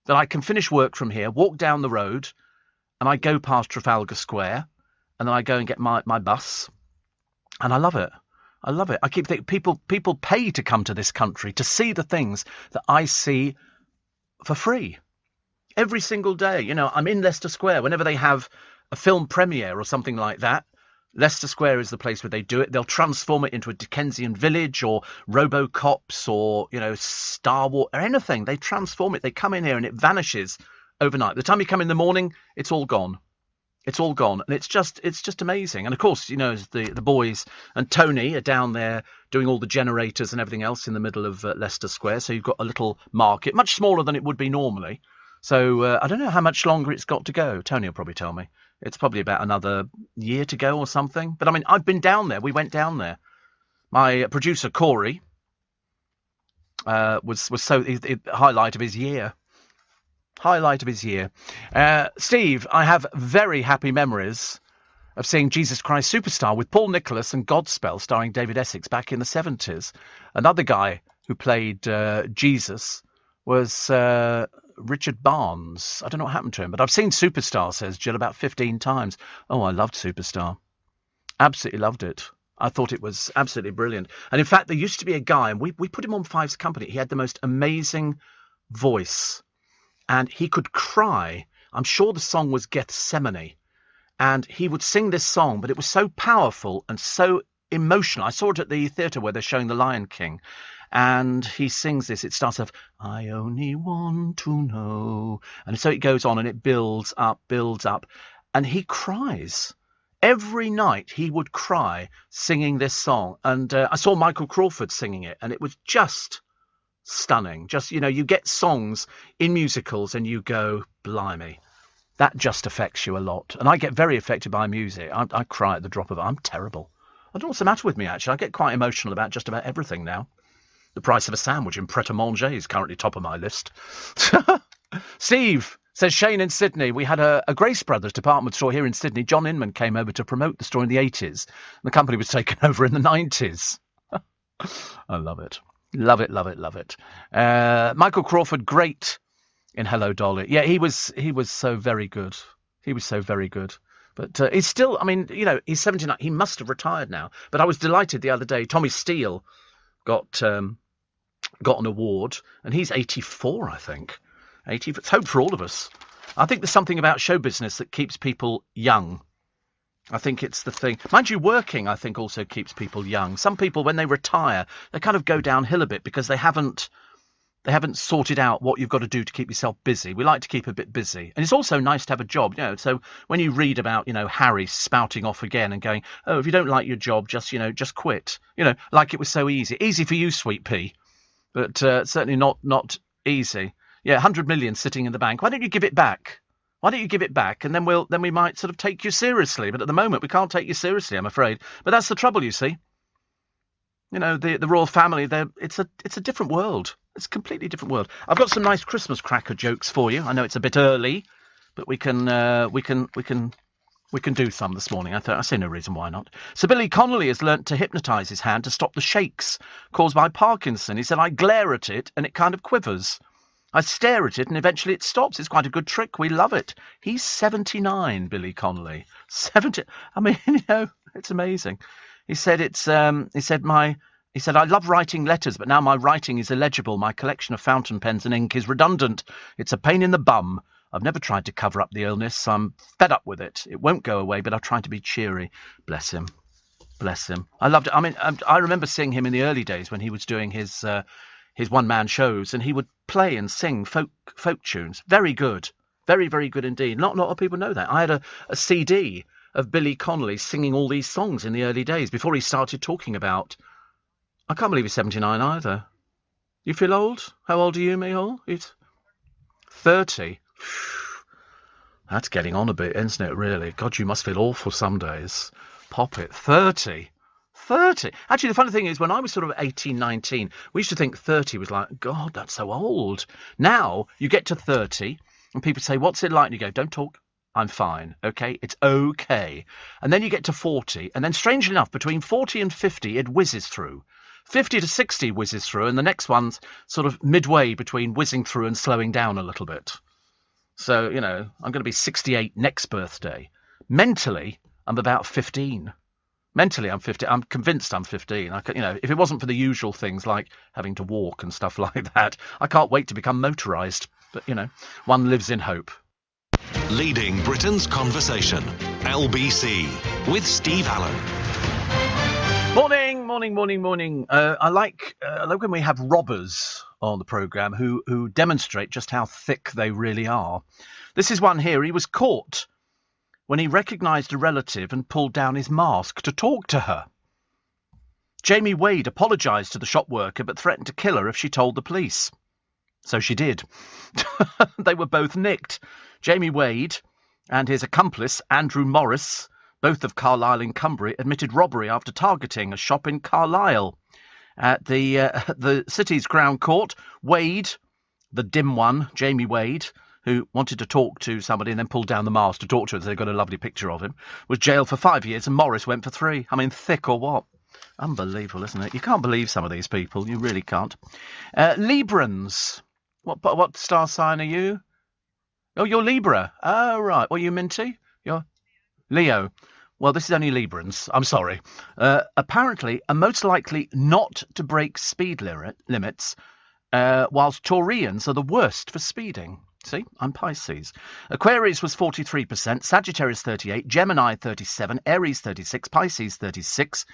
that I can finish work from here, walk down the road, and I go past Trafalgar Square, and then I go and get my bus. And I love it. I love it. I keep thinking people pay to come to this country to see the things that I see for free. Every single day. You know, I'm in Leicester Square. Whenever they have a film premiere or something like that, Leicester Square is the place where they do it. They'll transform it into a Dickensian village or Robocops or, you know, Star Wars or anything. They transform it. They come in here and it vanishes overnight. The time you come in the morning, it's all gone. It's all gone. And it's just amazing. And of course, you know, the boys and Tony are down there doing all the generators and everything else in the middle of Leicester Square. So you've got a little market, much smaller than it would be normally. So I don't know how much longer it's got to go. Tony will probably tell me. It's probably about another year to go or something. But I mean, I've been down there. We went down there. My producer, Corey, was so the highlight of his year. Highlight of his year. Steve, I have very happy memories of seeing Jesus Christ Superstar with Paul Nicholas and Godspell starring David Essex back in the 70s. Another guy who played Jesus was Richard Barnes. I don't know what happened to him, but I've seen Superstar, says Jill, about 15 times. Oh, I loved Superstar. Absolutely loved it. I thought it was absolutely brilliant. And in fact, there used to be a guy, and we put him on Five's Company. He had the most amazing voice, and he could cry. I'm sure the song was Gethsemane. And he would sing this song, but it was so powerful and so emotional. I saw it at the theatre where they're showing The Lion King. And he sings this. It starts off, I only want to know. And so it goes on and it builds up. And he cries. Every night he would cry singing this song. And I saw Michael Crawford singing it. And it was just stunning. Just, you know, you get songs in musicals and you go, blimey, that just affects you a lot. And I get very affected by music. I cry at the drop of it. I'm terrible. I don't know what's the matter with me, actually. I get quite emotional about just about everything now. The price of a sandwich in Pret-a-Manger is currently top of my list. Steve, says Shane in Sydney, we had a Grace Brothers department store here in Sydney. John Inman came over to promote the store in the 80s. The company was taken over in the 90s. I love it. Love it, love it, love it. Michael Crawford, great in Hello, Dolly. Yeah, he was so very good. He was so very good. But he's still, I mean, you know, he's 79. He must have retired now. But I was delighted the other day. Tommy Steele got an award, and he's 84, I think. 80. It's hope for all of us. I think there's something about show business that keeps people young. I think it's the thing. Mind you, working, I think, also keeps people young. Some people, when they retire, they kind of go downhill a bit because they haven't sorted out what you've got to do to keep yourself busy. We like to keep a bit busy. And it's also nice to have a job, you know. So when you read about, you know, Harry spouting off again and going, oh, if you don't like your job, just quit. You know, like it was so easy. Easy for you, Sweet Pea, but certainly not easy. Yeah, 100 million sitting in the bank. Why don't you give it back? Why don't you give it back? And then we might sort of take you seriously. But at the moment, we can't take you seriously, I'm afraid. But that's the trouble, you see. You know, the royal family, it's a different world. It's a completely different world. I've got some nice Christmas cracker jokes for you. I know it's a bit early, but we can do some this morning. I see no reason why not. Sir Billy Connolly has learnt to hypnotise his hand to stop the shakes caused by Parkinson. He said, I glare at it and it kind of quivers. I stare at it and eventually it stops. It's quite a good trick. We love it. He's 79, Billy Connolly. 70. I mean, it's amazing. He said he said, I love writing letters, but now my writing is illegible. My collection of fountain pens and ink is redundant. It's a pain in the bum. I've never tried to cover up the illness. I'm fed up with it. It won't go away, but I've tried to be cheery. Bless him. Bless him. I loved it. I mean, I remember seeing him in the early days when he was doing his one-man shows, and he would play and sing folk tunes. Very good. Very, very good indeed. Not a lot of people know that. I had a CD of Billy Connolly singing all these songs in the early days before he started talking about... I can't believe he's 79 either. You feel old? How old are you, Mihal? It's 30. That's getting on a bit, isn't it, really? God, you must feel awful some days. Pop it. 30. 30. Actually, the funny thing is, when I was sort of 18, 19, we used to think 30 was like, God, that's so old. Now, you get to 30, and people say, what's it like? And you go, don't talk. I'm fine. Okay? It's okay. And then you get to 40, and then, strangely enough, between 40 and 50, it whizzes through. 50 to 60 whizzes through, and the next one's sort of midway between whizzing through and slowing down a little bit. So, I'm going to be 68 next birthday. Mentally, I'm about 15. Mentally, I'm 15. I'm convinced I'm 15. If it wasn't for the usual things like having to walk and stuff like that, I can't wait to become motorised. But, one lives in hope. Leading Britain's conversation. LBC with Steve Allen. Morning. I like when we have robbers on the programme who demonstrate just how thick they really are. This is one here. He was caught when he recognised a relative and pulled down his mask to talk to her. Jamie Wade apologised to the shop worker but threatened to kill her if she told the police. So she did. They were both nicked. Jamie Wade and his accomplice, Andrew Morris, both of Carlisle in Cumbria, admitted robbery after targeting a shop in Carlisle. At the city's Crown Court, Wade, the dim one, Jamie Wade, who wanted to talk to somebody and then pulled down the mask to talk to her, so they got a lovely picture of him, was jailed for 5 years and Morris went for 3. I mean, thick or what? Unbelievable, isn't it? You can't believe some of these people. You really can't. Librans. What star sign are you? Oh, you're Libra. Oh, right. Well, you Minty? You're Leo. Well, this is only Librans. I'm sorry. Apparently, are most likely not to break speed limits, whilst Taurians are the worst for speeding. See, I'm Pisces. Aquarius was 43%, Sagittarius 38%, Gemini 37%, Aries 36%, Pisces 36%,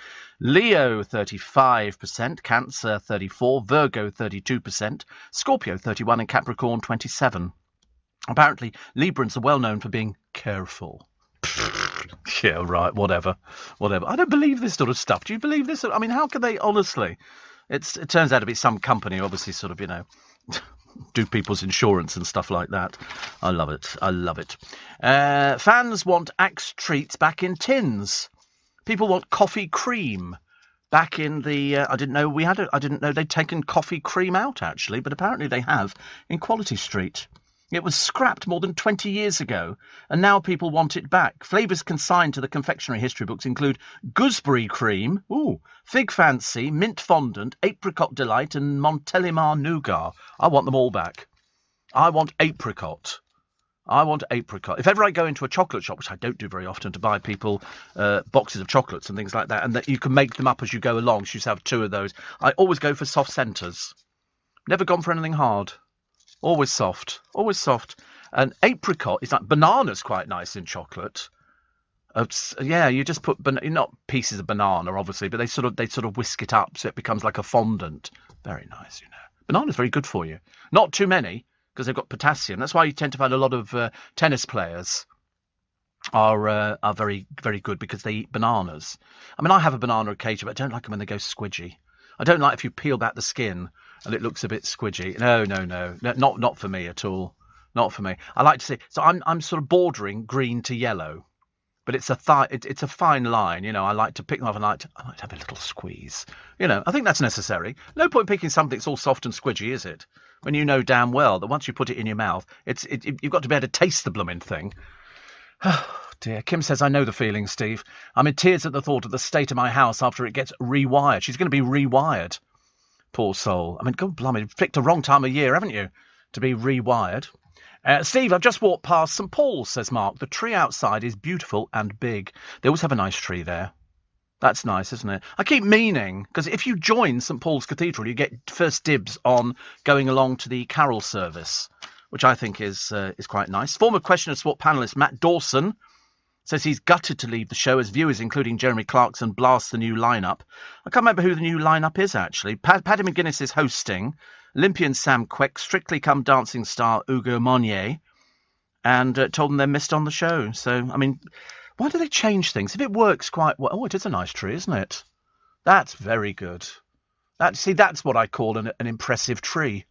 Leo 35%, Cancer 34%, Virgo 32%, Scorpio 31%, and Capricorn 27%. Apparently, Librans are well known for being careful. Yeah, right, whatever. I don't believe this sort of stuff. Do you believe this? I mean, how can they, honestly? It turns out to be some company, obviously, sort of, do people's insurance and stuff like that. I love it. Fans want Axe treats back in tins. People want coffee cream back in the... I didn't know they'd taken coffee cream out, actually, but apparently they have in Quality Street. It was scrapped more than 20 years ago, and now people want it back. Flavours consigned to the confectionery history books include gooseberry cream, fig fancy, mint fondant, apricot delight, and Montélimar nougat. I want them all back. I want apricot. If ever I go into a chocolate shop, which I don't do very often, to buy people boxes of chocolates and things like that, and that you can make them up as you go along, so you just have 2 of those, I always go for soft centres. Never gone for anything hard. Always soft. And apricot is like banana's quite nice in chocolate. You just put not pieces of banana, obviously, but they sort of whisk it up so it becomes like a fondant. Very nice, Banana's very good for you. Not too many because they've got potassium. That's why you tend to find a lot of tennis players are very, very good because they eat bananas. I mean, I have a banana occasionally, but I don't like them when they go squidgy. I don't like if you peel back the skin and it looks a bit squidgy. No, not for me at all. Not for me. I like to see. So I'm sort of bordering green to yellow. But it's a it's a fine line, you know. I like to pick them up and I like to have a little squeeze. You know, I think that's necessary. No point picking something that's all soft and squidgy, is it? When you know damn well that once you put it in your mouth, you've got to be able to taste the blooming thing. Oh, dear. Kim says, I know the feeling, Steve. I'm in tears at the thought of the state of my house after it gets rewired. She's going to be rewired. Poor soul. I mean, God blimey, you've picked the wrong time of year, haven't you, to be rewired? Steve, I've just walked past St Paul's, says Mark. The tree outside is beautiful and big. They always have a nice tree there. That's nice, isn't it? I keep meaning, because if you join St Paul's Cathedral, you get first dibs on going along to the carol service, which I think is quite nice. Former Question and Sport panellist Matt Dawson says he's gutted to leave the show as viewers, including Jeremy Clarkson, blast the new lineup. I can't remember who the new lineup is, actually. Paddy McGuinness is hosting, Olympian Sam Quek, Strictly Come Dancing star Ugo Monnier, and told them they're missed on the show. So, I mean, why do they change things? If it works quite well... Oh, it is a nice tree, isn't it? That's very good. That's what I call an impressive tree.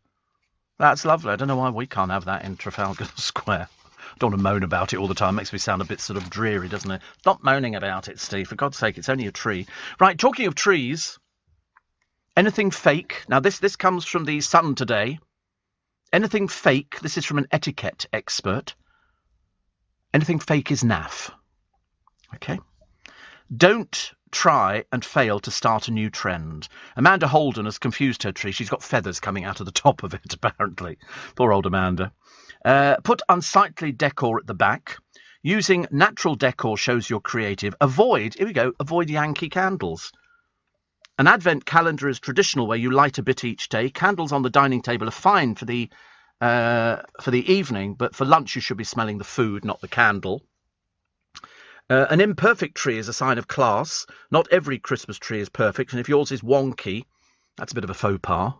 That's lovely. I don't know why we can't have that in Trafalgar Square. I don't want to moan about it all the time. It makes me sound a bit sort of dreary, doesn't it? Stop moaning about it, Steve. For God's sake, it's only a tree. Right, talking of trees, anything fake... Now, this comes from the Sun today. Anything fake, this is from an etiquette expert. Anything fake is naff. Okay? Don't try and fail to start a new trend. Amanda Holden has confused her tree. She's got feathers coming out of the top of it, apparently. Poor old Amanda. Put unsightly decor at the back. Using natural decor shows you're creative. Avoid Yankee candles. An advent calendar is traditional where you light a bit each day. Candles on the dining table are fine for the evening, but for lunch you should be smelling the food, not the candle. An imperfect tree is a sign of class. Not every Christmas tree is perfect, and if yours is wonky, that's a bit of a faux pas.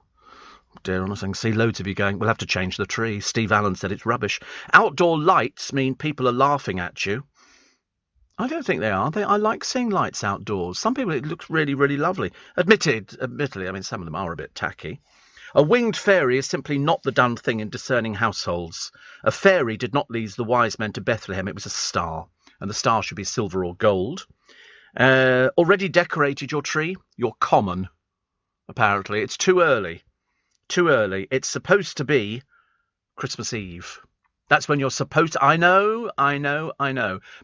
Dear honest, I can see loads of you going, we'll have to change the tree. Steve Allen said it's rubbish. Outdoor lights mean people are laughing at you. I don't think they are. I like seeing lights outdoors. Some people, it looks really, really lovely. Admittedly, I mean, some of them are a bit tacky. A winged fairy is simply not the done thing in discerning households. A fairy did not lead the wise men to Bethlehem. It was a star, and the star should be silver or gold. Already decorated your tree? You're common, apparently. It's too early. Too early. It's supposed to be Christmas Eve. That's when you're supposed to... I know.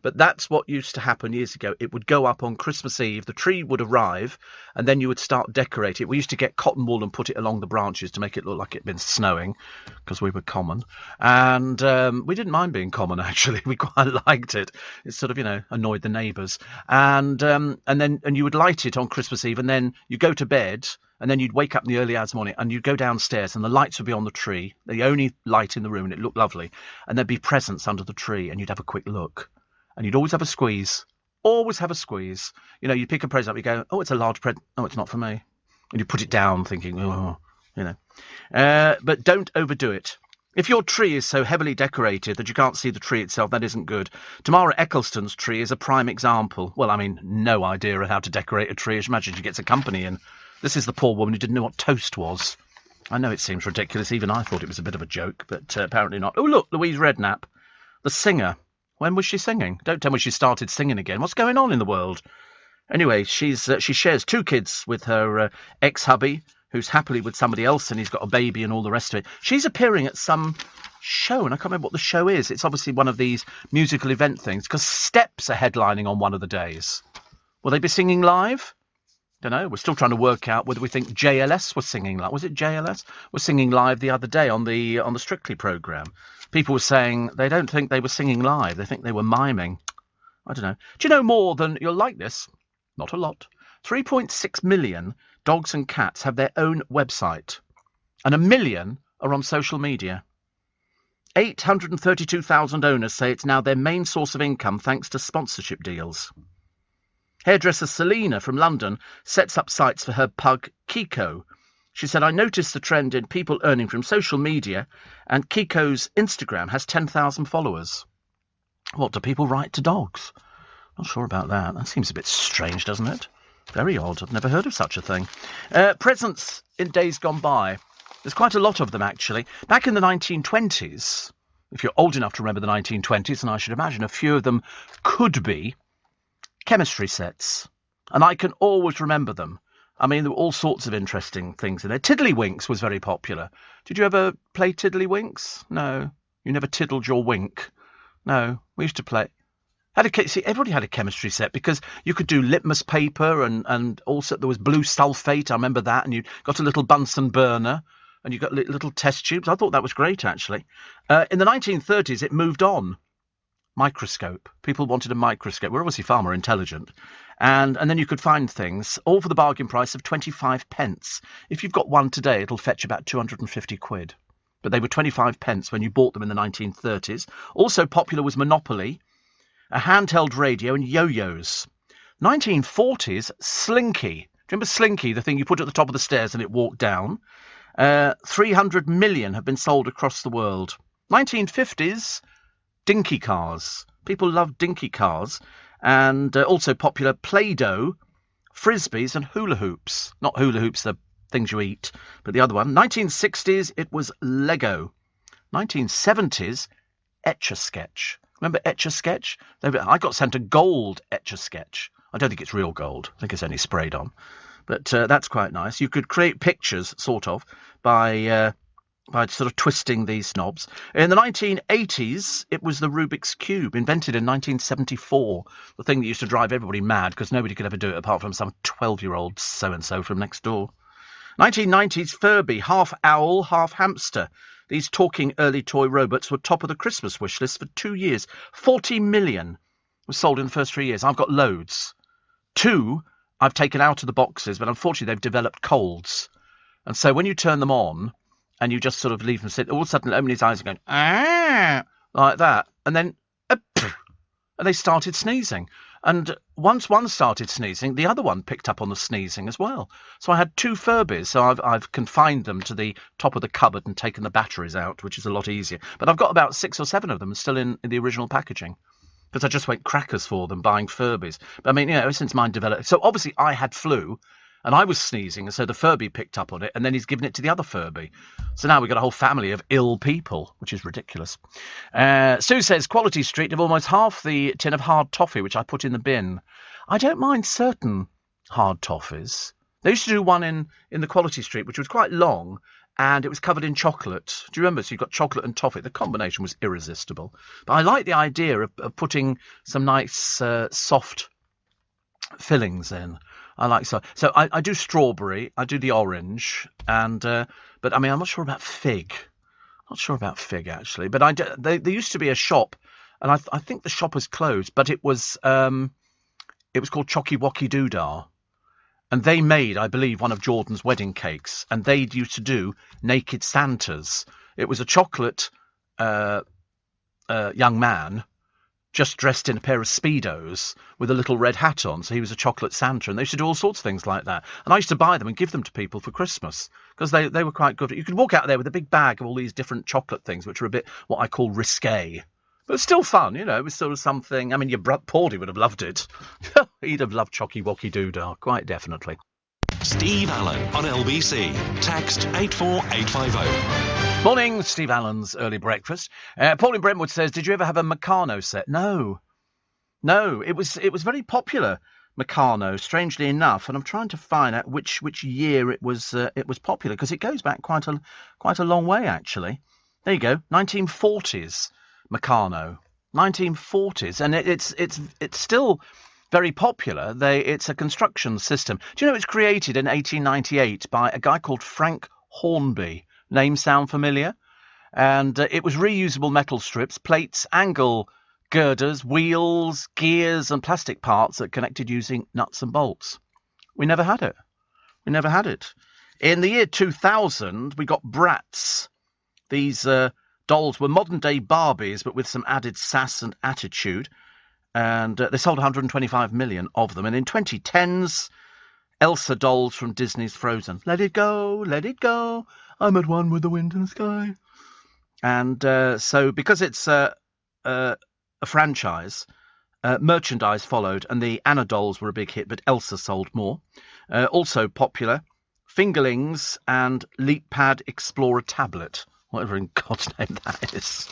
But that's what used to happen years ago. It would go up on Christmas Eve, the tree would arrive, and then you would start decorating it. We used to get cotton wool and put it along the branches to make it look like it'd been snowing, because we were common. And we didn't mind being common, actually. We quite liked it. It sort of, annoyed the neighbours. And you would light it on Christmas Eve, and then you go to bed... And then you'd wake up in the early hours of the morning and you'd go downstairs and the lights would be on the tree, the only light in the room, and it looked lovely. And there'd be presents under the tree and you'd have a quick look. And you'd always have a squeeze. Always have a squeeze. You'd pick a present up, you go, oh, it's a large present. Oh, it's not for me. And you put it down thinking, But don't overdo it. If your tree is so heavily decorated that you can't see the tree itself, that isn't good. Tamara Eccleston's tree is a prime example. Well, I mean, no idea of how to decorate a tree. Imagine she gets a company in. This is the poor woman who didn't know what toast was. I know it seems ridiculous. Even I thought it was a bit of a joke, but apparently not. Oh, look, Louise Redknapp, the singer. When was she singing? Don't tell me she started singing again. What's going on in the world? Anyway, she shares 2 kids with her ex-hubby, who's happily with somebody else, and he's got a baby and all the rest of it. She's appearing at some show, and I can't remember what the show is. It's obviously one of these musical event things, because Steps are headlining on one of the days. Will they be singing live? Don't know. We're still trying to work out whether we think JLS was singing live. Was it JLS? Was singing live the other day on the Strictly programme. People were saying they don't think they were singing live. They think they were miming. I don't know. Do you know more than... You'll like this. Not a lot. 3.6 million dogs and cats have their own website. And 1 million are on social media. 832,000 owners say it's now their main source of income thanks to sponsorship deals. Hairdresser Selina from London sets up sites for her pug, Kiko. She said, I noticed the trend in people earning from social media, and Kiko's Instagram has 10,000 followers. What, do people write to dogs? Not sure about that. That seems a bit strange, doesn't it? Very odd. I've never heard of such a thing. Presents in days gone by. There's quite a lot of them, actually. Back in the 1920s, if you're old enough to remember the 1920s, and I should imagine a few of them could be, chemistry sets. And I can always remember them. I mean, there were all sorts of interesting things in there. Tiddlywinks was very popular. Did you ever play Tiddlywinks? No. You never tiddled your wink? No. We used to play... See, everybody had a chemistry set because you could do litmus paper and also there was blue sulfate, I remember that, and you got a little Bunsen burner and you got little test tubes. I thought that was great, actually. In the 1930s, it moved on. Microscope. People wanted a microscope. We're obviously far more intelligent. And then you could find things, all for the bargain price of 25 pence. If you've got one today, it'll fetch about 250 quid. But they were 25 pence when you bought them in the 1930s. Also popular was Monopoly, a handheld radio, and yo-yos. 1940s, Slinky. Do you remember Slinky, the thing you put at the top of the stairs and it walked down? 300 million have been sold across the world. 1950s, dinky cars. People loved dinky cars. And also popular Play-Doh, Frisbees and hula hoops. Not hula hoops, the things you eat, but the other one. 1960s, it was Lego. 1970s, Etch-a-Sketch. Remember Etch-a-Sketch? I got sent a gold Etch-a-Sketch. I don't think it's real gold. I think it's only sprayed on. But that's quite nice. You could create pictures, sort of, by sort of twisting these knobs. In the 1980s, it was the Rubik's Cube, invented in 1974. The thing that used to drive everybody mad because nobody could ever do it apart from some 12-year-old so-and-so from next door. 1990s, Furby, half owl, half hamster. These talking early toy robots were top of the Christmas wish list for 2 years. 40 million was sold in the first 3 years. I've got loads. 2 I've taken out of the boxes, but unfortunately they've developed colds. And so when you turn them on and you just sort of leave them sit, all of a sudden Omni's eyes are going, ah, like that. And then, and they started sneezing. And once one started sneezing, the other one picked up on the sneezing as well. So I had 2 Furbies, so I've confined them to the top of the cupboard and taken the batteries out, which is a lot easier. But I've got about 6 or 7 of them still in the original packaging. Because I just went crackers for them, buying Furbies. But I mean, ever since mine developed... So obviously I had flu, and I was sneezing, and so the Furby picked up on it, and then he's given it to the other Furby. So now we've got a whole family of ill people, which is ridiculous. Sue says, Quality Street have almost half the tin of hard toffee, which I put in the bin. I don't mind certain hard toffees. They used to do one in the Quality Street, which was quite long, and it was covered in chocolate. Do you remember? So you've got chocolate and toffee. The combination was irresistible. But I like the idea of putting some nice soft fillings in. I like so I do strawberry, I do the orange, and but I mean I'm not sure about fig. Not sure about fig actually. But there used to be a shop, and I think the shop was closed, but it was called Chocky Wocky Doodah. And they made, I believe, one of Jordan's wedding cakes, and they used to do naked Santas. It was a chocolate young man just dressed in a pair of Speedos with a little red hat on, so he was a chocolate Santa, and they used to do all sorts of things like that. And I used to buy them and give them to people for Christmas, because they were quite good. You could walk out there with a big bag of all these different chocolate things, which are a bit what I call risque. But it's still fun, you know, it was sort of something... I mean, your Paulie would have loved it. He'd have loved Chocky Wocky Doodah, quite definitely. Steve Allen on LBC. Text 84850. Morning, Steve Allen's Early Breakfast. Paul in Brentwood says, did you ever have a Meccano set? No, it was very popular, Meccano, strangely enough, and I'm trying to find out which year it was popular, because it goes back quite a long way, actually. There you go, 1940s. Meccano, 1940s, and it's still very popular. It's a construction system. Do you know it's created in 1898 by a guy called Frank Hornby? Name sound familiar? And it was reusable metal strips, plates, angle girders, wheels, gears, and plastic parts that connected using nuts and bolts. We never had it. In the year 2000, we got Bratz. These dolls were modern-day Barbies, but with some added sass and attitude. And they sold 125 million of them. And in 2010s, Elsa dolls from Disney's Frozen. Let it go, I'm at one with the wind and the sky. And so because it's a franchise, merchandise followed, and the Anna dolls were a big hit, but Elsa sold more. Also popular, Fingerlings and LeapPad Explorer tablet. Whatever in God's name that is.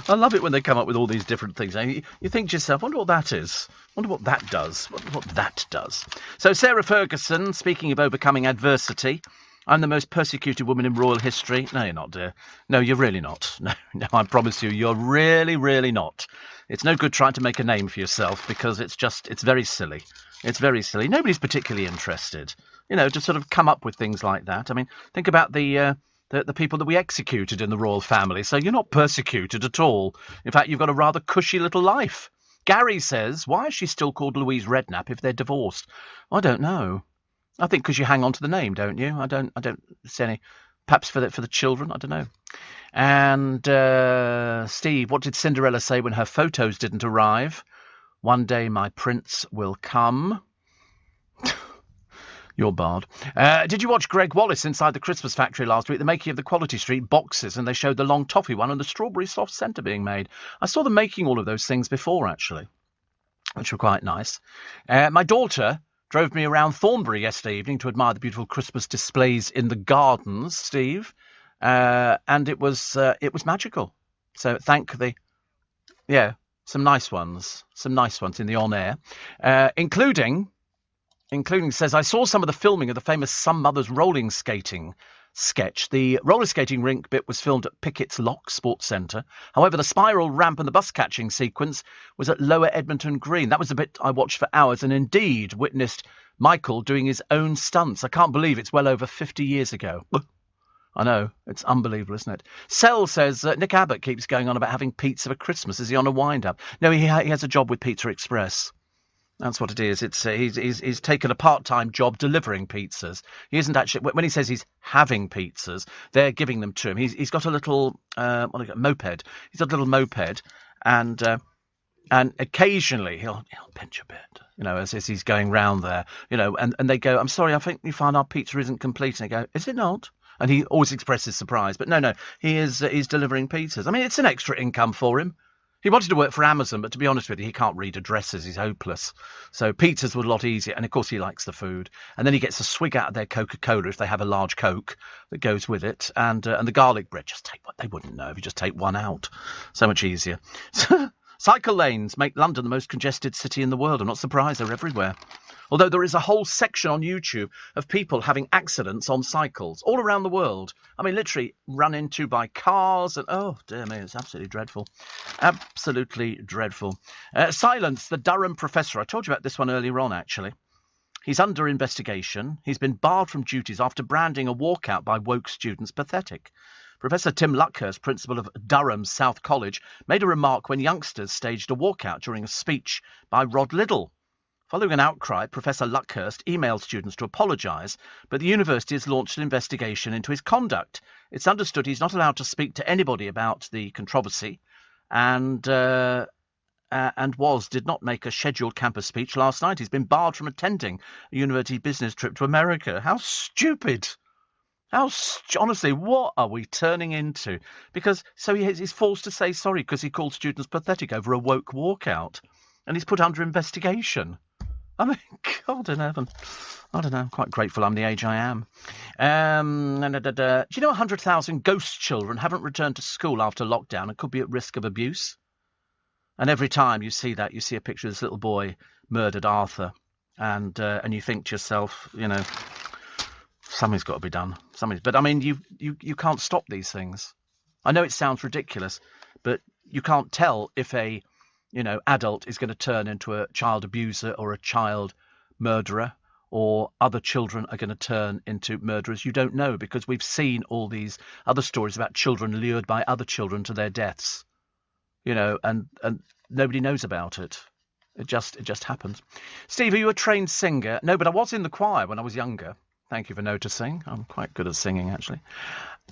I love it when they come up with all these different things. You think to yourself, wonder what that is. Wonder what that does. What that does. So Sarah Ferguson, speaking of overcoming adversity, I'm the most persecuted woman in royal history. No, you're not, dear. No, you're really not. No, I promise you, you're really, really not. It's no good trying to make a name for yourself because it's very silly. It's very silly. Nobody's particularly interested, to sort of come up with things like that. I mean, think about the people that we executed in the royal family. So you're not persecuted at all. In fact, you've got a rather cushy little life. Gary says, why is she still called Louise Redknapp if they're divorced? I don't know. I think because you hang on to the name, don't you? I don't see any. Perhaps for the children, I don't know. And Steve, what did Cinderella say when her photos didn't arrive? One day my prince will come. You're barred. Did you watch Greg Wallace inside the Christmas factory last week? The making of the Quality Street boxes, and they showed the long toffee one and the strawberry soft centre being made. I saw them making all of those things before, actually, which were quite nice. My daughter drove me around Thornbury yesterday evening to admire the beautiful Christmas displays in the gardens, Steve, and it was magical. So some nice ones in the on-air, including says, I saw some of the filming of the famous Some Mothers rolling skating sketch. The roller skating rink bit was filmed at Pickett's Lock Sports Centre. However, the spiral ramp and the bus catching sequence was at Lower Edmonton Green. That was the bit I watched for hours and indeed witnessed Michael doing his own stunts. I can't believe it's well over 50 years ago. I know, it's unbelievable, isn't it? Sel says, Nick Abbott keeps going on about having pizza for Christmas. Is he on a wind-up? No, he has a job with Pizza Express. That's what it is. It's he's taken a part-time job delivering pizzas. He isn't actually. When he says he's having pizzas, they're giving them to him. He's got a little moped. He's got a little moped, and occasionally he'll pinch a bit, as he's going round there, and they go, I'm sorry, I think we find our pizza isn't complete. And they go, is it not? And he always expresses surprise. But no, he's delivering pizzas. I mean, it's an extra income for him. He wanted to work for Amazon, but to be honest with you, he can't read addresses. He's hopeless. So pizzas were a lot easier. And, of course, he likes the food. And then he gets a swig out of their Coca-Cola if they have a large Coke that goes with it. And the garlic bread, just take one. They wouldn't know if you just take one out. So much easier. Cycle lanes make London the most congested city in the world. I'm not surprised. They're everywhere. Although there is a whole section on YouTube of people having accidents on cycles all around the world. I mean, literally run into by cars. And oh, dear me, it's absolutely dreadful. Absolutely dreadful. Silence, the Durham professor. I told you about this one earlier on, actually. He's under investigation. He's been barred from duties after branding a walkout by woke students pathetic. Professor Tim Luckhurst, principal of Durham South College, made a remark when youngsters staged a walkout during a speech by Rod Liddle. Following an outcry, Professor Luckhurst emailed students to apologise, but the university has launched an investigation into his conduct. It's understood he's not allowed to speak to anybody about the controversy and did not make a scheduled campus speech last night. He's been barred from attending a university business trip to America. How stupid! Honestly, what are we turning into? Because he's forced to say sorry because he called students pathetic over a woke walkout, and he's put under investigation. I mean, God in heaven. I don't know. I'm quite grateful I'm the age I am. Do you know 100,000 ghost children haven't returned to school after lockdown and could be at risk of abuse? And every time you see that, you see a picture of this little boy murdered, Arthur, and you think to yourself, something's got to be done. But I mean, you can't stop these things. I know it sounds ridiculous, but you can't tell if a adult is going to turn into a child abuser or a child murderer, or other children are going to turn into murderers. You don't know, because we've seen all these other stories about children lured by other children to their deaths, and nobody knows about it. It just happens. Steve, are you a trained singer? No, but I was in the choir when I was younger. Thank you for noticing. I'm quite good at singing, actually.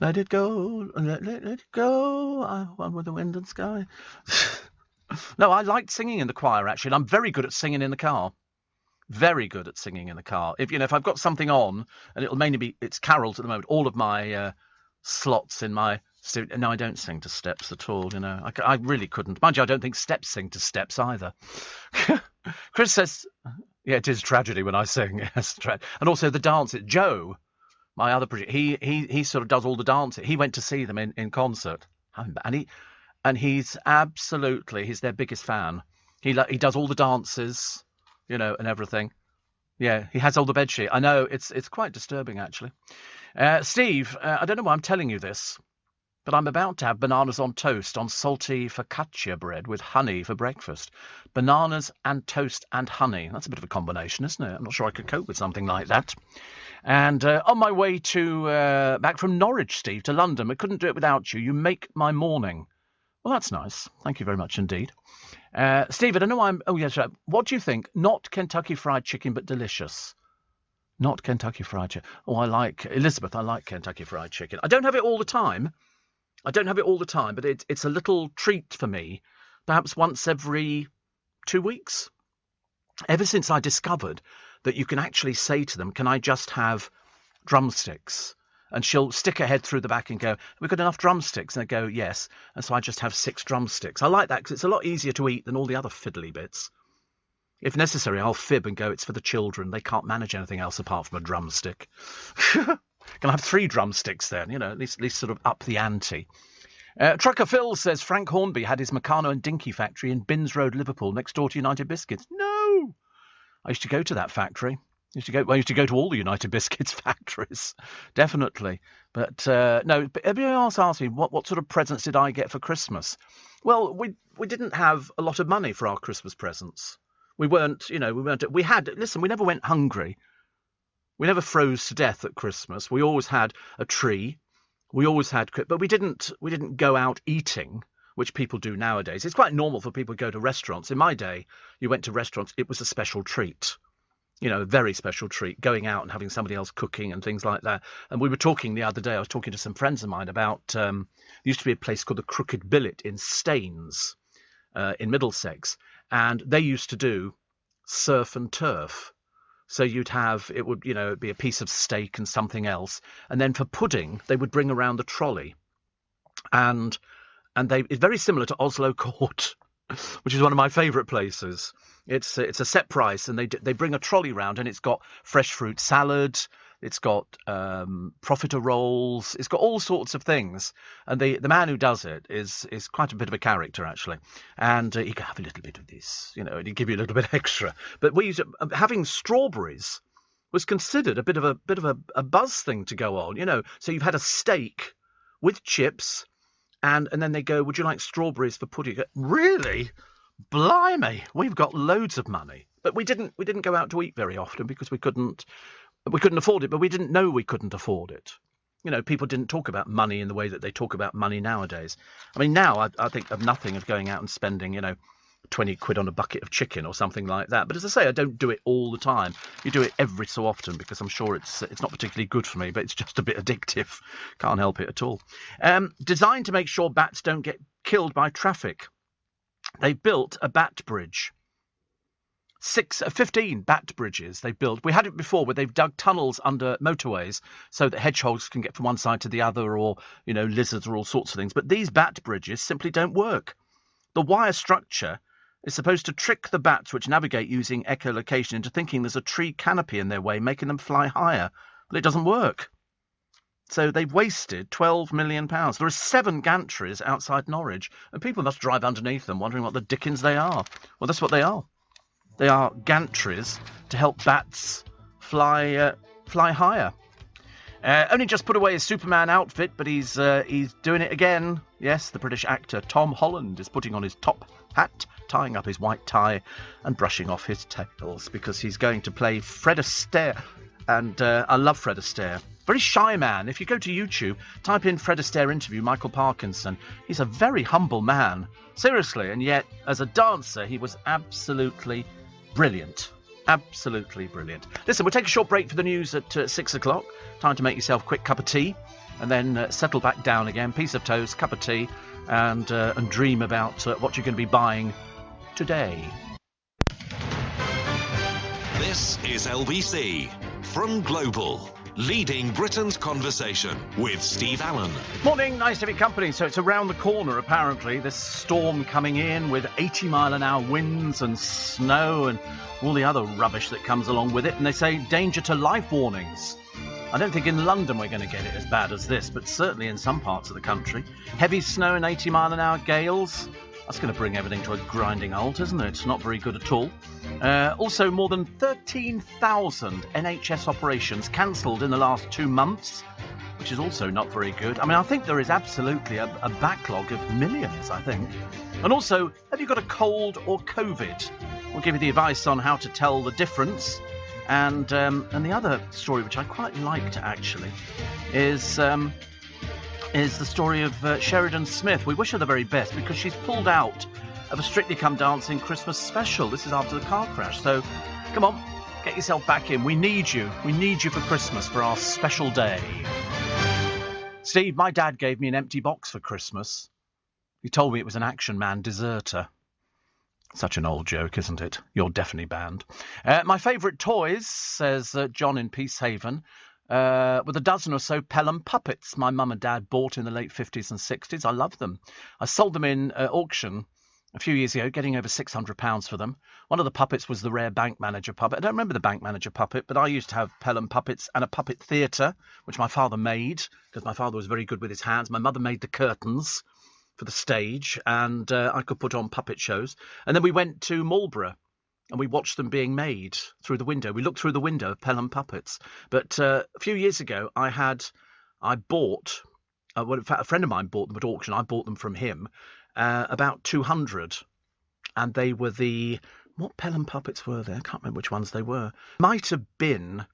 Let it go, let it go, one with the wind and sky. No, I liked singing in the choir, actually, and I'm very good at singing in the car. Very good at singing in the car. If I've got something on, and it's carols at the moment, all of my slots in my studio. No, I don't sing to steps at all, I really couldn't. Mind you, I don't think steps sing to steps either. Chris says, yeah, it is tragedy when I sing. Yes, and also the dance. Joe My other producer, he sort of does all the dancing. He went to see them in concert, and he's their biggest fan. He does all the dances, and everything. Yeah, he has all the bedsheet. I know, it's quite disturbing, actually. Steve, I don't know why I'm telling you this, but I'm about to have bananas on toast on salty focaccia bread with honey for breakfast. Bananas and toast and honey. That's a bit of a combination, isn't it? I'm not sure I could cope with something like that. And on my way back from Norwich, Steve, to London, I couldn't do it without you. You make my morning. Well, that's nice. Thank you very much indeed. Steve, I don't know why what do you think? Not Kentucky Fried Chicken, but delicious. Not Kentucky Fried Chicken. Oh, Elizabeth, I like Kentucky Fried Chicken. I don't have it all the time. But it's a little treat for me, perhaps once every 2 weeks. Ever since I discovered that you can actually say to them, can I just have drumsticks? And she'll stick her head through the back and go, have we got enough drumsticks? And they go, yes. And so I just have 6 drumsticks. I like that because it's a lot easier to eat than all the other fiddly bits. If necessary, I'll fib and go, it's for the children. They can't manage anything else apart from a drumstick. Can I have 3 drumsticks then? At least sort of up the ante. Trucker Phil says Frank Hornby had his Meccano and Dinky factory in Binns Road, Liverpool, next door to United Biscuits. No! I used to go to that factory. I used to go to all the United Biscuits factories, definitely. But no, everybody else asked me, what sort of presents did I get for Christmas? Well, we didn't have a lot of money for our Christmas presents. We never went hungry. We never froze to death at Christmas. We always had a tree. But we didn't go out eating, which people do nowadays. It's quite normal for people to go to restaurants. In my day, you went to restaurants, it was a special treat. A very special treat, going out and having somebody else cooking and things like that. And we were talking the other day, I was talking to some friends of mine about, there used to be a place called the Crooked Billet in Staines, in Middlesex. And they used to do surf and turf. So it would be a piece of steak and something else. And then for pudding, they would bring around the trolley. And it's very similar to Oslo Court, which is one of my favourite places. It's a set price, and they bring a trolley round, and it's got fresh fruit salad, it's got profiterole rolls, it's got all sorts of things. And the man who does it is quite a bit of a character, actually. And you can have a little bit of this, and he'll give you a little bit extra. But having strawberries was considered a bit of a buzz thing to go on, So you've had a steak with chips, and then they go, would you like strawberries for pudding? Really? Blimey, we've got loads of money. But we didn't go out to eat very often because we couldn't afford it, but we didn't know we couldn't afford it. People didn't talk about money in the way that they talk about money nowadays. I mean, now I think of nothing of going out and spending, 20 quid on a bucket of chicken or something like that. But as I say, I don't do it all the time. You do it every so often because I'm sure it's not particularly good for me, but it's just a bit addictive. Can't help it at all. Designed to make sure bats don't get killed by traffic. They built a bat bridge. 15 bat bridges they built. We had it before where they've dug tunnels under motorways so that hedgehogs can get from one side to the other, or, lizards or all sorts of things. But these bat bridges simply don't work. The wire structure is supposed to trick the bats which navigate using echolocation into thinking there's a tree canopy in their way, making them fly higher. But it doesn't work. So they've wasted £12 million. There are 7 gantries outside Norwich, and people must drive underneath them wondering what the dickens they are. Well, that's what they are. They are gantries to help bats fly higher. Only just put away his Superman outfit, but he's doing it again. Yes, the British actor Tom Holland is putting on his top hat, tying up his white tie, and brushing off his tails because he's going to play Fred Astaire. And I love Fred Astaire. Very shy man. If you go to YouTube, type in Fred Astaire interview Michael Parkinson. He's a very humble man. Seriously, and yet, as a dancer, he was absolutely brilliant. Absolutely brilliant. Listen, we'll take a short break for the news at 6 o'clock. Time to make yourself a quick cup of tea, and then settle back down again. Piece of toast, cup of tea, and dream about what you're going to be buying today. This is LBC from Global, leading Britain's conversation with Steve Allen. Morning, nice to be company. So it's around the corner, apparently. This storm coming in with 80-mile-an-hour winds and snow and all the other rubbish that comes along with it. And they say danger to life warnings. I don't think in London we're going to get it as bad as this, but certainly in some parts of the country. Heavy snow and 80-mile-an-hour gales. That's going to bring everything to a grinding halt, isn't it? Not very good at all. Also, more than 13,000 NHS operations cancelled in the last 2 months, which is also not very good. I mean, I think there is absolutely a backlog of millions, I think. And also, have you got a cold or COVID? We'll give you the advice on how to tell the difference. And the other story, which I quite liked, actually, is the story of Sheridan Smith. We wish her the very best because she's pulled out of a Strictly Come Dancing Christmas special. This is after the car crash. So, come on, get yourself back in. We need you. We need you for Christmas, for our special day. Steve, my dad gave me an empty box for Christmas. He told me it was an Action Man deserter. Such an old joke, isn't it? You're definitely banned. My favourite toys, says John in Peacehaven, with a dozen or so Pelham puppets my mum and dad bought in the late 50s and 60s. I love them. I sold them in auction a few years ago, getting over £600 for them. One of the puppets was the rare bank manager puppet. I don't remember the bank manager puppet, but I used to have Pelham puppets and a puppet theatre, which my father made, because my father was very good with his hands. My mother made the curtains for the stage, and I could put on puppet shows. And then we went to Marlborough, and we watched them being made through the window. We looked through the window of Pelham puppets. But a few years ago, I bought, in fact, a friend of mine bought them at auction. I bought them from him, about 200. And they were what Pelham puppets were they? I can't remember which ones they were. Might have been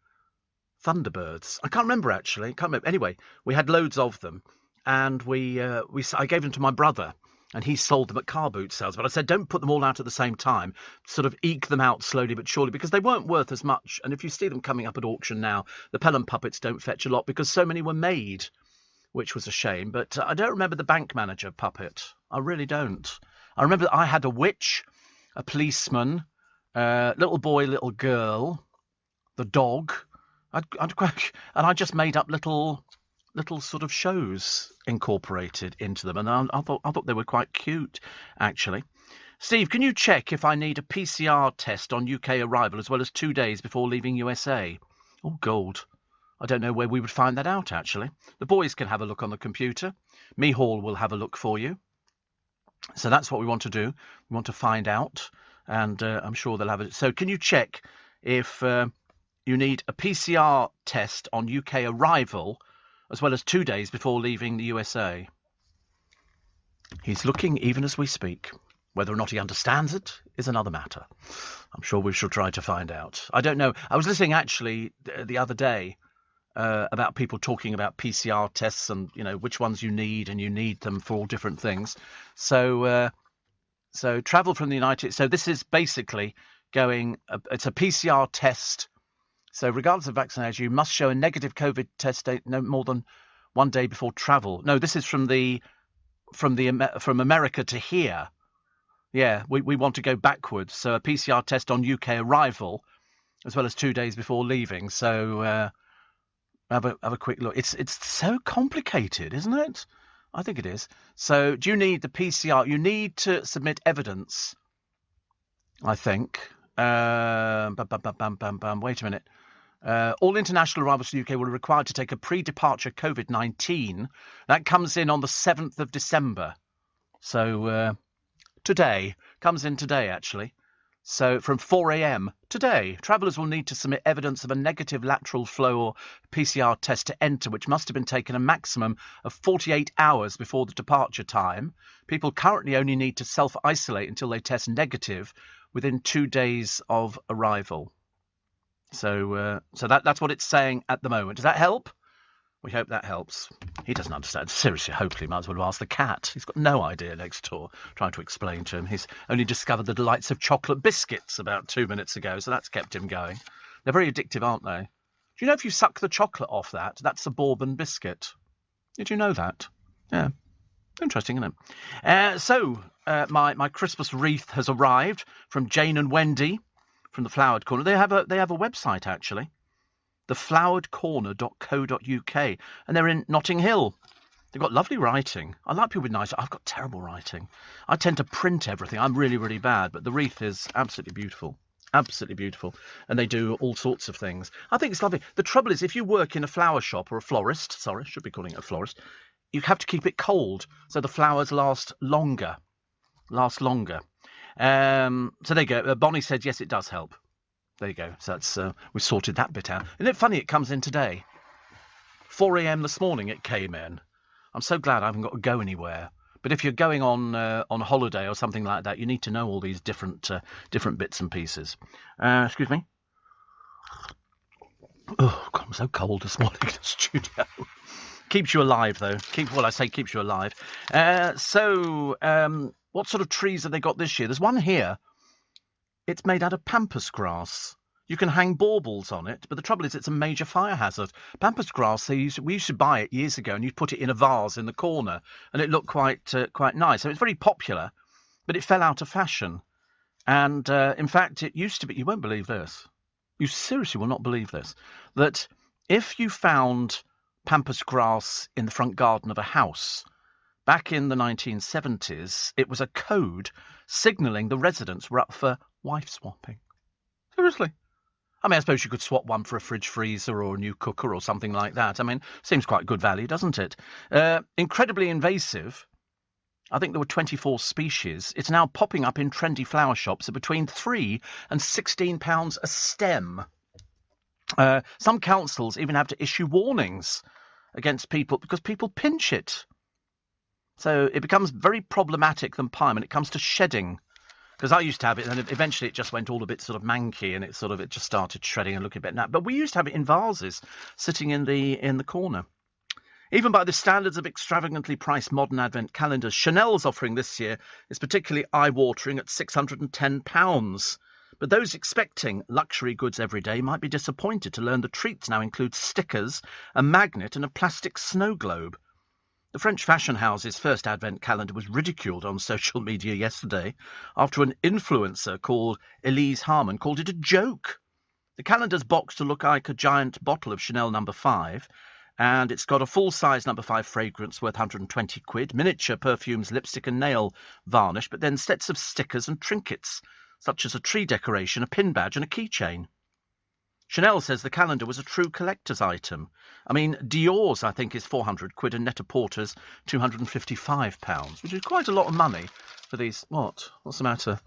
Thunderbirds. I can't remember, actually. I can't remember. Anyway, we had loads of them. And I gave them to my brother, and he sold them at car boot sales. But I said, don't put them all out at the same time. Sort of eke them out slowly but surely, because they weren't worth as much. And if you see them coming up at auction now, the Pelham puppets don't fetch a lot because so many were made, which was a shame. But I don't remember the bank manager puppet. I really don't. I remember that I had a witch, a policeman, little boy, little girl, the dog. And I just made up little sort of shows incorporated into them, and I thought they were quite cute, actually. Steve, can you check if I need a PCR test on UK arrival as well as 2 days before leaving USA? Oh, gold. I don't know where we would find that out, actually. The boys can have a look on the computer. Mihal will have a look for you. So that's what we want to do. We want to find out, and I'm sure they'll have it. So can you check if you need a PCR test on UK arrival as well as 2 days before leaving the USA? He's looking even as we speak. Whether or not he understands it is another matter. I'm sure we shall try to find out. I don't know. I was listening, actually, the other day about people talking about PCR tests and, which ones you need, and you need them for all different things. So travel from the United... So this is basically it's a PCR test. So regardless of vaccination, you must show a negative COVID test date no more than 1 day before travel. No, this is from America to here. Yeah, we want to go backwards. So a PCR test on UK arrival, as well as 2 days before leaving. So have a quick look. It's so complicated, isn't it? I think it is. So do you need the PCR? You need to submit evidence, I think. Wait a minute. All international arrivals to the UK will be required to take a pre-departure COVID-19. That comes in on the 7th of December. So today. Comes in today, actually. So from 4 a.m. today, travellers will need to submit evidence of a negative lateral flow or PCR test to enter, which must have been taken a maximum of 48 hours before the departure time. People currently only need to self-isolate until they test negative within 2 days of arrival. So that's what it's saying at the moment. Does that help? We hope that helps. He doesn't understand. Seriously, hopefully, might as well have asked the cat. He's got no idea next door, trying to explain to him. He's only discovered the delights of chocolate biscuits about 2 minutes ago, so that's kept him going. They're very addictive, aren't they? Do you know if you suck the chocolate off that's a bourbon biscuit? Did you know that? Yeah. Interesting, isn't it? My Christmas wreath has arrived from Jane and Wendy from the Flowered Corner. They have a website, actually. thefloweredcorner.co.uk, and they're in Notting Hill. They've got lovely writing. I like people with nice... I've got terrible writing. I tend to print everything. I'm really, really bad, but the wreath is absolutely beautiful. Absolutely beautiful. And they do all sorts of things. I think it's lovely. The trouble is, if you work in a flower shop or a florist, sorry, should be calling it a florist, you have to keep it cold so the flowers last longer. So there you go. Bonnie said, yes, it does help. There you go. So that's we sorted that bit out. Isn't it funny it comes in today? 4 a.m. this morning it came in. I'm so glad I haven't got to go anywhere. But if you're going on holiday or something like that, you need to know all these different bits and pieces. Excuse me. Oh, God, I'm so cold this morning in the studio. Keeps you alive, though. Keeps you alive. What sort of trees have they got this year? There's one here. It's made out of pampas grass. You can hang baubles on it, but the trouble is it's a major fire hazard. Pampas grass, we used to buy it years ago, and you'd put it in a vase in the corner, and it looked quite nice. So it's very popular, but it fell out of fashion. And in fact, it used to be, you won't believe this, you seriously will not believe this, that if you found pampas grass in the front garden of a house, back in the 1970s, it was a code signalling the residents were up for wife swapping. Seriously. I mean, I suppose you could swap one for a fridge freezer or a new cooker or something like that. I mean, seems quite good value, doesn't it? Incredibly invasive. I think there were 24 species. It's now popping up in trendy flower shops at between £3 and £16 a stem. Some councils even have to issue warnings against people because people pinch it. So it becomes very problematic when it comes to shedding. Because I used to have it, and eventually it just went all a bit sort of manky, and it just started shredding and looking a bit nappy. But we used to have it in vases, sitting in the corner. Even by the standards of extravagantly priced modern advent calendars, Chanel's offering this year is particularly eye-watering at £610. But those expecting luxury goods every day might be disappointed to learn the treats now include stickers, a magnet, and a plastic snow globe. The French fashion house's first advent calendar was ridiculed on social media yesterday after an influencer called Elise Harmon called it a joke. The calendar's boxed to look like a giant bottle of Chanel No. 5, and it's got a full-size No. 5 fragrance worth £120, miniature perfumes, lipstick and nail varnish, but then sets of stickers and trinkets, such as a tree decoration, a pin badge and a keychain. Chanel says the calendar was a true collector's item. I mean, Dior's, I think, is £400 and Net-a-Porter's £255, which is quite a lot of money for these. What's the matter?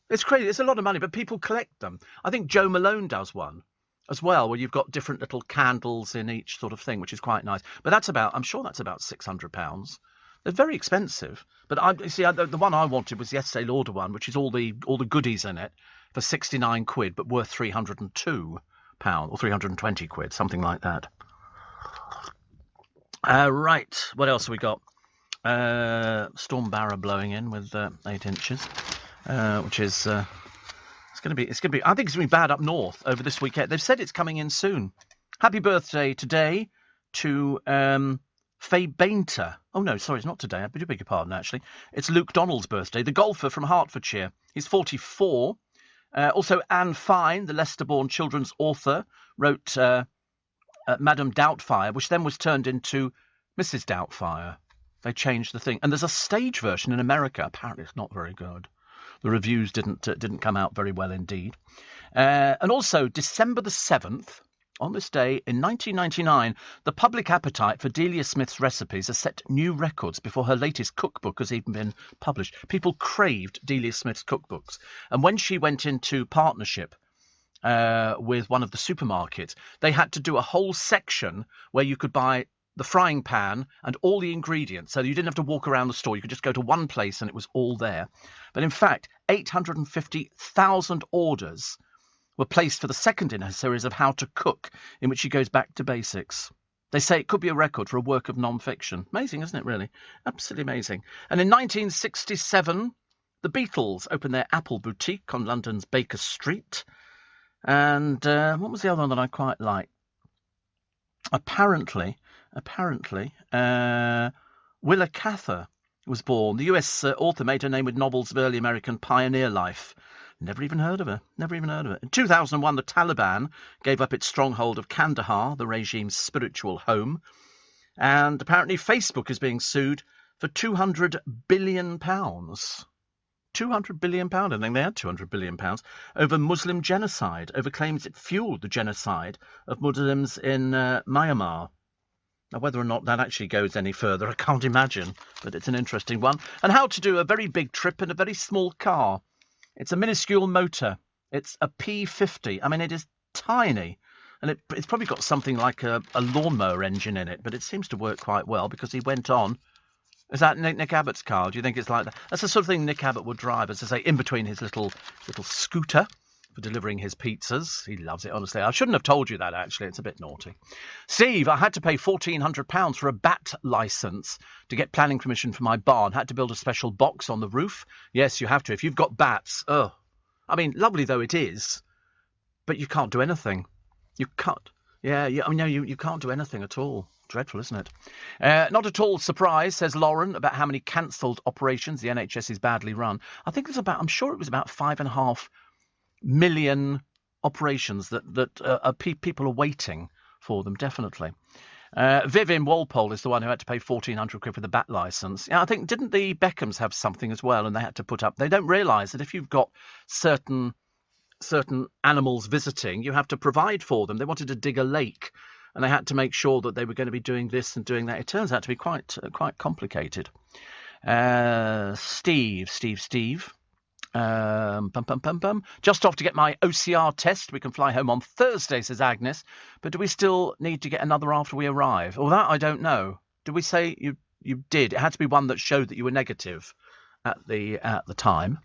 It's crazy. It's a lot of money, but people collect them. I think Joe Malone does one as well, where you've got different little candles in each sort of thing, which is quite nice. But I'm sure that's about £600. They're very expensive. But the one I wanted was the Estee Lauder one, which is all the goodies in it, for £69, but worth £302 or £320, something like that. Right, what else have we got? Storm Barra blowing in with 8 inches, which is it's going to be. I think it's going to be bad up north over this weekend. They've said it's coming in soon. Happy birthday today to Faye Bainter. Oh no, sorry, it's not today. I do beg your pardon. Actually, it's Luke Donald's birthday. The golfer from Hertfordshire. He's 44. Also, Anne Fine, the Leicester-born children's author, wrote Madame Doubtfire, which then was turned into Mrs. Doubtfire. They changed the thing. And there's a stage version in America. Apparently it's not very good. The reviews didn't come out very well indeed. And also, December the 7th, on this day in 1999, the public appetite for Delia Smith's recipes has set new records before her latest cookbook has even been published. People craved Delia Smith's cookbooks. And when she went into partnership with one of the supermarkets, they had to do a whole section where you could buy the frying pan and all the ingredients. So you didn't have to walk around the store. You could just go to one place and it was all there. But in fact, 850,000 orders were placed for the second in her series of How to Cook, in which she goes back to basics. They say it could be a record for a work of non-fiction. Amazing, isn't it, really? Absolutely amazing. And in 1967, the Beatles opened their Apple boutique on London's Baker Street. And what was the other one that I quite liked? Apparently, Willa Cather was born. The US author made her name with novels of early American pioneer life. Never even heard of her. In 2001, the Taliban gave up its stronghold of Kandahar, the regime's spiritual home. And apparently Facebook is being sued for £200 billion. £200 billion, I think they had £200 billion, over Muslim genocide, over claims it fuelled the genocide of Muslims in Myanmar. Now, whether or not that actually goes any further, I can't imagine, but it's an interesting one. And how to do a very big trip in a very small car. It's a minuscule motor. It's a P50. I mean, it is tiny. And it's probably got something like a lawnmower engine in it, but it seems to work quite well because he went on. Is that Nick Abbott's car? Do you think it's like that? That's the sort of thing Nick Abbott would drive, as I say, in between his little scooter for delivering his pizzas. He loves it, honestly. I shouldn't have told you that, actually. It's a bit naughty. Steve, I had to pay £1,400 for a bat licence to get planning permission for my barn. Had to build a special box on the roof. Yes, you have to. If you've got bats, I mean, lovely though it is, but you can't do anything. You can't. Yeah, I mean, no, you can't do anything at all. Dreadful, isn't it? Not at all surprised, says Lauren, about how many cancelled operations. The NHS is badly run. I'm sure it was about 5.5 million operations that people are waiting for them, definitely. Viv in Walpole is the one who had to pay 1,400 quid for the bat licence. Yeah, I think, didn't the Beckhams have something as well, and they had to put up... They don't realise that if you've got certain animals visiting, you have to provide for them. They wanted to dig a lake, and they had to make sure that they were going to be doing this and doing that. It turns out to be quite complicated. Steve. Just off to get my OCR test. We can fly home on Thursday, says Agnes. But do we still need to get another after we arrive? Well, that I don't know. Did we say you did? It had to be one that showed that you were negative at the time.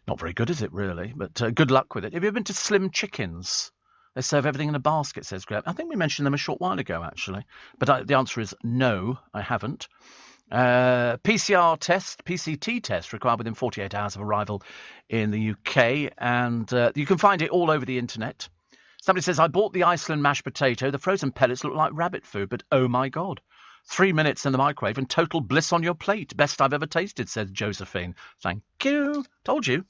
Not very good, is it, really? But good luck with it. Have you ever been to Slim Chickens? They serve everything in a basket, says Graham. I think we mentioned them a short while ago, actually. But the answer is no, I haven't. PCT test required within 48 hours of arrival in the UK. And you can find it all over the internet. Somebody says, I bought the Iceland mashed potato. The frozen pellets look like rabbit food, but oh my God. 3 minutes in the microwave and total bliss on your plate. Best I've ever tasted, says Josephine. Thank you. Told you.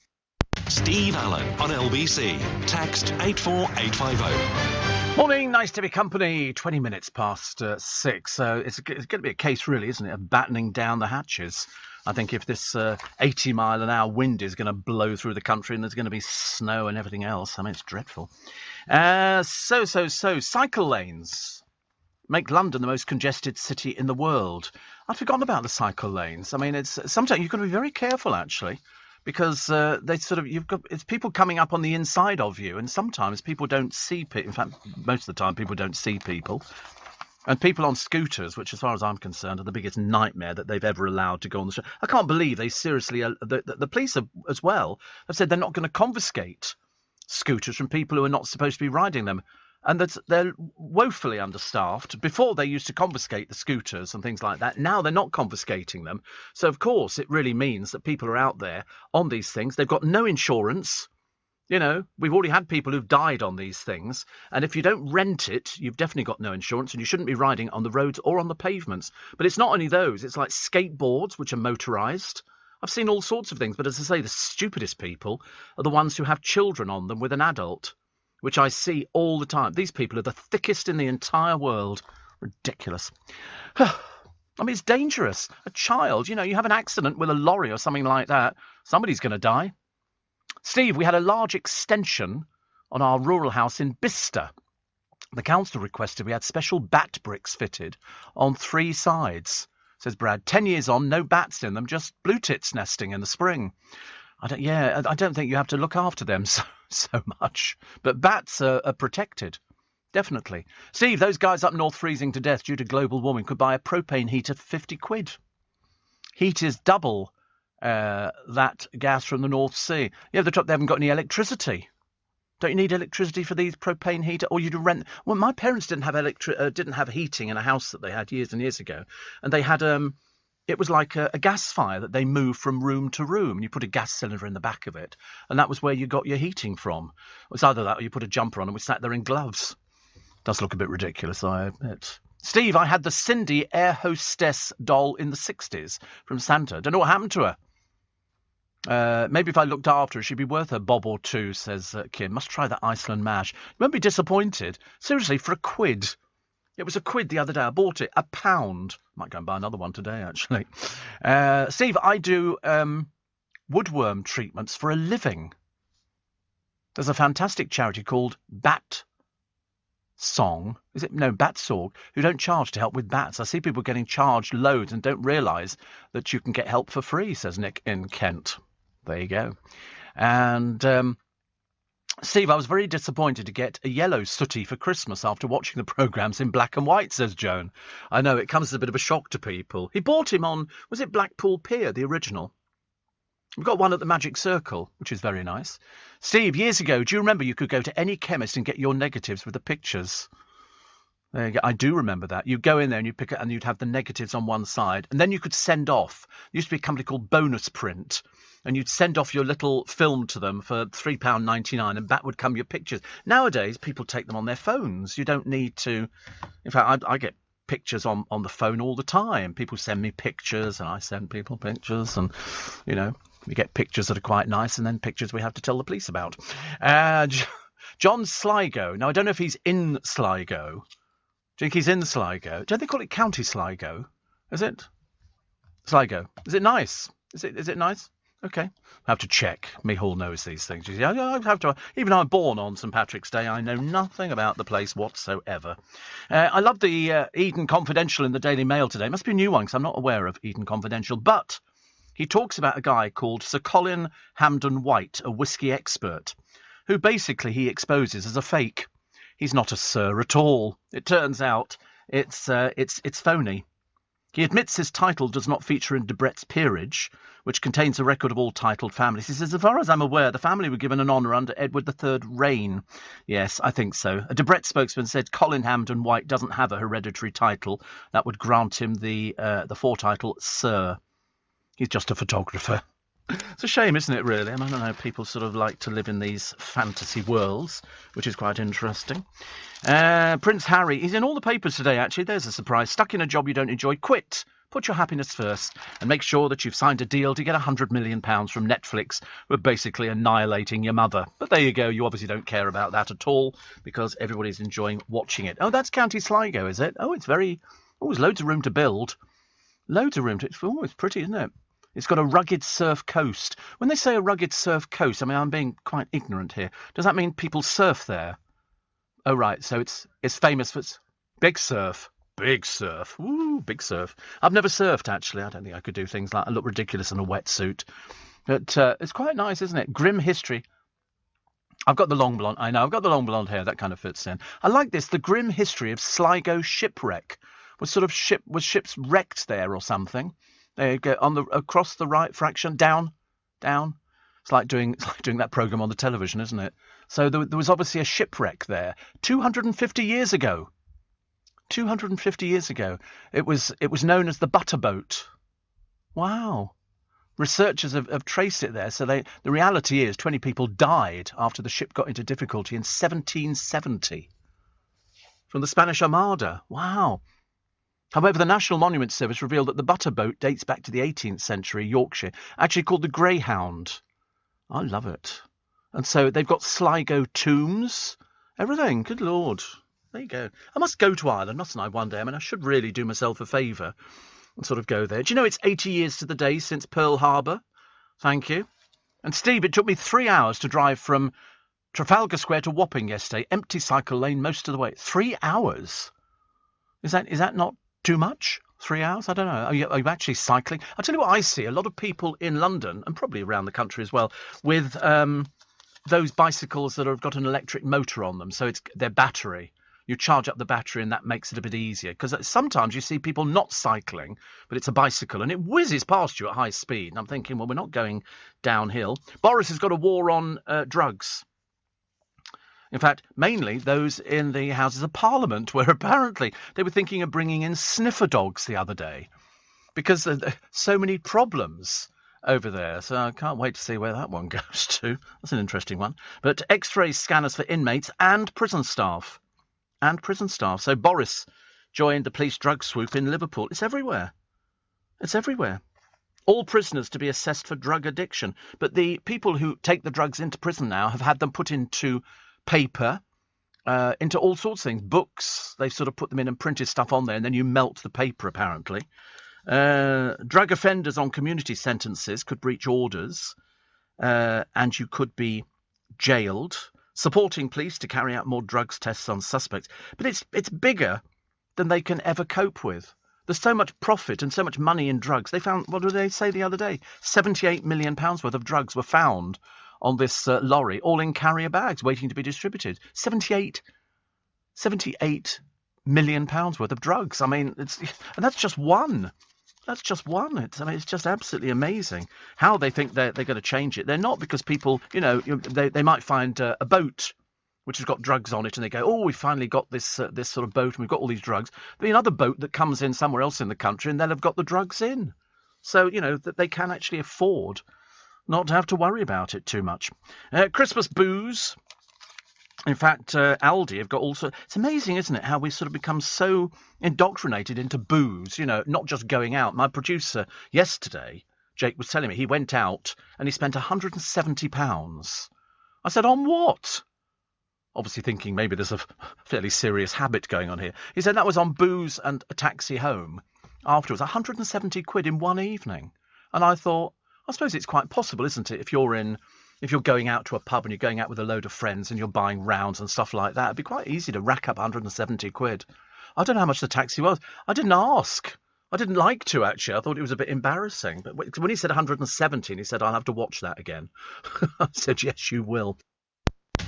Steve Allen on LBC. Text 84850. Morning, nice to be company. 20 minutes past 6. So it's going to be a case, really, isn't it, of battening down the hatches. I think if this 80-mile-an-hour wind is going to blow through the country and there's going to be snow and everything else, I mean, it's dreadful. Cycle lanes make London the most congested city in the world. I'd forgotten about the cycle lanes. I mean, it's sometimes you've got to be very careful, actually, because it's people coming up on the inside of you, and sometimes people don't see people. In fact, most of the time, people don't see people. And people on scooters, which, as far as I'm concerned, are the biggest nightmare that they've ever allowed to go on the street. I can't believe they seriously, the police have, as well, have said they're not going to confiscate scooters from people who are not supposed to be riding them. And that they're woefully understaffed. Before, they used to confiscate the scooters and things like that. Now they're not confiscating them. So, of course, it really means that people are out there on these things. They've got no insurance. You know, we've already had people who've died on these things. And if you don't rent it, you've definitely got no insurance. And you shouldn't be riding on the roads or on the pavements. But it's not only those. It's like skateboards, which are motorised. I've seen all sorts of things. But as I say, the stupidest people are the ones who have children on them with an adult, which I see all the time. These people are the thickest in the entire world. Ridiculous. I mean, it's dangerous. A child, you have an accident with a lorry or something like that, somebody's going to die. Steve, we had a large extension on our rural house in Bicester. The council requested we had special bat bricks fitted on 3 sides, says Brad. 10 years on, no bats in them, just blue tits nesting in the spring. I don't think you have to look after them so much. But bats are protected, definitely. Steve, those guys up north freezing to death due to global warming could buy a propane heater for 50 quid. Heat is double that gas from the North Sea. Yeah, they haven't got any electricity. Don't you need electricity for these propane heater? Or you'd rent... Well, my parents didn't have heating in a house that they had years and years ago. And they had... It was like a gas fire that they moved from room to room. You put a gas cylinder in the back of it, and that was where you got your heating from. It was either that or you put a jumper on and we sat there in gloves. Does look a bit ridiculous, I admit. Steve, I had the Cindy air hostess doll in the 60s from Santa. Don't know what happened to her. Maybe if I looked after her, she'd be worth a bob or two, says Kim. Must try that Iceland mash. You won't be disappointed. Seriously, for £1. It was £1 the other day. I bought it. £1. Might go and buy another one today, actually. Steve, I do woodworm treatments for a living. There's a fantastic charity called Bat Song, Bat Sorg, who don't charge to help with bats. I see people getting charged loads and don't realise that you can get help for free, says Nick in Kent. There you go. And Steve, I was very disappointed to get a yellow sooty for Christmas after watching the programmes in black and white, says Joan. I know, it comes as a bit of a shock to people. He bought him on, was it Blackpool Pier, the original? We've got one at the Magic Circle, which is very nice. Steve, years ago, do you remember you could go to any chemist and get your negatives with the pictures? There you go. I do remember that. You'd go in there and you'd pick it and you'd have the negatives on one side. And then you could send off. There used to be a company called Bonus Print. And you'd send off your little film to them for £3.99 and back would come your pictures. Nowadays, people take them on their phones. You don't need to... In fact, I get pictures on the phone all the time. People send me pictures and I send people pictures and, you know... We get pictures that are quite nice and then pictures we have to tell the police about. John Sligo. Now, I don't know if he's in Sligo. Do you think he's in Sligo? Don't they call it County Sligo? Is it? Sligo. Is it nice? Is it nice? Okay. I have to check. Mihal knows these things. You see, I have to. Even though I'm born on St. Patrick's Day, I know nothing about the place whatsoever. I love the Eden Confidential in the Daily Mail today. It must be a new one because I'm not aware of Eden Confidential. But... he talks about a guy called Sir Colin Hampden-White, a whiskey expert, who basically he exposes as a fake. He's not a sir at all. It turns out it's phony. He admits his title does not feature in Debrett's peerage, which contains a record of all titled families. He says, as far as I'm aware, the family were given an honour under Edward III's reign. Yes, I think so. A Debrett spokesman said Colin Hampden-White doesn't have a hereditary title that would grant him the foretitle Sir. He's just a photographer. It's a shame, isn't it, really? I don't know, people sort of like to live in these fantasy worlds, which is quite interesting. Prince Harry, he's in all the papers today, actually. There's a surprise. Stuck in a job you don't enjoy, quit. Put your happiness first and make sure that you've signed a deal to get £100 million from Netflix for basically annihilating your mother. But there you go. You obviously don't care about that at all because everybody's enjoying watching it. Oh, that's County Sligo, is it? Oh, it's there's loads of room to build. Loads of room to... it's pretty, isn't it? It's got a rugged surf coast. When they say a rugged surf coast, I mean, I'm being quite ignorant here. Does that mean people surf there? Oh, right. So it's famous for its big surf. Big surf. Ooh, big surf. I've never surfed, actually. I don't think I could do things like... I look ridiculous in a wetsuit. But it's quite nice, isn't it? Grim history. I've got the long blonde... I know, I've got the long blonde hair. That kind of fits in. I like this. The grim history of Sligo shipwreck. Was ships wrecked there or something? There you go, across the right fraction, down. It's like doing that programme on the television, isn't it? So there was obviously a shipwreck there 250 years ago. 250 years ago. It was known as the Butterboat. Wow. Researchers have traced it there. So the reality is 20 people died after the ship got into difficulty in 1770. From the Spanish Armada. Wow. However, the National Monuments Service revealed that the Butterboat dates back to the 18th century, Yorkshire, actually called the Greyhound. I love it. And so they've got Sligo tombs, everything. Good Lord. There you go. I must go to Ireland, mustn't I, one day? I mean, I should really do myself a favour and sort of go there. Do you know it's 80 years to the day since Pearl Harbor? Thank you. And Steve, it took me 3 hours to drive from Trafalgar Square to Wapping yesterday. Empty cycle lane most of the way. 3 hours? Is that not too much? 3 hours? I don't know. Are you actually cycling? I'll tell you what I see. A lot of people in London, and probably around the country as well, with those bicycles that have got an electric motor on them. So it's their battery. You charge up the battery and that makes it a bit easier. Because sometimes you see people not cycling, but it's a bicycle and it whizzes past you at high speed. And I'm thinking, well, we're not going downhill. Boris has got a war on drugs. In fact, mainly those in the Houses of Parliament, where apparently they were thinking of bringing in sniffer dogs the other day because there are so many problems over there. So I can't wait to see where that one goes to. That's an interesting one. But X-ray scanners for inmates and prison staff. So Boris joined the police drug swoop in Liverpool. It's everywhere. All prisoners to be assessed for drug addiction. But the people who take the drugs into prison now have had them put into paper, into all sorts of things. Books, they've sort of put them in and printed stuff on there, and then you melt the paper, apparently. Drug offenders on community sentences could breach orders, and you could be jailed. Supporting police to carry out more drugs tests on suspects. But it's bigger than they can ever cope with. There's so much profit and so much money in drugs. They found, what did they say the other day? £78 million worth of drugs were found on this lorry, all in carrier bags, waiting to be distributed. 78 million pounds worth of drugs. I mean, and that's just one. That's just one. It's just absolutely amazing how they think they're going to change it. They're not, because people, they might find a boat which has got drugs on it, and they go, oh, we finally got this sort of boat, and we've got all these drugs. There'll be another boat that comes in somewhere else in the country, and they'll have got the drugs in. So, that they can actually afford not to have to worry about it too much. Christmas booze. In fact, Aldi have got also... It's amazing, isn't it, how we sort of become so indoctrinated into booze, not just going out. My producer yesterday, Jake, was telling me he went out and he spent £170. I said, on what? Obviously thinking maybe there's a fairly serious habit going on here. He said that was on booze and a taxi home. Afterwards, 170 quid in one evening. And I thought, I suppose it's quite possible, isn't it, if you're going out to a pub and you're going out with a load of friends and you're buying rounds and stuff like that, it'd be quite easy to rack up 170 quid. I don't know how much the taxi was. I didn't ask. I didn't like to, actually. I thought it was a bit embarrassing. But when he said 170, he said, I'll have to watch that again. I said, yes, you will.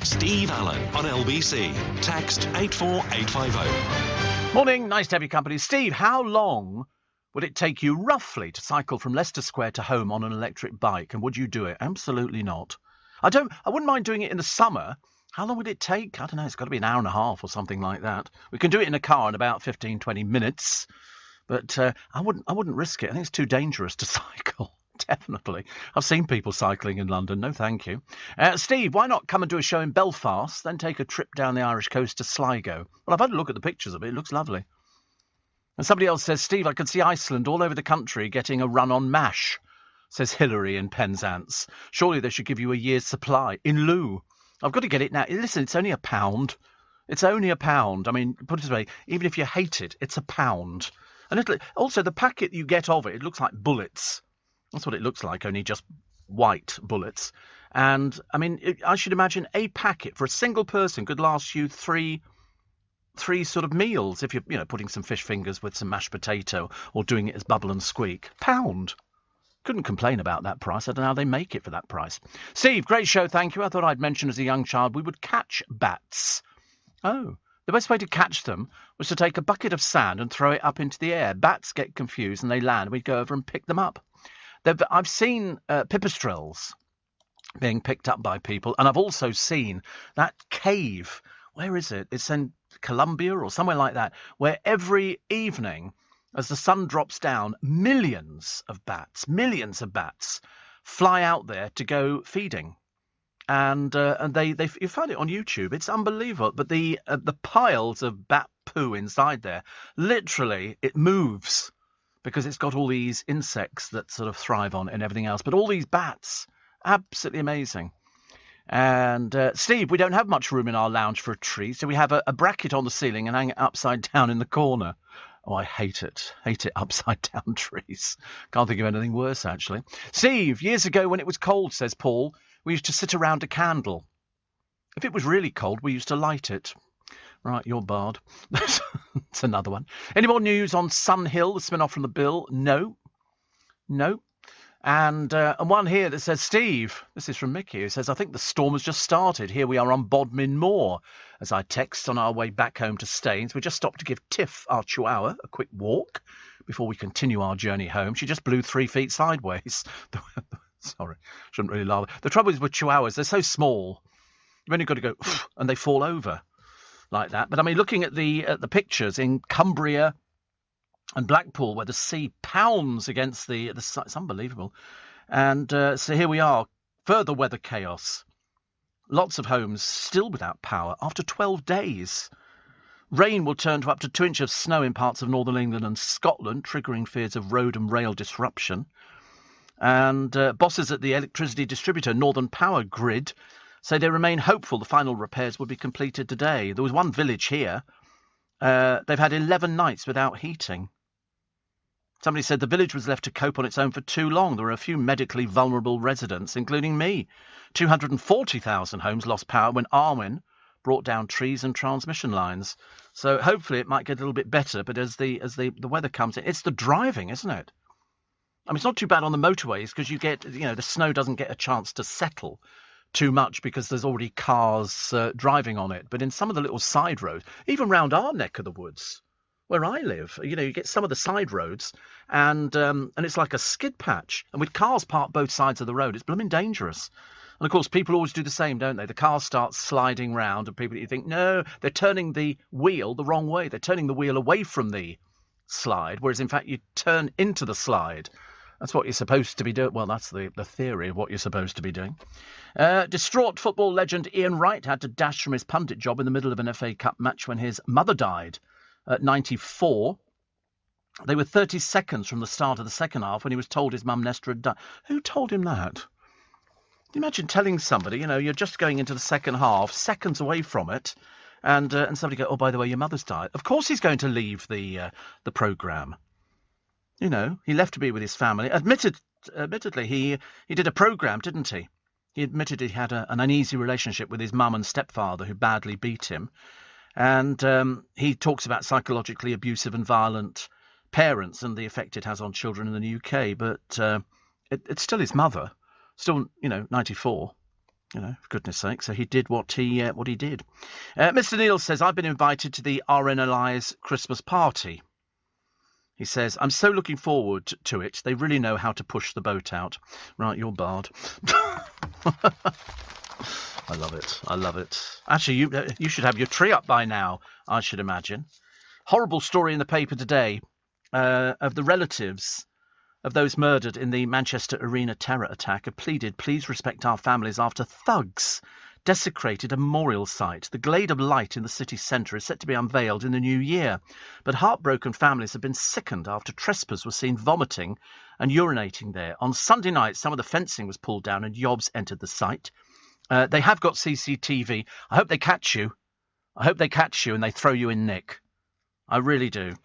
Steve Allen on LBC. Text 84850. Morning. Nice to have your company. Steve, how long would it take you roughly to cycle from Leicester Square to home on an electric bike? And would you do it? Absolutely not. I wouldn't mind doing it in the summer. How long would it take? I don't know. It's got to be an hour and a half or something like that. We can do it in a car in about 15, 20 minutes. But I wouldn't risk it. I think it's too dangerous to cycle. Definitely. I've seen people cycling in London. No, thank you. Steve, why not come and do a show in Belfast, then take a trip down the Irish coast to Sligo? Well, I've had a look at the pictures of it. It looks lovely. And somebody else says, Steve, I can see Iceland all over the country getting a run on MASH, says Hillary in Penzance. Surely they should give you a year's supply in lieu. I've got to get it now. Listen, it's only £1. It's only £1. I mean, put it this way, even if you hate it, it's £1. And also, the packet you get of it looks like bullets. That's what it looks like, only just white bullets. And, I mean, I should imagine a packet for a single person could last you three sort of meals if you're putting some fish fingers with some mashed potato or doing it as bubble and squeak. £1. Couldn't complain about that price. I don't know how they make it for that price. Steve, great show, thank you. I thought I'd mention as a young child we would catch bats. Oh, the best way to catch them was to take a bucket of sand and throw it up into the air. Bats get confused and they land. We'd go over and pick them up. I've seen pipistrelles being picked up by people, and I've also seen that cave. Where is it? It's in Colombia or somewhere like that, where every evening, as the sun drops down, millions of bats fly out there to go feeding, and they you find it on YouTube. It's unbelievable. But the piles of bat poo inside there, literally, it moves because it's got all these insects that sort of thrive on it and everything else. But all these bats, absolutely amazing. And Steve, we don't have much room in our lounge for a tree, so we have a bracket on the ceiling and hang it upside down in the corner. Oh, I hate it. Hate it, upside down trees. Can't think of anything worse, actually. Steve, years ago when it was cold, says Paul, we used to sit around a candle. If it was really cold, we used to light it. Right, you're barred. That's another one. Any more news on Sun Hill, the spin-off from the Bill? No. And one here that says, Steve, this is from Mickey, who says, I think the storm has just started. Here we are on Bodmin Moor. As I text on our way back home to Staines, we just stopped to give Tiff, our chihuahua, a quick walk before we continue our journey home. She just blew 3 feet sideways. Sorry, shouldn't really laugh. The trouble is with chihuahuas, they're so small. You've only got to go, and they fall over like that. But I mean, looking at the pictures in Cumbria and Blackpool, where the sea pounds against the it's unbelievable. And so here we are, further weather chaos. Lots of homes still without power after 12 days. Rain will turn to up to 2 inches of snow in parts of northern England and Scotland, triggering fears of road and rail disruption. And bosses at the electricity distributor Northern Power Grid say they remain hopeful the final repairs will be completed today. There was one village here. They've had 11 nights without heating. Somebody said the village was left to cope on its own for too long. There were a few medically vulnerable residents, including me. 240,000 homes lost power when Arwen brought down trees and transmission lines. So hopefully it might get a little bit better, but as the weather comes in, it's the driving, isn't it? I mean, it's not too bad on the motorways because you get, the snow doesn't get a chance to settle too much because there's already cars driving on it. But in some of the little side roads, even round our neck of the woods, where I live, you get some of the side roads and it's like a skid patch. And with cars parked both sides of the road, it's blooming dangerous. And of course, people always do the same, don't they? The car starts sliding round and you think, no, they're turning the wheel the wrong way. They're turning the wheel away from the slide, whereas in fact you turn into the slide. That's what you're supposed to be doing. Well, that's the theory of what you're supposed to be doing. Distraught football legend Ian Wright had to dash from his pundit job in the middle of an FA Cup match when his mother died at 94. They were 30 seconds from the start of the second half when he was told his mum Nesta had died. Who told him that? Can you imagine telling somebody, you're just going into the second half, seconds away from it, and somebody go, oh, by the way, your mother's died. Of course he's going to leave the programme. He left to be with his family. Admittedly, he did a programme, didn't he? He admitted he had an uneasy relationship with his mum and stepfather who badly beat him. And he talks about psychologically abusive and violent parents and the effect it has on children in the UK. But it's still his mother. Still, 94. For goodness sake. So he did what he did. Mr. Neil says, I've been invited to the RNLI's Christmas party. He says, I'm so looking forward to it. They really know how to push the boat out. Right, you're barred. I love it. I love it. Actually, you should have your tree up by now, I should imagine. Horrible story in the paper today of the relatives of those murdered in the Manchester Arena terror attack have pleaded, please respect our families after thugs desecrated a memorial site. The Glade of Light in the city centre is set to be unveiled in the new year. But heartbroken families have been sickened after trespassers were seen vomiting and urinating there. On Sunday night, some of the fencing was pulled down and yobs entered the site. They have got CCTV. I hope they catch you. I hope they catch you and they throw you in nick. I really do.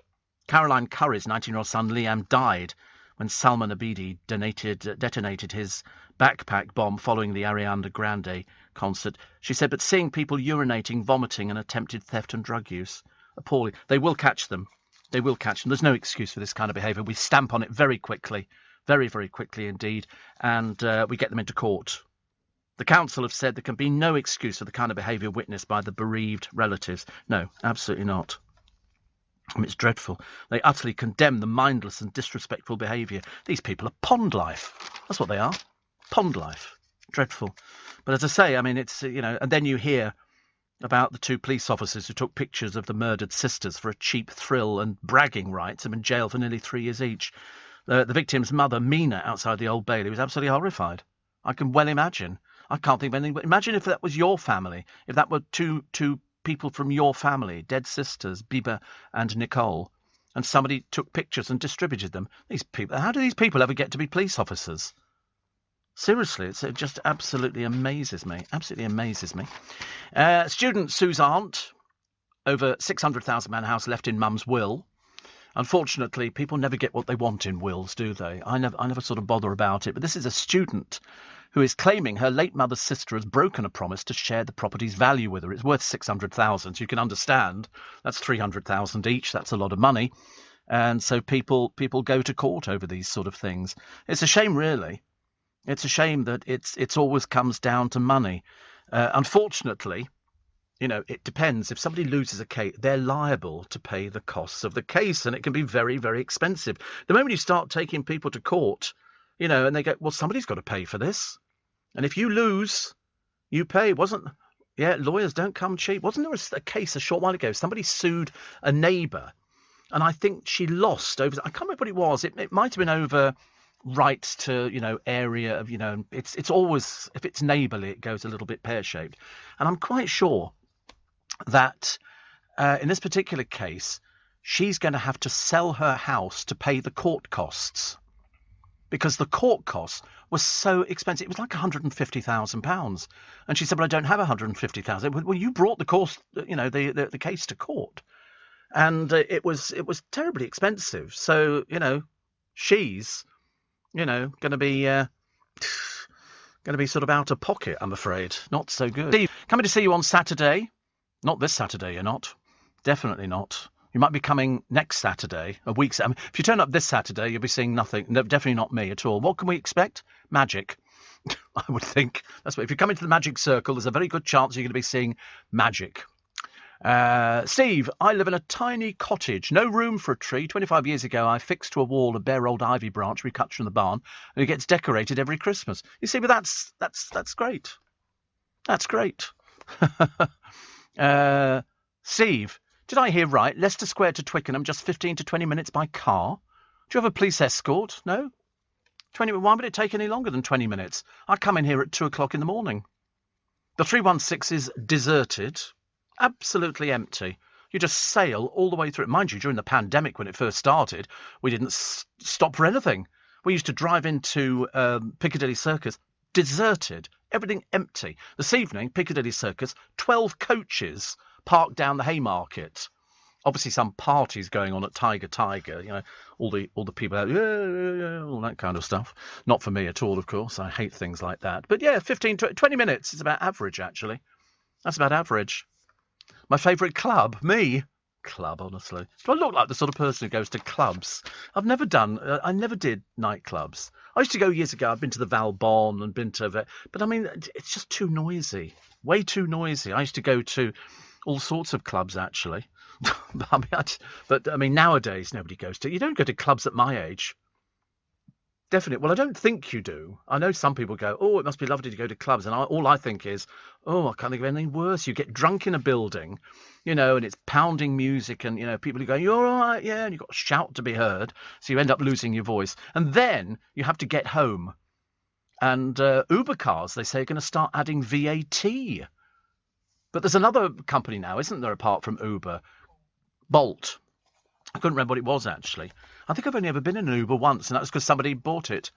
Caroline Curry's 19-year-old son Liam died when Salman Abedi detonated his backpack bomb following the Ariana Grande concert. She said, but seeing people urinating, vomiting and attempted theft and drug use, appalling. They will catch them. They will catch them. There's no excuse for this kind of behaviour. We stamp on it very quickly, very, very quickly indeed, and we get them into court. The council have said there can be no excuse for the kind of behaviour witnessed by the bereaved relatives. No, absolutely not. It's dreadful. They utterly condemn the mindless and disrespectful behaviour. These people are pond life. That's what they are. Pond life. Dreadful. But as I say, I mean, it's, and then you hear about the two police officers who took pictures of the murdered sisters for a cheap thrill and bragging rights. They've been jailed for nearly 3 years each. The victim's mother, Mina, outside the Old Bailey, was absolutely horrified. I can well imagine. I can't think of anything, but imagine if that was your family, if that were two people from your family, dead sisters, Biba and Nicole, and somebody took pictures and distributed them. These people, how do these people ever get to be police officers? Seriously, it just absolutely amazes me. Absolutely amazes me. Student Sue's aunt, over £600,000 house left in mum's will. Unfortunately, people never get what they want in wills, do they? I never sort of bother about it. But this is a student who is claiming her late mother's sister has broken a promise to share the property's value with her. It's worth £600,000. So you can understand that's £300,000 each. That's a lot of money. And so people go to court over these sort of things. It's a shame, really. It's a shame that it's always comes down to money. Unfortunately, it depends. If somebody loses a case, they're liable to pay the costs of the case, and it can be very, very expensive. The moment you start taking people to court, and they go, well, somebody's got to pay for this. And if you lose, you pay. Lawyers don't come cheap. Wasn't there a case a short while ago? Somebody sued a neighbour, and I think she lost over, I can't remember what it was. It might have been over rights to, area of, it's always, if it's neighbourly, it goes a little bit pear-shaped. And I'm quite sure that in this particular case, she's going to have to sell her house to pay the court costs, because the court costs were so expensive. It was like £150,000. And she said, well, I don't have £150,000. Well, you brought the case to court. And it was terribly expensive. So, she's, going to be sort of out of pocket, I'm afraid. Not so good. Steve, coming to see you on Saturday. Not this Saturday, you're not. Definitely not. You might be coming next Saturday, a week. If you turn up this Saturday, you'll be seeing nothing. No, definitely not me at all. What can we expect? Magic. I would think. That's what. If you come into the Magic Circle, there's a very good chance you're going to be seeing magic. Steve, I live in a tiny cottage, no room for a tree. 25 years ago, I fixed to a wall a bare old ivy branch we cut from the barn, and it gets decorated every Christmas. You see, but that's great. That's great. Steve, did I hear right? Leicester Square to Twickenham, just 15 to 20 minutes by car. Do you have a police escort? No? 20. Why would it take any longer than 20 minutes? I come in here at 2 o'clock in the morning. The 316 is deserted. Absolutely empty. You just sail all the way through it. Mind you, during the pandemic when it first started, we didn't stop for anything. We used to drive into Piccadilly Circus, deserted, everything empty. This evening, Piccadilly Circus, 12 coaches parked down the Haymarket. Obviously some parties going on at Tiger, all the people out, all that kind of stuff. Not for me at all, of course. I hate things like that. But yeah, 15 to 20 minutes is about average, actually. That's about average. My favourite club, me. Club, honestly. Do I look like the sort of person who goes to clubs? I never did nightclubs. I used to go years ago. I've been to the Valbonne and been to... But I mean, it's just too noisy. Way too noisy. I used to go to all sorts of clubs, actually. But nowadays, nobody goes to... You don't go to clubs at my age. Definitely. Well, I don't think you do. I know some people go, oh, it must be lovely to go to clubs. And all I think is, oh, I can't think of anything worse. You get drunk in a building, and it's pounding music and, people are going, you're all right, yeah, and you've got to shout to be heard. So you end up losing your voice. And then you have to get home. And Uber cars, they say, are going to start adding VAT. But there's another company now, isn't there, apart from Uber? Bolt. I couldn't remember what it was, actually. I think I've only ever been in an Uber once, and that was because somebody bought it.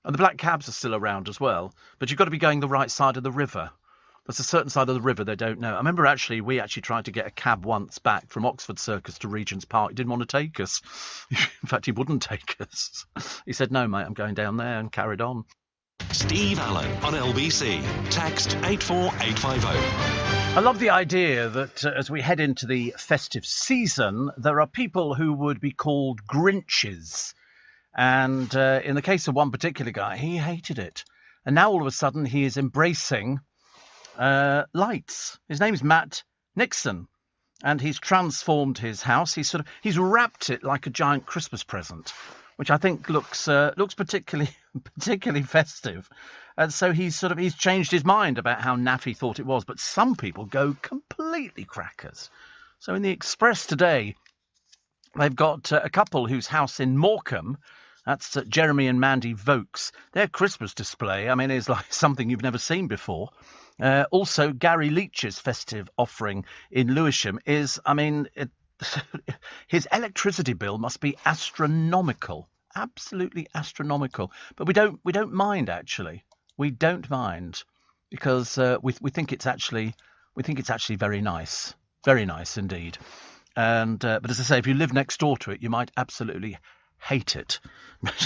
And the black cabs are still around as well. But you've got to be going the right side of the river. There's a certain side of the river they don't know. I remember, we actually tried to get a cab once back from Oxford Circus to Regent's Park. He didn't want to take us. In fact, he wouldn't take us. He said, no, mate, I'm going down there, and carried on. Steve Allen on LBC. Text 84850. I love the idea that as we head into the festive season, there are people who would be called Grinches. And in the case of one particular guy, he hated it. And now all of a sudden he is embracing lights. His name's Matt Nixon. And he's transformed his house. He's wrapped it like a giant Christmas present, which I think looks particularly festive. And so he's changed his mind about how naff he thought it was. But some people go completely crackers. So in the Express today, they've got a couple whose house in Morecambe, that's Jeremy and Mandy Vokes. Their Christmas display, is like something you've never seen before. Also, Gary Leach's festive offering in Lewisham is, his electricity bill must be astronomical. Absolutely astronomical. But we don't mind, actually. We don't mind because we think it's actually very nice indeed. And but as I say, if you live next door to it, you might absolutely hate it.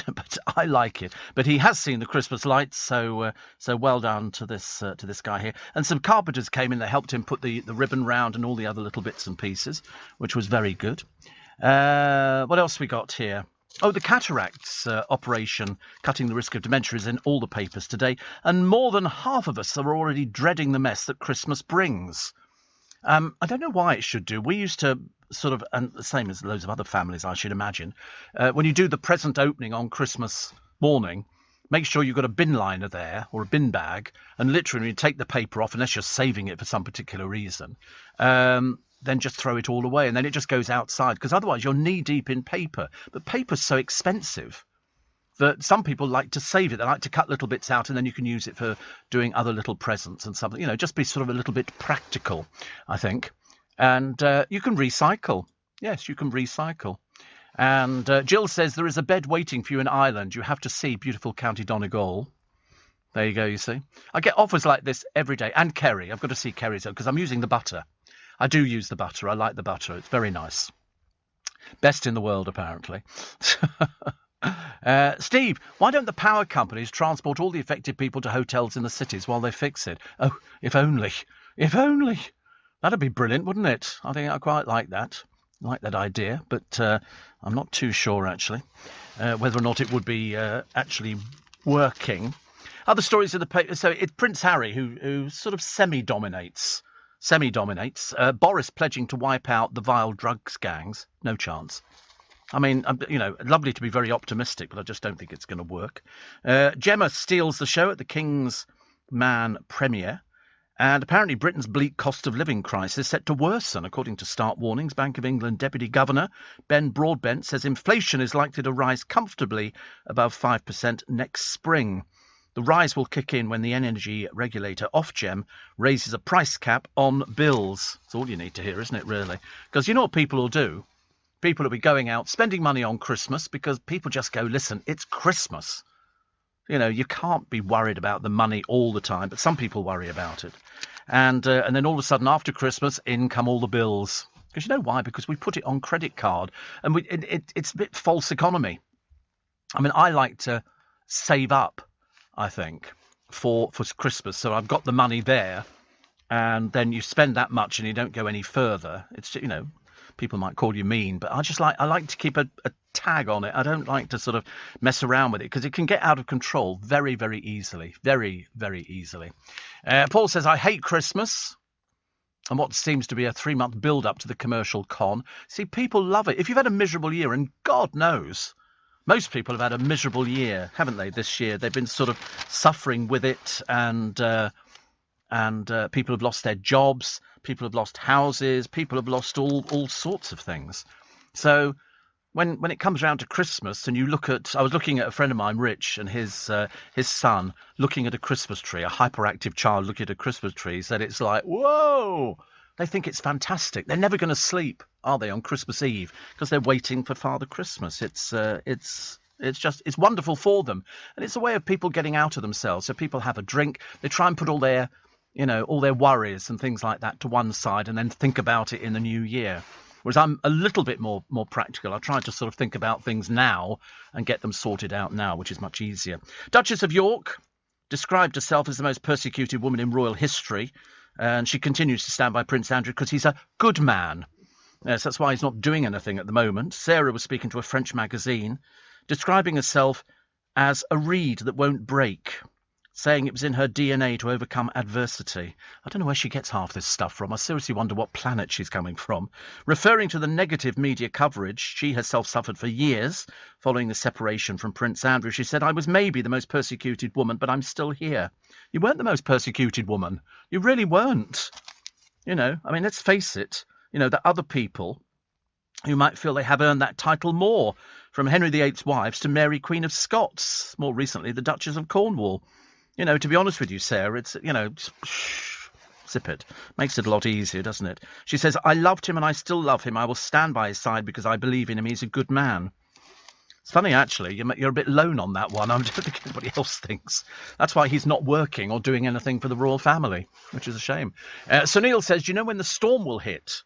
But I like it. But he has seen the Christmas lights, so well done to this guy here. And some carpenters came in that helped him put the ribbon round and all the other little bits and pieces, which was very good. What else we got here? Oh, the cataracts operation, cutting the risk of dementia, is in all the papers today. And more than half of us are already dreading the mess that Christmas brings. I don't know why it should do. We used to and the same as loads of other families, I should imagine, when you do the present opening on Christmas morning, make sure you've got a bin liner there or a bin bag, and literally when you take the paper off, unless you're saving it for some particular reason, then just throw it all away, and then it just goes outside, because otherwise you're knee-deep in paper. But paper's so expensive that some people like to save it. They like to cut little bits out, and then you can use it for doing other little presents and something. Just be sort of a little bit practical, I think. And you can recycle. Yes, you can recycle. And Jill says, there is a bed waiting for you in Ireland. You have to see beautiful County Donegal. There you go, you see. I get offers like this every day. And Kerry. I've got to see Kerry's, because I'm using the butter. I do use the butter. I like the butter. It's very nice. Best in the world, apparently. Steve, why don't the power companies transport all the affected people to hotels in the cities while they fix it? Oh, if only. If only. That'd be brilliant, wouldn't it? I think I quite like that. I like that idea, but I'm not too sure, actually, whether or not it would be actually working. Other stories in the paper. So it's Prince Harry who sort of semi-dominates. Boris pledging to wipe out the vile drugs gangs. No chance. I mean, lovely to be very optimistic, but I just don't think it's going to work. Gemma steals the show at the King's Man premiere. And apparently Britain's bleak cost of living crisis is set to worsen. According to Start Warnings, Bank of England Deputy Governor Ben Broadbent says inflation is likely to rise comfortably above 5% next spring. The rise will kick in when the energy regulator Ofgem raises a price cap on bills. That's all you need to hear, isn't it, really? Because you know what people will do? People will be going out, spending money on Christmas, because people just go, listen, it's Christmas. You know, you can't be worried about the money all the time, but some people worry about it. And then all of a sudden, after Christmas, in come all the bills. Because you know why? Because we put it on credit card, and it's a bit false economy. I mean, I like to save up, I think, for Christmas. So I've got the money there, and then you spend that much and you don't go any further. It's, you know, people might call you mean, but I like to keep a tag on it. I don't like to sort of mess around with it because it can get out of control very, very easily. Very, very easily. Paul says, I hate Christmas and what seems to be a 3-month build-up to the commercial con. See, people love it. If you've had a miserable year, and God knows, most people have had a miserable year, haven't they, this year? They've been sort of suffering with it, and people have lost their jobs, people have lost houses, people have lost all sorts of things. So when it comes around to Christmas and you look at, I was looking at a friend of mine, Rich, and his son looking at a Christmas tree, a hyperactive child looking at a Christmas tree, said it's like, whoa, they think it's fantastic. They're never going to sleep, are they, on Christmas Eve, because they're waiting for Father Christmas. It's wonderful for them. And it's a way of people getting out of themselves. So people have a drink, they try and put all their worries and things like that to one side and then think about it in the new year. Whereas I'm a little bit more practical. I try to sort of think about things now and get them sorted out now, which is much easier. Duchess of York described herself as the most persecuted woman in royal history, and she continues to stand by Prince Andrew because he's a good man. Yes, that's why he's not doing anything at the moment. Sarah was speaking to a French magazine, describing herself as a reed that won't break, saying it was in her DNA to overcome adversity. I don't know where she gets half this stuff from. I seriously wonder what planet she's coming from. Referring to the negative media coverage she herself suffered for years following the separation from Prince Andrew, she said, I was maybe the most persecuted woman, but I'm still here. You weren't the most persecuted woman. You really weren't. You know, I mean, let's face it. You know, there are other people who might feel they have earned that title more, from Henry VIII's wives to Mary, Queen of Scots, more recently the Duchess of Cornwall. You know, to be honest with you, Sarah, it's, you know, zip it. Makes it a lot easier, doesn't it? She says, I loved him and I still love him. I will stand by his side because I believe in him. He's a good man. It's funny, actually. You're a bit lone on that one. I don't think anybody else thinks. That's why he's not working or doing anything for the royal family, which is a shame. Sunil says, do you know when the storm will hit?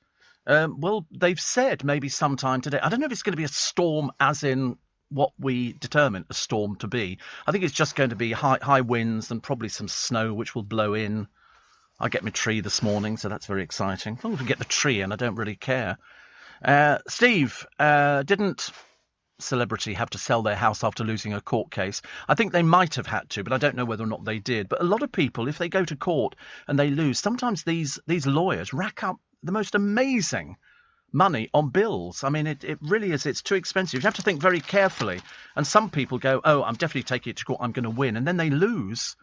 Well, they've said maybe sometime today. I don't know if it's going to be a storm as in what we determine a storm to be. I think it's just going to be high winds and probably some snow which will blow in. I get my tree this morning, so that's very exciting. As long as we get the tree in, I don't really care. Steve, didn't celebrity have to sell their house after losing a court case? I think they might have had to, but I don't know whether or not they did. But a lot of people, if they go to court and they lose, sometimes these lawyers rack up the most amazing money on bills. I mean, it really is. It's too expensive. You have to think very carefully. And some people go, oh, I'm definitely taking it to court. I'm going to win. And then they lose.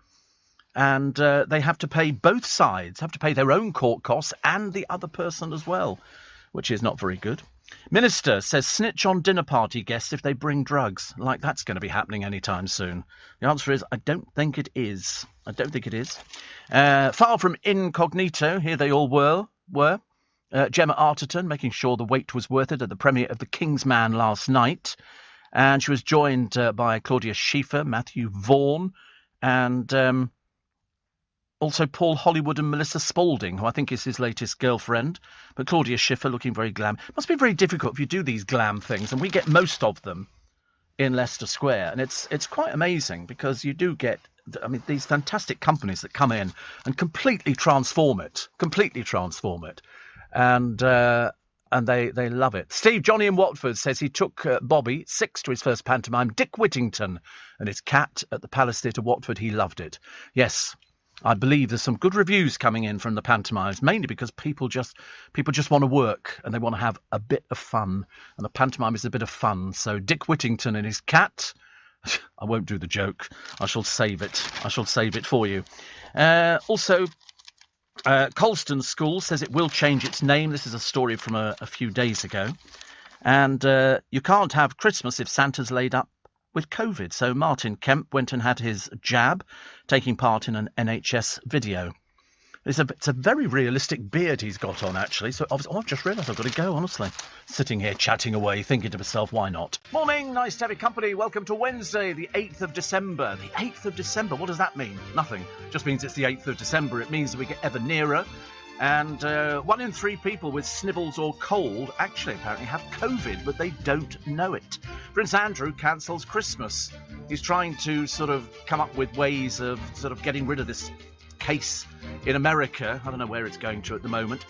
And they have to pay both sides, have to pay their own court costs and the other person as well, which is not very good. Minister says snitch on dinner party guests if they bring drugs. Like that's going to be happening anytime soon. The answer is I don't think it is. I don't think it is. Far from incognito, here they all were. Gemma Arterton making sure the wait was worth it at the premiere of The King's Man last night. And she was joined by Claudia Schiffer, Matthew Vaughn, and also Paul Hollywood and Melissa Spaulding, who I think is his latest girlfriend. But Claudia Schiffer looking very glam. Must be very difficult if you do these glam things, and we get most of them in Leicester Square, and it's quite amazing because you do get, I mean, these fantastic companies that come in and completely transform it, and they love it. Steve, Johnny in Watford says he took Bobby, 6, to his first pantomime, Dick Whittington, and his cat at the Palace Theatre, Watford. He loved it. Yes, I believe there's some good reviews coming in from the pantomimes, mainly because people just want to work and they want to have a bit of fun, and the pantomime is a bit of fun. So Dick Whittington and his cat. I won't do the joke. I shall save it for you. Also, Colston School says it will change its name. This is a story from a few days ago. And you can't have Christmas if Santa's laid up with COVID. So Martin Kemp went and had his jab, taking part in an NHS video. It's a very realistic beard he's got on, actually. So I've just realised I've got to go, honestly. Sitting here chatting away, thinking to myself, why not? Morning, nice to have your company. Welcome to Wednesday, the 8th of December. The 8th of December, what does that mean? Nothing. Just means it's the 8th of December. It means that we get ever nearer. And 1 in 3 people with snivels or cold actually apparently have COVID, but they don't know it. Prince Andrew cancels Christmas. He's trying to sort of come up with ways of sort of getting rid of this case in America. I don't know where it's going to at the moment.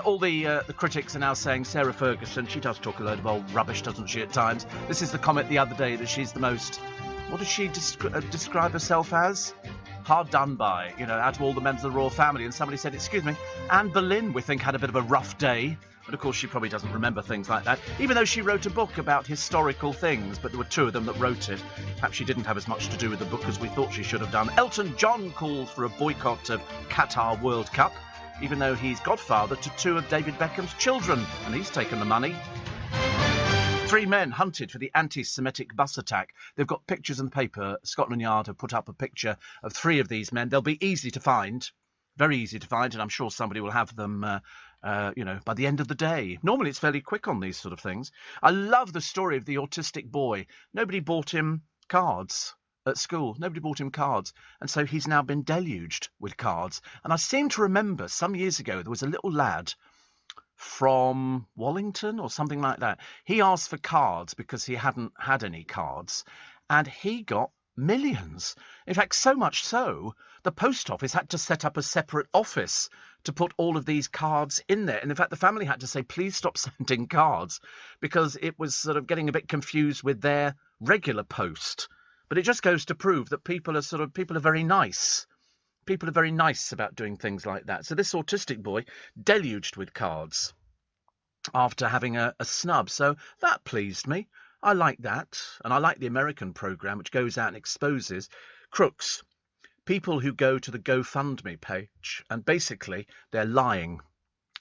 All the critics are now saying Sarah Ferguson, she does talk a load of old rubbish, doesn't she, at times? This is the comment the other day that she's the most, what does she describe herself as? Hard done by, out of all the members of the royal family. And somebody said, excuse me, Anne Boleyn, we think, had a bit of a rough day. But of course, she probably doesn't remember things like that, even though she wrote a book about historical things, but there were 2 of them that wrote it. Perhaps she didn't have as much to do with the book as we thought she should have done. Elton John calls for a boycott of Qatar World Cup, even though he's godfather to 2 of David Beckham's children, and he's taken the money. 3 men hunted for the anti-Semitic bus attack. They've got pictures in the paper. Scotland Yard have put up a picture of 3 of these men. They'll be easy to find, very easy to find, and I'm sure somebody will have them, by the end of the day. Normally it's fairly quick on these sort of things. I love the story of the autistic boy. Nobody bought him cards at school. Nobody bought him cards. And so he's now been deluged with cards. And I seem to remember some years ago there was a little lad from Wallington or something like that. He asked for cards because he hadn't had any cards, and he got millions. In fact, so much so, the post office had to set up a separate office to put all of these cards in there. And in fact, the family had to say, please stop sending cards, because it was sort of getting a bit confused with their regular post. But it just goes to prove that people are very nice. People are very nice about doing things like that. So this autistic boy deluged with cards after having a snub. So that pleased me. I like that. And I like the American program, which goes out and exposes crooks, people who go to the GoFundMe page, and basically they're lying.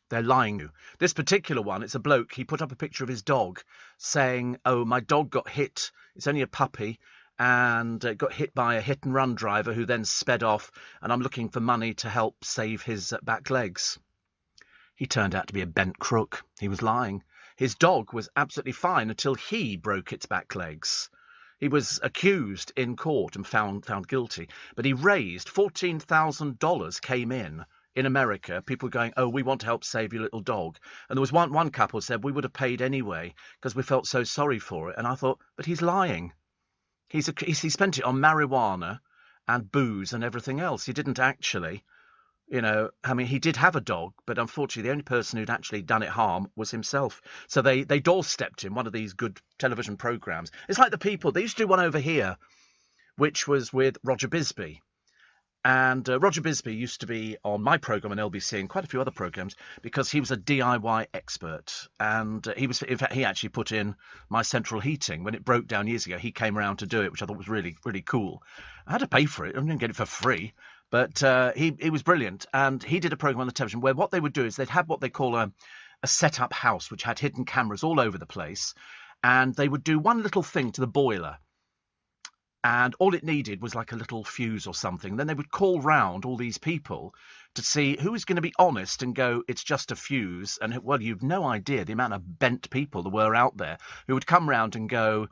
They're lying. This particular one, it's a bloke. He put up a picture of his dog saying, oh, my dog got hit. It's only a puppy. And got hit by a hit-and-run driver who then sped off, and I'm looking for money to help save his back legs. He turned out to be a bent crook. He was lying. His dog was absolutely fine until he broke its back legs. He was accused in court and found guilty, but he raised $14,000 came in America, people going, oh, we want to help save your little dog. And there was one couple said, we would have paid anyway because we felt so sorry for it. And I thought, but he's lying. He spent it on marijuana and booze and everything else. He didn't actually, he did have a dog, but unfortunately the only person who'd actually done it harm was himself. So they doorstepped him, one of these good television programmes. It's like they used to do one over here, which was with Roger Bisbee. And Roger Bisbee used to be on my programme on LBC and quite a few other programmes because he was a DIY expert. And he actually put in my central heating. When it broke down years ago, he came around to do it, which I thought was really, really cool. I had to pay for it. I didn't get it for free. But he was brilliant. And he did a programme on the television where what they would do is they'd have what they call a set-up house, which had hidden cameras all over the place. And they would do one little thing to the boiler. And all it needed was like a little fuse or something. Then they would call round all these people to see who was going to be honest and go, it's just a fuse. And, well, you've no idea the amount of bent people there were out there who would come round and go,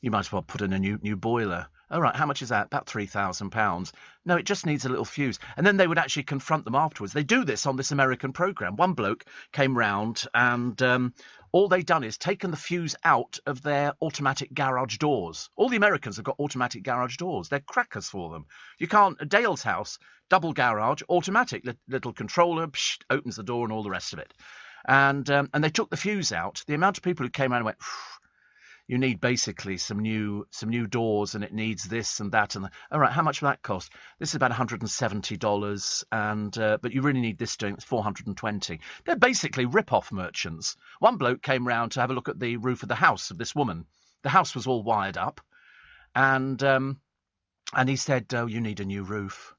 you might as well put in a new boiler. All right, how much is that? About £3,000. No, it just needs a little fuse. And then they would actually confront them afterwards. They do this on this American programme. One bloke came round and all they've done is taken the fuse out of their automatic garage doors. All the Americans have got automatic garage doors. They're crackers for them. You can't... Dale's house, double garage, automatic. Little controller, opens the door and all the rest of it. And they took the fuse out. The amount of people who came around and went... You need basically some new doors, and it needs this and that. And all right, how much will that cost? This is about $170, and but you really need this doing. It's $420. They're basically rip-off merchants. One bloke came round to have a look at the roof of the house of this woman. The house was all wired up, and he said, "Oh, you need a new roof."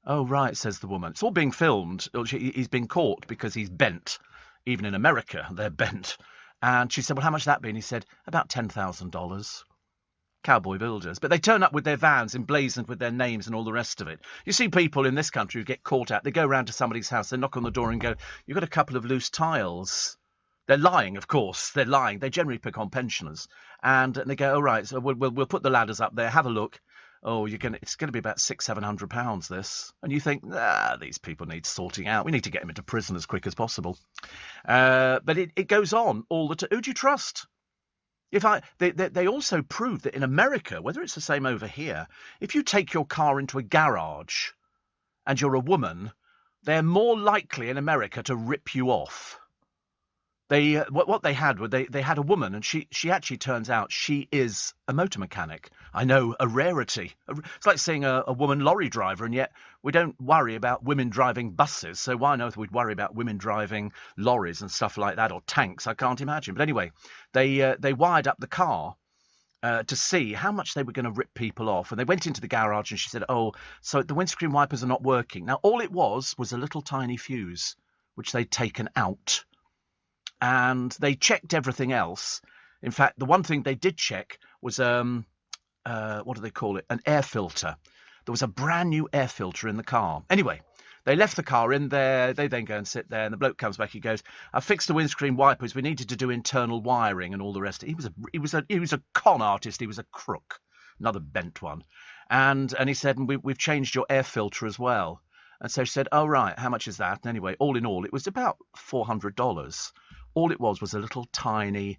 "Oh, right," says the woman. It's all being filmed. He's been caught because he's bent. Even in America, they're bent. And she said, "Well, how much that be?" And he said, "About $10,000. Cowboy builders. But they turn up with their vans emblazoned with their names and all the rest of it. You see people in this country who get caught out. They go round to somebody's house, they knock on the door and go, "You've got a couple of loose tiles." They're lying, of course. They're lying. They generally pick on pensioners. And they go, "All right, so we'll put the ladders up there. Have a look. Oh, it's going to be about £600-700, this." And you think, these people need sorting out. We need to get them into prison as quick as possible. But it goes on all the time. Who do you trust? They also prove that in America, whether it's the same over here, if you take your car into a garage and you're a woman, they're more likely in America to rip you off. What they had were they had a woman, and she actually turns out she is a motor mechanic. I know, a rarity. It's like seeing a woman lorry driver, and yet we don't worry about women driving buses. So why on earth we'd worry about women driving lorries and stuff like that, or tanks? I can't imagine. But anyway, they wired up the car to see how much they were going to rip people off, and they went into the garage, and she said, "Oh, so the windscreen wipers are not working." Now all it was a little tiny fuse which they'd taken out. And they checked everything else. In fact, the one thing they did check was, what do they call it? An air filter. There was a brand new air filter in the car. Anyway, they left the car in there. They then go and sit there, and the bloke comes back. He goes, "I fixed the windscreen wipers. We needed to do internal wiring and all the rest." He was a con artist. He was a crook, another bent one. And he said, "And we've changed your air filter as well." And so she said, "Oh right, how much is that?" And anyway, all in all, it was about $400. All it was a little tiny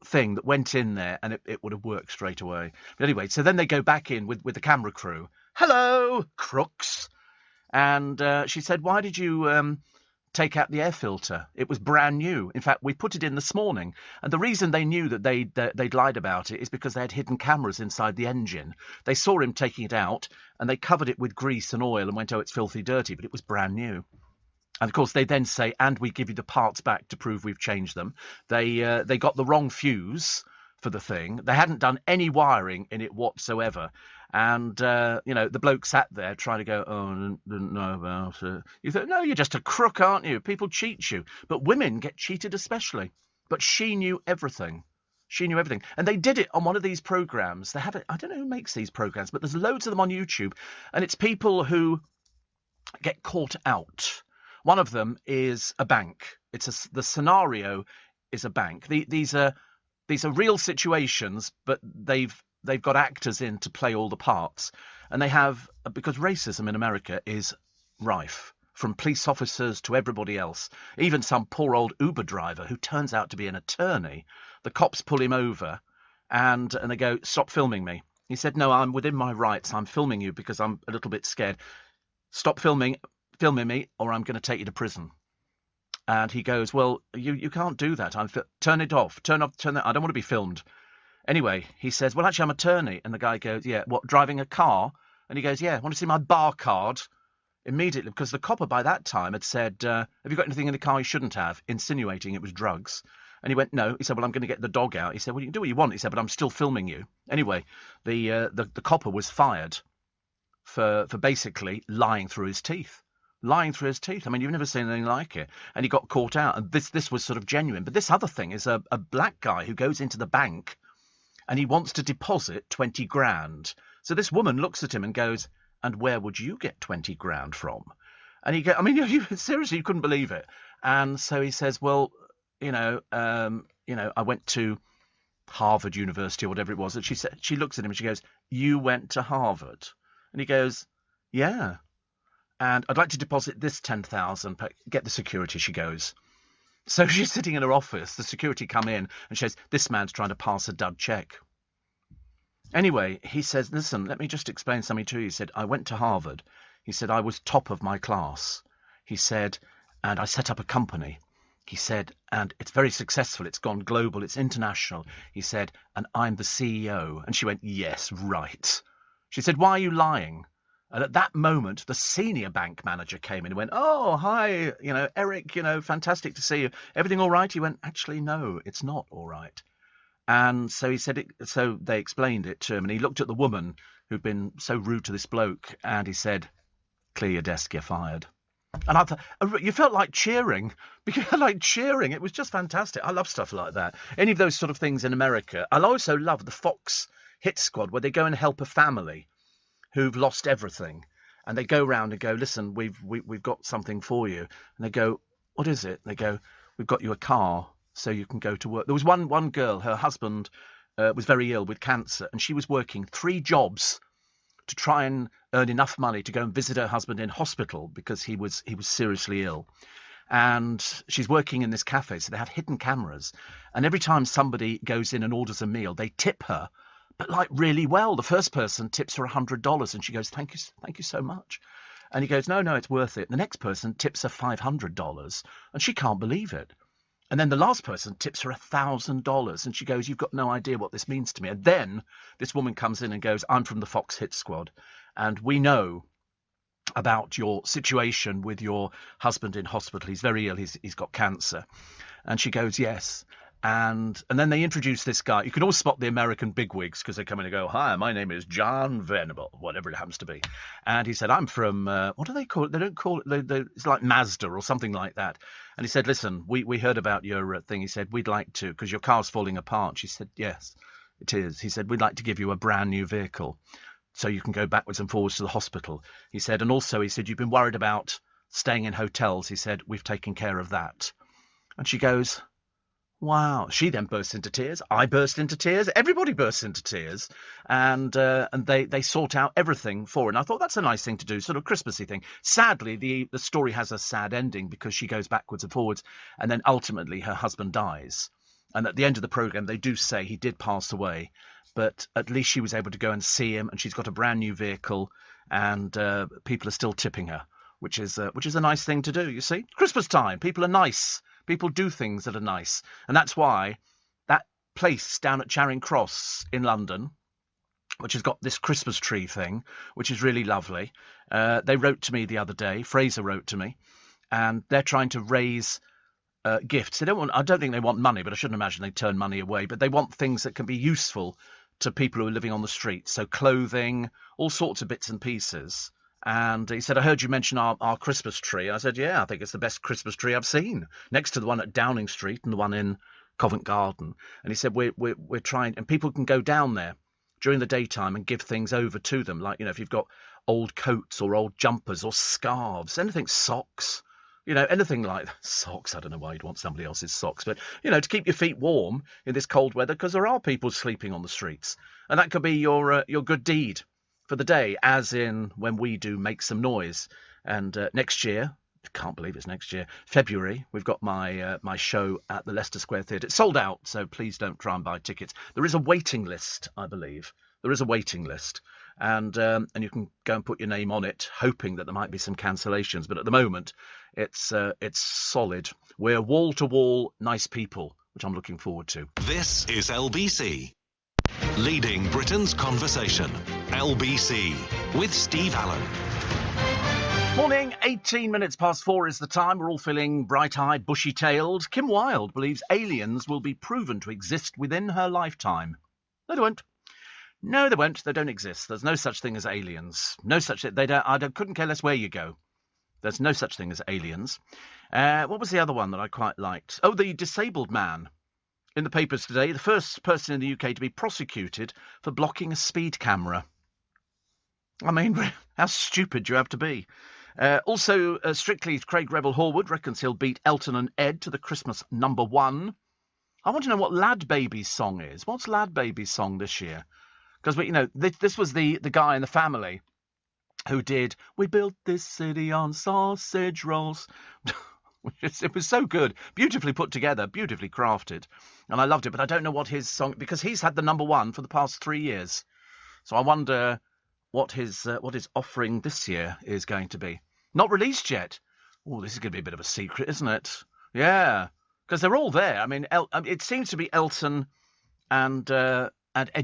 thing that went in there, and it would have worked straight away. But anyway, so then they go back in with the camera crew. "Hello, crooks." And she said, "Why did you take out the air filter? It was brand new. In fact, we put it in this morning." And the reason they knew that they'd lied about it is because they had hidden cameras inside the engine. They saw him taking it out, and they covered it with grease and oil and went, "Oh, it's filthy dirty," but it was brand new. And, of course, they then say, "And we give you the parts back to prove we've changed them." They got the wrong fuse for the thing. They hadn't done any wiring in it whatsoever. And, the bloke sat there trying to go, "Oh, I didn't know about it." You thought, no, you're just a crook, aren't you? People cheat you. But women get cheated especially. But she knew everything. She knew everything. And they did it on one of these programs. They have it. I don't know who makes these programs, but there's loads of them on YouTube. And it's people who get caught out. One of them is a bank. The scenario is a bank. These are real situations, but they've got actors in to play all the parts. And they have, because racism in America is rife, from police officers to everybody else. Even some poor old Uber driver who turns out to be an attorney. The cops pull him over and they go, "Stop filming me." He said, "No, I'm within my rights. I'm filming you because I'm a little bit scared. Stop filming me, or I'm going to take you to prison." And he goes, "Well, you can't do that. Turn it off. Turn that. I don't want to be filmed." Anyway, he says, "Well, actually, I'm an attorney." And the guy goes, "Yeah, what, driving a car?" And he goes, "Yeah, want to see my bar card?" Immediately, because the copper by that time had said, "Have you got anything in the car you shouldn't have?" insinuating it was drugs. And he went, "No." He said, "Well, I'm going to get the dog out." He said, "Well, you can do what you want." He said, "But I'm still filming you." Anyway, the copper was fired for basically lying through his teeth. Lying through his teeth. I mean, you've never seen anything like it. And he got caught out. And this was sort of genuine. But this other thing is a black guy who goes into the bank and he wants to deposit 20 grand. So this woman looks at him and goes, "And where would you get 20 grand from?" And he goes, I mean, seriously, you couldn't believe it. And so he says, "Well, I went to Harvard University," or whatever it was. And she looks at him and she goes, "You went to Harvard?" And he goes, "Yeah. And I'd like to deposit this 10,000. Get the security," she goes. So she's sitting in her office. The security come in and she says, this man's trying to pass a dud check. Anyway, he says, listen, let me just explain something to you. He said, I went to Harvard. He said, I was top of my class. He said, and I set up a company. He said, and it's very successful. It's gone global. It's international. He said, and I'm the CEO. And she went, yes, right. She said, why are you lying? And at that moment, the senior bank manager came in and went, oh, hi, Eric, fantastic to see you. Everything all right? He went, actually, no, it's not all right. And so he said, so they explained it to him. And he looked at the woman who'd been so rude to this bloke. And he said, clear your desk, you're fired. And I thought, you felt like cheering. It was just fantastic. I love stuff like that. Any of those sort of things in America. I also love the Fox Hit Squad, where they go and help a family who've lost everything, and they go round and go, listen, we've got something for you. And they go, what is it? They go, we've got you a car so you can go to work. There was one girl, her husband was very ill with cancer, and she was working 3 jobs to try and earn enough money to go and visit her husband in hospital because he was seriously ill. And she's working in this cafe, so they have hidden cameras. And every time somebody goes in and orders a meal, they tip her, but like really well. The first person tips her $100, and she goes, thank you so much. And he goes, no, it's worth it. The next person tips her $500, and she can't believe it. And then the last person tips her $1,000, and she goes, you've got no idea what this means to me. And then this woman comes in and goes, I'm from the Fox Hit Squad, and we know about your situation with your husband in hospital. He's very ill. He's got cancer. And she goes, yes. And then they introduce this guy. You can always spot the American bigwigs because they come in and go, hi, my name is John Venable, whatever it happens to be. And he said, I'm from, what do they call it? They don't call it, it's like Mazda or something like that. And he said, listen, we heard about your thing. He said, we'd like to, because your car's falling apart. She said, yes, it is. He said, we'd like to give you a brand new vehicle so you can go backwards and forwards to the hospital. He said, and also, he said, you've been worried about staying in hotels. He said, we've taken care of that. And she goes, wow. She then bursts into tears. I burst into tears. Everybody bursts into tears. And they sort out everything for her. And I thought that's a nice thing to do, sort of Christmassy thing. Sadly, the story has a sad ending because she goes backwards and forwards. And then ultimately her husband dies. And at the end of the programme, they do say he did pass away. But at least she was able to go and see him. And she's got a brand new vehicle. And people are still tipping her, which is a nice thing to do, you see. Christmas time. People are nice. People do things that are nice. And that's why that place down at Charing Cross in London, which has got this Christmas tree thing, which is really lovely. They wrote to me the other day. Fraser wrote to me. And they're trying to raise gifts. I don't think they want money, but I shouldn't imagine they turn money away. But they want things that can be useful to people who are living on the street. So clothing, all sorts of bits and pieces. And he said, I heard you mention our Christmas tree. I said, yeah, I think it's the best Christmas tree I've seen, next to the one at Downing Street and the one in Covent Garden. And he said, we're trying, and people can go down there during the daytime and give things over to them. Like, if you've got old coats or old jumpers or scarves, anything, socks, anything like that. Socks. I don't know why you'd want somebody else's socks, but, to keep your feet warm in this cold weather, because there are people sleeping on the streets. And that could be your good deed for the day, as in when we do Make Some Noise. And next year, I can't believe it's next year, February, we've got my show at the Leicester Square Theatre. It's sold out, so please don't try and buy tickets. There is a waiting list, I believe. There is a waiting list. And you can go and put your name on it, hoping that there might be some cancellations. But at the moment, it's solid. We're wall-to-wall nice people, which I'm looking forward to. This is LBC. Leading Britain's conversation. LBC with Steve Allen. Morning, 18 minutes past 4 is the time. We're all feeling bright-eyed, bushy-tailed. Kim Wilde believes aliens will be proven to exist within her lifetime. No, they won't. No, they won't. They don't exist. There's no such thing as aliens. No such thing. Couldn't care less where you go. There's no such thing as aliens. What was the other one that I quite liked? Oh, the disabled man. In the papers today, the first person in the UK to be prosecuted for blocking a speed camera. I mean, how stupid do you have to be? Also, Strictly's Craig Rebel Horwood reckons he'll beat Elton and Ed to the Christmas #1. I want to know what Lad Baby's song is. What's Lad Baby's song this year? Because, this was the guy in the family who did We Built This City on Sausage Rolls. It was so good, beautifully put together, beautifully crafted, and I loved it. But I don't know what his song, because he's had the number one for the past 3 years. So I wonder what his offering this year is going to be. Not released yet. Oh, this is going to be a bit of a secret, isn't it? Yeah, because they're all there. I mean, it seems to be Elton and Ed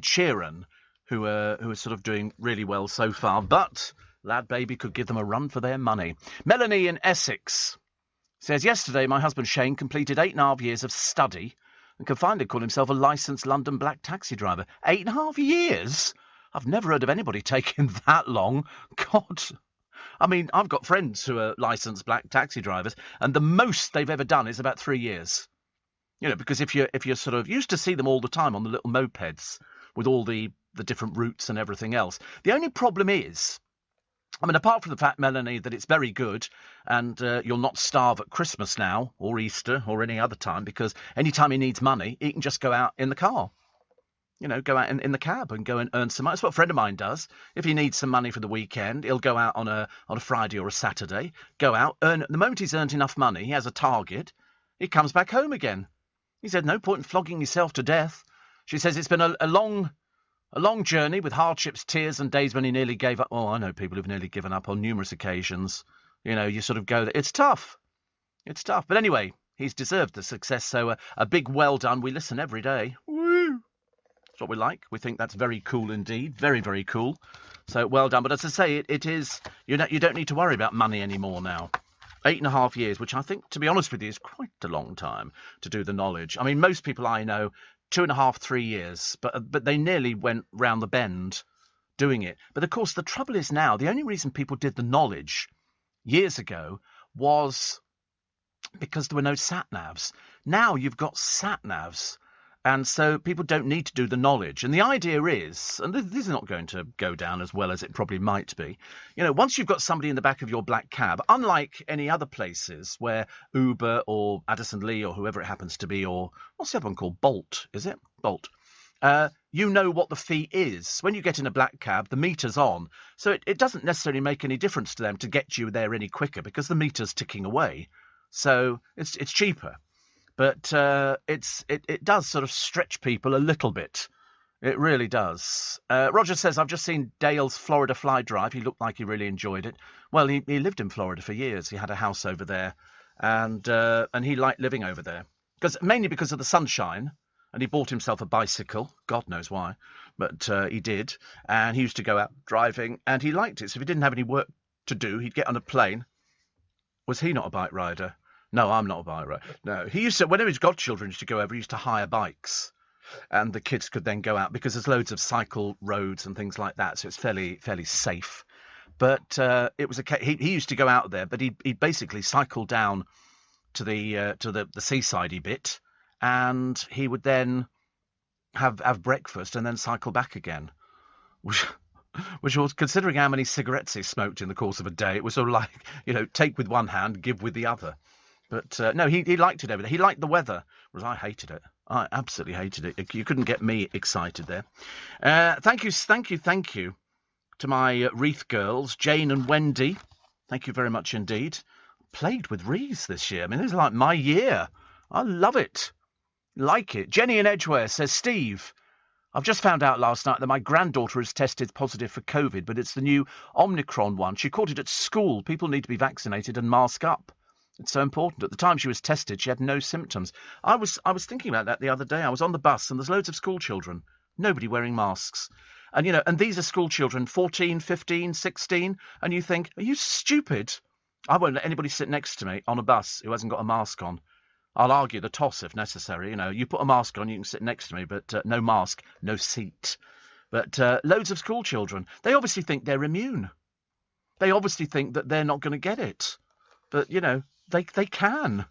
Sheeran who are sort of doing really well so far. But Lad Baby could give them a run for their money. Melanie in Essex says, yesterday my husband Shane completed 8.5 years of study and can finally call himself a licensed London black taxi driver. 8.5 years? I've never heard of anybody taking that long. God. I mean, I've got friends who are licensed black taxi drivers, and the most they've ever done is about 3 years. You know, because if you're sort of used to see them all the time on the little mopeds with all the different routes and everything else. The only problem is, I mean, apart from the fact, Melanie, that it's very good and you'll not starve at Christmas now or Easter or any other time, because any time he needs money, he can just go out in the car. You know, go out in the cab and go and earn some money. That's what a friend of mine does. If he needs some money for the weekend, he'll go out on a Friday or a Saturday, go out, earn. The moment he's earned enough money, he has a target, he comes back home again. He said, no point in flogging yourself to death. She says it's been a long journey with hardships, tears and days when he nearly gave up. Oh, I know people who've nearly given up on numerous occasions. You know, you sort of go there. It's tough. It's tough. But anyway, he's deserved the success. So a big well done. We listen every day. Woo! That's what we like. We think that's very cool indeed. Very, very cool. So well done. But as I say, it is, you don't need to worry about money anymore now. 8.5 years, which I think, to be honest with you, is quite a long time to do the knowledge. I mean, most people I know, 2.5, 3 years, but they nearly went round the bend doing it. But of course, the trouble is now, the only reason people did the knowledge years ago was because there were no sat-navs. Now you've got sat-navs, and so people don't need to do the knowledge. And the idea is, and this is not going to go down as well as it probably might be, you know, once you've got somebody in the back of your black cab, unlike any other places where Uber or Addison Lee or whoever it happens to be, or what's the other one called? Bolt, is it? Bolt. You know what the fee is. When you get in a black cab, the meter's on. So it doesn't necessarily make any difference to them to get you there any quicker because the meter's ticking away. So it's cheaper. But it does sort of stretch people a little bit. It really does. Roger says, I've just seen Dale's Florida Fly Drive. He looked like he really enjoyed it. Well, he lived in Florida for years. He had a house over there. And he liked living over there. Mainly because of the sunshine. And he bought himself a bicycle. God knows why. But he did. And he used to go out driving. And he liked it. So if he didn't have any work to do, he'd get on a plane. Was he not a bike rider? No, I'm not a bike rider. No, he used to, whenever his godchildren used to go over, he used to hire bikes. And the kids could then go out because there's loads of cycle roads and things like that. So it's fairly safe. But it was he used to go out there, but he'd basically cycle down to the seaside-y bit. And he would then have breakfast and then cycle back again. Which was, considering how many cigarettes he smoked in the course of a day, it was sort of like, you know, take with one hand, give with the other. But no, he liked it over there. He liked the weather, whereas I hated it. I absolutely hated it. You couldn't get me excited there. Thank you to my Wreath girls, Jane and Wendy. Thank you very much indeed. Played with wreaths this year. I mean, this is like my year. I love it. Like it. Jenny in Edgware says, Steve, I've just found out last night that my granddaughter has tested positive for COVID, but it's the new Omicron one. She caught it at school. People need to be vaccinated and mask up. It's so important. At the time she was tested, she had no symptoms. I was thinking about that the other day. I was on the bus and there's loads of school children. Nobody wearing masks. And, you know, and these are school children, 14, 15, 16. And you think, are you stupid? I won't let anybody sit next to me on a bus who hasn't got a mask on. I'll argue the toss if necessary. You know, you put a mask on, you can sit next to me, but no mask, no seat. But loads of school children, they obviously think they're immune. They obviously think that they're not going to get it. But, you know, they can.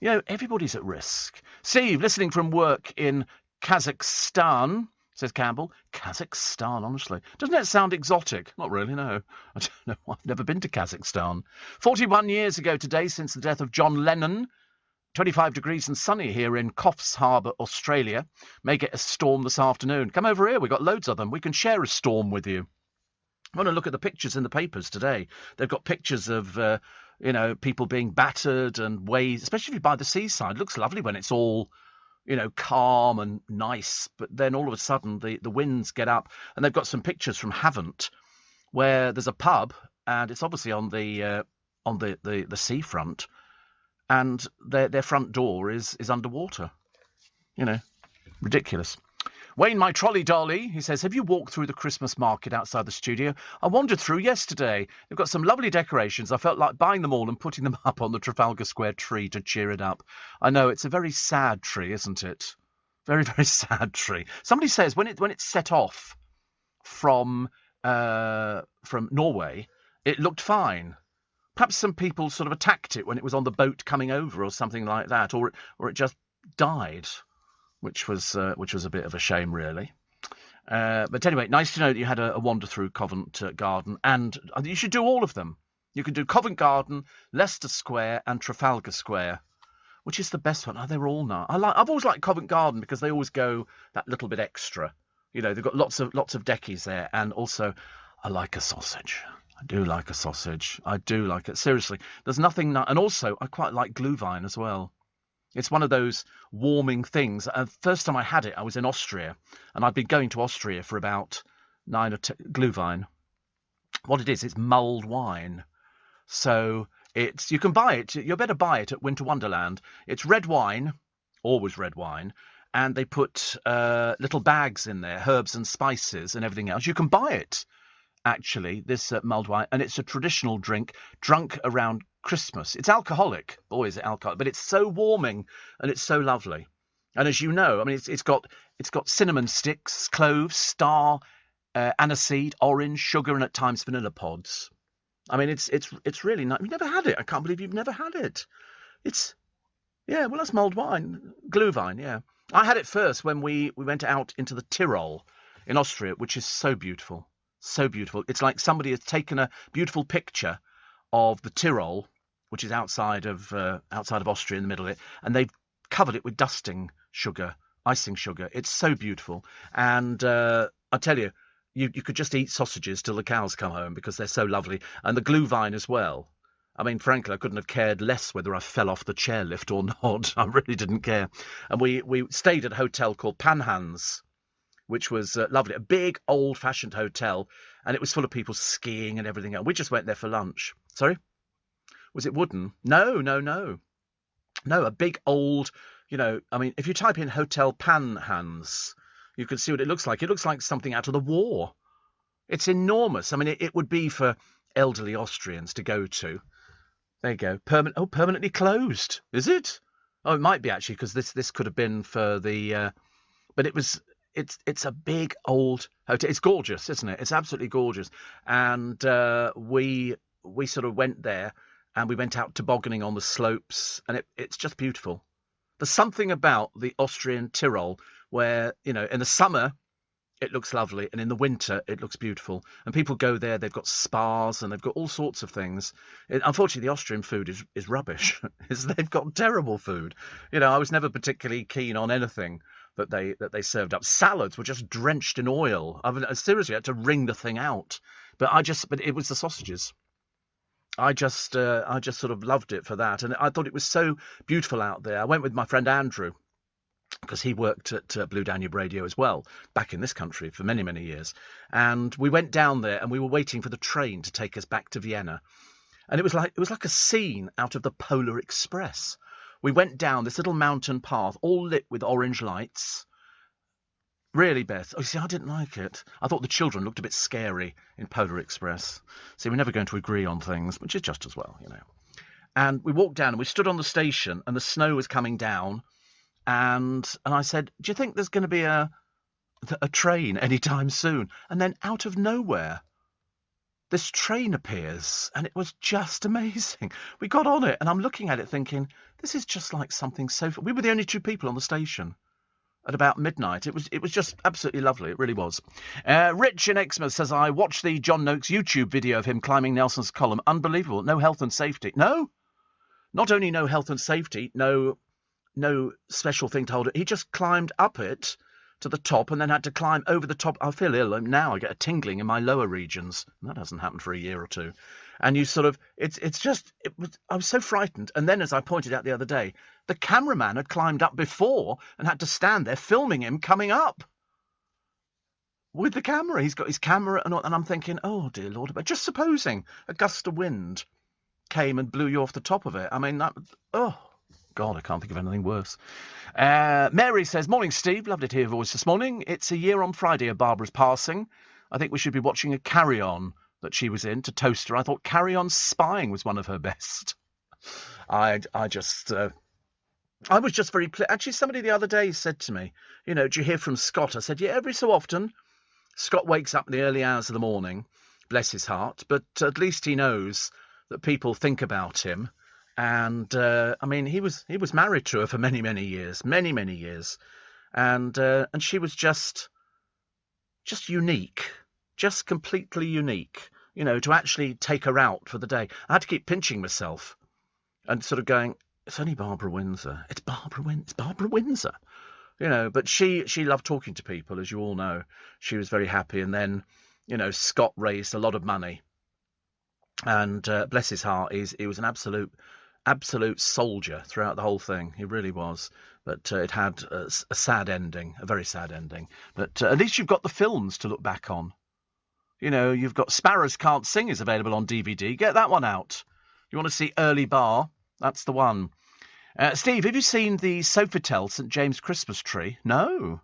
You know, everybody's at risk. Steve, listening from work in Kazakhstan, says Campbell. Kazakhstan, honestly. Doesn't that sound exotic? Not really, no. I don't know. I've never been to Kazakhstan. 41 years ago today since the death of John Lennon. 25 degrees and sunny here in Coffs Harbour, Australia. May get a storm this afternoon. Come over here. We've got loads of them. We can share a storm with you. I want to look at the pictures in the papers today. They've got pictures of You know, people being battered and waves, especially by the seaside. It looks lovely when it's all, you know, calm and nice. But then all of a sudden the winds get up, and they've got some pictures from Havant where there's a pub, and it's obviously on the seafront, and their front door is underwater. You know, ridiculous. Wayne, my trolley dolly, he says, have you walked through the Christmas market outside the studio? I wandered through yesterday. They've got some lovely decorations. I felt like buying them all and putting them up on the Trafalgar Square tree to cheer it up. I know, it's a very sad tree, isn't it? Very, very sad tree. Somebody says when it's set off from Norway, it looked fine. Perhaps some people sort of attacked it when it was on the boat coming over or something like that, or it just died. Which was a bit of a shame, really. But anyway, nice to know that you had a wander through Covent Garden, and you should do all of them. You can do Covent Garden, Leicester Square, and Trafalgar Square. Which is the best one? Oh, they're all now. I've always liked Covent Garden because they always go that little bit extra. You know, they've got lots of deckies there, and also I like a sausage. I do like a sausage. I do like it. Seriously, there's nothing. And also, I quite like Glühwein as well. It's one of those warming things. First time I had it, I was in Austria, and I'd been going to Austria for about 9 or 10... Glühwein. What it is, it's mulled wine. So you can buy it. You better buy it at Winter Wonderland. It's red wine, always red wine, and they put little bags in there, herbs and spices and everything else. You can buy it, actually, this mulled wine, and it's a traditional drink drunk around Christmas. It's alcoholic. Boy, is it alcoholic. But it's so warming and it's so lovely. And as you know, I mean, it's got cinnamon sticks, cloves, star, aniseed, orange, sugar, and at times vanilla pods. I mean, it's really nice. You've never had it. I can't believe you've never had it. That's mulled wine. Glühwein, yeah. I had it first when we went out into the Tyrol in Austria, which is so beautiful. So beautiful. It's like somebody has taken a beautiful picture of the Tyrol, which is outside of Austria in the middle of it, and they've covered it with icing sugar. It's so beautiful. And I tell you, you could just eat sausages till the cows come home because they're so lovely. And the Glühwein as well. I mean, frankly, I couldn't have cared less whether I fell off the chairlift or not. I really didn't care. And we stayed at a hotel called Panhans, which was lovely. A big, old-fashioned hotel, and it was full of people skiing and everything else. We just went there for lunch. Sorry? Was it wooden? No. No, a big, old, I mean, if you type in Hotel Panhans, you can see what it looks like. It looks like something out of the war. It's enormous. I mean, it would be for elderly Austrians to go to. There you go. Permanently closed. Is it? Oh, it might be, actually, because this could have been for the... but it was... It's a big old hotel. It's gorgeous, isn't it? It's absolutely gorgeous. And we sort of went there, and we went out tobogganing on the slopes, and it's just beautiful. There's something about the Austrian Tyrol where, in the summer it looks lovely, and in the winter it looks beautiful. And people go there. They've got spas, and they've got all sorts of things. Unfortunately, the Austrian food is rubbish. They've got terrible food. I was never particularly keen on anything that they served up. Salads were just drenched in oil. I mean, seriously, I had to wring the thing out. But it was the sausages. I just sort of loved it for that, and I thought it was so beautiful out there. I went with my friend Andrew, because he worked at Blue Danube Radio as well, back in this country for many, many years. And we went down there, and we were waiting for the train to take us back to Vienna. And it was like a scene out of the Polar Express. We went down this little mountain path, all lit with orange lights. Really, Beth? Oh, see, I didn't like it. I thought the children looked a bit scary in Polar Express. See, we're never going to agree on things, which is just as well, And we walked down, and we stood on the station, and the snow was coming down. And I said, do you think there's going to be a train anytime soon? And then out of nowhere, this train appears, and it was just amazing. We got on it, and I'm looking at it thinking, this is just like something so... We were the only two people on the station at about midnight. It was just absolutely lovely. It really was. Rich in Exmouth says, I watched the John Noakes YouTube video of him climbing Nelson's column. Unbelievable. No health and safety. No. Not only no health and safety, no special thing to hold it. He just climbed up it to the top and then had to climb over the top. I feel ill now. I get a tingling in my lower regions. That hasn't happened for a year or two. And you sort of, I was so frightened. And then, as I pointed out the other day, the cameraman had climbed up before and had to stand there filming him coming up with the camera. He's got his camera and I'm thinking, oh dear Lord, but just supposing a gust of wind came and blew you off the top of it. I mean, oh God, I can't think of anything worse. Mary says, morning Steve, lovely to hear your voice this morning. It's a year on Friday of Barbara's passing. I think we should be watching a Carry On that she was in to toast her. I thought Carry On Spying was one of her best. I was just very actually, somebody the other day said to me, you know, do you hear from Scott? I said, yeah, every so often. Scott wakes up in the early hours of the morning, bless his heart, but at least he knows that people think about him. And I mean, he was married to her for many years, and she was just unique, just completely unique. You know, to actually take her out for the day, I had to keep pinching myself and sort of going, it's only Barbara Windsor. It's Barbara Windsor. You know, but she loved talking to people, as you all know. She was very happy. And then, you know, Scott raised a lot of money. And bless his heart, he was an absolute soldier throughout the whole thing. He really was. But it had a sad ending, a very sad ending. But at least you've got the films to look back on. You know, you've got Sparrows Can't Sing is available on DVD. Get that one out. You want to see Early Bar? That's the one. Steve, have you seen the Sofitel St James Christmas tree? No,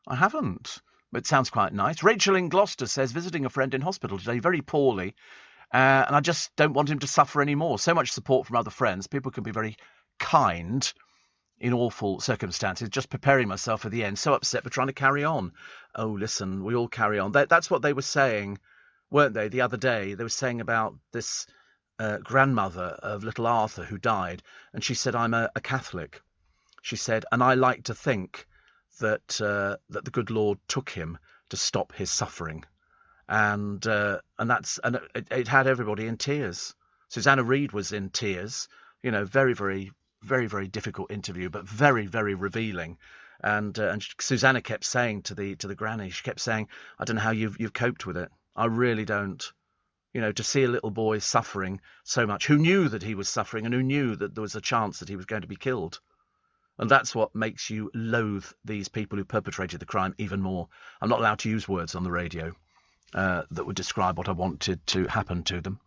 I haven't. But it sounds quite nice. Rachel in Gloucester says, visiting a friend in hospital today, very poorly, and I just don't want him to suffer anymore. So much support from other friends. People can be very kind in awful circumstances. Just preparing myself for the end. So upset but trying to carry on. Oh, listen, we all carry on. That's what they were saying, weren't they, the other day? They were saying about this grandmother of little Arthur who died, and she said, I'm a Catholic. She said, and I like to think that the good Lord took him to stop his suffering, and it had everybody in tears. Susanna Reid was in tears. You know, very difficult interview, but very revealing. And Susanna kept saying to the granny, she kept saying, I don't know how you've coped with it. I really don't. You know, to see a little boy suffering so much, who knew that he was suffering and who knew that there was a chance that he was going to be killed. And that's what makes you loathe these people who perpetrated the crime even more. I'm not allowed to use words on the radio that would describe what I wanted to happen to them.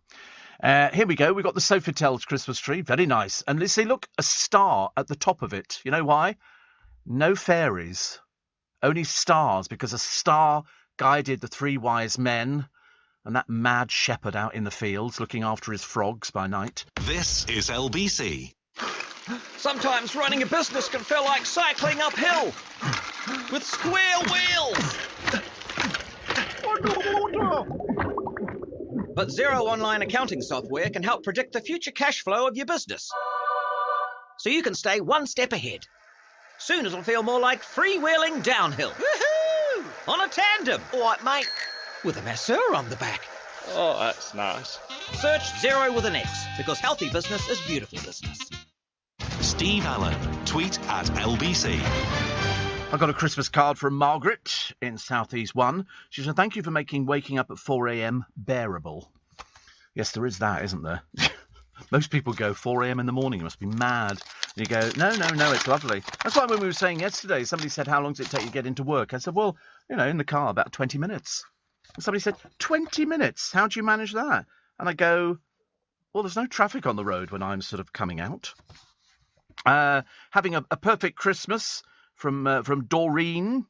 Here we go. We've got the Sofitel Christmas tree. Very nice. And let's see, look, a star at the top of it. You know why? No fairies, only stars, because a star guided the three wise men and that mad shepherd out in the fields looking after his frogs by night. This is LBC. Sometimes running a business can feel like cycling uphill with square wheels. But Xero online accounting software can help predict the future cash flow of your business, so you can stay one step ahead. Soon it'll feel more like freewheeling downhill. Woohoo! On a tandem. All right, mate. With a masseur on the back. Oh, that's nice. Search Xero with an X, because healthy business is beautiful business. Steve Allen. Tweet at LBC. I got a Christmas card from Margaret in South East 1. She said, thank you for making waking up at 4 a.m. bearable. Yes, there is that, isn't there? Most people go 4 a.m. in the morning. You must be mad. And you go, no, it's lovely. That's why when we were saying yesterday, somebody said, how long does it take you to get into work? I said, well, you know, in the car, about 20 minutes. And somebody said, 20 minutes? How do you manage that? And I go, well, there's no traffic on the road when I'm sort of coming out. Having a perfect Christmas from Doreen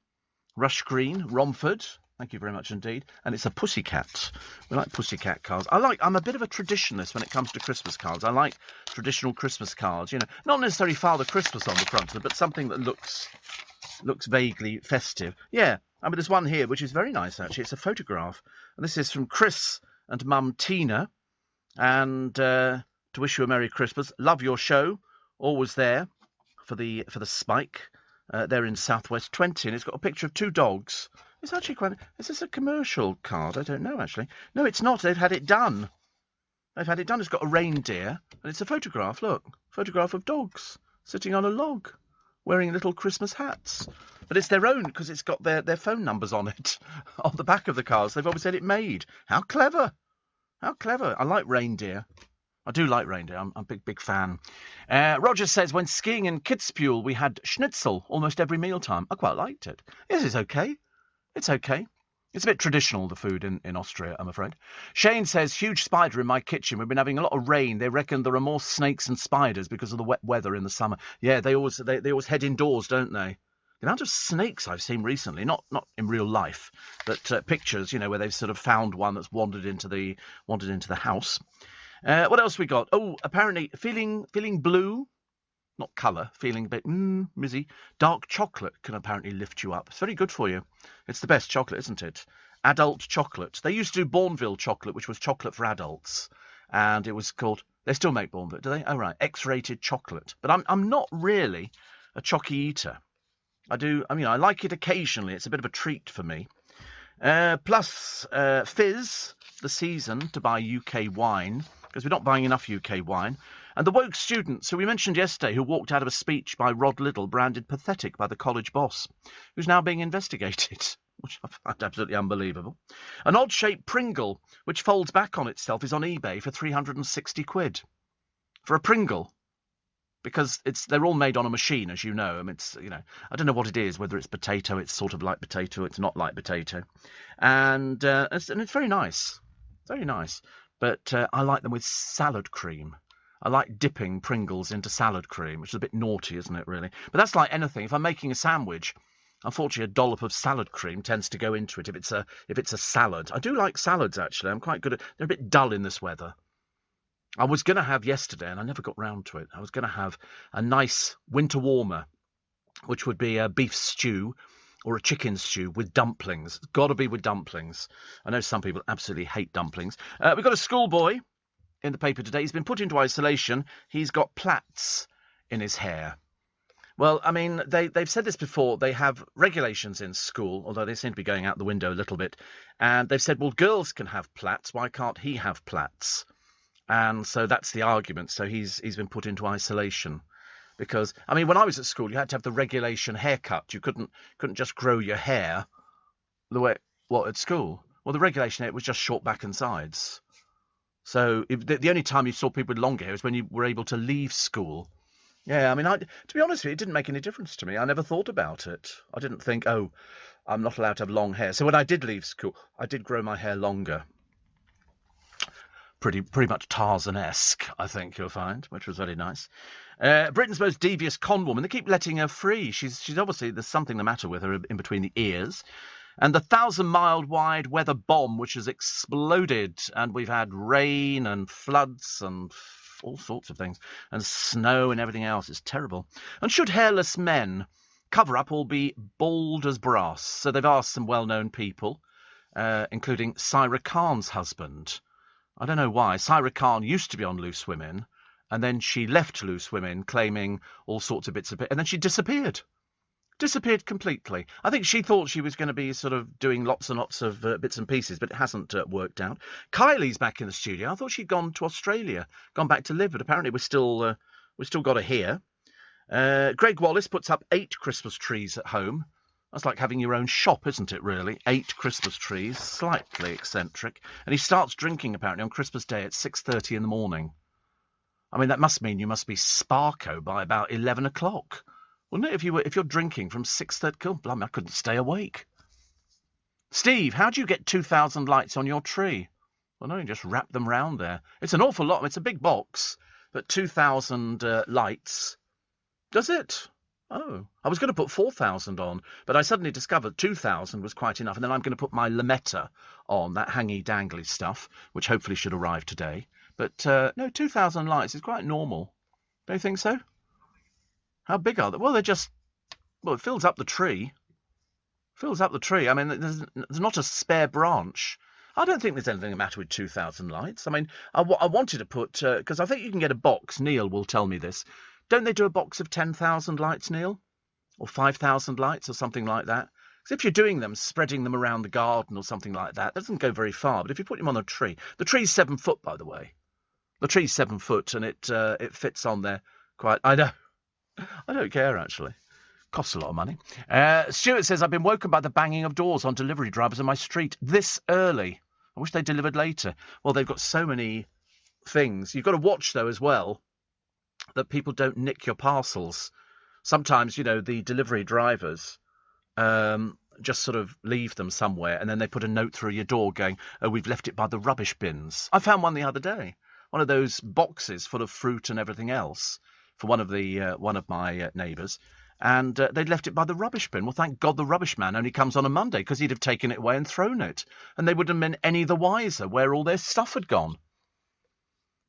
Rush Green, Romford. Thank you very much indeed. And it's a pussycat. We like pussycat cards. I'm a bit of a traditionalist when it comes to Christmas cards. I like traditional Christmas cards, you know, not necessarily Father Christmas on the front of it, but something that looks vaguely festive. Yeah, I mean, there's one here which is very nice, actually. It's a photograph. And this is from Chris and Mum Tina. And to wish you a Merry Christmas. Love your show. Always there for the Spike. They're in Southwest 20, and it's got a picture of two dogs. It's actually quite... Is this a commercial card? I don't know, actually. No, it's not. They've had it done. It's got a reindeer, and it's a photograph. Look, photograph of dogs sitting on a log, wearing little Christmas hats. But it's their own, because it's got their phone numbers on it, on the back of the cards. They've obviously had it made. How clever. How clever. I like reindeer. I do like reindeer. I'm a big fan. Roger says, when skiing in Kitzbühel, we had schnitzel almost every mealtime. I quite liked it. Yes, it's okay. It's okay. It's a bit traditional, the food in Austria, I'm afraid. Shane says, huge spider in my kitchen. We've been having a lot of rain. They reckon there are more snakes and spiders because of the wet weather in the summer. Yeah, they always head indoors, don't they? The amount of snakes I've seen recently, not in real life, but pictures, where they've sort of found one that's wandered into the house. What else we got? Oh, apparently feeling blue. Not colour, feeling a bit mizzy. Dark chocolate can apparently lift you up. It's very good for you. It's the best chocolate, isn't it? Adult chocolate. They used to do Bourneville chocolate, which was chocolate for adults. And it was called... They still make Bourneville, do they? Oh, right. X-rated chocolate. But I'm not really a chocky eater. I like it occasionally. It's a bit of a treat for me. Plus, Fizz, the season to buy UK wine, because we're not buying enough UK wine. And the woke students, who we mentioned yesterday, who walked out of a speech by Rod Liddle, branded pathetic by the college boss, who's now being investigated, which I find absolutely unbelievable. An odd-shaped Pringle, which folds back on itself, is on eBay for 360 quid. For a Pringle. Because they're all made on a machine, as you know. I mean, I don't know what it is, whether it's potato, it's sort of like potato, it's not like potato. And it's very nice. Very nice. But I like them with salad cream. I like dipping Pringles into salad cream, which is a bit naughty, isn't it, really? But that's like anything. If I'm making a sandwich, unfortunately, a dollop of salad cream tends to go into it if it's a salad. I do like salads, actually. I'm quite good at... They're a bit dull in this weather. I was going to have yesterday, and I never got round to it, I was going to have a nice winter warmer, which would be a beef stew or a chicken stew with dumplings. It's got to be with dumplings. I know some people absolutely hate dumplings. We've got a schoolboy in the paper today. He's been put into isolation. He's got plaits in his hair. Well, I mean, they've said this before. They have regulations in school, although they seem to be going out the window a little bit. And they've said, well, girls can have plaits. Why can't he have plaits? And so that's the argument. So he's been put into isolation. Because, I mean, when I was at school, you had to have the regulation haircut. You couldn't just grow your hair the way... What, at school? Well, the regulation hair was just short back and sides. So the only time you saw people with longer hair was when you were able to leave school. Yeah, I mean, to be honest with you, it didn't make any difference to me. I never thought about it. I didn't think, oh, I'm not allowed to have long hair. So when I did leave school, I did grow my hair longer. Pretty much Tarzan-esque, I think you'll find, which was very nice. Britain's most devious con woman. They keep letting her free. She's obviously, there's something the matter with her in between the ears. And the 1,000-mile wide weather bomb, which has exploded, and we've had rain and floods and all sorts of things, and snow and everything else. It's terrible. And should hairless men cover up or be bald as brass? So they've asked some well-known people, including Saira Khan's husband. I don't know why. Saira Khan used to be on Loose Women, and then she left Loose Women, claiming all sorts of bits of it, and then she disappeared. Disappeared completely. I think she thought she was going to be sort of doing lots and lots of bits and pieces, but it hasn't worked out. Kylie's back in the studio. I thought she'd gone to Australia, gone back to live, but apparently we've still got her here. Greg Wallace puts up 8 Christmas trees at home. That's like having your own shop, isn't it, really? 8 Christmas trees, slightly eccentric. And he starts drinking, apparently, on Christmas Day at 6:30 in the morning. I mean, that must mean you must be sparko by about 11 o'clock. Wouldn't it, if you're drinking from 6:30? God, blimey, I couldn't stay awake. Steve, how do you get 2,000 lights on your tree? Well, no, you just wrap them round there. It's an awful lot. It's a big box, but 2,000 lights. Does it? Oh, I was going to put 4,000 on, but I suddenly discovered 2,000 was quite enough, and then I'm going to put my Lametta on, that hangy-dangly stuff, which hopefully should arrive today. But, no, 2,000 lights is quite normal. Don't you think so? How big are they? Well, it fills up the tree. Fills up the tree. I mean, there's not a spare branch. I don't think there's anything the matter with 2,000 lights. I mean, I wanted to put, because I think you can get a box, Neil will tell me this. Don't they do a box of 10,000 lights, Neil? Or 5,000 lights or something like that? Because if you're doing them, spreading them around the garden or something like that, doesn't go very far. But if you put them on a tree... The tree's 7 foot, by the way. The tree's 7 foot, and it fits on there quite... I know. I don't care, actually. Costs a lot of money. Stuart says, I've been woken by the banging of doors on delivery drivers in my street this early. I wish they delivered later. Well, they've got so many things. You've got to watch, though, as well, that people don't nick your parcels. Sometimes, the delivery drivers just sort of leave them somewhere, and then they put a note through your door going, "Oh, we've left it by the rubbish bins." I found one the other day, one of those boxes full of fruit and everything else for one of my neighbours, and they'd left it by the rubbish bin. Well, thank God the rubbish man only comes on a Monday, because he'd have taken it away and thrown it, and they wouldn't have been any the wiser where all their stuff had gone.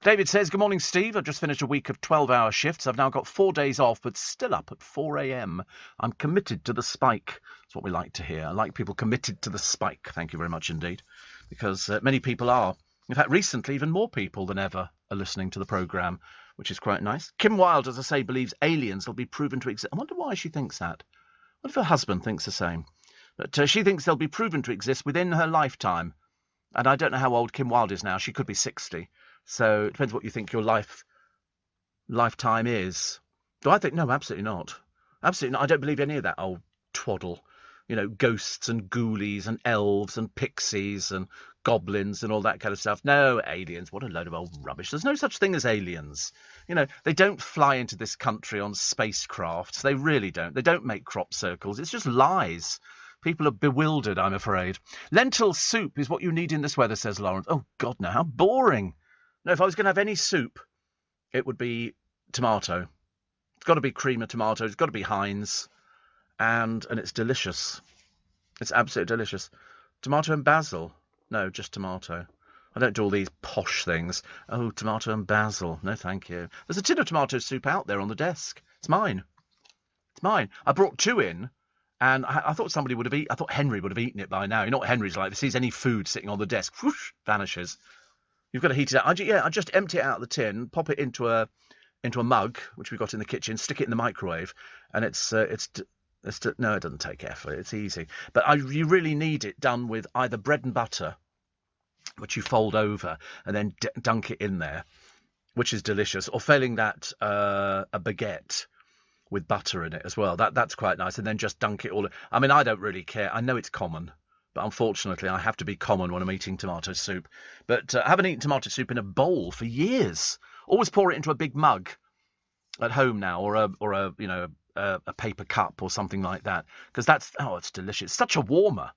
David says, "Good morning, Steve. I've just finished a week of 12-hour shifts. I've now got 4 days off, but still up at 4 a.m. I'm committed to the spike." That's what we like to hear. I like people committed to the spike. Thank you very much indeed, because many people are. In fact, recently, even more people than ever are listening to the programme, which is quite nice. Kim Wilde, as I say, believes aliens will be proven to exist. I wonder why she thinks that. What if her husband thinks the same? But she thinks they'll be proven to exist within her lifetime. And I don't know how old Kim Wilde is now. She could be 60. So it depends what you think your lifetime is. Do I think? No, absolutely not. Absolutely not. I don't believe any of that old twaddle. Ghosts and ghoulies and elves and pixies and goblins and all that kind of stuff. No, aliens. What a load of old rubbish. There's no such thing as aliens. They don't fly into this country on spacecrafts. They really don't. They don't make crop circles. It's just lies. People are bewildered, I'm afraid. Lentil soup is what you need in this weather, says Lawrence. Oh, God, no. How boring. No, if I was going to have any soup, it would be tomato. It's got to be cream of tomato. It's got to be Heinz. And it's delicious. It's absolutely delicious. Tomato and basil. No, just tomato. I don't do all these posh things. Oh, tomato and basil. No, thank you. There's a tin of tomato soup out there on the desk. It's mine. It's mine. I brought 2 in, and I thought somebody would have I thought Henry would have eaten it by now. You know what Henry's like. If he sees any food sitting on the desk, whoosh, vanishes. You've got to heat it out. I just empty it out of the tin, pop it into a mug, which we've got in the kitchen, stick it in the microwave, and no, it doesn't take effort. It's easy. But you really need it done with either bread and butter, which you fold over and then dunk it in there, which is delicious. Or failing that, a baguette with butter in it as well. That's quite nice. And then just dunk it all. I mean, I don't really care. I know it's common, but unfortunately I have to be common when I'm eating tomato soup. But I haven't eaten tomato soup in a bowl for years. Always pour it into a big mug at home now, or a paper cup or something like that, because it's delicious. Such a warmer.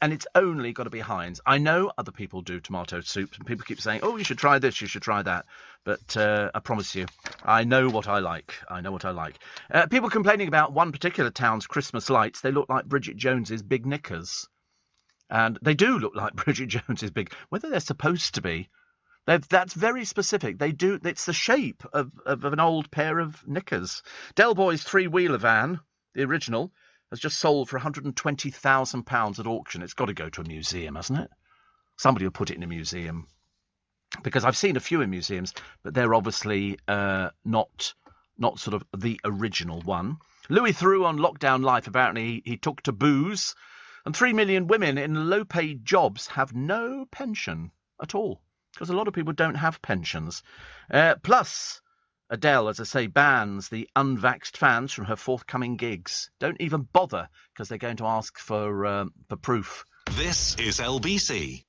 And it's only got to be Heinz. I know other people do tomato soup, and people keep saying, "Oh, you should try this, you should try that." But I promise you, I know what I like. People complaining about one particular town's Christmas lights. They look like Bridget Jones's big knickers. And they do look like Bridget Jones's big... Whether they're supposed to be... That's very specific. They do. It's the shape of an old pair of knickers. Del Boy's 3-wheeler van, the original, has just sold for £120,000 at auction. It's got to go to a museum, hasn't it? Somebody will put it in a museum. Because I've seen a few in museums, but they're obviously not sort of the original one. Louis Theroux on Lockdown Life, apparently he took to booze. And 3 million women in low-paid jobs have no pension at all. Because a lot of people don't have pensions. Plus, Adele, as I say, bans the unvaxxed fans from her forthcoming gigs. Don't even bother, because they're going to ask for proof. This is LBC.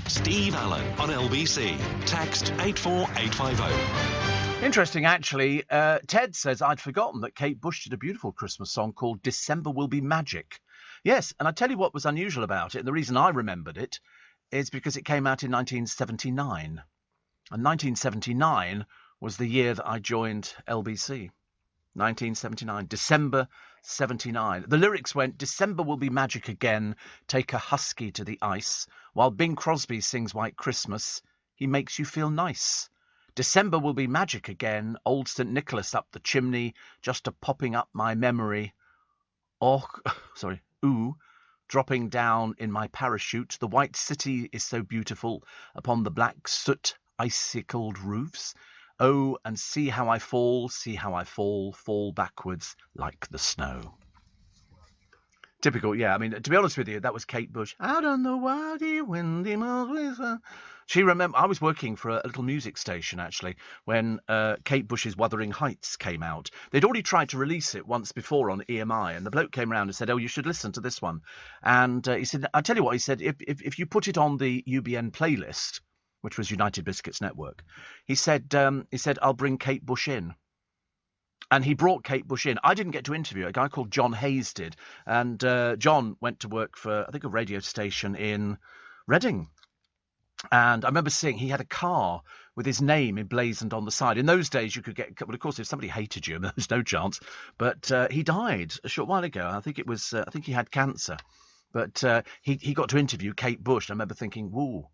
Steve Allen on LBC. Text 84850. Interesting, actually. Ted says, I'd forgotten that Kate Bush did a beautiful Christmas song called December Will Be Magic. Yes, and I tell you what was unusual about it, and the reason I remembered it, is because it came out in 1979. And 1979 was the year that I joined LBC. 1979, December 79. The lyrics went, December will be magic again, take a husky to the ice, while Bing Crosby sings White Christmas, he makes you feel nice. December will be magic again, old St. Nicholas up the chimney, just a popping up my memory. Ooh, dropping down in my parachute, the white city is so beautiful upon the black soot icicled roofs. Oh, and see how I fall, fall backwards like the snow. Typical, yeah. I mean, to be honest with you, that was Kate Bush. Out on the wildy, windy moors. She remember. I was working for a little music station actually when Kate Bush's Wuthering Heights came out. They'd already tried to release it once before on EMI, and the bloke came round and said, "Oh, you should listen to this one." And he said, "I tell you what," he said, "if you put it on the UBN playlist, which was United Biscuits Network, he said, I'll bring Kate Bush in." And he brought Kate Bush in. I didn't get to interview her. A guy called John Hayes did. And John went to work for, I think, a radio station in Reading. And I remember seeing he had a car with his name emblazoned on the side. In those days, you could get... Well, of course, if somebody hated you, there's no chance. But he died a short while ago. I think it was... I think he had cancer. But he got to interview Kate Bush. I remember thinking, woo.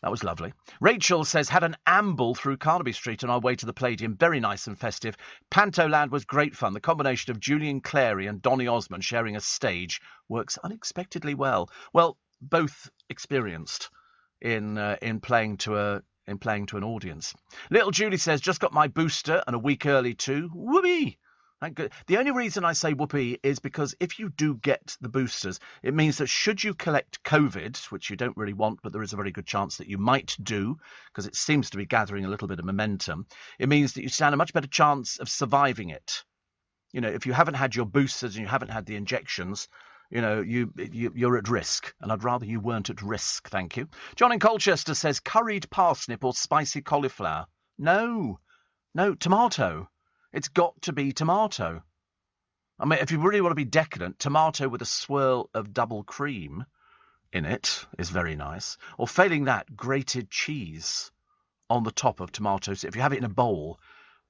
That was lovely. Rachel says, had an amble through Carnaby Street on our way to the Palladium. Very nice and festive. Pantoland was great fun. The combination of Julian Clary and Donny Osmond sharing a stage works unexpectedly well. Well, both experienced in playing to an audience. Little Julie says, just got my booster and a week early too. Whoopee! Thank God. The only reason I say whoopee is because if you do get the boosters, it means that should you collect COVID, which you don't really want, but there is a very good chance that you might do, because it seems to be gathering a little bit of momentum, it means that you stand a much better chance of surviving it. You know, if you haven't had your boosters and you haven't had the injections, you know, you're at risk, and I'd rather you weren't at risk, thank you. John in Colchester says, curried parsnip or spicy cauliflower? No, tomato. It's got to be tomato. I mean, if you really want to be decadent, tomato with a swirl of double cream in it is very nice. Or failing that, grated cheese on the top of tomatoes. If you have it in a bowl,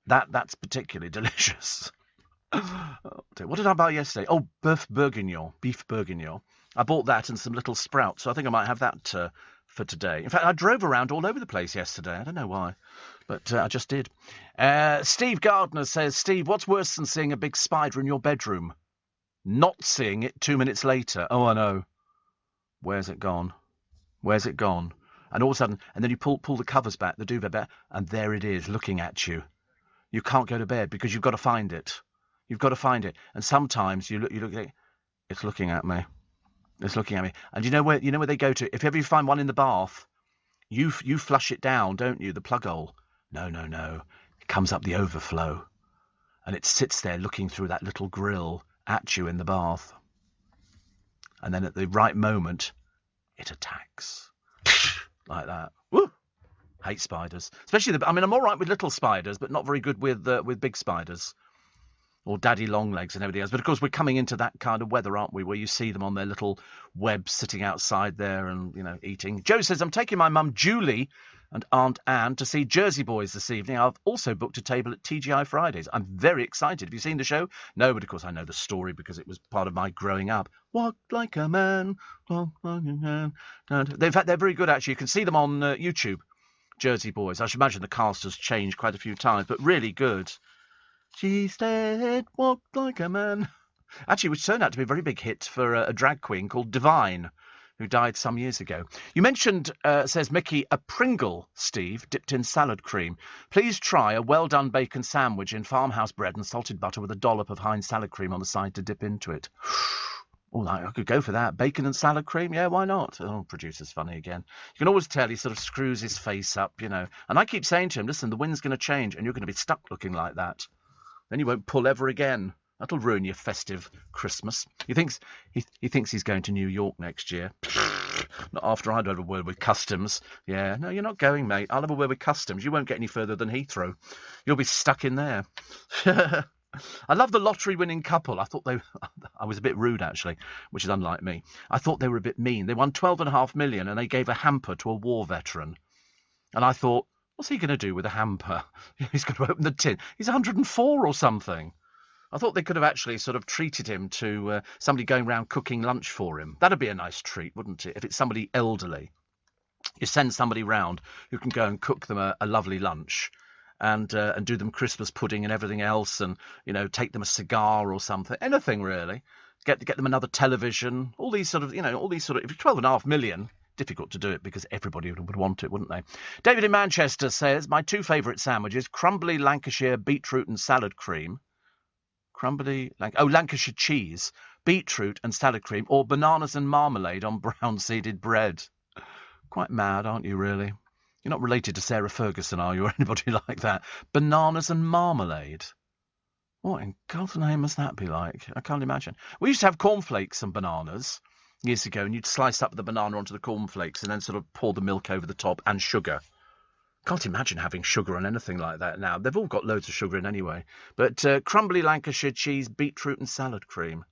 that's particularly delicious. What did I buy yesterday? Oh, beef bourguignon. I bought that and some little sprouts, so I think I might have that for today. In fact, I drove around all over the place yesterday. I don't know why, but I just did. Steve Gardner says, Steve, what's worse than seeing a big spider in your bedroom? Not seeing it 2 minutes later. Oh, I know. Where's it gone? And all of a sudden, and then you pull the covers back, the duvet back, and there it is, looking at you. You can't go to bed because you've got to find it. And sometimes you look at it, it's looking at me. And you know where they go to? If ever you find one in the bath, you flush it down, don't you? The plug hole. No. It comes up the overflow. And it sits there looking through that little grill at you in the bath. And then at the right moment, it attacks. Like that. Woo! Hate spiders. Especially I'm all right with little spiders, but not very good with big spiders. Or daddy long legs and everything else. But of course, we're coming into that kind of weather, aren't we? Where you see them on their little webs sitting outside there and, eating. Joe says, I'm taking my mum Julie and Aunt Anne to see Jersey Boys this evening. I've also booked a table at TGI Fridays. I'm very excited. Have you seen the show? No, but of course I know the story because it was part of my growing up. Walk like a man, walk like a man. In fact, they're very good, actually. You can see them on YouTube, Jersey Boys. I should imagine the cast has changed quite a few times, but really good. She said, walk like a man. Actually, which turned out to be a very big hit for a drag queen called Divine, who died some years ago. You mentioned, says Mickey, a Pringle, Steve, dipped in salad cream. Please try a well-done bacon sandwich in farmhouse bread and salted butter with a dollop of Heinz salad cream on the side to dip into it. Oh, I could go for that. Bacon and salad cream? Yeah, why not? Oh, producer's funny again. You can always tell he sort of screws his face up, And I keep saying to him, listen, the wind's going to change and you're going to be stuck looking like that. Then you won't pull ever again. That'll ruin your festive Christmas. He thinks he's going to New York next year. Not after I'd have a word with customs. Yeah, no, you're not going, mate. I'll have a word with customs. You won't get any further than Heathrow. You'll be stuck in there. I love the lottery-winning couple. I was a bit rude, actually, which is unlike me. I thought they were a bit mean. They won $12.5 million and they gave a hamper to a war veteran. And I thought, what's he going to do with a hamper? He's going to open the tin. He's 104 or something. I thought they could have actually sort of treated him to somebody going round cooking lunch for him. That'd be a nice treat, wouldn't it? If it's somebody elderly, you send somebody round who can go and cook them a lovely lunch and do them Christmas pudding and everything else and, take them a cigar or something. Anything, really. Get them another television. All these sort of, if it's $12.5 million... difficult to do it because everybody would want it, wouldn't they? David in Manchester says, my two favourite sandwiches, crumbly Lancashire beetroot and salad cream. Lancashire cheese, beetroot and salad cream, or bananas and marmalade on brown seeded bread. Quite mad, aren't you, really? You're not related to Sarah Ferguson, are you, or anybody like that? Bananas and marmalade. What in God's name must that be like? I can't imagine. We used to have cornflakes and bananas years ago, and you'd slice up the banana onto the cornflakes and then sort of pour the milk over the top and sugar. Can't imagine having sugar on anything like that now. They've all got loads of sugar in anyway. But crumbly Lancashire cheese, beetroot and salad cream.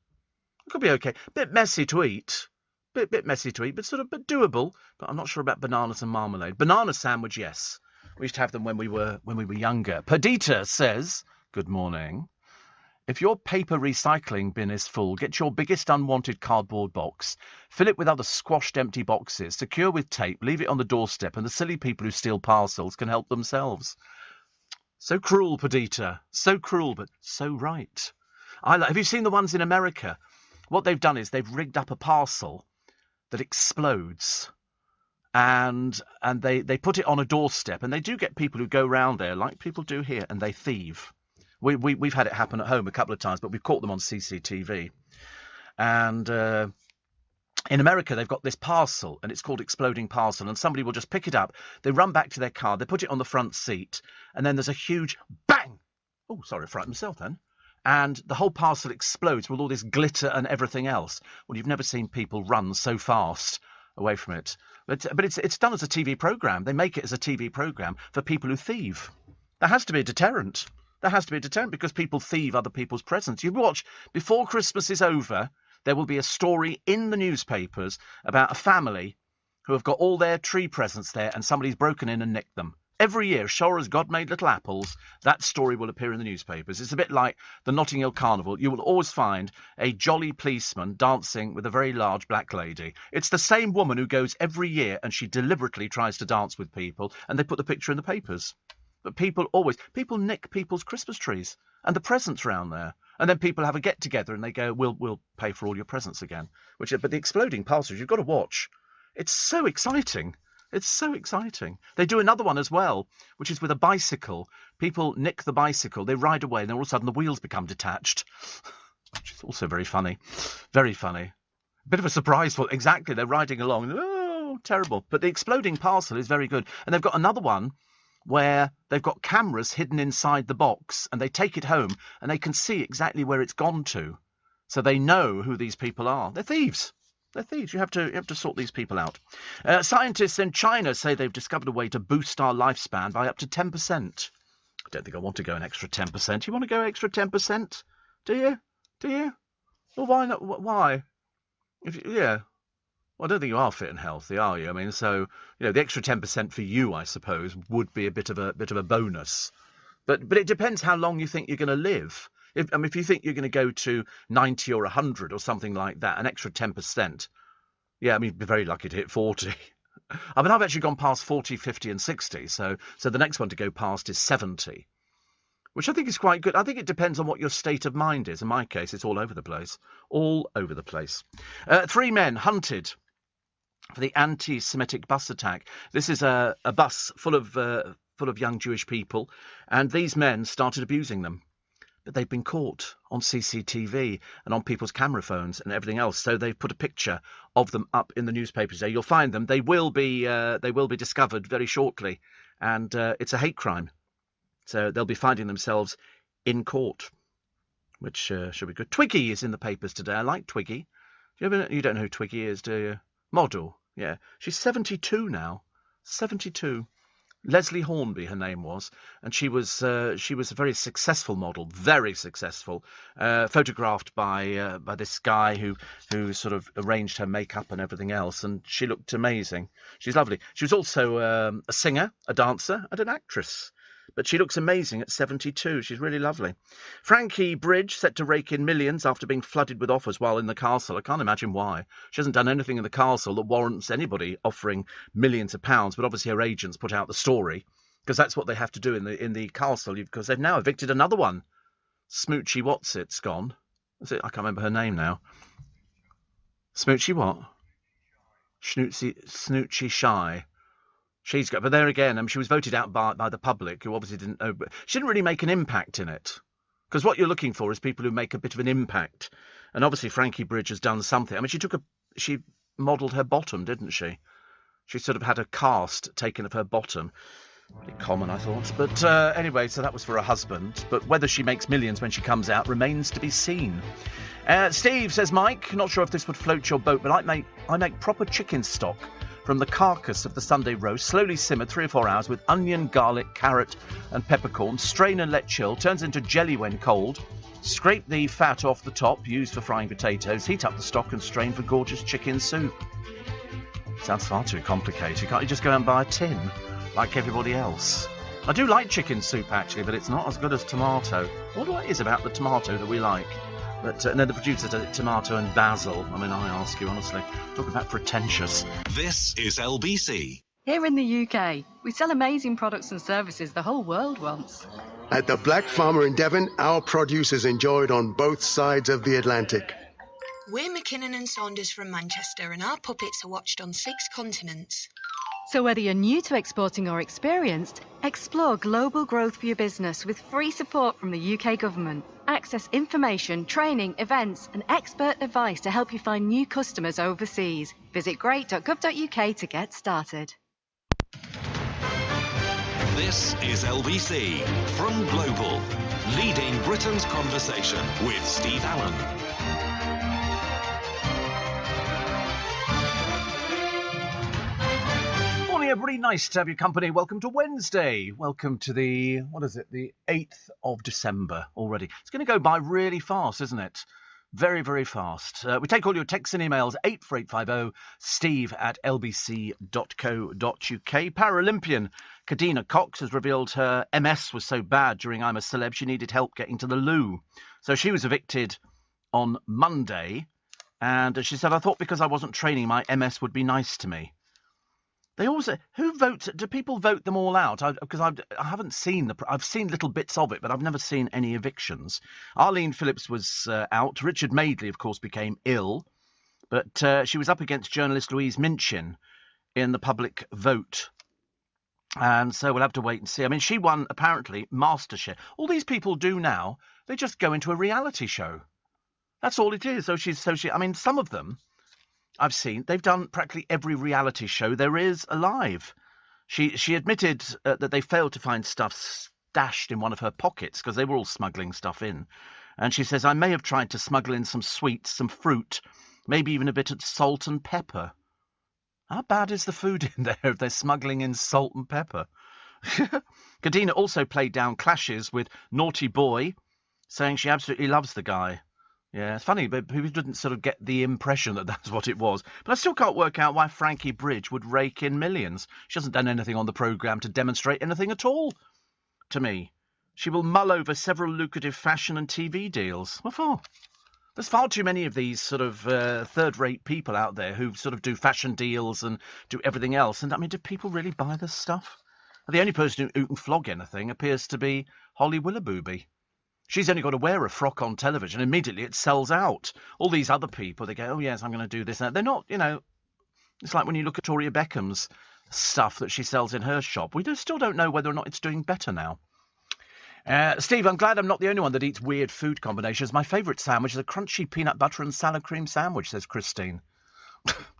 It could be okay. Bit messy to eat. Bit messy to eat, but sort of doable. But I'm not sure about bananas and marmalade. Banana sandwich, yes. We used to have them when we were younger. Perdita says, good morning. If your paper recycling bin is full, get your biggest unwanted cardboard box, fill it with other squashed empty boxes, secure with tape, leave it on the doorstep, and the silly people who steal parcels can help themselves. So cruel, Perdita. So cruel, but so right. Have you seen the ones in America? What they've done is they've rigged up a parcel that explodes, and they put it on a doorstep, and they do get people who go round there, like people do here, and they thieve. We've had it happen at home a couple of times, but we've caught them on CCTV. And in America, they've got this parcel, and it's called Exploding Parcel, and somebody will just pick it up, they run back to their car, they put it on the front seat, and then there's a huge bang! Oh, sorry, I frightened myself then. And the whole parcel explodes with all this glitter and everything else. Well, you've never seen people run so fast away from it. But it's done as a TV programme. They make it as a TV programme for people who thieve. There has to be a deterrent. There has to be a deterrent because people thieve other people's presents. You watch, before Christmas is over, there will be a story in the newspapers about a family who have got all their tree presents there and somebody's broken in and nicked them. Every year, sure as God made little apples, that story will appear in the newspapers. It's a bit like the Notting Hill Carnival. You will always find a jolly policeman dancing with a very large black lady. It's the same woman who goes every year and she deliberately tries to dance with people, and they put the picture in the papers. But people nick people's Christmas trees and the presents round there. And then people have a get-together and they go, we'll pay for all your presents again. But the exploding parcels, you've got to watch. It's so exciting. It's so exciting. They do another one as well, which is with a bicycle. People nick the bicycle, they ride away, and then all of a sudden the wheels become detached. Which is also very funny. Very funny. Bit of a surprise for exactly. They're riding along. Oh, terrible. But the exploding parcel is very good. And they've got another one where they've got cameras hidden inside the box, and they take it home, and they can see exactly where it's gone to. So they know who these people are. They're thieves. They're thieves. You have to sort these people out. Scientists in China say they've discovered a way to boost our lifespan by up to 10%. I don't think I want to go an extra 10%. You want to go extra 10%? Do you? Do you? Well, why not? Why? Yeah. Well, I don't think you are fit and healthy, are you? I mean, so the extra 10% for you, I suppose, would be a bit of a bonus. But it depends how long you think you're going to live. If you think you're going to go to 90 or 100 or something like that, an extra 10%, yeah, I mean, you'd be very lucky to hit 40. I mean, I've actually gone past 40, 50 and 60, so the next one to go past is 70, which I think is quite good. I think it depends on what your state of mind is. In my case, it's all over the place. All over the place. 3 men hunted for the anti-Semitic bus attack. This is a bus full of young Jewish people, and these men started abusing them. But they've been caught on CCTV and on people's camera phones and everything else. So they've put a picture of them up in the newspapers there. You'll find them. They will be discovered very shortly, and it's a hate crime. So they'll be finding themselves in court, which should be good. Twiggy is in the papers today. I like Twiggy. You don't know who Twiggy is, do you? Model, yeah. She's 72 now. 72. Leslie Hornby, her name was, and she was a very successful model, very successful, photographed by this guy who sort of arranged her makeup and everything else, and she looked amazing. She's lovely. She was also a singer, a dancer, and an actress. But she looks amazing at 72. She's really lovely. Frankie Bridge set to rake in millions after being flooded with offers while in the castle. I can't imagine why. She hasn't done anything in the castle that warrants anybody offering millions of pounds, but obviously her agents put out the story, because that's what they have to do in the castle, because they've now evicted another one. Smoochie What's-It's gone. Is it? I can't remember her name now. Smoochie what? Snoochie Shy. She's got, but there again, she was voted out by the public, who obviously didn't know. But she didn't really make an impact in it. Because what you're looking for is people who make a bit of an impact. And obviously Frankie Bridge has done something. I mean, she modelled her bottom, didn't she? She sort of had a cast taken of her bottom. Pretty common, I thought. But anyway, so that was for her husband. But whether she makes millions when she comes out remains to be seen. Steve, says Mike, not sure if this would float your boat, but I make proper chicken stock from the carcass of the Sunday roast, slowly simmered 3 or 4 hours with onion, garlic, carrot and peppercorn, strain and let chill, turns into jelly when cold. Scrape the fat off the top, used for frying potatoes, heat up the stock and strain for gorgeous chicken soup. Sounds far too complicated. Can't you just go and buy a tin, like everybody else? I do like chicken soup, actually, but it's not as good as tomato. What is about the tomato that we like? But no, the producer does it tomato and basil. I mean, I ask you, honestly. Talk about pretentious. This is LBC. Here in the UK, we sell amazing products and services the whole world wants. At the Black Farmer in Devon, our produce is enjoyed on both sides of the Atlantic. We're McKinnon and Saunders from Manchester, and our puppets are watched on 6 continents. So whether you're new to exporting or experienced, explore global growth for your business with free support from the UK government. Access information, training, events and expert advice to help you find new customers overseas. Visit great.gov.uk to get started. This is LBC from Global, leading Britain's conversation with Steve Allen. Morning, everybody. Nice to have your company. Welcome to Wednesday. Welcome to the 8th of December already. It's going to go by really fast, isn't it? Very, very fast. We take all your texts and emails, 84850, steve@lbc.co.uk. Paralympian Kadina Cox has revealed her MS was so bad during I'm a Celeb she needed help getting to the loo. So she was evicted on Monday, and she said, I thought because I wasn't training, my MS would be nice to me. They also, who votes? Do people vote them all out? Because I haven't seen I've seen little bits of it, but I've never seen any evictions. Arlene Phillips was out. Richard Madeley, of course, became ill, but she was up against journalist Louise Minchin in the public vote. And so we'll have to wait and see. I mean, she won, apparently, MasterChef. All these people do now, they just go into a reality show. That's all it is. I mean, some of them I've seen, they've done practically every reality show there is alive. She admitted that they failed to find stuff stashed in one of her pockets because they were all smuggling stuff in. And she says, I may have tried to smuggle in some sweets, some fruit, maybe even a bit of salt and pepper. How bad is the food in there if they're smuggling in salt and pepper? Kadina also played down clashes with Naughty Boy, saying she absolutely loves the guy. Yeah, it's funny, but people didn't sort of get the impression that that's what it was. But I still can't work out why Frankie Bridge would rake in millions. She hasn't done anything on the programme to demonstrate anything at all, to me. She will mull over several lucrative fashion and TV deals. What for? There's far too many of these sort of third-rate people out there who sort of do fashion deals and do everything else. And, I mean, do people really buy this stuff? The only person who can flog anything appears to be Holly Willoughby. She's only got to wear a frock on television. Immediately it sells out. All these other people, they go, oh, yes, I'm going to do this. They're not, it's like when you look at Victoria Beckham's stuff that she sells in her shop. We still don't know whether or not it's doing better now. Steve, I'm glad I'm not the only one that eats weird food combinations. My favourite sandwich is a crunchy peanut butter and salad cream sandwich, says Christine.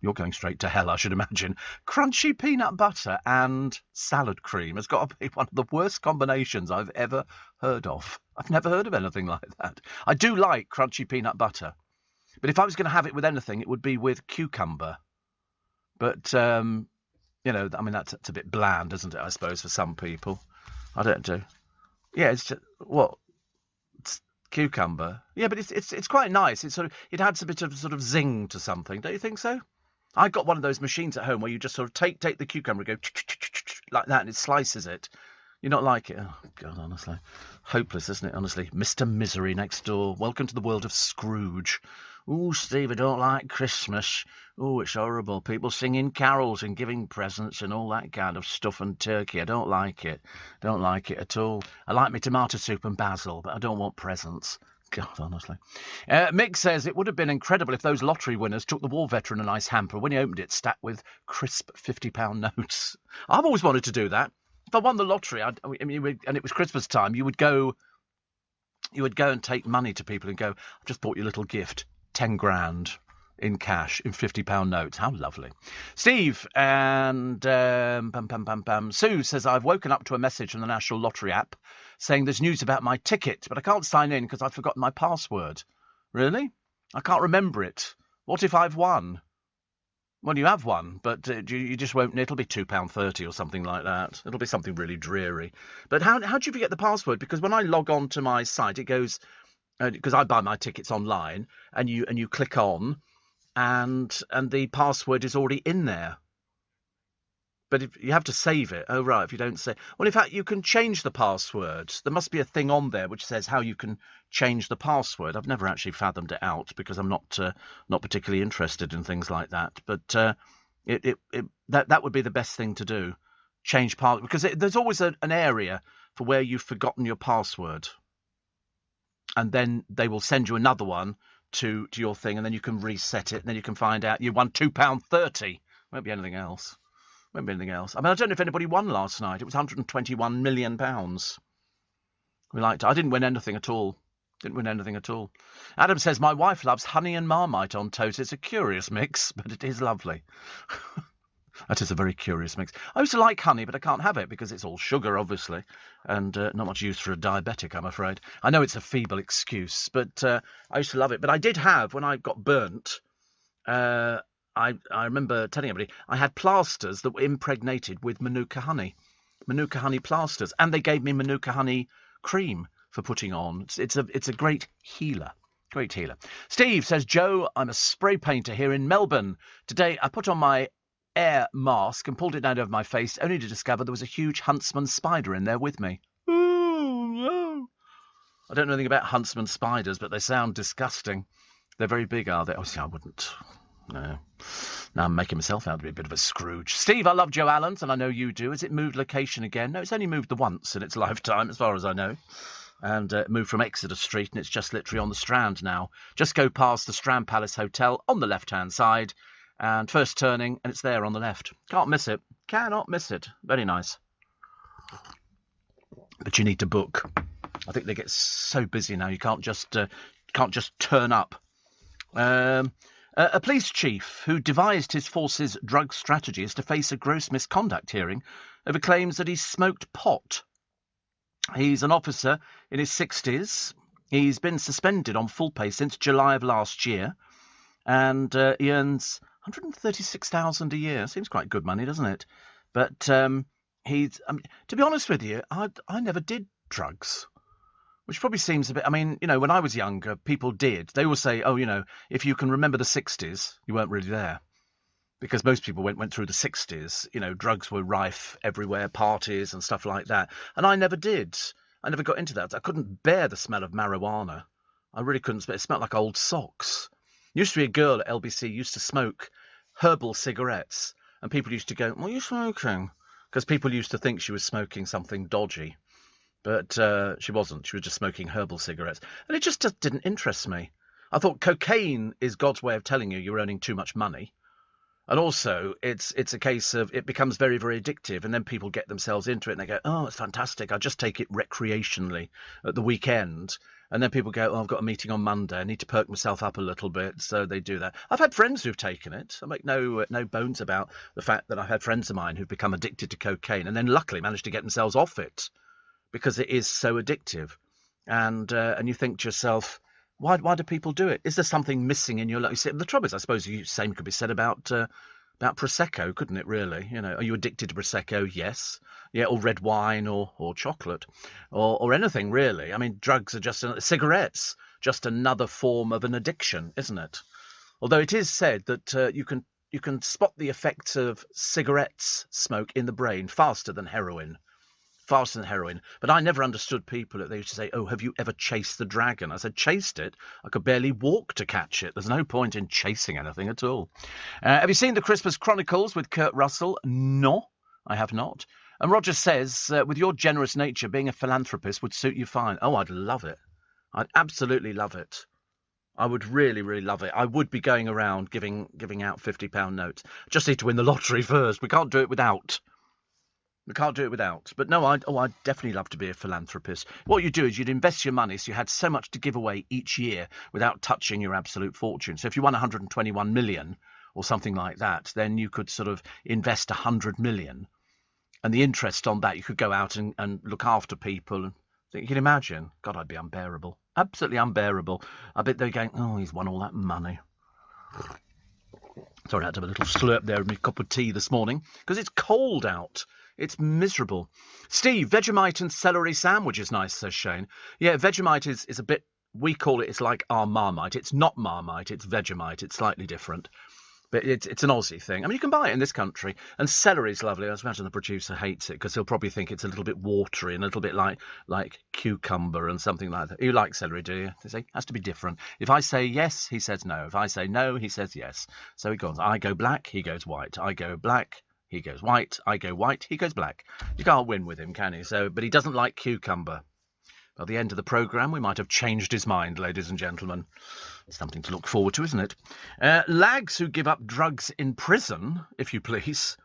You're going straight to hell, I should imagine. Crunchy peanut butter and salad cream has got to be one of the worst combinations I've ever heard of. I've never heard of anything like that. I do like crunchy peanut butter, but if I was going to have it with anything, it would be with cucumber. But, I mean, that's a bit bland, isn't it, I suppose, for some people. I don't know. Yeah, it's just, what? It's cucumber. Yeah, but it's quite nice. It adds a bit of sort of zing to something. Don't you think so? I got one of those machines at home where you just sort of take the cucumber and go like that, and it slices it. You not like it? Oh God, honestly, hopeless, isn't it? Honestly, Mr. Misery next door. Welcome to the world of Scrooge. Oh, Steve, I don't like Christmas. Oh, it's horrible. People singing carols and giving presents and all that kind of stuff and turkey. I don't like it. Don't like it at all. I like my tomato soup and basil, but I don't want presents. God, honestly. Mick says it would have been incredible if those lottery winners took the war veteran a nice hamper when he opened it, stacked with crisp £50 notes. I've always wanted to do that. If I won the lottery, and it was Christmas time, you would go you would go and take money to people and go, I've just bought you a little gift, 10 grand in cash, in £50 notes. How lovely. Steve and Sue says, I've woken up to a message from the National Lottery app saying there's news about my ticket, but I can't sign in because I've forgotten my password. Really? I can't remember it. What if I've won? Well, you have won, but you just won't. It'll be £2.30 or something like that. It'll be something really dreary. But how do you forget the password? Because when I log on to my site, it goes, because I buy my tickets online, and you click on, and the password is already in there. But if you have to save it. Oh, right, if you don't say... Well, in fact, you can change the password. There must be a thing on there which says how you can change the password. I've never actually fathomed it out because I'm not particularly interested in things like that. But that would be the best thing to do. Change password. Because there's always an area for where you've forgotten your password. And then they will send you another one to your thing, and then you can reset it, and then you can find out you won £2.30. Won't be anything else. I mean, I don't know if anybody won last night. It was £121 million. I didn't win anything at all. Adam says, my wife loves honey and Marmite on toast. It's a curious mix, but it is lovely. That is a very curious mix. I used to like honey, but I can't have it because it's all sugar, obviously, and not much use for a diabetic, I'm afraid. I know it's a feeble excuse, but I used to love it. But I did have, when I got burnt, I remember telling everybody I had plasters that were impregnated with Manuka honey plasters, and they gave me Manuka honey cream for putting on. It's a great healer. Great healer. Steve says, Joe, I'm a spray painter here in Melbourne. Today I put on my air mask and pulled it down over my face, only to discover there was a huge huntsman spider in there with me. Ooh, no. I don't know anything about huntsman spiders, but they sound disgusting. They're very big, are they? Obviously, I wouldn't. No. Now I'm making myself out to be a bit of a Scrooge. Steve, I love Joe Allen's, and I know you do. Has it moved location again? No, it's only moved the once in its lifetime, as far as I know. And moved from Exeter Street, and it's just literally on the Strand now. Just go past the Strand Palace Hotel on the left-hand side, and first turning, and it's there on the left. Can't miss it. Cannot miss it. Very nice. But you need to book. I think they get so busy now, you can't just turn up. A police chief who devised his force's drug strategy is to face a gross misconduct hearing over claims that he smoked pot. He's an officer in his 60s. He's been suspended on full pay since July of last year, and he earns $136,000 a year. Seems quite good money, doesn't it? But to be honest with you, I never did drugs. Which probably seems a bit... I mean, when I was younger, people did. They will say, if you can remember the 60s, you weren't really there. Because most people went through the 60s. Drugs were rife everywhere, parties and stuff like that. And I never did. I never got into that. I couldn't bear the smell of marijuana. I really couldn't. It smelled like old socks. Used to be a girl at LBC used to smoke herbal cigarettes. And people used to go, what are you smoking? Because people used to think she was smoking something dodgy. But she wasn't. She was just smoking herbal cigarettes. And it just didn't interest me. I thought cocaine is God's way of telling you you're earning too much money. And also, it's a case of it becomes very, very addictive. And then people get themselves into it and they go, oh, it's fantastic. I just take it recreationally at the weekend. And then people go, oh, I've got a meeting on Monday. I need to perk myself up a little bit. So they do that. I've had friends who've taken it. I make no bones about the fact that I've had friends of mine who've become addicted to cocaine and then luckily managed to get themselves off it. Because it is so addictive, and you think to yourself, why do people do it? Is there something missing in your life? The trouble is, I suppose the same could be said about Prosecco, couldn't it? Really, are you addicted to Prosecco? Yes, yeah, or red wine, or chocolate, or anything really. I mean, drugs are just cigarettes, just another form of an addiction, isn't it? Although it is said that you can spot the effects of cigarettes smoke in the brain faster than heroin. But I never understood people that they used to say, oh, have you ever chased the dragon? I said, chased it? I could barely walk to catch it. There's no point in chasing anything at all. Have you seen the Christmas Chronicles with Kurt Russell? No, I have not. And Roger says, with your generous nature, being a philanthropist would suit you fine. Oh, I'd love it. I'd absolutely love it. I would really, really love it. I would be going around giving out £50 notes. Just need to win the lottery first. We can't do it without. We can't do it without. But no, I'd definitely love to be a philanthropist. What you do is you'd invest your money so you had so much to give away each year without touching your absolute fortune. So if you won 121 million or something like that, then you could sort of invest 100 million. And the interest on that, you could go out and look after people. You can imagine. God, I'd be unbearable. Absolutely unbearable. I bet they're going, oh, he's won all that money. Sorry, I had to have a little slurp there of my cup of tea this morning because it's cold out. It's miserable. Steve, Vegemite and celery sandwich is nice, says Shane. Yeah, Vegemite is a bit, we call it, it's like our Marmite. It's not Marmite, it's Vegemite. It's slightly different. But it's an Aussie thing. I mean, you can buy it in this country. And celery's lovely. I imagine the producer hates it because he'll probably think it's a little bit watery and a little bit like cucumber and something like that. You like celery, do you? They say, it has to be different. If I say yes, he says no. If I say no, he says yes. So he goes, I go black, he goes white. I go black, he goes white. I go white, he goes black. You can't win with him, can you? But he doesn't like cucumber. By the end of the programme, we might have changed his mind, ladies and gentlemen. Something to look forward to, isn't it? Lags who give up drugs in prison, if you please,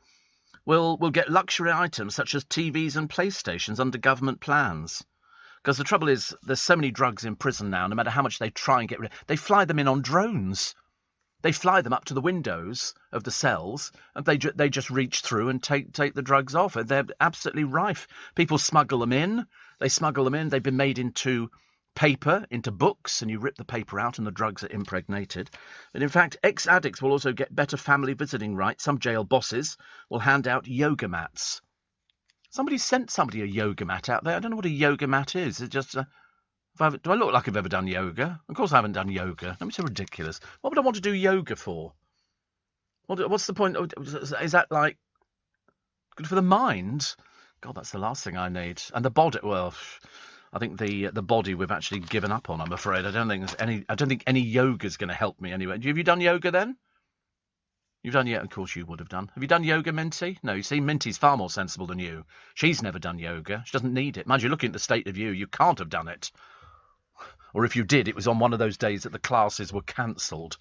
will get luxury items such as TVs and PlayStations under government plans. Because the trouble is, there's so many drugs in prison now, no matter how much they try and get rid of, they fly them in on drones. They fly them up to the windows of the cells, and they just reach through and take the drugs off. They're absolutely rife. People smuggle them in. They smuggle them in. They've been made into paper, into books, and you rip the paper out and the drugs are impregnated. But in fact, ex-addicts will also get better family visiting rights. Some jail bosses will hand out yoga mats. Somebody sent somebody a yoga mat out there. I don't know what a yoga mat is. It's just... do I look like I've ever done yoga? Of course I haven't done yoga. Don't be so ridiculous. What would I want to do yoga for? What's the point? Is that, like, good for the mind? God, that's the last thing I need. And the body, well... I think the body we've actually given up on, I'm afraid. I don't think any yoga's going to help me anyway. Have you done yoga then? You've done yoga? Of course you would have done. Have you done yoga, Minty? No, you see, Minty's far more sensible than you. She's never done yoga. She doesn't need it. Mind you, looking at the state of you can't have done it. Or if you did, it was on one of those days that the classes were cancelled.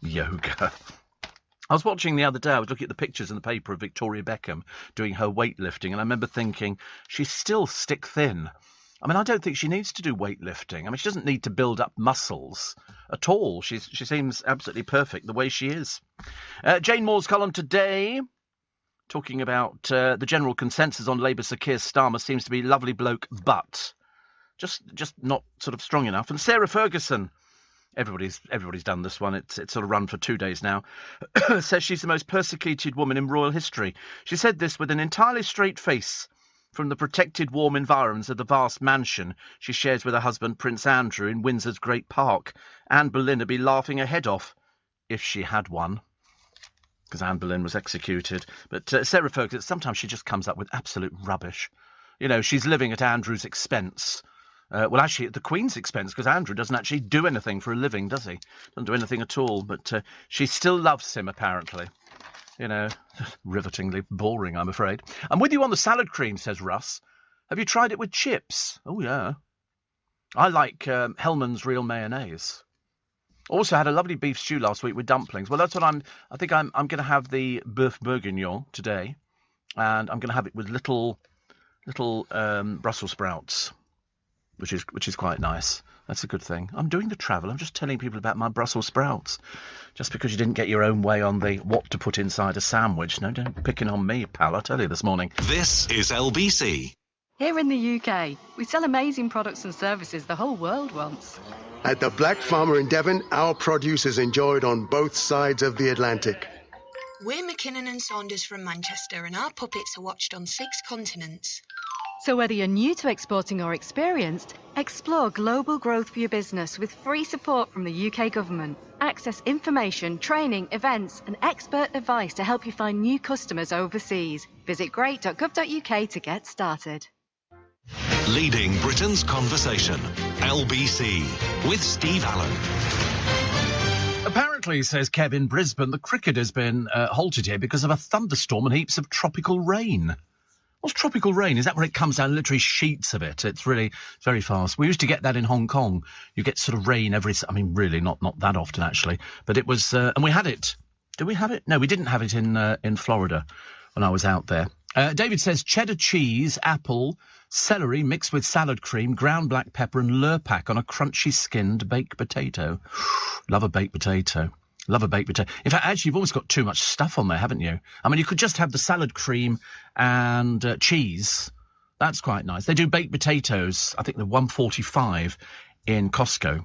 Yoga. I was watching the other day, I was looking at the pictures in the paper of Victoria Beckham doing her weightlifting, and I remember thinking, she's still stick thin. I mean, I don't think she needs to do weightlifting. I mean, she doesn't need to build up muscles at all. She seems absolutely perfect the way she is. Jane Moore's column today, talking about the general consensus on Labour Sir Keir Starmer seems to be lovely bloke, but just not sort of strong enough. And Sarah Ferguson, everybody's done this one. It's sort of run for 2 days now. Says she's the most persecuted woman in royal history. She said this with an entirely straight face from the protected warm environs of the vast mansion she shares with her husband Prince Andrew in Windsor's Great Park. Anne Boleyn would be laughing her head off if she had one, because Anne Boleyn was executed. But Sarah Ferguson, sometimes she just comes up with absolute rubbish. You know, she's living at Andrew's expense. Well, actually, at the Queen's expense, because Andrew doesn't actually do anything for a living, does he? Doesn't do anything at all, but she still loves him, apparently. You know, rivetingly boring, I'm afraid. I'm with you on the salad cream, says Russ. Have you tried it with chips? Oh, yeah. I like Hellmann's Real Mayonnaise. Also had a lovely beef stew last week with dumplings. Well, that's what I think I'm going to have the Boeuf Bourguignon today, and I'm going to have it with little Brussels sprouts. Which is quite nice. That's a good thing. I'm doing the travel. I'm just telling people about my Brussels sprouts. Just because you didn't get your own way on the what to put inside a sandwich. No, don't picking on me, pal. I tell you this morning. This is LBC. Here in the UK, we sell amazing products and services the whole world wants. At the Black Farmer in Devon, our produce is enjoyed on both sides of the Atlantic. We're McKinnon and Saunders from Manchester, and our puppets are watched on 6 continents. So whether you're new to exporting or experienced, explore global growth for your business with free support from the UK government. Access information, training, events and expert advice to help you find new customers overseas. Visit great.gov.uk to get started. Leading Britain's conversation. LBC with Steve Allen. Apparently, says Kev in Brisbane, the cricket has been halted here because of a thunderstorm and heaps of tropical rain. What's tropical rain? Is that where it comes down, literally sheets of it? It's really very fast. We used to get that in Hong Kong. You get sort of rain really not that often, actually. But it was, and we had it. Did we have it? No, we didn't have it in Florida when I was out there. David says cheddar cheese, apple, celery mixed with salad cream, ground black pepper and Lurpak on a crunchy skinned baked potato. Love a baked potato. Love a baked potato. In fact, actually, you've almost got too much stuff on there, haven't you? I mean, you could just have the salad cream and cheese. That's quite nice. They do baked potatoes. I think they're $1.45 in Costco.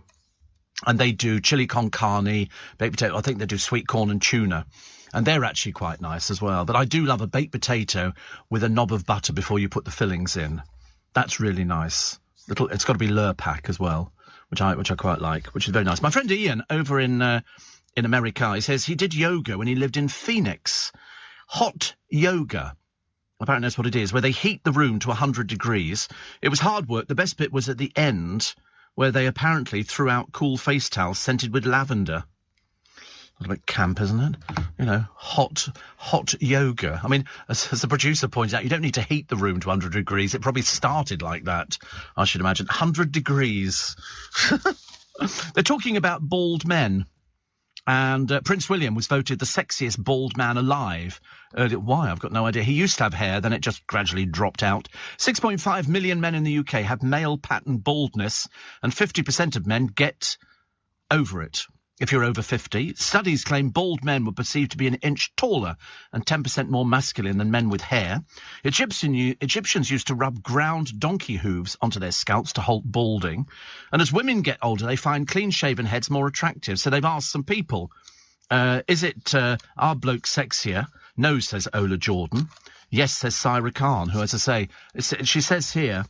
And they do chili con carne, baked potato. I think they do sweet corn and tuna. And they're actually quite nice as well. But I do love a baked potato with a knob of butter before you put the fillings in. That's really nice. It's got to be Lurpak as well, which I quite like, which is very nice. My friend Ian over in America, he says he did yoga when he lived in Phoenix. Hot yoga. Apparently that's what it is, where they heat the room to 100 degrees. It was hard work. The best bit was at the end, where they apparently threw out cool face towels scented with lavender. A little bit camp, isn't it? You know, hot yoga. I mean, as the producer pointed out, you don't need to heat the room to 100 degrees. It probably started like that, I should imagine. 100 degrees. They're talking about bald men. And Prince William was voted the sexiest bald man alive. Why? I've got no idea. He used to have hair, then it just gradually dropped out. 6.5 million men in the UK have male pattern baldness, and 50% of men get over it. If you're over 50, studies claim bald men were perceived to be an inch taller and 10% more masculine than men with hair. Egyptians used to rub ground donkey hooves onto their scalps to halt balding. And as women get older, they find clean-shaven heads more attractive. So they've asked some people, is it our bloke sexier? No, says Ola Jordan. Yes, says Syra Khan, who, as I say, she says here,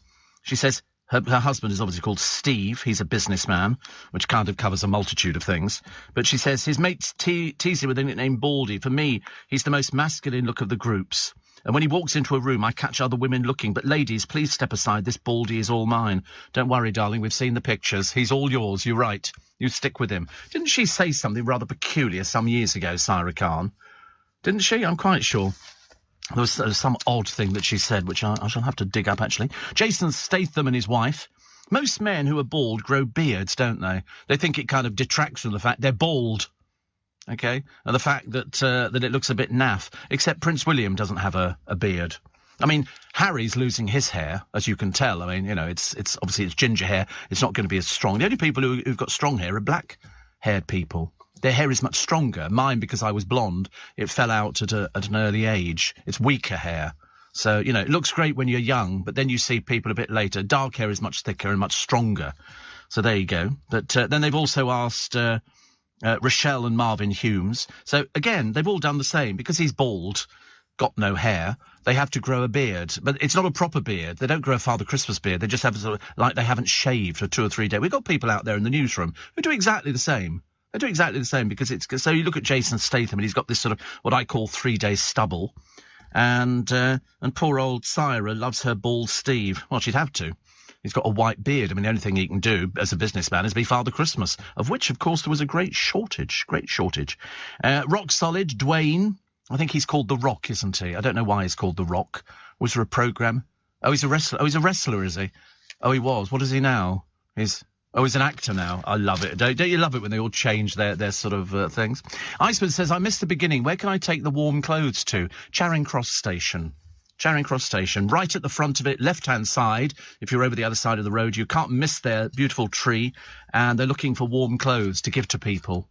her husband is obviously called Steve. He's a businessman, which kind of covers a multitude of things. But she says his mates tease him with the nickname Baldy. For me, he's the most masculine look of the groups. And when he walks into a room, I catch other women looking. But ladies, please step aside. This Baldy is all mine. Don't worry, darling. We've seen the pictures. He's all yours. You're right. You stick with him. Didn't she say something rather peculiar some years ago, Syra Khan? Didn't she? I'm quite sure. There was some odd thing that she said, which I shall have to dig up, actually. Jason Statham and his wife. Most men who are bald grow beards, don't they? They think it kind of detracts from the fact they're bald. OK? And the fact that it looks a bit naff. Except Prince William doesn't have a beard. I mean, Harry's losing his hair, as you can tell. I mean, you know, it's obviously it's ginger hair. It's not going to be as strong. The only people who've got strong hair are black-haired people. Their hair is much stronger. Mine, because I was blonde, it fell out at an early age. It's weaker hair. So, you know, it looks great when you're young, but then you see people a bit later. Dark hair is much thicker and much stronger. So there you go. But then they've also asked Rochelle and Marvin Humes. So, again, they've all done the same. Because he's bald, got no hair, they have to grow a beard. But it's not a proper beard. They don't grow a Father Christmas beard. They just have sort of, like they haven't shaved for 2 or 3 days. We've got people out there in the newsroom who do exactly the same. They do exactly the same because it's... So you look at Jason Statham and he's got this sort of what I call 3-day stubble. And poor old Syra loves her bald Steve. Well, she'd have to. He's got a white beard. I mean, the only thing he can do as a businessman is be Father Christmas, of which, of course, there was a great shortage. Rock Solid, Dwayne. I think he's called The Rock, isn't he? I don't know why he's called The Rock. Was there a programme? Oh, he's a wrestler. Oh, he's a wrestler, is he? Oh, he was. What is he now? He's an actor now. I love it. Don't you love it when they all change their sort of things? Iceman says, I missed the beginning. Where can I take the warm clothes to? Charing Cross Station. Charing Cross Station. Right at the front of it, left-hand side. If you're over the other side of the road, you can't miss their beautiful tree. And they're looking for warm clothes to give to people.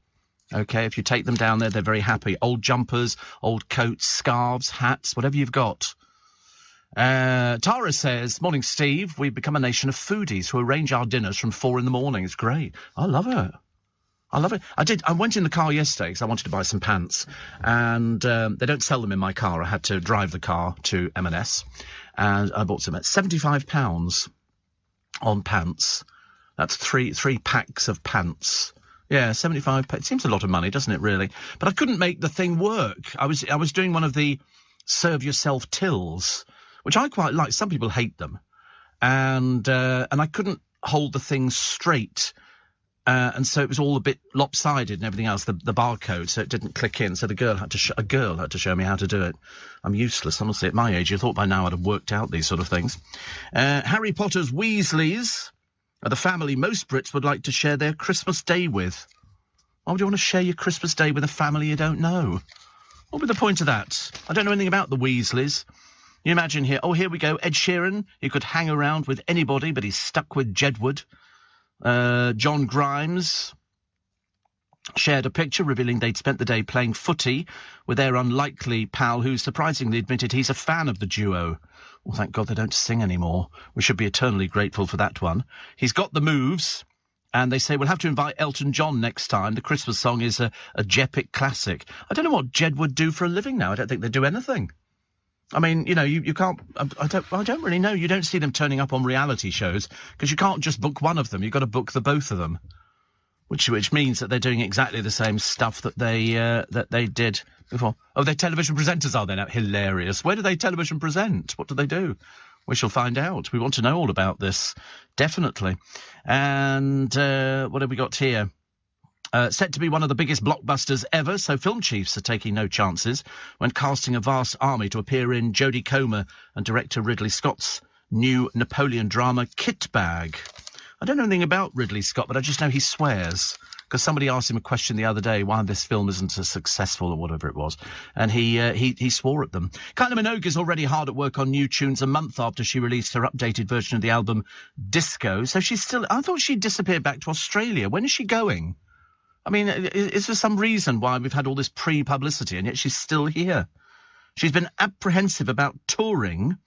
OK, if you take them down there, they're very happy. Old jumpers, old coats, scarves, hats, whatever you've got. Tara says, morning, Steve. We've become a nation of foodies who arrange our dinners from 4 a.m. It's great. I love it. I went in the car yesterday because I wanted to buy some pants. And they don't sell them in my car. I had to drive the car to M&S. And I bought some at £75 on pants. That's three packs of pants. Yeah, 75. It seems a lot of money, doesn't it, really? But I couldn't make the thing work. I was doing one of the serve yourself tills, which I quite like. Some people hate them. And I couldn't hold the thing straight. And so it was all a bit lopsided and everything else, the barcode, so it didn't click in. So a girl had to show me how to do it. I'm useless, honestly. At my age, you thought by now I'd have worked out these sort of things. Harry Potter's Weasleys are the family most Brits would like to share their Christmas day with. Why would you want to share your Christmas day with a family you don't know? What would be the point of that? I don't know anything about the Weasleys. You imagine here, here we go, Ed Sheeran. He could hang around with anybody, but he's stuck with Jedward. John Grimes shared a picture revealing they'd spent the day playing footy with their unlikely pal, who surprisingly admitted he's a fan of the duo. Well, thank God they don't sing anymore. We should be eternally grateful for that one. He's got the moves, and they say we'll have to invite Elton John next time. The Christmas song is a Jepic classic. I don't know what Jed would do for a living now. I don't think they do anything. I mean, you can't... I don't really know. You don't see them turning up on reality shows, because you can't just book one of them. You've got to book the both of them. Which means that they're doing exactly the same stuff that they did before. Oh, they're television presenters, are they now? Hilarious. Where do they television present? What do they do? We shall find out. We want to know all about this. Definitely. And what have we got here? Set to be one of the biggest blockbusters ever, so film chiefs are taking no chances when casting a vast army to appear in Jodie Comer and director Ridley Scott's new Napoleon drama, Kit Bag. I don't know anything about Ridley Scott, but I just know he swears, because somebody asked him a question the other day why this film isn't as successful or whatever it was, and he swore at them. Kylie Minogue is already hard at work on new tunes a month after she released her updated version of the album Disco, so she's still... I thought she'd disappeared back to Australia. When is she going? I mean, is there some reason why we've had all this pre-publicity and yet she's still here? She's been apprehensive about touring,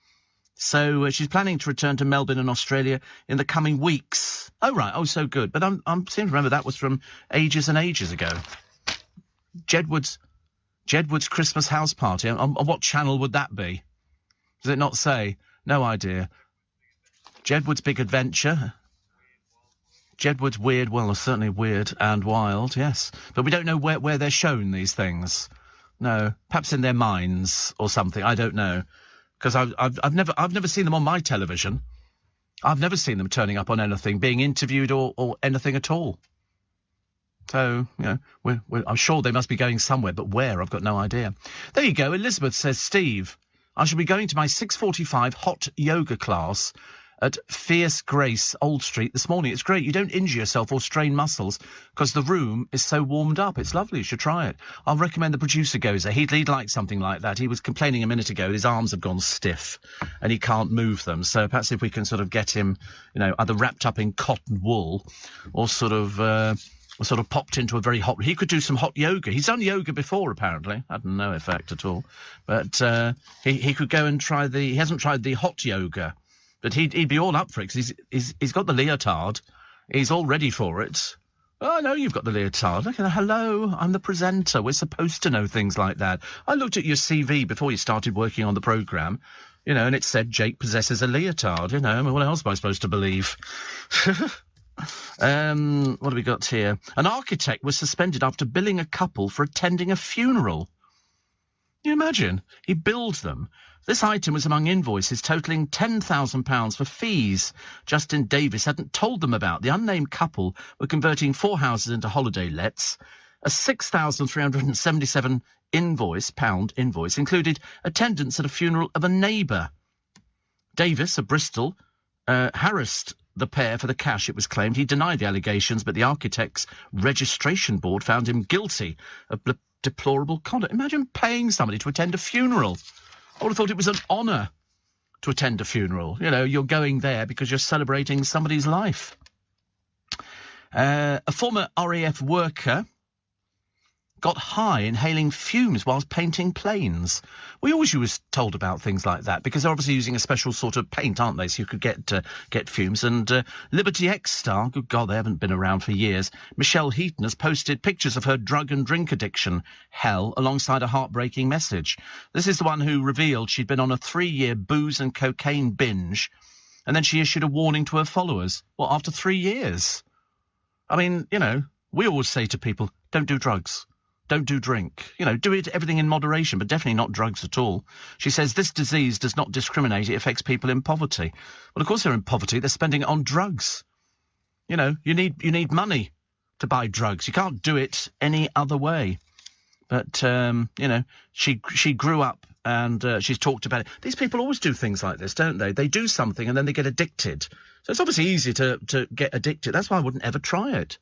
so she's planning to return to Melbourne and Australia in the coming weeks. Oh, right. Oh, so good. But I seem to remember that was from ages and ages ago. Jedward's Christmas house party. On what channel would that be? Does it not say? No idea. Jedward's Big Adventure. Jedward's Weird, well, certainly weird and wild, yes. But we don't know where they're shown, these things. No, perhaps in their minds or something, I don't know. Because I've never seen them on my television. I've never seen them turning up on anything, being interviewed or anything at all. So, I'm sure they must be going somewhere, but where, I've got no idea. There you go, Elizabeth says, Steve, I shall be going to my 6:45 hot yoga class at Fierce Grace, Old Street, this morning. It's great. You don't injure yourself or strain muscles because the room is so warmed up. It's lovely. You should try it. I'll recommend the producer goes there. He'd like something like that. He was complaining a minute ago. His arms have gone stiff and he can't move them. So perhaps if we can sort of get him, either wrapped up in cotton wool or sort of popped into a very hot... He could do some hot yoga. He's done yoga before, apparently. Had no effect at all. But he could go and try He hasn't tried the hot yoga. But he'd be all up for it, because he's got the leotard. He's all ready for it. Oh, no, you've got the leotard. Okay, hello, I'm the presenter. We're supposed to know things like that. I looked at your CV before you started working on the programme, and it said Jake possesses a leotard, I mean, what else am I supposed to believe? What have we got here? An architect was suspended after billing a couple for attending a funeral. Can you imagine? He billed them. This item was among invoices totalling £10,000 for fees Justin Davis hadn't told them about. The unnamed couple were converting 4 houses into holiday lets. A £6,377 pound invoice included attendance at a funeral of a neighbour. Davis, of Bristol, harassed the pair for the cash, it was claimed. He denied the allegations, but the Architects Registration Board found him guilty of deplorable conduct. Imagine paying somebody to attend a funeral. I would have thought it was an honour to attend a funeral. You're going there because you're celebrating somebody's life. A former RAF worker got high inhaling fumes whilst painting planes. We always was told about things like that because they're obviously using a special sort of paint, aren't they, so you could get fumes. And Liberty X star, good God, they haven't been around for years, Michelle Heaton has posted pictures of her drug and drink addiction hell alongside a heartbreaking message. This is the one who revealed she'd been on a 3-year booze and cocaine binge, and then she issued a warning to her followers. Well, after 3 years? I mean, we always say to people, don't do drugs. Don't do drink. Do everything in moderation, but definitely not drugs at all. She says this disease does not discriminate. It affects people in poverty. Well, of course they're in poverty. They're spending it on drugs. You need money to buy drugs. You can't do it any other way. But, she grew up and she's talked about it. These people always do things like this, don't they? They do something and then they get addicted. So it's obviously easy to get addicted. That's why I wouldn't ever try it.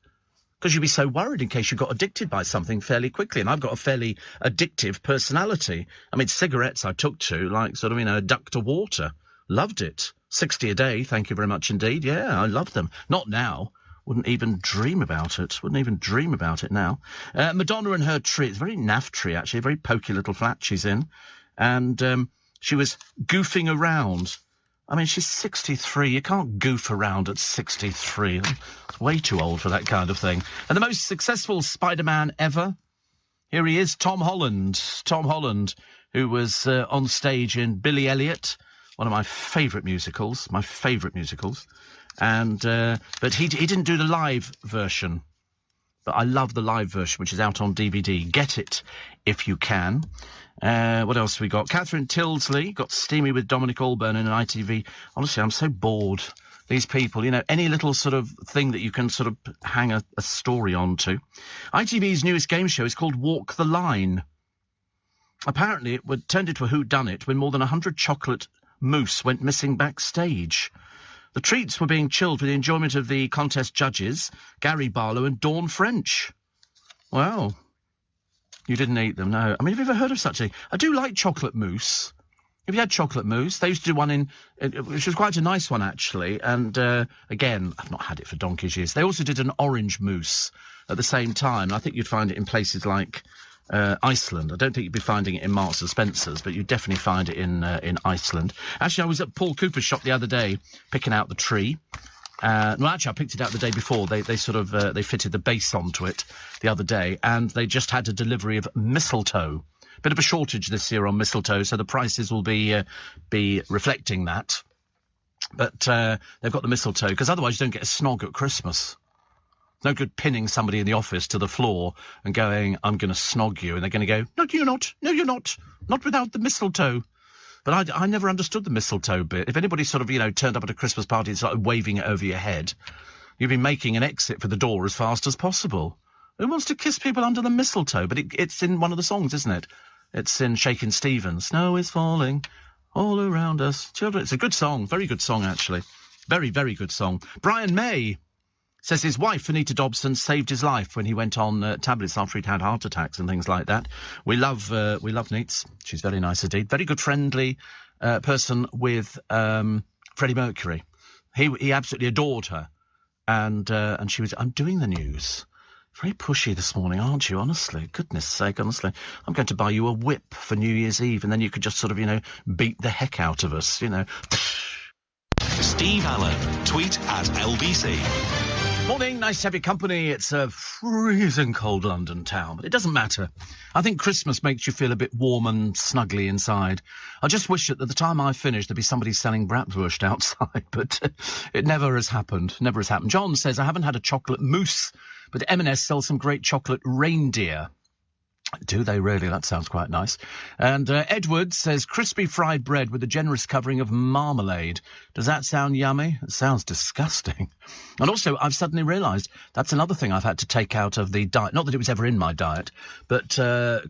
Because you'd be so worried in case you got addicted by something fairly quickly. And I've got a fairly addictive personality. I mean, cigarettes I took to, like sort of, a duck to water. Loved it. 60 a day, thank you very much indeed. Yeah, I love them. Not now. Wouldn't even dream about it. Wouldn't even dream about it now. Madonna and her tree. It's a very naff tree, actually. A very pokey little flat she's in. And she was goofing around. I mean, she's 63. You can't goof around at 63. It's way too old for that kind of thing. And the most successful Spider-Man ever? Here he is, Tom Holland. Tom Holland, who was on stage in Billy Elliot, one of my favourite musicals. And but he didn't do the live version. But I love the live version, which is out on DVD. Get it if you can. What else have we got? Catherine Tilsley got steamy with Dominic Allburn in an ITV. Honestly, I'm so bored. These people, any little sort of thing that you can sort of hang a story on to. ITV's newest game show is called Walk the Line. Apparently, it turned into a whodunit when more than 100 chocolate mousse went missing backstage. The treats were being chilled for the enjoyment of the contest judges, Gary Barlow and Dawn French. Wow. You didn't eat them, no. I mean, have you ever heard of such a thing? I do like chocolate mousse. Have you had chocolate mousse? They used to do one which was quite a nice one, actually. And, again, I've not had it for donkey's years. They also did an orange mousse at the same time. I think you'd find it in places like Iceland. I don't think you'd be finding it in Marks and Spencer's, but you'd definitely find it in Iceland. Actually, I was at Paul Cooper's shop the other day picking out the tree. Actually, I picked it out the day before. They they fitted the base onto it the other day, and they just had a delivery of mistletoe. Bit of a shortage this year on mistletoe, so the prices will be reflecting that. But they've got the mistletoe, because otherwise you don't get a snog at Christmas. No good pinning somebody in the office to the floor and going, I'm going to snog you, and they're going to go, no, you're not. No, you're not. Not without the mistletoe. But I never understood the mistletoe bit. If anybody sort of, turned up at a Christmas party and started waving it over your head, you'd be making an exit for the door as fast as possible. Who wants to kiss people under the mistletoe? But it's in one of the songs, isn't it? It's in Shakin' Stevens. Snow is falling all around us. Children. It's a good song. Very good song, actually. Very, very good song. Brian May says his wife, Anita Dobson, saved his life when he went on tablets after he'd had heart attacks and things like that. We love Neats. She's very nice indeed. Very good, friendly person with Freddie Mercury. He absolutely adored her. And she was, I'm doing the news. Very pushy this morning, aren't you? Honestly, goodness sake, honestly. I'm going to buy you a whip for New Year's Eve, and then you could just sort of, beat the heck out of us, Steve Allen, tweet at LBC. Morning, nice to have your company. It's a freezing cold London town, but it doesn't matter. I think Christmas makes you feel a bit warm and snuggly inside. I just wish that at the time I finished there'd be somebody selling bratwurst outside, but it never has happened. Never has happened. John says, I haven't had a chocolate mousse, but M&S sells some great chocolate reindeer. Do they really? That sounds quite nice. And Edward says, crispy fried bread with a generous covering of marmalade. Does that sound yummy? It sounds disgusting. And also, I've suddenly realised that's another thing I've had to take out of the diet. Not that it was ever in my diet, but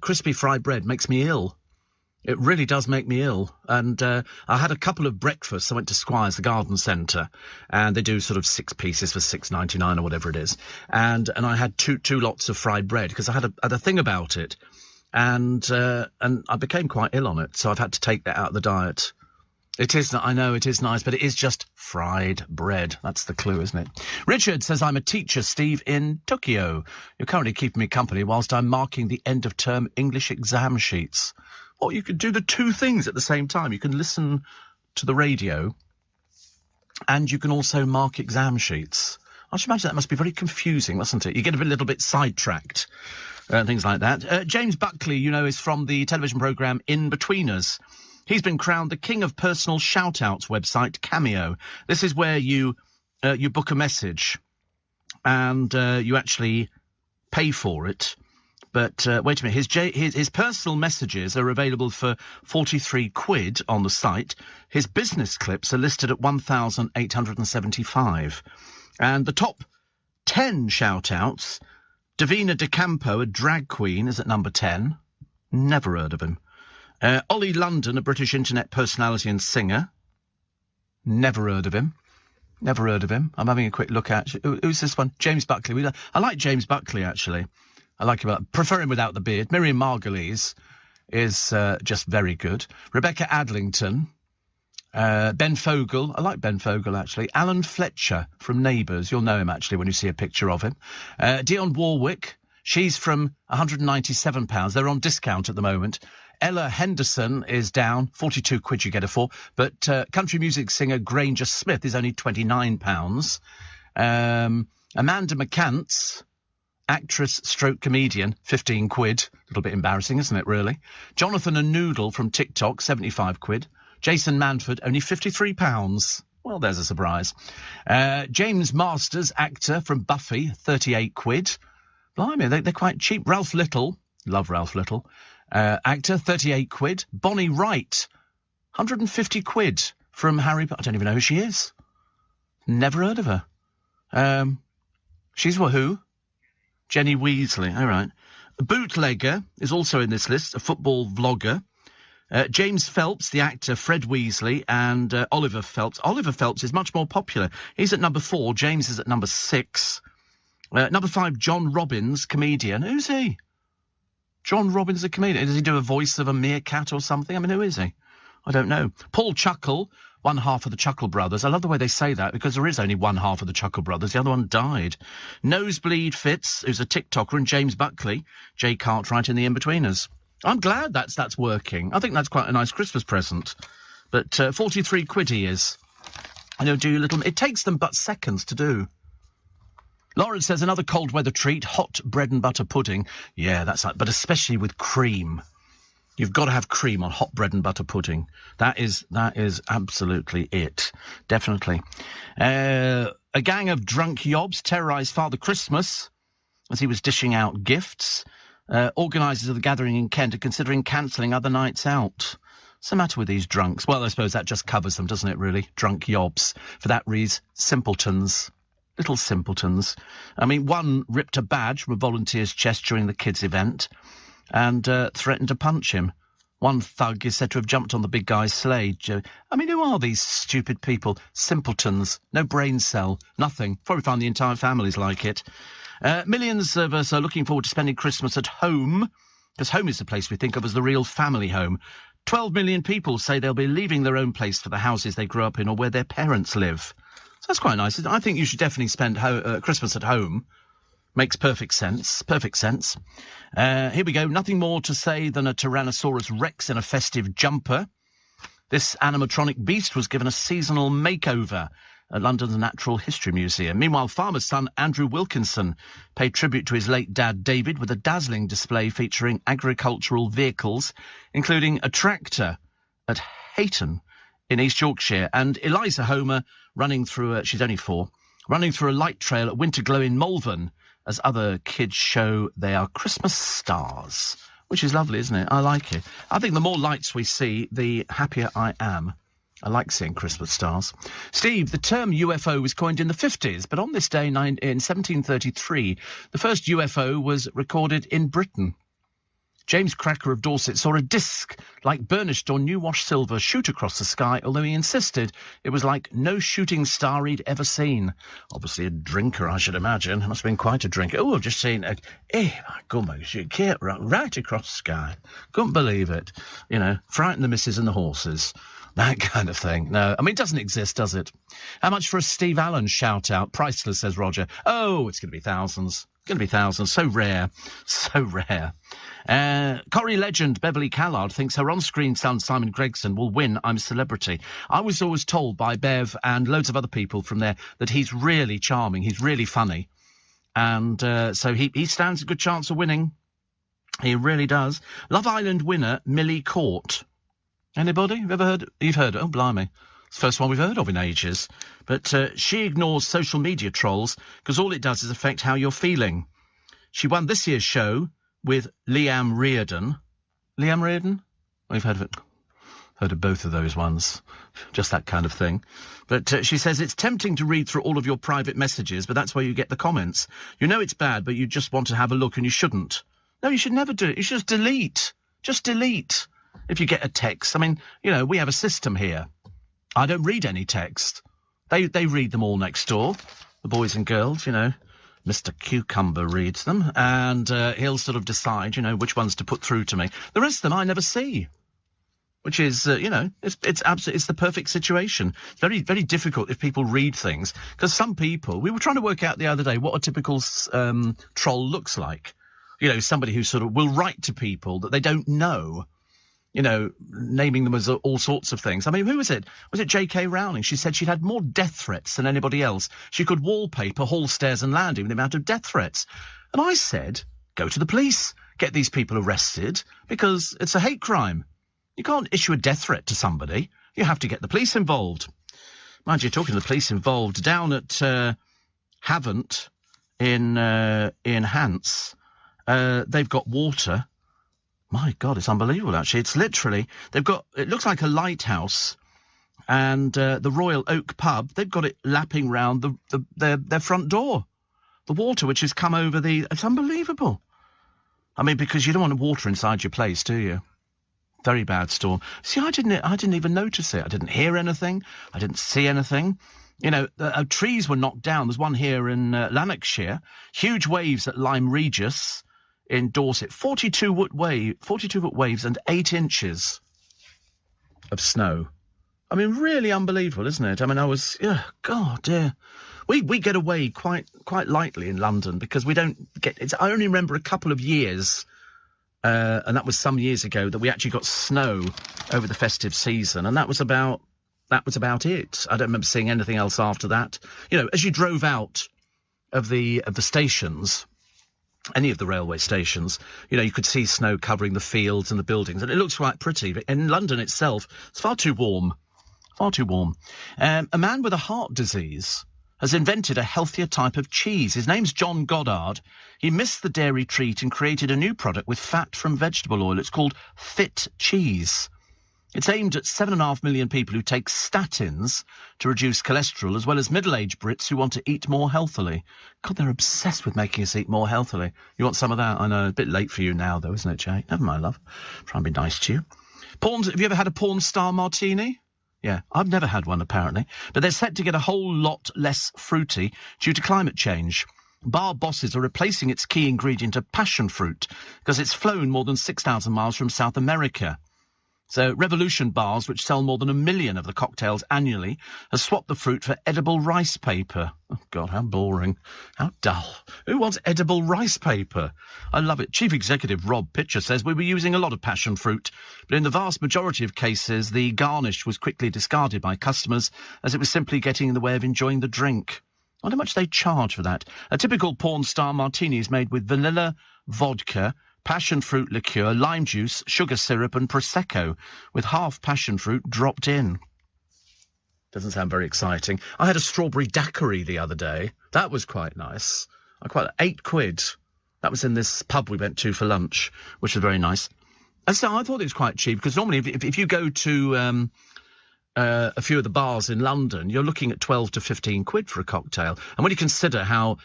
crispy fried bread makes me ill. It really does make me ill. And I had a couple of breakfasts. I went to Squires, the garden centre, and they do sort of 6 pieces for $6.99 or whatever it is. And I had two lots of fried bread because I had a thing about it, and I became quite ill on it. So I've had to take that out of the diet. It is, I know it is nice, but it is just fried bread. That's the clue, isn't it? Richard says, I'm a teacher, Steve, in Tokyo. You're currently keeping me company whilst I'm marking the end-of-term English exam sheets. Or you could do the two things at the same time. You can listen to the radio and you can also mark exam sheets. I should imagine that must be very confusing, mustn't it? You get a little bit sidetracked and things like that. James Buckley, is from the television programme In-Betweeners. He's been crowned the king of personal shout-outs website Cameo. This is where you book a message and you actually pay for it. But wait a minute, his personal messages are available for 43 quid on the site. His business clips are listed at 1,875. And the top 10 shout-outs, Davina De Campo, a drag queen, is at number 10. Never heard of him. Ollie London, a British internet personality and singer. Never heard of him. Never heard of him. I'm having a quick look at... Who's this one? James Buckley. I like James Buckley, actually. I like him. I prefer him without the beard. Miriam Margolyes is just very good. Rebecca Adlington. Ben Fogle. I like Ben Fogle, actually. Alan Fletcher from Neighbours. You'll know him, actually, when you see a picture of him. Dionne Warwick. She's from £197. They're on discount at the moment. Ella Henderson is down. 42 quid you get her for. But country music singer Granger Smith is only £29. Amanda McCants, actress stroke comedian, 15 quid. A little bit embarrassing, isn't it, really? Jonathan and Noodle from TikTok, 75 quid. Jason Manford, only £53. Well, there's a surprise. James Masters, actor from Buffy, 38 quid. Blimey, they're quite cheap. Ralph Little, love Ralph Little. Actor, 38 quid. Bonnie Wright, 150 quid from Harry Potter. I don't even know who she is. Never heard of her. She's who? Jenny Weasley, all right. Bootlegger is also in this list, a football vlogger. James Phelps, the actor Fred Weasley, and Oliver Phelps. Oliver Phelps is much more popular. He's at number 4. James is at number 6. Number 5, John Robbins, comedian. Who's he? John Robbins, a comedian. Does he do a voice of a meerkat or something? I mean, who is he? I don't know. Paul Chuckle, one half of the Chuckle Brothers. I love the way they say that, because there is only one half of the Chuckle Brothers. The other one died. Nosebleed Fitz, who's a TikToker, and James Buckley. Jay Cartwright in the In-Betweeners. I'm glad that's working. I think that's quite a nice Christmas present. But 43 quid he is. I know, do you little... It takes them but seconds to do. Lawrence says another cold weather treat, hot bread and butter pudding. Yeah, that's like... But especially with cream. You've got to have cream on hot bread and butter pudding. That is absolutely it. Definitely. A gang of drunk yobs terrorised Father Christmas as he was dishing out gifts. Organisers of the gathering in Kent are considering cancelling other nights out. What's the matter with these drunks? Well, I suppose that just covers them, doesn't it, really? Drunk yobs. For that reads simpletons. Little simpletons. I mean, one ripped a badge from a volunteer's chest during the kids' event and threatened to punch him. One thug is said to have jumped on the big guy's sleigh. I mean, who are these stupid people? Simpletons. No brain cell. Nothing. Probably find the entire family's like it. Millions of us are looking forward to spending Christmas at home, because home is the place we think of as the real family home. 12 million people say they'll be leaving their own place for the houses they grew up in or where their parents live. So that's quite nice. I think you should definitely spend Christmas at home. Makes perfect sense. Perfect sense. Here we go. Nothing more to say than a Tyrannosaurus Rex in a festive jumper. This animatronic beast was given a seasonal makeover at London's Natural History Museum. Meanwhile, farmer's son Andrew Wilkinson paid tribute to his late dad David with a dazzling display featuring agricultural vehicles, including a tractor at Hayton in East Yorkshire, and Eliza Homer running through she's only 4, running through a light trail at Winterglow in Malvern as other kids show they are Christmas stars, which is lovely, isn't it? I like it. I think the more lights we see, the happier I am. I like seeing Christmas stars. Steve, the term UFO was coined in the 50s, but on this day in 1733, the first UFO was recorded in Britain. James Cracker of Dorset saw a disc like burnished or new-washed silver shoot across the sky, although he insisted it was like no shooting star he'd ever seen. Obviously a drinker, I should imagine. It must have been quite a drinker. Oh, I've just seen my goodness, it came right across the sky. Couldn't believe it. You know, frighten the missus and the horses. That kind of thing. No, I mean, it doesn't exist, does it? How much for a Steve Allen shout-out? Priceless, says Roger. Oh, it's going to be thousands. It's going to be thousands. So rare. So rare. Corrie legend Beverly Callard thinks her on-screen son Simon Gregson will win I'm a Celebrity. I was always told by Bev and loads of other people from there that he's really charming. He's really funny. And so he stands a good chance of winning. He really does. Love Island winner Millie Court. Anybody? You've heard? Oh, blimey. It's the first one we've heard of in ages. But she ignores social media trolls because all it does is affect how you're feeling. She won this year's show with Liam Reardon. Liam Reardon? We've heard of it. Heard of both of those ones. Just that kind of thing. But she says it's tempting to read through all of your private messages, but that's where you get the comments. You know it's bad, but you just want to have a look and you shouldn't. No, you should never do it. You should just delete. Just delete. If you get a text, I mean, you know, we have a system here. I don't read any text. They read them all next door, the boys and girls, you know. Mr. Cucumber reads them, and he'll sort of decide, you know, which ones to put through to me. The rest of them I never see. Which is, you know, it's the perfect situation. Very, very difficult if people read things, because some people, we were trying to work out the other day what a typical troll looks like. You know, somebody who sort of will write to people that they don't know, you know, naming them as all sorts of things. I mean, who was it? Was it J.K. Rowling? She said she'd had more death threats than anybody else. She could wallpaper hall, stairs and landing with the amount of death threats. And I said, go to the police, get these people arrested, because it's a hate crime. You can't issue a death threat to somebody. You have to get the police involved. Mind you, talking to the police involved, down at Havant in Hants, they've got water. My God, it's unbelievable, actually. It's literally, it looks like a lighthouse, and the Royal Oak pub, they've got it lapping round their front door. The water which has come over it's unbelievable. I mean, because you don't want water inside your place, do you? Very bad storm. See, I didn't even notice it. I didn't hear anything. I didn't see anything. You know, trees were knocked down. There's one here in Lanarkshire. Huge waves at Lyme Regis in Dorset. 42-foot waves and 8 inches of snow. I mean, really unbelievable, isn't it? I mean, God, dear. We get away quite lightly in London because we don't get. I only remember a couple of years. And that was some years ago that we actually got snow over the festive season, and that was about it. I don't remember seeing anything else after that. You know, as you drove out of the stations, any of the railway stations, you know, you could see snow covering the fields and the buildings, and it looks quite pretty. But in London itself, it's far too warm. Far too warm. A man with a heart disease has invented a healthier type of cheese. His name's John Goddard. He missed the dairy treat and created a new product with fat from vegetable oil. It's called Fit Cheese. It's aimed at 7.5 million people who take statins to reduce cholesterol, as well as middle-aged Brits who want to eat more healthily. God, they're obsessed with making us eat more healthily. You want some of that? I know, a bit late for you now, though, isn't it, Jay? Never mind, love. Try and be nice to you. Have you ever had a porn star martini? Yeah, I've never had one, apparently. But they're set to get a whole lot less fruity due to climate change. Bar bosses are replacing its key ingredient of passion fruit because it's flown more than 6,000 miles from South America. So Revolution Bars, which sell more than 1 million of the cocktails annually, has swapped the fruit for edible rice paper. Oh, God, how boring. How dull. Who wants edible rice paper? I love it. Chief Executive Rob Pitcher says we were using a lot of passion fruit, but in the vast majority of cases, the garnish was quickly discarded by customers as it was simply getting in the way of enjoying the drink. I wonder how much they charge for that. A typical porn star martini is made with vanilla, vodka, passion fruit liqueur, lime juice, sugar syrup and Prosecco, with half passion fruit dropped in. Doesn't sound very exciting. I had a strawberry daiquiri the other day. That was quite nice. £8. That was in this pub we went to for lunch, which was very nice. And so I thought it was quite cheap, because normally if you go to a few of the bars in London, you're looking at 12 to 15 quid for a cocktail. And when you consider how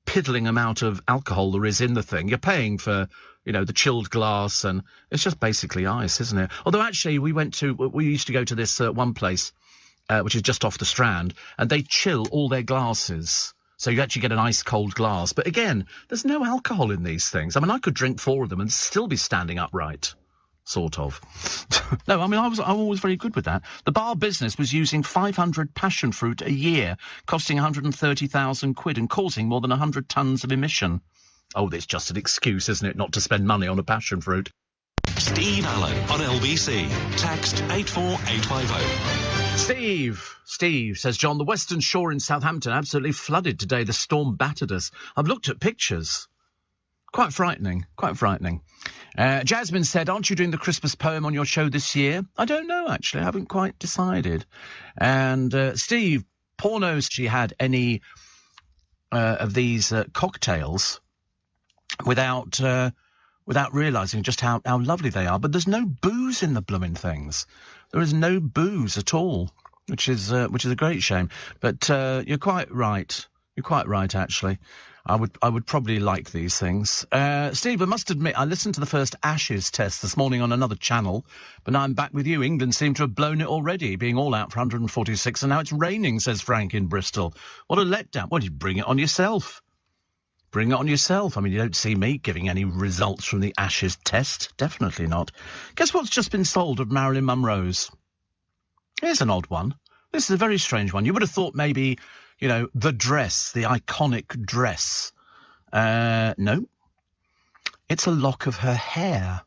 piddling amount of alcohol there is in the thing, you're paying for, you know, the chilled glass, and it's just basically ice, isn't it? Although actually we used to go to this one place, which is just off the Strand, and they chill all their glasses. So you actually get an ice cold glass. But again, there's no alcohol in these things. I mean, I could drink 4 of them and still be standing upright. Sort of. No, I mean, I'm always very good with that. The bar business was using 500 passion fruit a year, costing 130,000 quid and causing more than 100 tonnes of emission. Oh, it's just an excuse, isn't it, not to spend money on a passion fruit? Steve Allen on LBC. Text 84850. Steve, says John, the Western Shore in Southampton absolutely flooded today. The storm battered us. I've looked at pictures. Quite frightening. Jasmine said, aren't you doing the Christmas poem on your show this year? I don't know, actually. I haven't quite decided. And Steve, pornos, she had any of these cocktails without realising just how lovely they are. But there's no booze in the blooming things. There is no booze at all, which is a great shame. But you're quite right. You're quite right, actually. I would probably like these things. Steve, I must admit, I listened to the first Ashes test this morning on another channel, but now I'm back with you. England seem to have blown it already, being all out for 146, and now it's raining, says Frank in Bristol. What a letdown. Well, you bring it on yourself. Bring it on yourself. I mean, you don't see me giving any results from the Ashes test. Definitely not. Guess what's just been sold of Marilyn Monroe's? Here's an odd one. This is a very strange one. You would have thought maybe, you know, the dress, the iconic dress. No. It's a lock of her hair,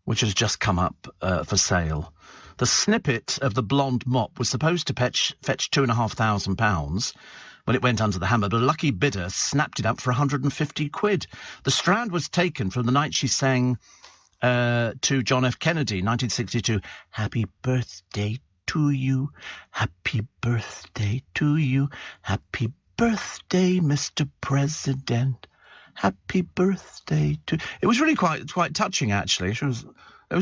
which has just come up for sale. The snippet of the blonde mop was supposed to fetch £2,500 when it went under the hammer, but a lucky bidder snapped it up for 150 quid. The strand was taken from the night she sang to John F. Kennedy, 1962, Happy Birthday to you, happy birthday to you, happy birthday, Mr. President, happy birthday to... It was really quite touching, actually. It was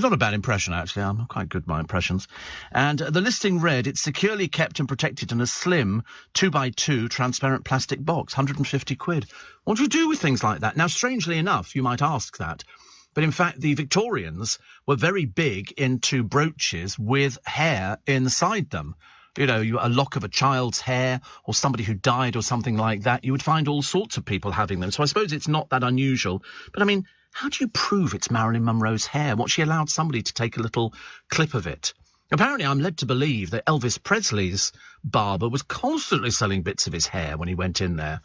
not a bad impression, actually. I'm quite good at my impressions. And the listing read, it's securely kept and protected in a slim 2x2 transparent plastic box, 150 quid. What do you do with things like that? Now, strangely enough, you might ask that, but in fact, the Victorians were very big into brooches with hair inside them. You know, a lock of a child's hair or somebody who died or something like that. You would find all sorts of people having them. So I suppose it's not that unusual. But, I mean, how do you prove it's Marilyn Monroe's hair? What, she allowed somebody to take a little clip of it? Apparently, I'm led to believe that Elvis Presley's barber was constantly selling bits of his hair when he went in there.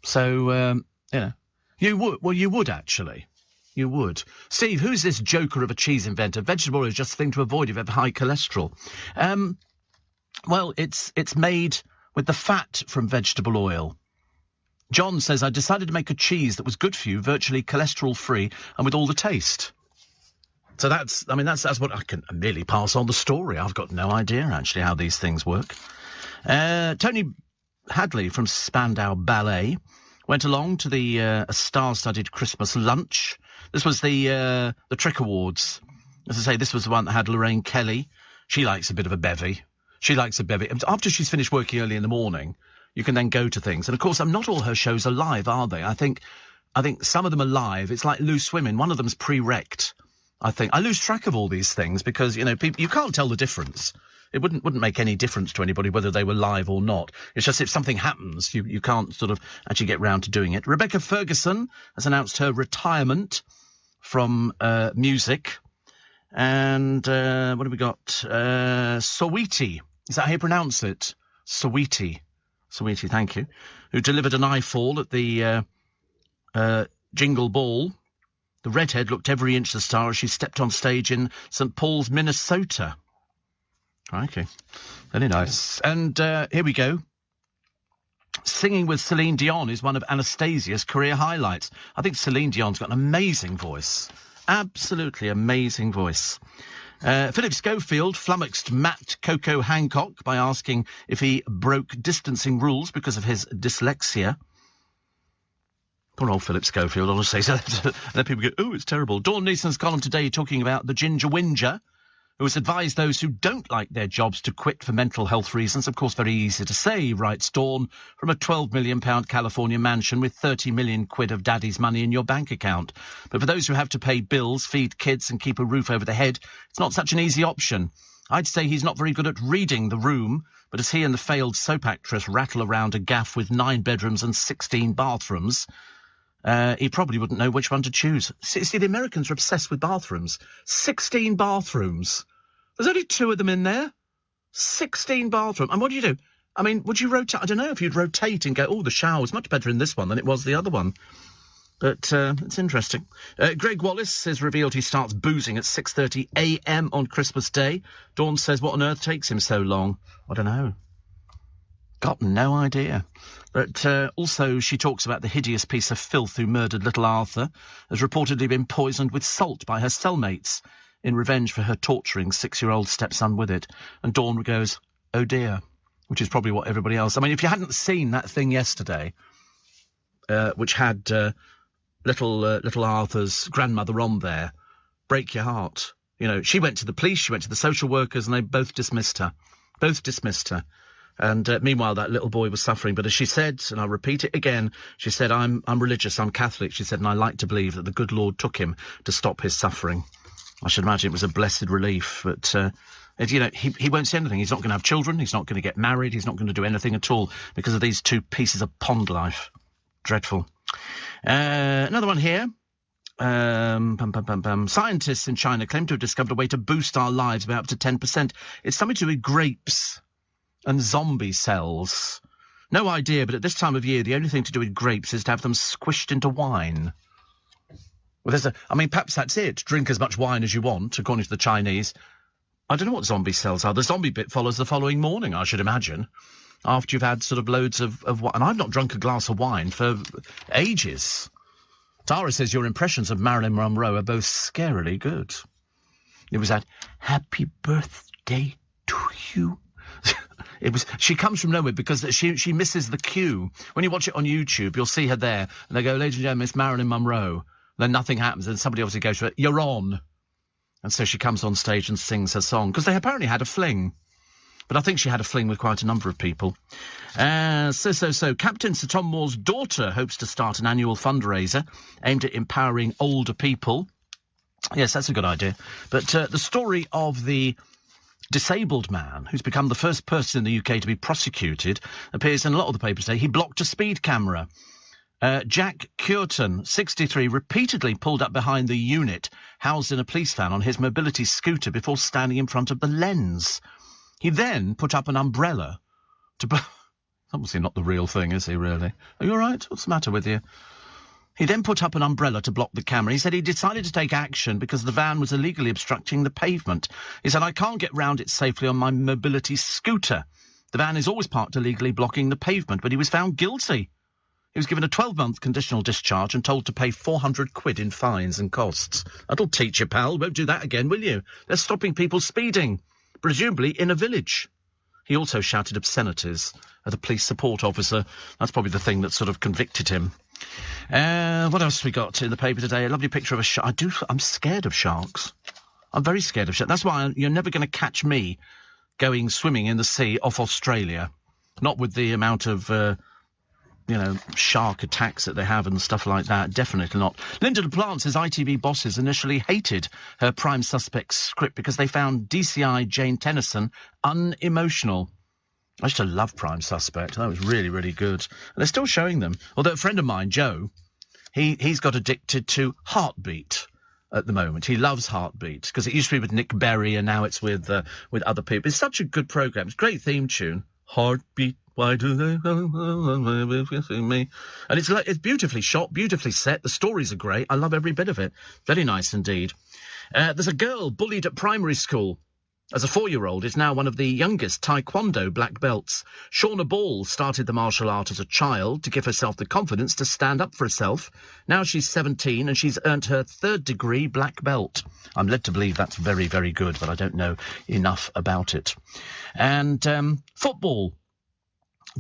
So, you would, actually. You would. Steve, who's this joker of a cheese inventor? Vegetable oil is just a thing to avoid if you have high cholesterol. Well, it's made with the fat from vegetable oil. John says, I decided to make a cheese that was good for you, virtually cholesterol-free, and with all the taste. So that's what I can merely pass on the story. I've got no idea, actually, how these things work. Tony Hadley from Spandau Ballet went along to the star-studded Christmas lunch. This was the Trick Awards. As I say, this was the one that had Lorraine Kelly. She likes a bit of a bevy. After she's finished working early in the morning, you can then go to things. And, of course, not all her shows are live, are they? I think some of them are live. It's like Loose Women. One of them's pre-rect, I think. I lose track of all these things because, you know, you can't tell the difference. It wouldn't make any difference to anybody whether they were live or not. It's just if something happens, you can't sort of actually get round to doing it. Rebecca Ferguson has announced her retirement from music. And what have we got? Saweetie. Is that how you pronounce it? Saweetie, thank you. Who delivered an eye fall at the Jingle Ball. The redhead looked every inch the star as she stepped on stage in St. Paul's, Minnesota. Okay, very nice. And here we go. Singing with Celine Dion is one of Anastasia's career highlights. I think Celine Dion's got an amazing voice. Absolutely amazing voice. Philip Schofield flummoxed Matt Coco Hancock by asking if he broke distancing rules because of his dyslexia. Poor old Philip Schofield, honestly. So then people go, oh, it's terrible. Dawn Neeson's column today talking about the Ginger Whinger, who has advised those who don't like their jobs to quit for mental health reasons. Of course, very easy to say, writes Dawn, from a £12 million California mansion with 30 million quid of daddy's money in your bank account. But for those who have to pay bills, feed kids and keep a roof over their head, it's not such an easy option. I'd say he's not very good at reading The Room, but as he and the failed soap actress rattle around a gaff with 9 bedrooms and 16 bathrooms, he probably wouldn't know which one to choose. See, the Americans are obsessed with bathrooms. 16 bathrooms. There's only 2 of them in there. 16 bathrooms. And what do you do? I mean, would you rotate? I don't know if you'd rotate and go, oh, the shower's much better in this one than it was the other one. But it's interesting. Greg Wallace has revealed he starts boozing at 6:30 a.m. on Christmas Day. Dawn says, what on earth takes him so long? I don't know. Got no idea. But also she talks about the hideous piece of filth who murdered little Arthur, has reportedly been poisoned with salt by her cellmates in revenge for her torturing 6-year-old stepson with it. And Dawn goes, oh dear, which is probably what everybody else... I mean, if you hadn't seen that thing yesterday, which had little Arthur's grandmother on there, break your heart. You know, she went to the police, she went to the social workers, and they both dismissed her. And meanwhile, that little boy was suffering. But as she said, and I'll repeat it again, she said, I'm religious, I'm Catholic. She said, and I like to believe that the good Lord took him to stop his suffering. I should imagine it was a blessed relief. But, he won't say anything. He's not going to have children. He's not going to get married. He's not going to do anything at all because of these 2 pieces of pond life. Dreadful. Another one here. Scientists in China claim to have discovered a way to boost our lives by up to 10%. It's something to do with grapes and zombie cells. No idea, but at this time of year, the only thing to do with grapes is to have them squished into wine. Well, perhaps that's it. Drink as much wine as you want, according to the Chinese. I don't know what zombie cells are. The zombie bit follows the following morning, I should imagine, after you've had sort of loads of wine. And I've not drunk a glass of wine for ages. Tara says your impressions of Marilyn Monroe are both scarily good. It was that happy birthday to you. She comes from nowhere because she misses the cue. When you watch it on YouTube, you'll see her there, and they go, ladies and gentlemen, it's Marilyn Monroe. Then nothing happens, and somebody obviously goes to her, you're on. And so she comes on stage and sings her song, because they apparently had a fling. But I think she had a fling with quite a number of people. Captain Sir Tom Moore's daughter hopes to start an annual fundraiser aimed at empowering older people. Yes, that's a good idea. But the story of the disabled man who's become the first person in the UK to be prosecuted appears in a lot of the papers today. He blocked a speed camera. Jack Curtin, 63, repeatedly pulled up behind the unit housed in a police van on his mobility scooter before standing in front of the lens. He then put up an umbrella to... Obviously not the real thing, is he, really? Are you all right? What's the matter with you? He then put up an umbrella to block the camera. He said he decided to take action because the van was illegally obstructing the pavement. He said, I can't get round it safely on my mobility scooter. The van is always parked illegally blocking the pavement, but he was found guilty. He was given a 12-month conditional discharge and told to pay 400 quid in fines and costs. That'll teach you, pal. Won't do that again, will you? They're stopping people speeding, presumably in a village. He also shouted obscenities at a police support officer. That's probably the thing that sort of convicted him. What else have we got in the paper today? A lovely picture of a shark. I'm scared of sharks. I'm very scared of sharks. That's why you're never going to catch me going swimming in the sea off Australia. Not with the amount of, shark attacks that they have and stuff like that. Definitely not. Linda LaPlante says ITV bosses initially hated her Prime Suspect script because they found DCI Jane Tennyson unemotional. I used to love Prime Suspect. That was really, really good. And they're still showing them. Although a friend of mine, Joe, he's got addicted to Heartbeat at the moment. He loves Heartbeat because it used to be with Nick Berry and now it's with other people. It's such a good programme. It's a great theme tune. Heartbeat, why do they see me? And it's beautifully shot, beautifully set. The stories are great. I love every bit of it. Very nice indeed. There's a girl bullied at primary school. As a 4-year-old, is now one of the youngest Taekwondo black belts. Shauna Ball started the martial art as a child to give herself the confidence to stand up for herself. Now she's 17 and she's earned her 3rd-degree black belt. I'm led to believe that's very, very good, but I don't know enough about it. And football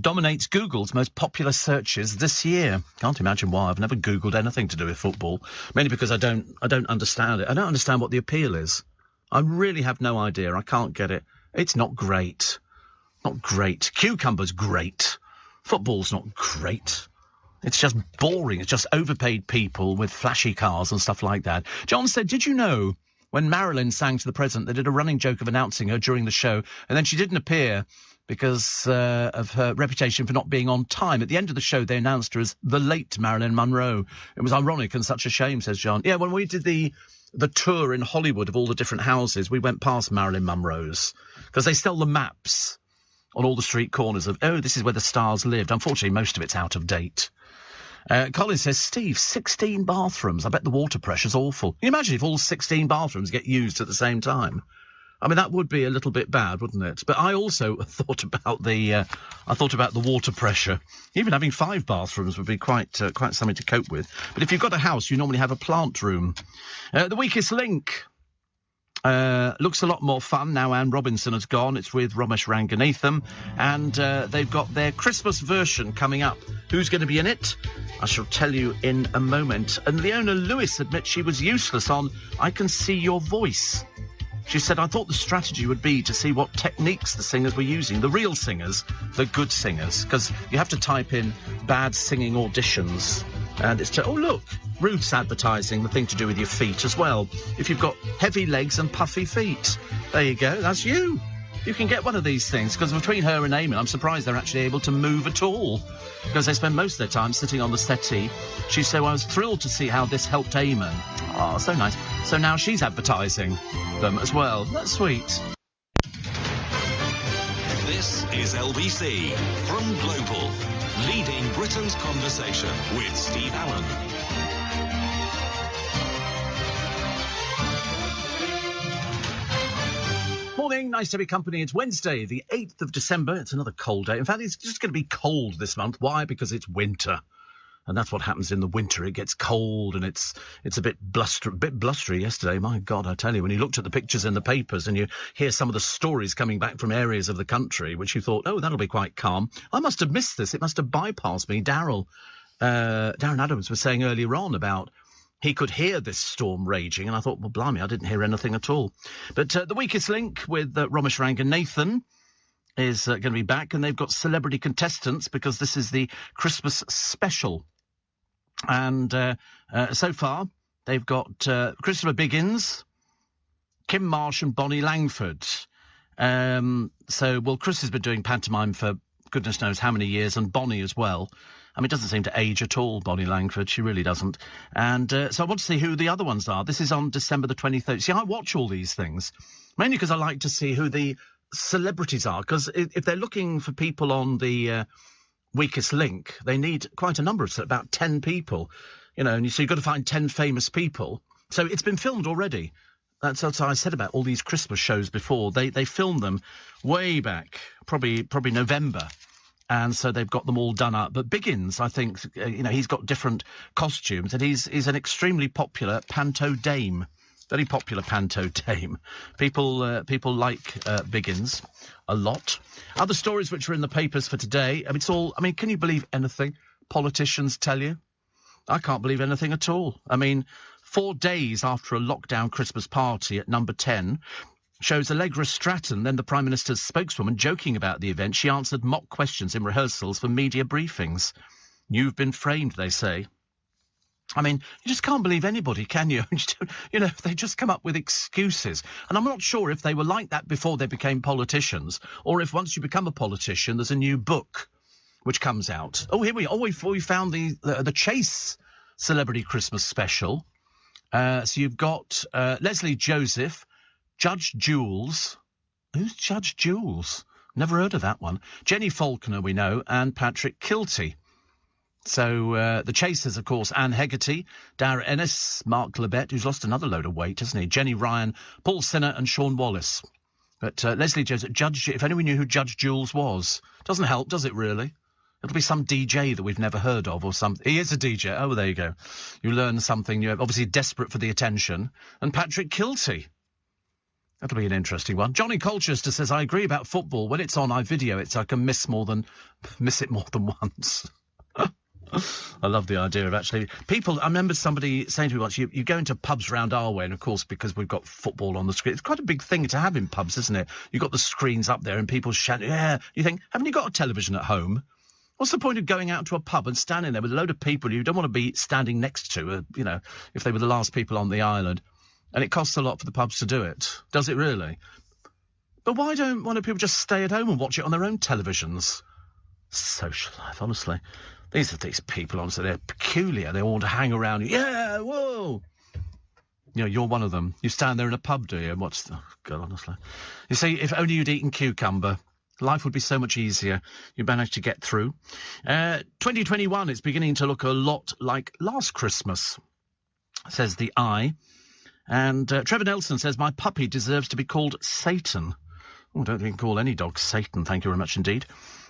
dominates Google's most popular searches this year. Can't imagine why. I've never Googled anything to do with football, mainly because I don't understand it. I don't understand what the appeal is. I really have no idea. I can't get it. It's not great. Not great. Cucumber's great. Football's not great. It's just boring. It's just overpaid people with flashy cars and stuff like that. John said, did you know when Marilyn sang to the president, they did a running joke of announcing her during the show, and then she didn't appear because of her reputation for not being on time. At the end of the show, they announced her as the late Marilyn Monroe. It was ironic and such a shame, says John. Yeah, when we did the tour in Hollywood of all the different houses, we went past Marilyn Monroe's because they sell the maps on all the street corners of, this is where the stars lived. Unfortunately, most of it's out of date. Colin says, Steve, 16 bathrooms. I bet the water pressure's awful. Can you imagine if all 16 bathrooms get used at the same time? I mean, that would be a little bit bad, wouldn't it? But I also thought about the water pressure. Even having 5 bathrooms would be quite something to cope with. But if you've got a house, you normally have a plant room. The Weakest Link looks a lot more fun now Anne Robinson has gone. It's with Ramesh Ranganathan, and they've got their Christmas version coming up. Who's going to be in it? I shall tell you in a moment. And Leona Lewis admits she was useless on I Can See Your Voice. She said, I thought the strategy would be to see what techniques the singers were using, the real singers, the good singers, because you have to type in bad singing auditions. And it's oh, look, Ruth's advertising the thing to do with your feet as well. If you've got heavy legs and puffy feet, there you go, that's you. You can get one of these things, because between her and Eamon, I'm surprised they're actually able to move at all, because they spend most of their time sitting on the settee. She said, well, I was thrilled to see how this helped Eamon. Oh, so nice. So now she's advertising them as well. That's sweet. This is LBC from Global, leading Britain's conversation with Steve Allen. Morning, nice to be company. It's Wednesday, the 8th of December. It's another cold day. In fact, it's just going to be cold this month. Why? Because it's winter. And that's what happens in the winter. It gets cold and it's a bit blustery yesterday. My God, I tell you, when you looked at the pictures in the papers and you hear some of the stories coming back from areas of the country, which you thought, oh, that'll be quite calm. I must have missed this. It must have bypassed me. Darren Adams was saying earlier on about he could hear this storm raging, and I thought, well, blimey, I didn't hear anything at all. But the Weakest Link with Romesh Rangan Nathan is going to be back, and they've got celebrity contestants because this is the Christmas special. And so far, they've got Christopher Biggins, Kim Marsh and Bonnie Langford. Chris has been doing pantomime for goodness knows how many years, and Bonnie as well. I mean, it doesn't seem to age at all, Bonnie Langford. She really doesn't. And so I want to see who the other ones are. This is on December the 23rd. See, I watch all these things, mainly because I like to see who the celebrities are, because if they're looking for people on the Weakest Link, they need quite a number of, about 10 people, you know, and so you've got to find 10 famous people. So it's been filmed already. That's what I said about all these Christmas shows before. They filmed them way back, probably November. And so they've got them all done up. But Biggins, I think, he's got different costumes, and he's an extremely popular panto dame. Very popular panto dame. People like Biggins a lot. Other stories which are in the papers for today. Can you believe anything politicians tell you? I can't believe anything at all. 4 days after a lockdown Christmas party at Number 10 shows Allegra Stratton, then the Prime Minister's spokeswoman, joking about the event. She answered mock questions in rehearsals for media briefings. You've been framed, they say. You just can't believe anybody, can you? They just come up with excuses. And I'm not sure if they were like that before they became politicians, or if once you become a politician, there's a new book which comes out. Oh, here we are. We found the Chase Celebrity Christmas Special. So you've got Leslie Joseph, Judge Jules. Who's Judge Jules? Never heard of that one. Jenny Faulkner, we know, and Patrick Kilty. So the Chasers, of course, Anne Hegarty, Dara Ennis, Mark Labette, who's lost another load of weight, hasn't he? Jenny Ryan, Paul Sinner and Sean Wallace. But Leslie Joseph, if anyone knew who Judge Jules was, doesn't help, does it really? It'll be some DJ that we've never heard of or something. He is a DJ. Oh, there you go. You learn something new. Obviously desperate for the attention. And Patrick Kilty. That'll be an interesting one. Johnny Colchester says, I agree about football. When it's on, I video it so I can miss it more than once. I love the idea of actually people. I remember somebody saying to me once, you go into pubs round our way, and of course, because we've got football on the screen, it's quite a big thing to have in pubs, isn't it? You've got the screens up there and people shouting, yeah. You think, haven't you got a television at home? What's the point of going out to a pub and standing there with a load of people you don't want to be standing next to, if they were the last people on the island? And it costs a lot for the pubs to do it. Does it really? But why don't people just stay at home and watch it on their own televisions? Social life, honestly. These people, honestly, they're peculiar. They all want to hang around. Yeah, whoa. You're one of them. You stand there in a pub, do you? And watch. Oh, God, honestly. You see, if only you'd eaten cucumber, life would be so much easier. You managed to get through. 2021 is beginning to look a lot like last Christmas, says the Eye. And Trevor Nelson says, my puppy deserves to be called Satan. Oh, don't think we can call any dog Satan, thank you very much indeed.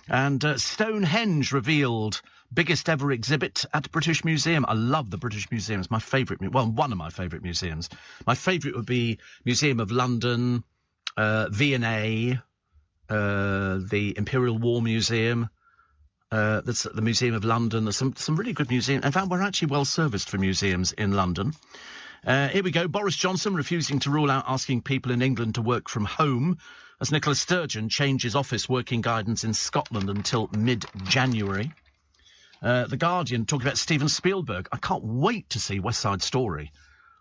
And Stonehenge revealed biggest ever exhibit at British Museum. I love the British Museum. It's my favourite, one of my favourite museums. My favourite would be Museum of London, V&A, the Imperial War Museum. That's the Museum of London. There's some really good museums. In fact, we're actually well serviced for museums in London. Here we go. Boris Johnson refusing to rule out asking people in England to work from home as Nicola Sturgeon changes office working guidance in Scotland until mid-January. The Guardian talking about Steven Spielberg. I can't wait to see West Side Story.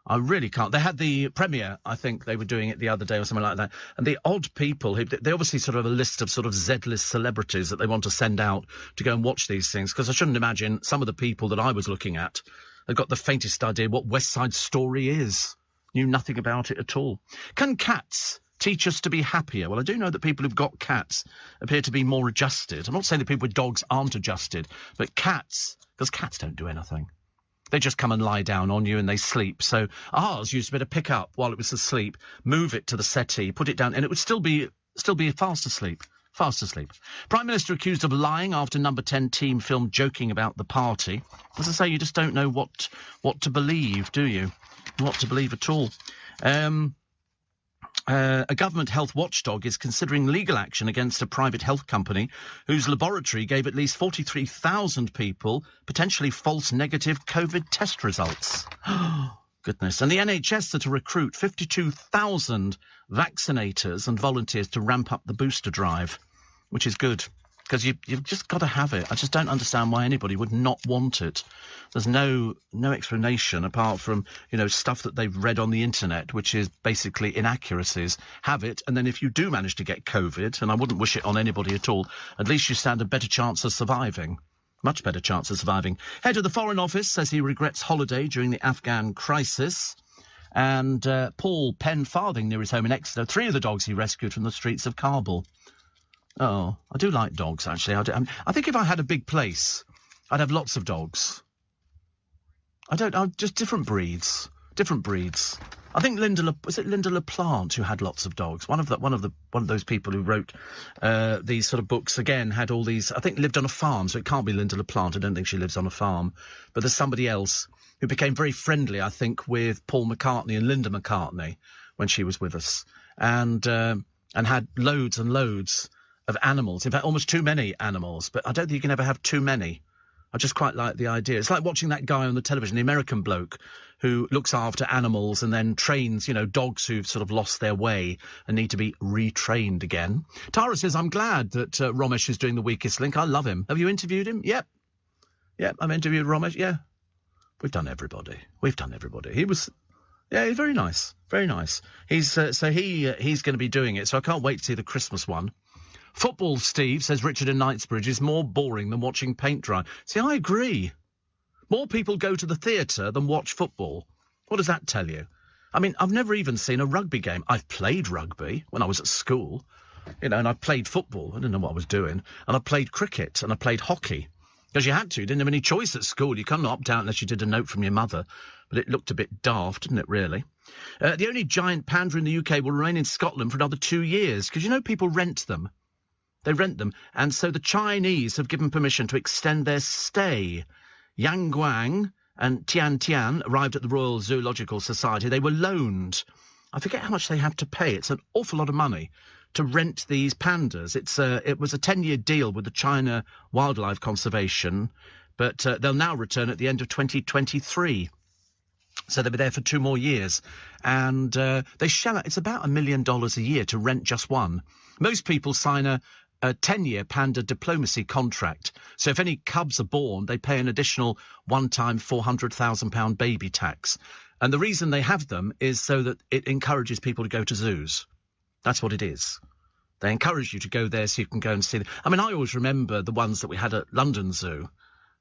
I really can't. They had the premiere, I think they were doing it the other day or something like that. And the odd people, they obviously sort of have a list of sort of Z-list celebrities that they want to send out to go and watch these things. Because I shouldn't imagine some of the people that I was looking at had got the faintest idea what West Side Story is. Knew nothing about it at all. Can cats teach us to be happier? Well, I do know that people who've got cats appear to be more adjusted. I'm not saying that people with dogs aren't adjusted, but cats, because cats don't do anything. They just come and lie down on you and they sleep. So ours used to be able to pick up while it was asleep, move it to the settee, put it down, and it would still be fast asleep. Fast asleep. Prime Minister accused of lying after Number 10 team filmed joking about the party. As I say, you just don't know what to believe, do you? What to believe at all. A government health watchdog is considering legal action against a private health company whose laboratory gave at least 43,000 people potentially false negative COVID test results. Goodness. And the NHS are to recruit 52,000 vaccinators and volunteers to ramp up the booster drive, which is good. Because you've just got to have it. I just don't understand why anybody would not want it. There's no explanation apart from, stuff that they've read on the internet, which is basically inaccuracies. Have it, and then if you do manage to get COVID, and I wouldn't wish it on anybody at all, at least you stand a better chance of surviving. Much better chance of surviving. Head of the Foreign Office says he regrets holiday during the Afghan crisis. And Paul Penfarthing near his home in Exeter, 3 of the dogs he rescued from the streets of Kabul. Oh, I do like dogs, actually. I think if I had a big place, I'd have lots of dogs. Just different breeds. Different breeds. I think Linda LaPlante who had lots of dogs? One of those people who wrote these sort of books, again, had all these, I think lived on a farm, so it can't be Linda LaPlante. I don't think she lives on a farm. But there's somebody else who became very friendly, I think, with Paul McCartney and Linda McCartney when she was with us. And had loads and loads of animals. In fact, almost too many animals. But I don't think you can ever have too many. I just quite like the idea. It's like watching that guy on the television, the American bloke, who looks after animals and then trains, dogs who've sort of lost their way and need to be retrained again. Tara says, I'm glad that Romesh is doing The Weakest Link. I love him. Have you interviewed him? Yep, I've interviewed Romesh, yeah. We've done everybody. He was... Yeah, he's very nice. Very nice. He's going to be doing it, so I can't wait to see the Christmas one. Football, Steve, says Richard in Knightsbridge, is more boring than watching paint dry. See, I agree. More people go to the theatre than watch football. What does that tell you? I mean, I've never even seen a rugby game. I've played rugby when I was at school, and I played football. I didn't know what I was doing. And I played cricket and I played hockey. Because you had to. You didn't have any choice at school. You couldn't opt out unless you did a note from your mother. But it looked a bit daft, didn't it, really? The only giant panda in the UK will remain in Scotland for another 2 years. Because, people rent them. They rent them. And so the Chinese have given permission to extend their stay. Yang Guang and Tian Tian arrived at the Royal Zoological Society. They were loaned. I forget how much they have to pay. It's an awful lot of money to rent these pandas. It was a 10-year deal with the China Wildlife Conservation, but they'll now return at the end of 2023. So they'll be there for 2 more years. And they shell out, it's about $1 million a year to rent just one. Most people sign a 10-year panda diplomacy contract. So if any cubs are born, they pay an additional one-time £400,000 baby tax. And the reason they have them is so that it encourages people to go to zoos. That's what it is. They encourage you to go there so you can go and see them. I mean, I always remember the ones that we had at London Zoo.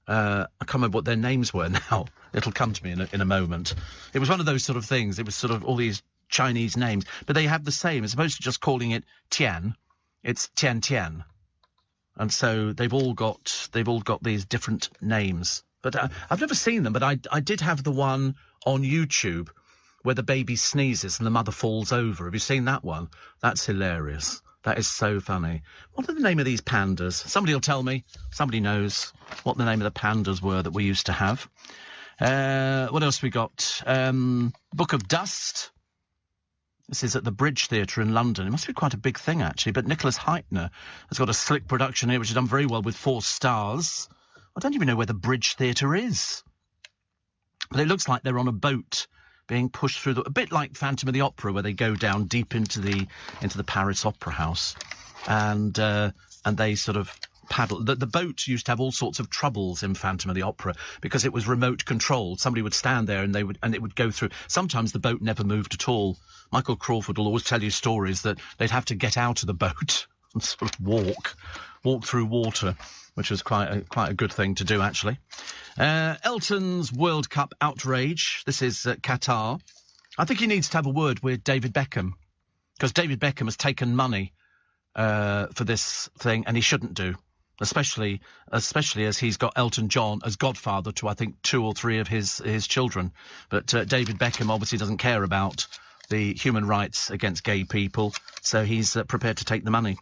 I can't remember what their names were now. It'll come to me in a moment. It was one of those sort of things. It was sort of all these Chinese names. But they have the same. As opposed to just calling it Tian, it's Tian Tian. And so they've all got these different names. But I've never seen them, but I did have the one on YouTube where the baby sneezes and the mother falls over. Have you seen that one? That's hilarious. That is so funny. What are the name of these pandas? Somebody will tell me. Somebody knows what the name of the pandas were that we used to have. What else we got? Book of Dust. This is at the Bridge Theatre in London. It must be quite a big thing, actually. But Nicholas Heitner has got a slick production here, which has done very well with 4 stars. I don't even know where the Bridge Theatre is. But it looks like they're on a boat being pushed through a bit like Phantom of the Opera, where they go down deep into the Paris Opera House, and they sort of paddle. The boat used to have all sorts of troubles in Phantom of the Opera because it was remote controlled. Somebody would stand there and it would go through. Sometimes the boat never moved at all. Michael Crawford will always tell you stories that they'd have to get out of the boat and sort of walk through water, which was quite a good thing to do, actually. Elton's World Cup outrage. This is Qatar. I think he needs to have a word with David Beckham, because David Beckham has taken money for this thing, and he shouldn't do, especially as he's got Elton John as godfather to, I think, 2 or 3 of his children. But David Beckham obviously doesn't care about the human rights against gay people, so he's prepared to take the money.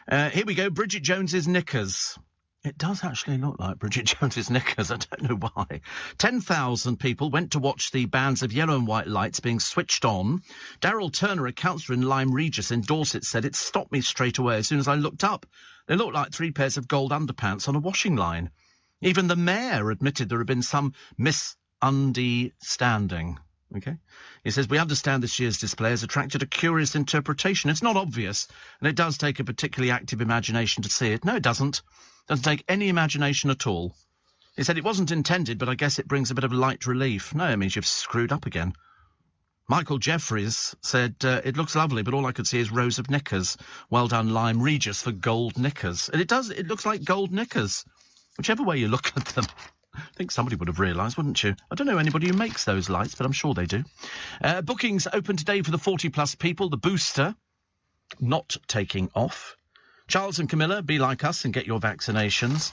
Here we go, Bridget Jones's knickers. It does actually look like Bridget Jones's knickers. I don't know why. 10,000 people went to watch the bands of yellow and white lights being switched on. Daryl Turner, a councillor in Lyme Regis in Dorset, said, "It stopped me straight away as soon as I looked up. They looked like 3 pairs of gold underpants on a washing line. Even the mayor admitted there had been some misunderstanding." Okay. He says, "We understand this year's display has attracted a curious interpretation. It's not obvious, and it does take a particularly active imagination to see it." No, it doesn't. It doesn't take any imagination at all. He said it wasn't intended, but I guess it brings a bit of light relief. No, it means you've screwed up again. Michael Jeffries said, "It looks lovely, but all I could see is rows of knickers. Well done, Lyme Regis, for gold knickers." And it looks like gold knickers, whichever way you look at them. I think somebody would have realised, wouldn't you? I don't know anybody who makes those lights, but I'm sure they do. Bookings open today for the 40-plus people. The booster not taking off. Charles and Camilla, be like us and get your vaccinations.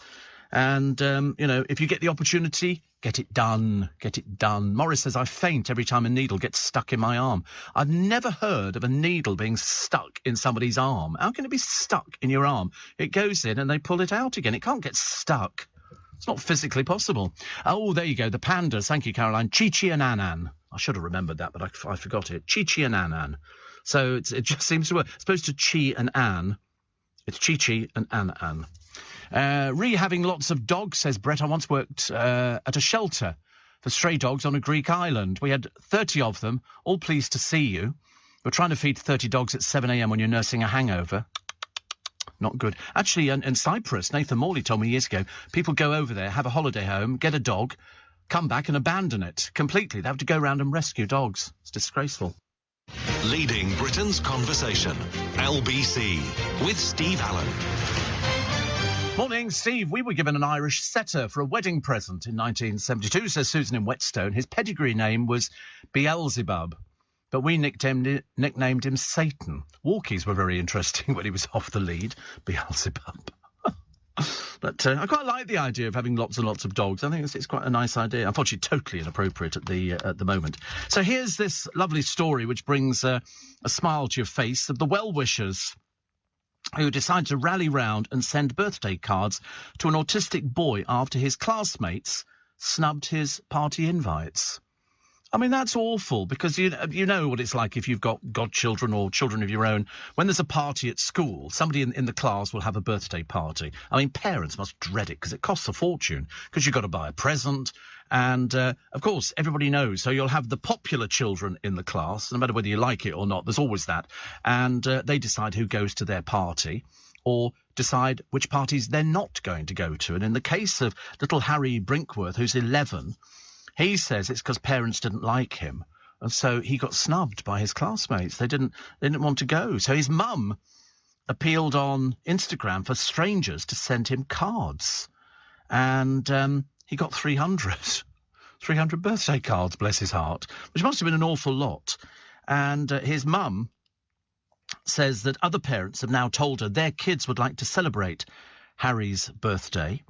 And, if you get the opportunity, get it done. Get it done. Morris says, "I faint every time a needle gets stuck in my arm." I've never heard of a needle being stuck in somebody's arm. How can it be stuck in your arm? It goes in and they pull it out again. It can't get stuck. It's not physically possible. Oh, there you go. The pandas. Thank you, Caroline. Chi-Chi and Anan. I should have remembered that, but I forgot it. Chi-Chi and Anan. So it just seems to work. As opposed to Chi and Ann, it's Chi-Chi and Anan. Having lots of dogs, says Brett. I once worked at a shelter for stray dogs on a Greek island. We had 30 of them, all pleased to see you. We're trying to feed 30 dogs at 7 a.m. when you're nursing a hangover. Not good. Actually, in Cyprus, Nathan Morley told me years ago, people go over there, have a holiday home, get a dog, come back and abandon it completely. They have to go around and rescue dogs. It's disgraceful. Leading Britain's conversation, LBC, with Steve Allen. Morning, Steve. We were given an Irish setter for a wedding present in 1972, says Susan in Whetstone. His pedigree name was Beelzebub, but we nicknamed him Satan. Walkies were very interesting when he was off the lead. Beelzebub. But I quite like the idea of having lots and lots of dogs. I think it's quite a nice idea. Unfortunately, totally inappropriate at the moment. So here's this lovely story which brings a smile to your face of the well-wishers who decided to rally round and send birthday cards to an autistic boy after his classmates snubbed his party invites. I mean, that's awful, because you know what it's like if you've got godchildren or children of your own. When there's a party at school, somebody in the class will have a birthday party. I mean, parents must dread it because it costs a fortune, because you've got to buy a present. And, of course, everybody knows. So you'll have the popular children in the class, no matter whether you like it or not. There's always that. And they decide who goes to their party, or decide which parties they're not going to go to. And in the case of little Harry Brinkworth, who's 11... he says it's because parents didn't like him, and so he got snubbed by his classmates. They didn't want to go. So his mum appealed on Instagram for strangers to send him cards, and he got 300 birthday cards, bless his heart, which must have been an awful lot. And his mum says that other parents have now told her their kids would like to celebrate Harry's birthday.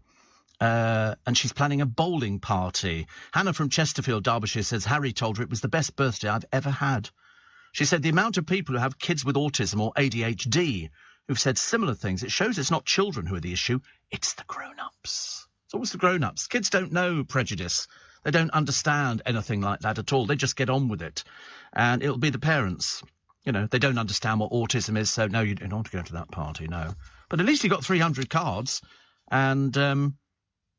And she's planning a bowling party. Hannah from Chesterfield, Derbyshire, says Harry told her it was the best birthday I've ever had. She said the amount of people who have kids with autism or ADHD who've said similar things, it shows it's not children who are the issue, it's the grown-ups. It's always the grown-ups. Kids don't know prejudice. They don't understand anything like that at all. They just get on with it. And it'll be the parents. You know, they don't understand what autism is, so no, you don't want to go to that party, no. But at least he got 300 cards, and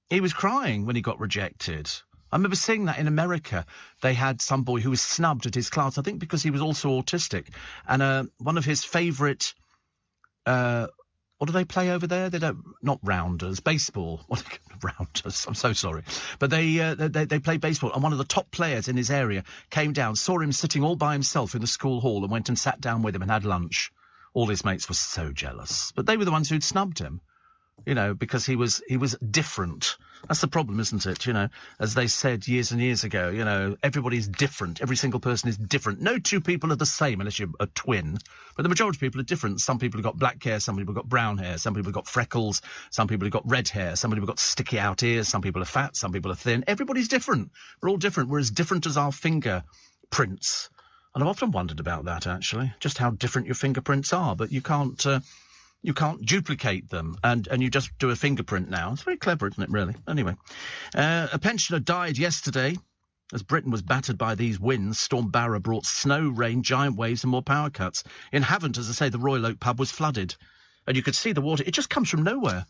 he was crying when he got rejected. I remember seeing that in America. They had some boy who was snubbed at his class, I think because he was also autistic. And one of his favourite... what do they play over there? They don't... Not rounders. Baseball. Rounders. I'm so sorry. But they play baseball. And one of the top players in his area came down, saw him sitting all by himself in the school hall and went and sat down with him and had lunch. All his mates were so jealous. But they were the ones who'd snubbed him. You know, because he was different. That's the problem, isn't it? You know, as they said years and years ago, you know, everybody's different. Every single person is different. No two people are the same unless you're a twin. But the majority of people are different. Some people have got black hair. Some people have got brown hair. Some people have got freckles. Some people have got red hair. Some people have got sticky out ears. Some people are fat. Some people are thin. Everybody's different. We're all different. We're as different as our fingerprints. And I've often wondered about that, actually, just how different your fingerprints are. But you can't duplicate them, and you just do a fingerprint now. It's very clever, isn't it, really? Anyway, a pensioner died yesterday as Britain was battered by these winds. Storm Barra brought snow, rain, giant waves and more power cuts. In Havant, as I say, the Royal Oak pub was flooded, and you could see the water. It just comes from nowhere.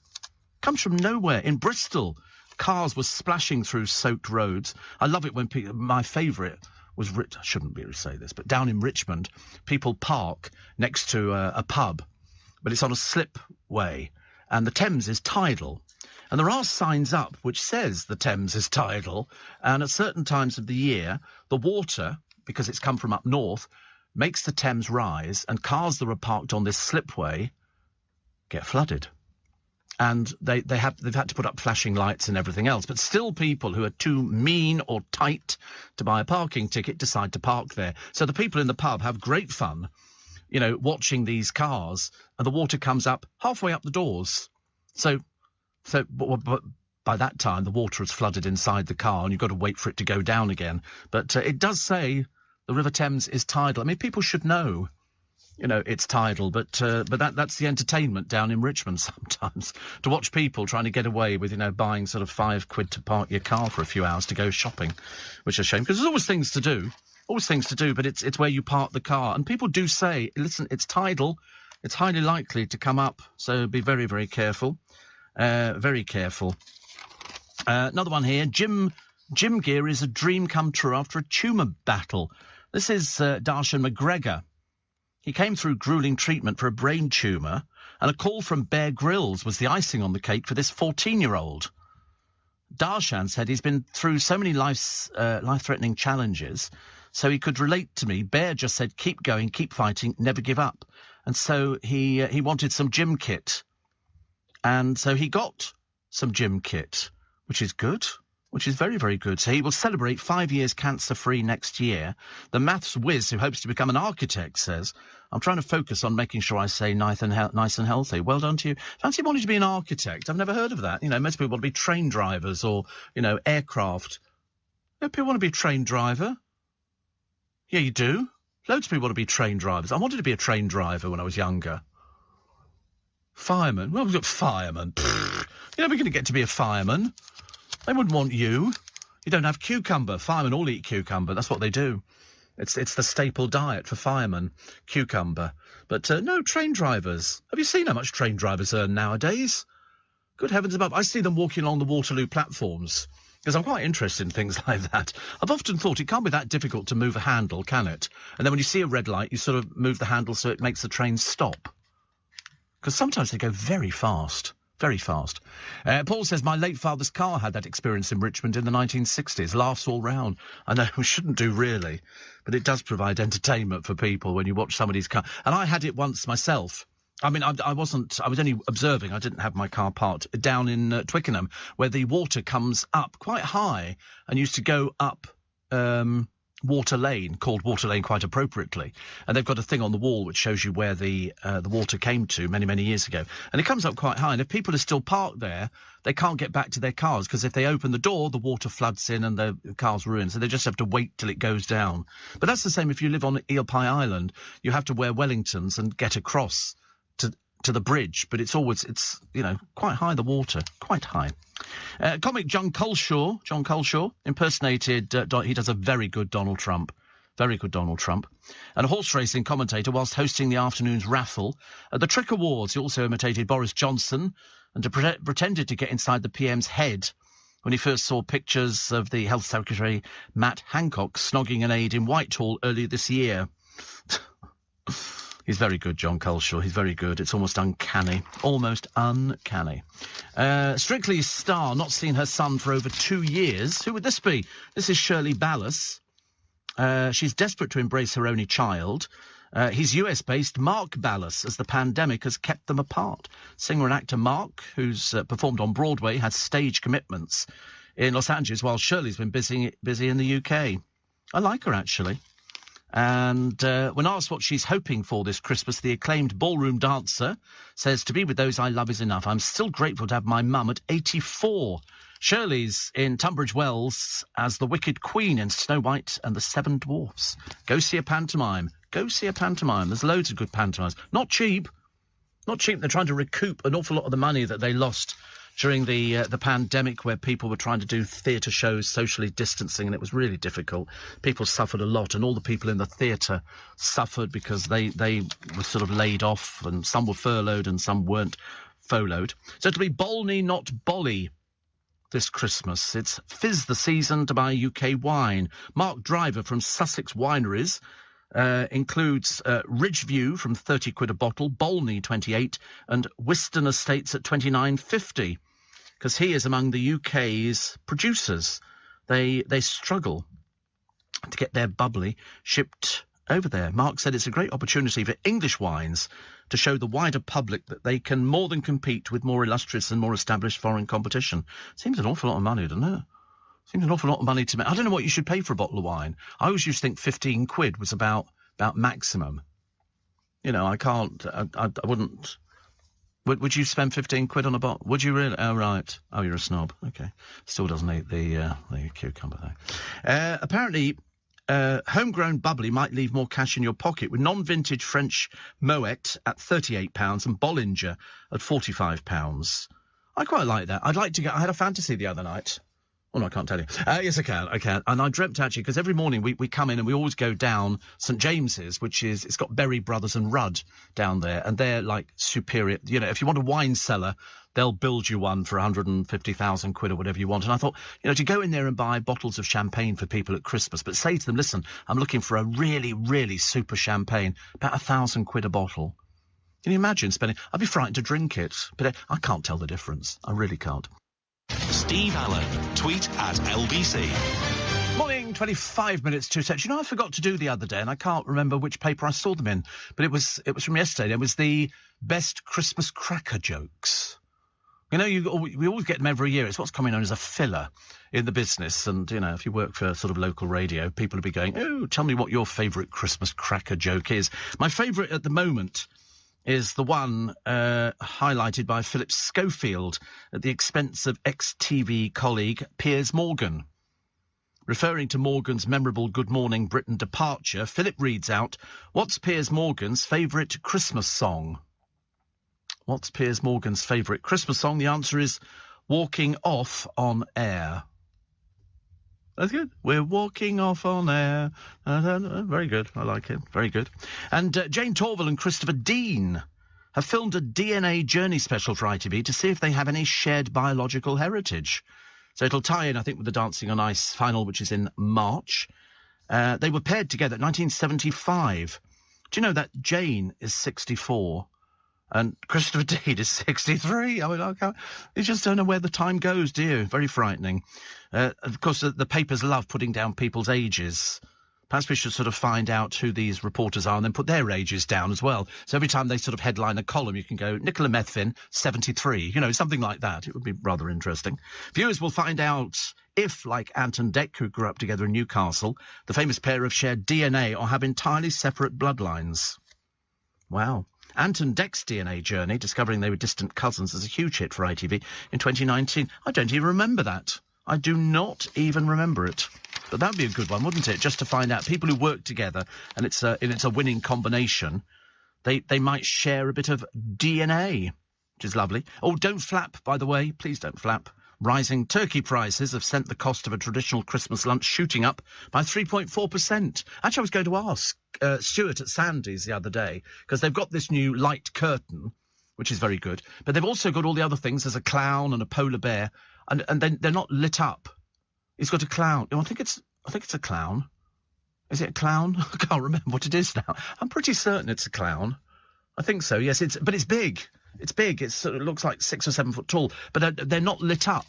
Comes from nowhere. In Bristol, cars were splashing through soaked roads. I love it when people... My favourite was... I shouldn't be able to say this, but down in Richmond, people park next to a pub, but it's on a slipway, and the Thames is tidal. And there are signs up which says the Thames is tidal, and at certain times of the year, the water, because it's come from up north, makes the Thames rise, and cars that are parked on this slipway get flooded. And they've had to put up flashing lights and everything else, but still people who are too mean or tight to buy a parking ticket decide to park there. So the people in the pub have great fun, you know, watching these cars, and the water comes up halfway up the doors. So but by that time, the water has flooded inside the car, and you've got to wait for it to go down again. But it does say the River Thames is tidal. I mean, people should know, you know, it's tidal, but that's the entertainment down in Richmond sometimes, to watch people trying to get away with, you know, buying sort of £5 to park your car for a few hours to go shopping, which is a shame, because there's always things to do. But it's where you park the car. And people do say, listen, it's tidal, it's highly likely to come up, so be very, very careful. Very careful. Another one here. Gym gear is a dream come true after a tumour battle. This is Darshan McGregor. He came through gruelling treatment for a brain tumour, and a call from Bear Grylls was the icing on the cake for this 14-year-old. Darshan said he's been through so many life-threatening challenges, so he could relate to me. Bear just said, keep going, keep fighting, never give up. And so he wanted some gym kit. And so he got some gym kit, which is good, which is very, very good. So he will celebrate 5 years cancer-free next year. The maths whiz who hopes to become an architect says, I'm trying to focus on making sure I say nice and healthy. Well done to you. Fancy wanting to be an architect? I've never heard of that. You know, most people want to be train drivers or, you know, aircraft. Yeah, people want to be a train driver. Yeah, you do. Loads of people want to be train drivers. I wanted to be a train driver when I was younger. Fireman. Well, we've got fireman. You're never going to get to be a fireman. They wouldn't want you. You don't have cucumber. Firemen all eat cucumber. That's what they do. It's the staple diet for firemen, cucumber. But no, train drivers. Have you seen how much train drivers earn nowadays? Good heavens above. I see them walking along the Waterloo platforms, because I'm quite interested in things like that. I've often thought it can't be that difficult to move a handle, can it? And then when you see a red light, you sort of move the handle so it makes the train stop. Because sometimes they go very fast. Very fast. Paul says, my late father's car had that experience in Richmond in the 1960s. Laughs all round. I know we shouldn't do really, but it does provide entertainment for people when you watch somebody's car. And I had it once myself. I mean, I was only observing. I didn't have my car parked down in Twickenham, where the water comes up quite high and used to go up Water Lane, called Water Lane quite appropriately. And they've got a thing on the wall which shows you where the water came to many, many years ago. And it comes up quite high. And if people are still parked there, they can't get back to their cars, because if they open the door, the water floods in and the car's ruined. So they just have to wait till it goes down. But that's the same if you live on Eel Pie Island. You have to wear Wellingtons and get across to the bridge, but it's you know, quite high, the water, quite high. Comic John Culshaw impersonated, he does a very good Donald Trump. And a horse racing commentator whilst hosting the afternoon's raffle. At the Trick Awards, he also imitated Boris Johnson and pretended to get inside the PM's head when he first saw pictures of the Health Secretary Matt Hancock snogging an aide in Whitehall earlier this year. He's very good, John Culshaw. He's very good. It's almost uncanny. Almost uncanny. Strictly's star, not seen her son for over 2 years. Who would this be? This is Shirley Ballas. She's desperate to embrace her only child. He's US-based Mark Ballas, as the pandemic has kept them apart. Singer and actor Mark, who's performed on Broadway, has stage commitments in Los Angeles, while Shirley's been busy in the UK. I like her, actually. And when asked what she's hoping for this Christmas, the acclaimed ballroom dancer says, "To be with those I love is enough. I'm still grateful to have my mum at 84. Shirley's in Tunbridge Wells as the Wicked Queen in Snow White and the Seven Dwarfs. Go see a pantomime. Go see a pantomime. There's loads of good pantomimes. Not cheap. Not cheap. They're trying to recoup an awful lot of the money that they lost during the pandemic, where people were trying to do theatre shows socially distancing, and it was really difficult. People suffered a lot, and all the people in the theatre suffered because they were sort of laid off, and some were furloughed and some weren't furloughed. So it'll be Bolney, not Bolly, this Christmas. It's Fizz the season to buy UK wine. Mark Driver from Sussex Wineries includes Ridgeview from 30 quid a bottle, Bolney 28, and Whiston Estates at 29.50. Because he is among the UK's producers. They struggle to get their bubbly shipped over there. Mark said it's a great opportunity for English wines to show the wider public that they can more than compete with more illustrious and more established foreign competition. Seems an awful lot of money, doesn't it? Seems an awful lot of money to me. I don't know what you should pay for a bottle of wine. I always used to think 15 quid was about maximum. You know, I can't, I wouldn't... Would you spend 15 quid on a bottle? Would you really? Oh, right. Oh, you're a snob. Okay. Still doesn't eat the cucumber, though. Apparently, homegrown bubbly might leave more cash in your pocket, with non-vintage French Moet at £38 and Bollinger at £45. I quite like that. I'd like to get... I had a fantasy the other night. Oh, no, I can't tell you. Yes, I can. And I dreamt, actually, because every morning we come in and we always go down St James's, which is, it's got Berry Brothers and Rudd down there, and they're, like, superior. You know, if you want a wine cellar, they'll build you one for 150,000 quid or whatever you want. And I thought, you know, to go in there and buy bottles of champagne for people at Christmas, but say to them, listen, I'm looking for a really, really super champagne, about 1,000 quid a bottle. Can you imagine spending... I'd be frightened to drink it, but I can't tell the difference. I really can't. Steve Allen, tweet at LBC. Morning, 25 minutes to 10. You know, I forgot to do the other day, and I can't remember which paper I saw them in, but it was from yesterday. It was the best Christmas cracker jokes. You know, we always get them every year. It's what's coming known as a filler in the business. And, you know, if you work for sort of local radio, people will be going, oh, tell me what your favourite Christmas cracker joke is. My favourite at the moment is the one highlighted by Philip Schofield at the expense of ex-TV colleague Piers Morgan. Referring to Morgan's memorable Good Morning Britain departure, Philip reads out, what's Piers Morgan's favourite Christmas song? What's Piers Morgan's favourite Christmas song? The answer is Walking Off on Air. That's good. We're walking off on air. Very good. I like it. Very good. And Jane Torval and Christopher Dean have filmed a DNA journey special for ITV to see if they have any shared biological heritage. So it'll tie in, I think, with the Dancing on Ice final, which is in March. They were paired together in 1975. Do you know that Jane is 64 and Christopher Dean is 63? I mean, you just don't know where the time goes, do you? Very frightening. Of course, the papers love putting down people's ages. Perhaps we should sort of find out who these reporters are and then put their ages down as well. So every time they sort of headline a column, you can go, Nicola Methvin, 73. You know, something like that. It would be rather interesting. Viewers will find out if, like Ant and Dec, who grew up together in Newcastle, the famous pair have shared DNA or have entirely separate bloodlines. Wow. Ant and Dec's DNA journey, discovering they were distant cousins, is a huge hit for ITV in 2019. I don't even remember that. I do not even remember it. But that would be a good one, wouldn't it? Just to find out people who work together and it's a winning combination. They might share a bit of DNA, which is lovely. Oh, don't flap, by the way. Please don't flap. Rising turkey prices have sent the cost of a traditional Christmas lunch shooting up by 3.4%. Actually, I was going to ask Stuart at Sandy's the other day, because they've got this new light curtain, which is very good. But they've also got all the other things. There's a clown and a polar bear. and then they're not lit up. He's got a clown. I think it's a clown. Is it a clown? I can't remember what it is now. I'm pretty certain it's a clown. I think so. Yes, but it's big. It's big. It looks like 6 or 7 foot tall, but they're not lit up.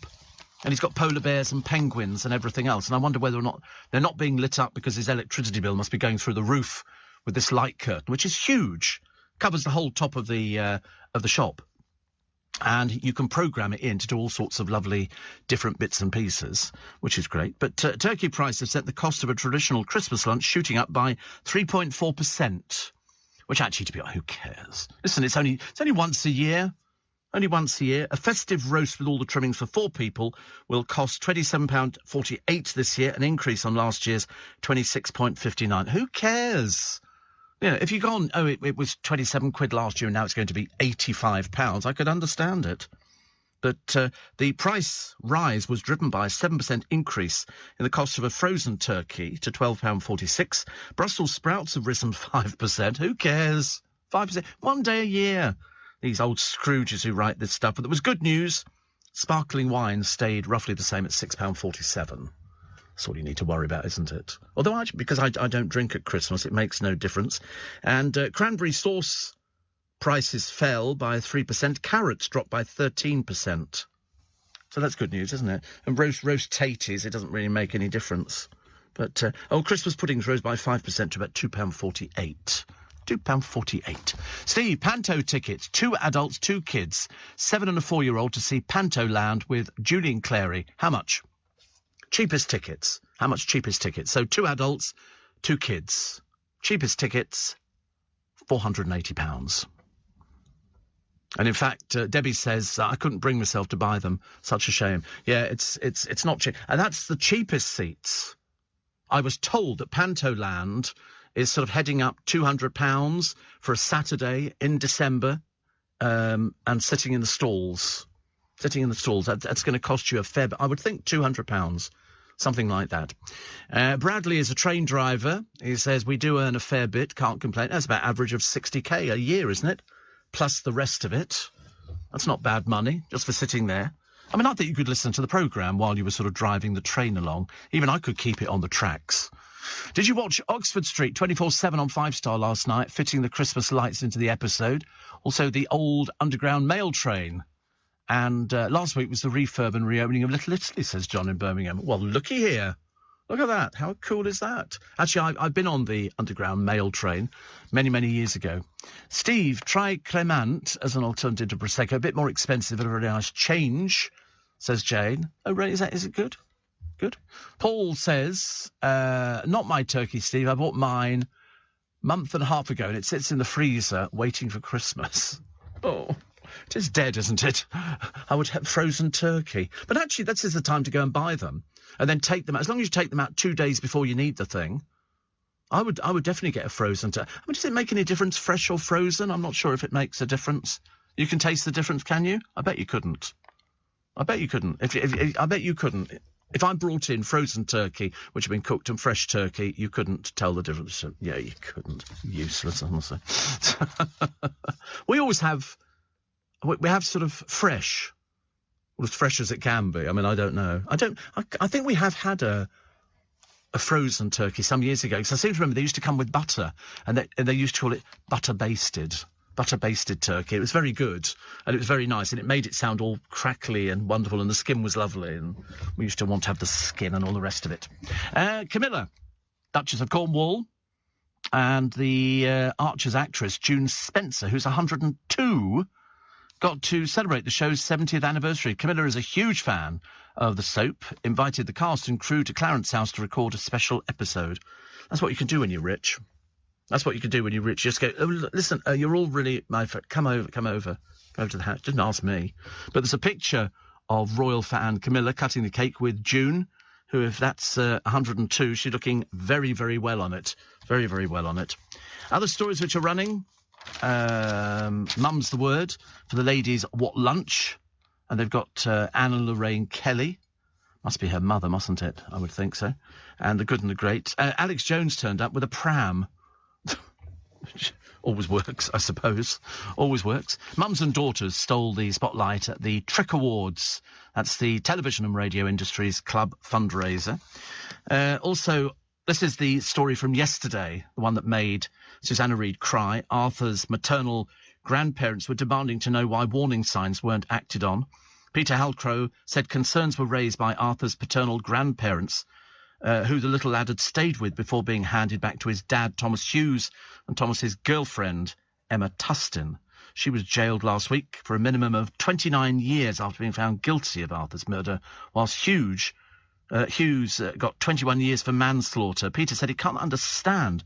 And he's got polar bears and penguins and everything else. And I wonder whether or not they're not being lit up because his electricity bill must be going through the roof with this light curtain, which is huge, covers the whole top of the shop. And you can program it in to do all sorts of lovely different bits and pieces, which is great. But turkey prices have sent the cost of a traditional Christmas lunch shooting up by 3.4%, which actually, to be honest, who cares? Listen, it's only once a year. Only once a year. A festive roast with all the trimmings for 4 people will cost £27.48 this year, an increase on last year's £26.59. Who cares? You know, if you've gone, it was 27 quid last year and now it's going to be £85, I could understand it. But the price rise was driven by a 7% increase in the cost of a frozen turkey to £12.46. Brussels sprouts have risen 5%. Who cares? 5%. One day a year. These old Scrooges who write this stuff. But there was good news. Sparkling wine stayed roughly the same at £6.47. That's all you need to worry about, isn't it? Although, because I don't drink at Christmas, it makes no difference. And cranberry sauce prices fell by 3%. Carrots dropped by 13%. So that's good news, isn't it? And roast taties, it doesn't really make any difference. But, Christmas puddings rose by 5% to about £2.48. £2.48. Steve, Panto tickets. 2 adults, 2 kids. 7 and a 4-year-old to see Panto Land with Julian Clary. How much? Cheapest tickets. How much cheapest tickets? So 2 adults, 2 kids. Cheapest tickets, £480. And in fact, Debbie says, I couldn't bring myself to buy them. Such a shame. Yeah, it's not cheap. And that's the cheapest seats. I was told that Panto Land is sort of heading up £200 for a Saturday in December, and sitting in the stalls. That's going to cost you a fair bit. I would think £200, something like that. Bradley is a train driver. He says, we do earn a fair bit, can't complain. That's about average of 60k a year, isn't it? Plus the rest of it. That's not bad money, just for sitting there. I mean, I think you could listen to the programme while you were sort of driving the train along. Even I could keep it on the tracks. Did you watch Oxford Street 24/7 on 5 Star last night, fitting the Christmas lights into the episode? Also, the old Underground Mail train. And last week was the refurb and reopening of Little Italy, says John in Birmingham. Well, looky here. Look at that. How cool is that? Actually, I've been on the Underground Mail train many, many years ago. Steve, try Cremant as an alternative to Prosecco. A bit more expensive, but a really nice change, says Jane. Oh, really? Is it good? Good. Paul says, not my turkey, Steve. I bought mine a month and a half ago, and it sits in the freezer waiting for Christmas. Oh, it is dead, isn't it? I would have frozen turkey. But actually, this is the time to go and buy them and then take them out. As long as you take them out 2 days before you need the thing, I would definitely get a frozen turkey. I mean, does it make any difference, fresh or frozen? I'm not sure if it makes a difference. You can taste the difference, can you? I bet you couldn't. I bet you couldn't. I bet you couldn't. If I brought in frozen turkey, which had been cooked, and fresh turkey, you couldn't tell the difference. Yeah, you couldn't. Useless, honestly. We always have... We have sort of fresh, or as fresh as it can be. I mean, I don't know. I think we have had a frozen turkey some years ago, because I seem to remember they used to come with butter, and they used to call it butter-basted turkey. It was very good, and it was very nice, and it made it sound all crackly and wonderful, and the skin was lovely, and we used to want to have the skin and all the rest of it. Camilla, Duchess of Cornwall, and the Archer's actress, June Spencer, who's 102, got to celebrate the show's 70th anniversary. Camilla is a huge fan of the soap, invited the cast and crew to Clarence House to record a special episode. That's what you can do when you're rich. That's what you can do when you're rich. Just go, oh, listen, you're all really my friend. Come over. Go to the house. Didn't ask me. But there's a picture of royal fan Camilla cutting the cake with June, who, if that's 102, she's looking very, very well on it. Very, very well on it. Other stories which are running... Mum's the word for the ladies. What lunch? And they've got Anna Lorraine Kelly. Must be her mother, mustn't it? I would think so. And the good and the great. Alex Jones turned up with a pram. Always works, I suppose. Always works. Mums and daughters stole the spotlight at the Trick Awards. That's the television and radio industry's club fundraiser. Also, this is the story from yesterday, the one that made Susanna Reid cry. Arthur's maternal grandparents were demanding to know why warning signs weren't acted on. Peter Halcrow said concerns were raised by Arthur's paternal grandparents, who the little lad had stayed with before being handed back to his dad, Thomas Hughes, and Thomas's girlfriend, Emma Tustin. She was jailed last week for a minimum of 29 years after being found guilty of Arthur's murder, whilst Hughes got 21 years for manslaughter. Peter said he can't understand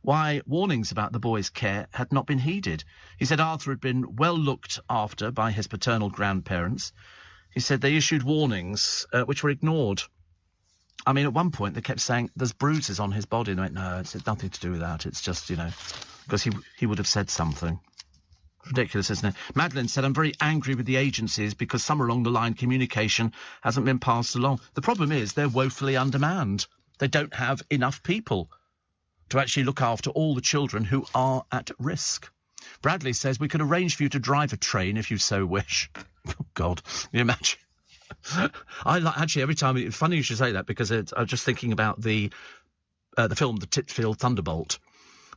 why warnings about the boy's care had not been heeded. He said Arthur had been well looked after by his paternal grandparents. He said they issued warnings which were ignored. I mean, at one point they kept saying there's bruises on his body. And I went, no, it's nothing to do with that. It's just, because he would have said something. Ridiculous, isn't it? Madeline said, I'm very angry with the agencies because somewhere along the line communication hasn't been passed along. The problem is they're woefully undermanned. They don't have enough people to actually look after all the children who are at risk. Bradley says, we could arrange for you to drive a train if you so wish. Oh, God, can you imagine? Actually, every time, it's funny you should say that, because I was just thinking about the film The Titfield Thunderbolt,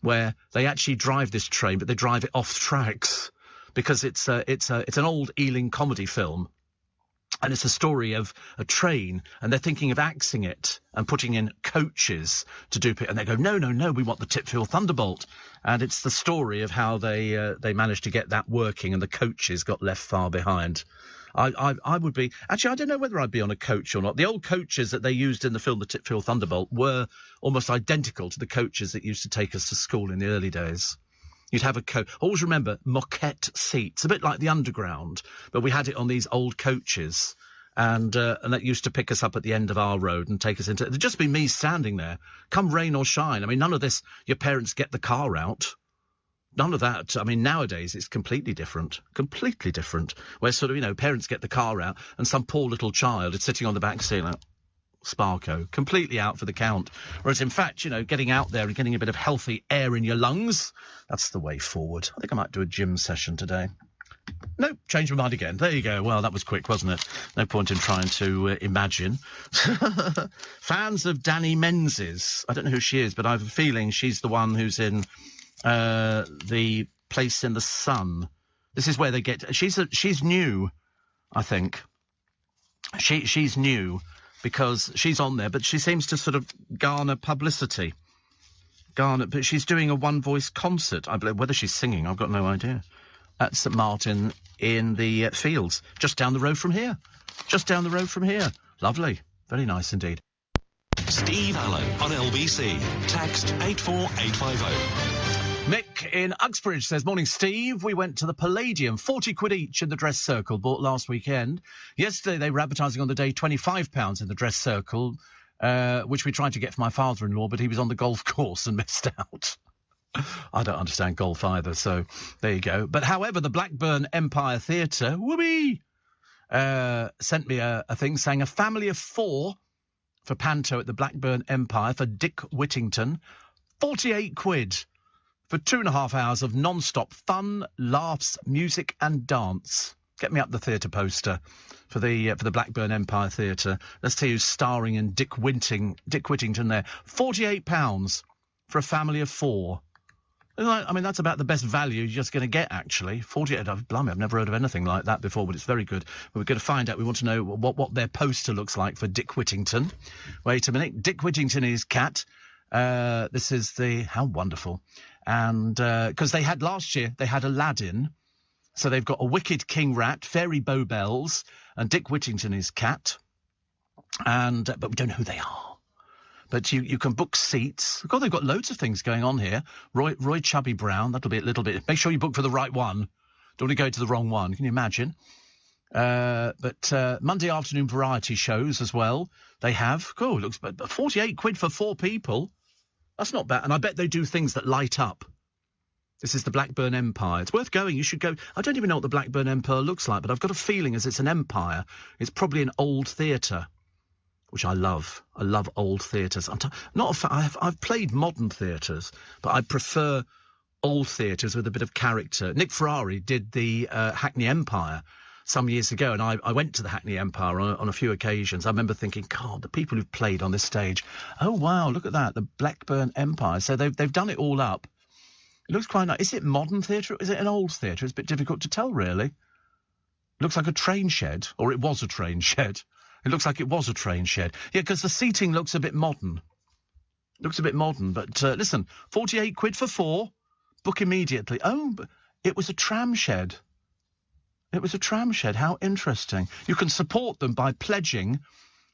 where they actually drive this train, but they drive it off tracks, because it's an old Ealing comedy film. And it's a story of a train, and they're thinking of axing it and putting in coaches to do it. And they go, no, we want the Titfield Thunderbolt. And it's the story of how they managed to get that working, and the coaches got left far behind. I would be... Actually, I don't know whether I'd be on a coach or not. The old coaches that they used in the film The Titfield Thunderbolt were almost identical to the coaches that used to take us to school in the early days. You'd have a coach. Always remember, moquette seats, a bit like the Underground, but we had it on these old coaches, and that used to pick us up at the end of our road and take us into... It'd just be me standing there, come rain or shine. I mean, none of this, your parents get the car out. None of that. I mean, nowadays it's completely different. Completely different. Where sort of, parents get the car out and some poor little child is sitting on the back seat like, Sparko, completely out for the count. Whereas, in fact, getting out there and getting a bit of healthy air in your lungs, that's the way forward. I think I might do a gym session today. No, change my mind again. There you go. Well, that was quick, wasn't it? No point in trying to imagine. Fans of Danny Menzies. I don't know who she is, but I have a feeling she's the one who's in The Place in the Sun. This is where they get... She's new, I think. She's new because she's on there, but she seems to sort of garner publicity. But she's doing a one-voice concert. I believe. Whether she's singing, I've got no idea. At St Martin in the Fields, just down the road from here. Lovely. Very nice indeed. Steve Allen on LBC. Text 84850. Mick in Uxbridge says, morning, Steve. We went to the Palladium, 40 quid each in the Dress Circle, bought last weekend. Yesterday they were advertising on the day £25 in the Dress Circle, which we tried to get for my father-in-law, but he was on the golf course and missed out. I don't understand golf either, so there you go. But however, the Blackburn Empire Theatre, whoopee, sent me a thing saying a family of 4 for Panto at the Blackburn Empire for Dick Whittington, 48 quid. For 2.5 hours of non-stop fun, laughs, music and dance. Get me up the theatre poster for the Blackburn Empire Theatre. Let's tell you, starring in Dick Whittington there. £48 for a family of 4. I mean, that's about the best value you're just going to get, actually. 48, blimey, I've never heard of anything like that before, but it's very good. But we're going to find out. We want to know what their poster looks like for Dick Whittington. Wait a minute. Dick Whittington is Cat. This is how wonderful. And because they had last year, they had Aladdin. So they've got a wicked King Rat, Fairy Bow Bells, and Dick Whittington is Cat. But we don't know who they are. But you can book seats. God, they've got loads of things going on here. Roy Chubby Brown, that'll be a little bit. Make sure you book for the right one. Don't want to go to the wrong one. Can you imagine? But Monday afternoon variety shows as well. They have. Cool, looks 48 quid for 4 people. That's not bad. And I bet they do things that light up. This is the Blackburn Empire. It's worth going. You should go. I don't even know what the Blackburn Empire looks like, but I've got a feeling as it's an empire, it's probably an old theatre, which I love. I love old theatres. I've played modern theatres, but I prefer old theatres with a bit of character. Nick Ferrari did the Hackney Empire some years ago, and I went to the Hackney Empire on a few occasions. I remember thinking, God, the people who've played on this stage, oh, wow, look at that, the Blackburn Empire. So they've done it all up. It looks quite nice. Is it modern theatre or is it an old theatre? It's a bit difficult to tell, really. It looks like a train shed, or it was a train shed. It looks like it was a train shed. Yeah, because the seating looks a bit modern. Looks a bit modern, but listen, 48 quid for 4. Book immediately. Oh, but it was a tram shed. It was a tram shed. How interesting. You can support them by pledging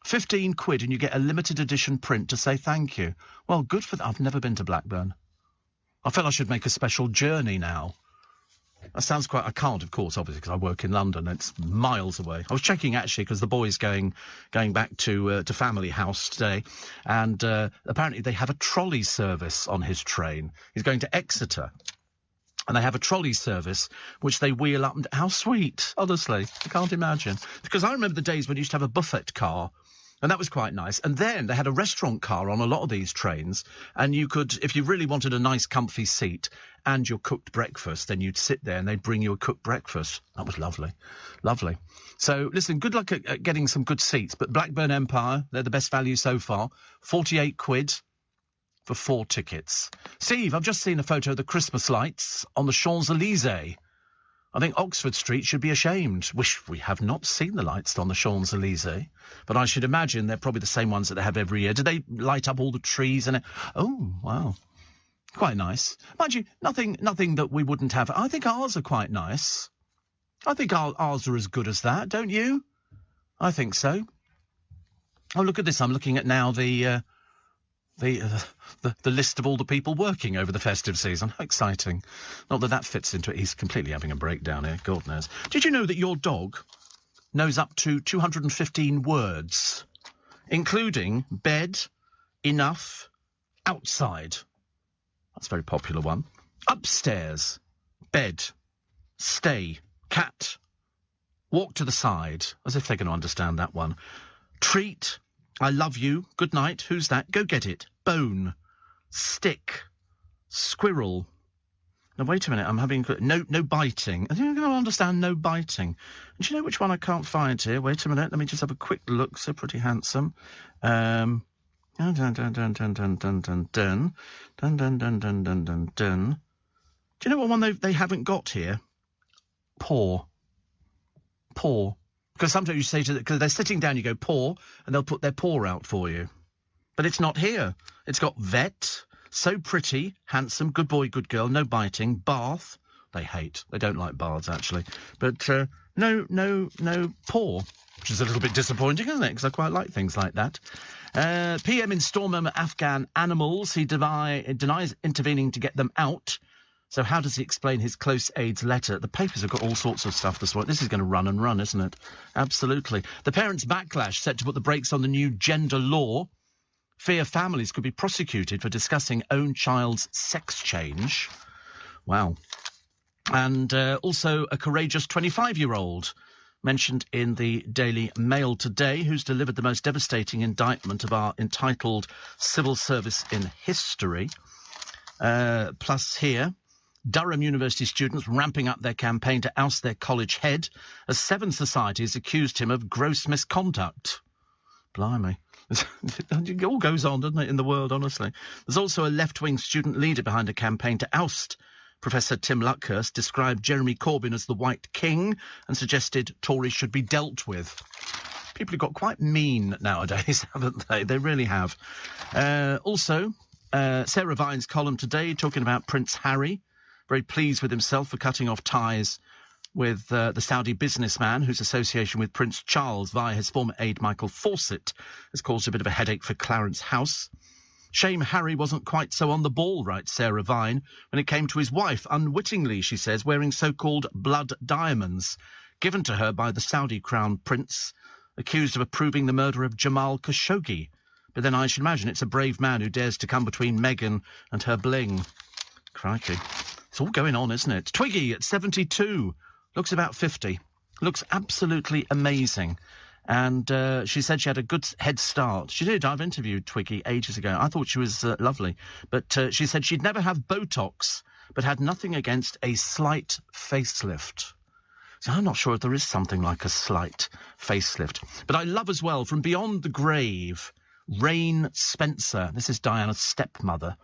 15 quid and you get a limited edition print to say thank you. Well, good for that. I've never been to Blackburn. I felt I should make a special journey now. That sounds quite... I can't, of course, obviously, because I work in London. It's miles away. I was checking, actually, because the boy's going back to Family House today, and apparently they have a trolley service on his train. He's going to Exeter, and they have a trolley service which they wheel up and... How sweet, honestly. I can't imagine. Because I remember the days when you used to have a buffet car, and that was quite nice. And then they had a restaurant car on a lot of these trains, and you could, if you really wanted a nice comfy seat and your cooked breakfast, then you'd sit there and they'd bring you a cooked breakfast. That was lovely. Lovely. So, listen, good luck at getting some good seats, but Blackburn Empire, they're the best value so far. 48 quid for 4 tickets. Steve, I've just seen a photo of the Christmas lights on the Champs-Élysées. I think Oxford Street should be ashamed. Wish we have not seen the lights on the Champs-Élysées. But I should imagine they're probably the same ones that they have every year. Do they light up all the trees and... Oh, wow. Quite nice. Mind you, nothing that we wouldn't have. I think ours are quite nice. I think ours are as good as that, don't you? I think so. Oh, look at this. I'm looking at now the list of all the people working over the festive season. How exciting. Not that that fits into it. He's completely having a breakdown here. God knows. Did you know that your dog knows up to 215 words, including bed, enough, outside? That's a very popular one. Upstairs, bed, stay, cat, walk to the side, as if they're going to understand that one. Treat, I love you, good night, who's that, go get it, bone, stick, squirrel. Now, wait a minute, I'm having... No biting. I think I'm going to understand no biting. And do you know which one I can't find here? Wait a minute, let me just have a quick look. So pretty handsome. Dun dun dun dun dun dun dun dun dun dun dun dun dun dun dun dun. Do you know what one they haven't got here? Paw. Paw. Because sometimes you say because they're sitting down, you go paw, and they'll put their paw out for you. But it's not here. It's got vet, so pretty, handsome, good boy, good girl, no biting, bath. They hate. They don't like baths, actually. But no paw, which is a little bit disappointing, isn't it? Because I quite like things like that. PM in storm over Afghan animals. He denies intervening to get them out. So how does he explain his close aide's letter? The papers have got all sorts of stuff this morning. This is going to run and run, isn't it? Absolutely. The parents' backlash set to put the brakes on the new gender law. Fear families could be prosecuted for discussing own child's sex change. Wow. And also a courageous 25-year-old mentioned in the Daily Mail today, who's delivered the most devastating indictment of our entitled civil service in history. Plus here, Durham University students ramping up their campaign to oust their college head as 7 societies accused him of gross misconduct. Blimey. It all goes on, doesn't it, in the world, honestly. There's also a left-wing student leader behind a campaign to oust Professor Tim Luckhurst, described Jeremy Corbyn as the White King and suggested Tories should be dealt with. People have got quite mean nowadays, haven't they? They really have. Also, Sarah Vine's column today talking about Prince Harry, very pleased with himself for cutting off ties with the Saudi businessman whose association with Prince Charles via his former aide Michael Fawcett has caused a bit of a headache for Clarence House. Shame Harry wasn't quite so on the ball, writes Sarah Vine, when it came to his wife, unwittingly, she says, wearing so-called blood diamonds given to her by the Saudi crown prince, accused of approving the murder of Jamal Khashoggi. But then I should imagine it's a brave man who dares to come between Meghan and her bling. Crikey. It's all going on, isn't it? Twiggy at 72. Looks about 50. Looks absolutely amazing. And she said she had a good head start. She did. I've interviewed Twiggy ages ago. I thought she was lovely. But she said she'd never have Botox but had nothing against a slight facelift. So I'm not sure if there is something like a slight facelift. But I love as well, from beyond the grave, Rain Spencer, this is Diana's stepmother,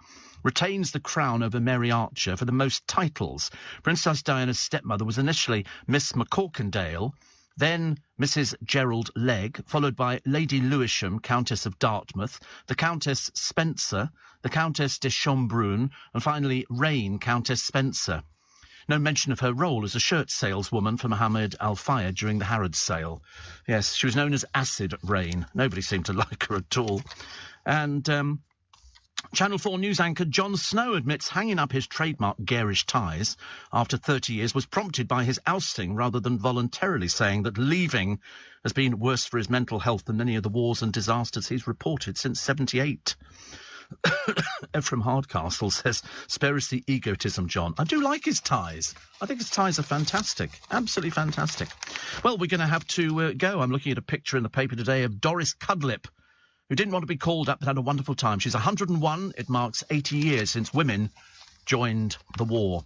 retains the crown over Mary Archer for the most titles. Princess Diana's stepmother was initially Miss McCorkindale, then Mrs. Gerald Legge, followed by Lady Lewisham, Countess of Dartmouth, the Countess Spencer, the Countess de Schombrun, and finally Rain, Countess Spencer. No mention of her role as a shirt saleswoman for Mohammed Al Fayed during the Harrods sale. Yes, she was known as Acid Rain. Nobody seemed to like her at all. And Channel 4 news anchor Jon Snow admits hanging up his trademark garish ties after 30 years was prompted by his ousting rather than voluntarily, saying that leaving has been worse for his mental health than many of the wars and disasters he's reported since 78. Ephraim Hardcastle says, spare us the egotism, John. I do like his ties. I think his ties are fantastic. Absolutely fantastic. Well, we're going to have to go. I'm looking at a picture in the paper today of Doris Cudlip, who didn't want to be called up but had a wonderful time. She's 101. It marks 80 years since women joined the war.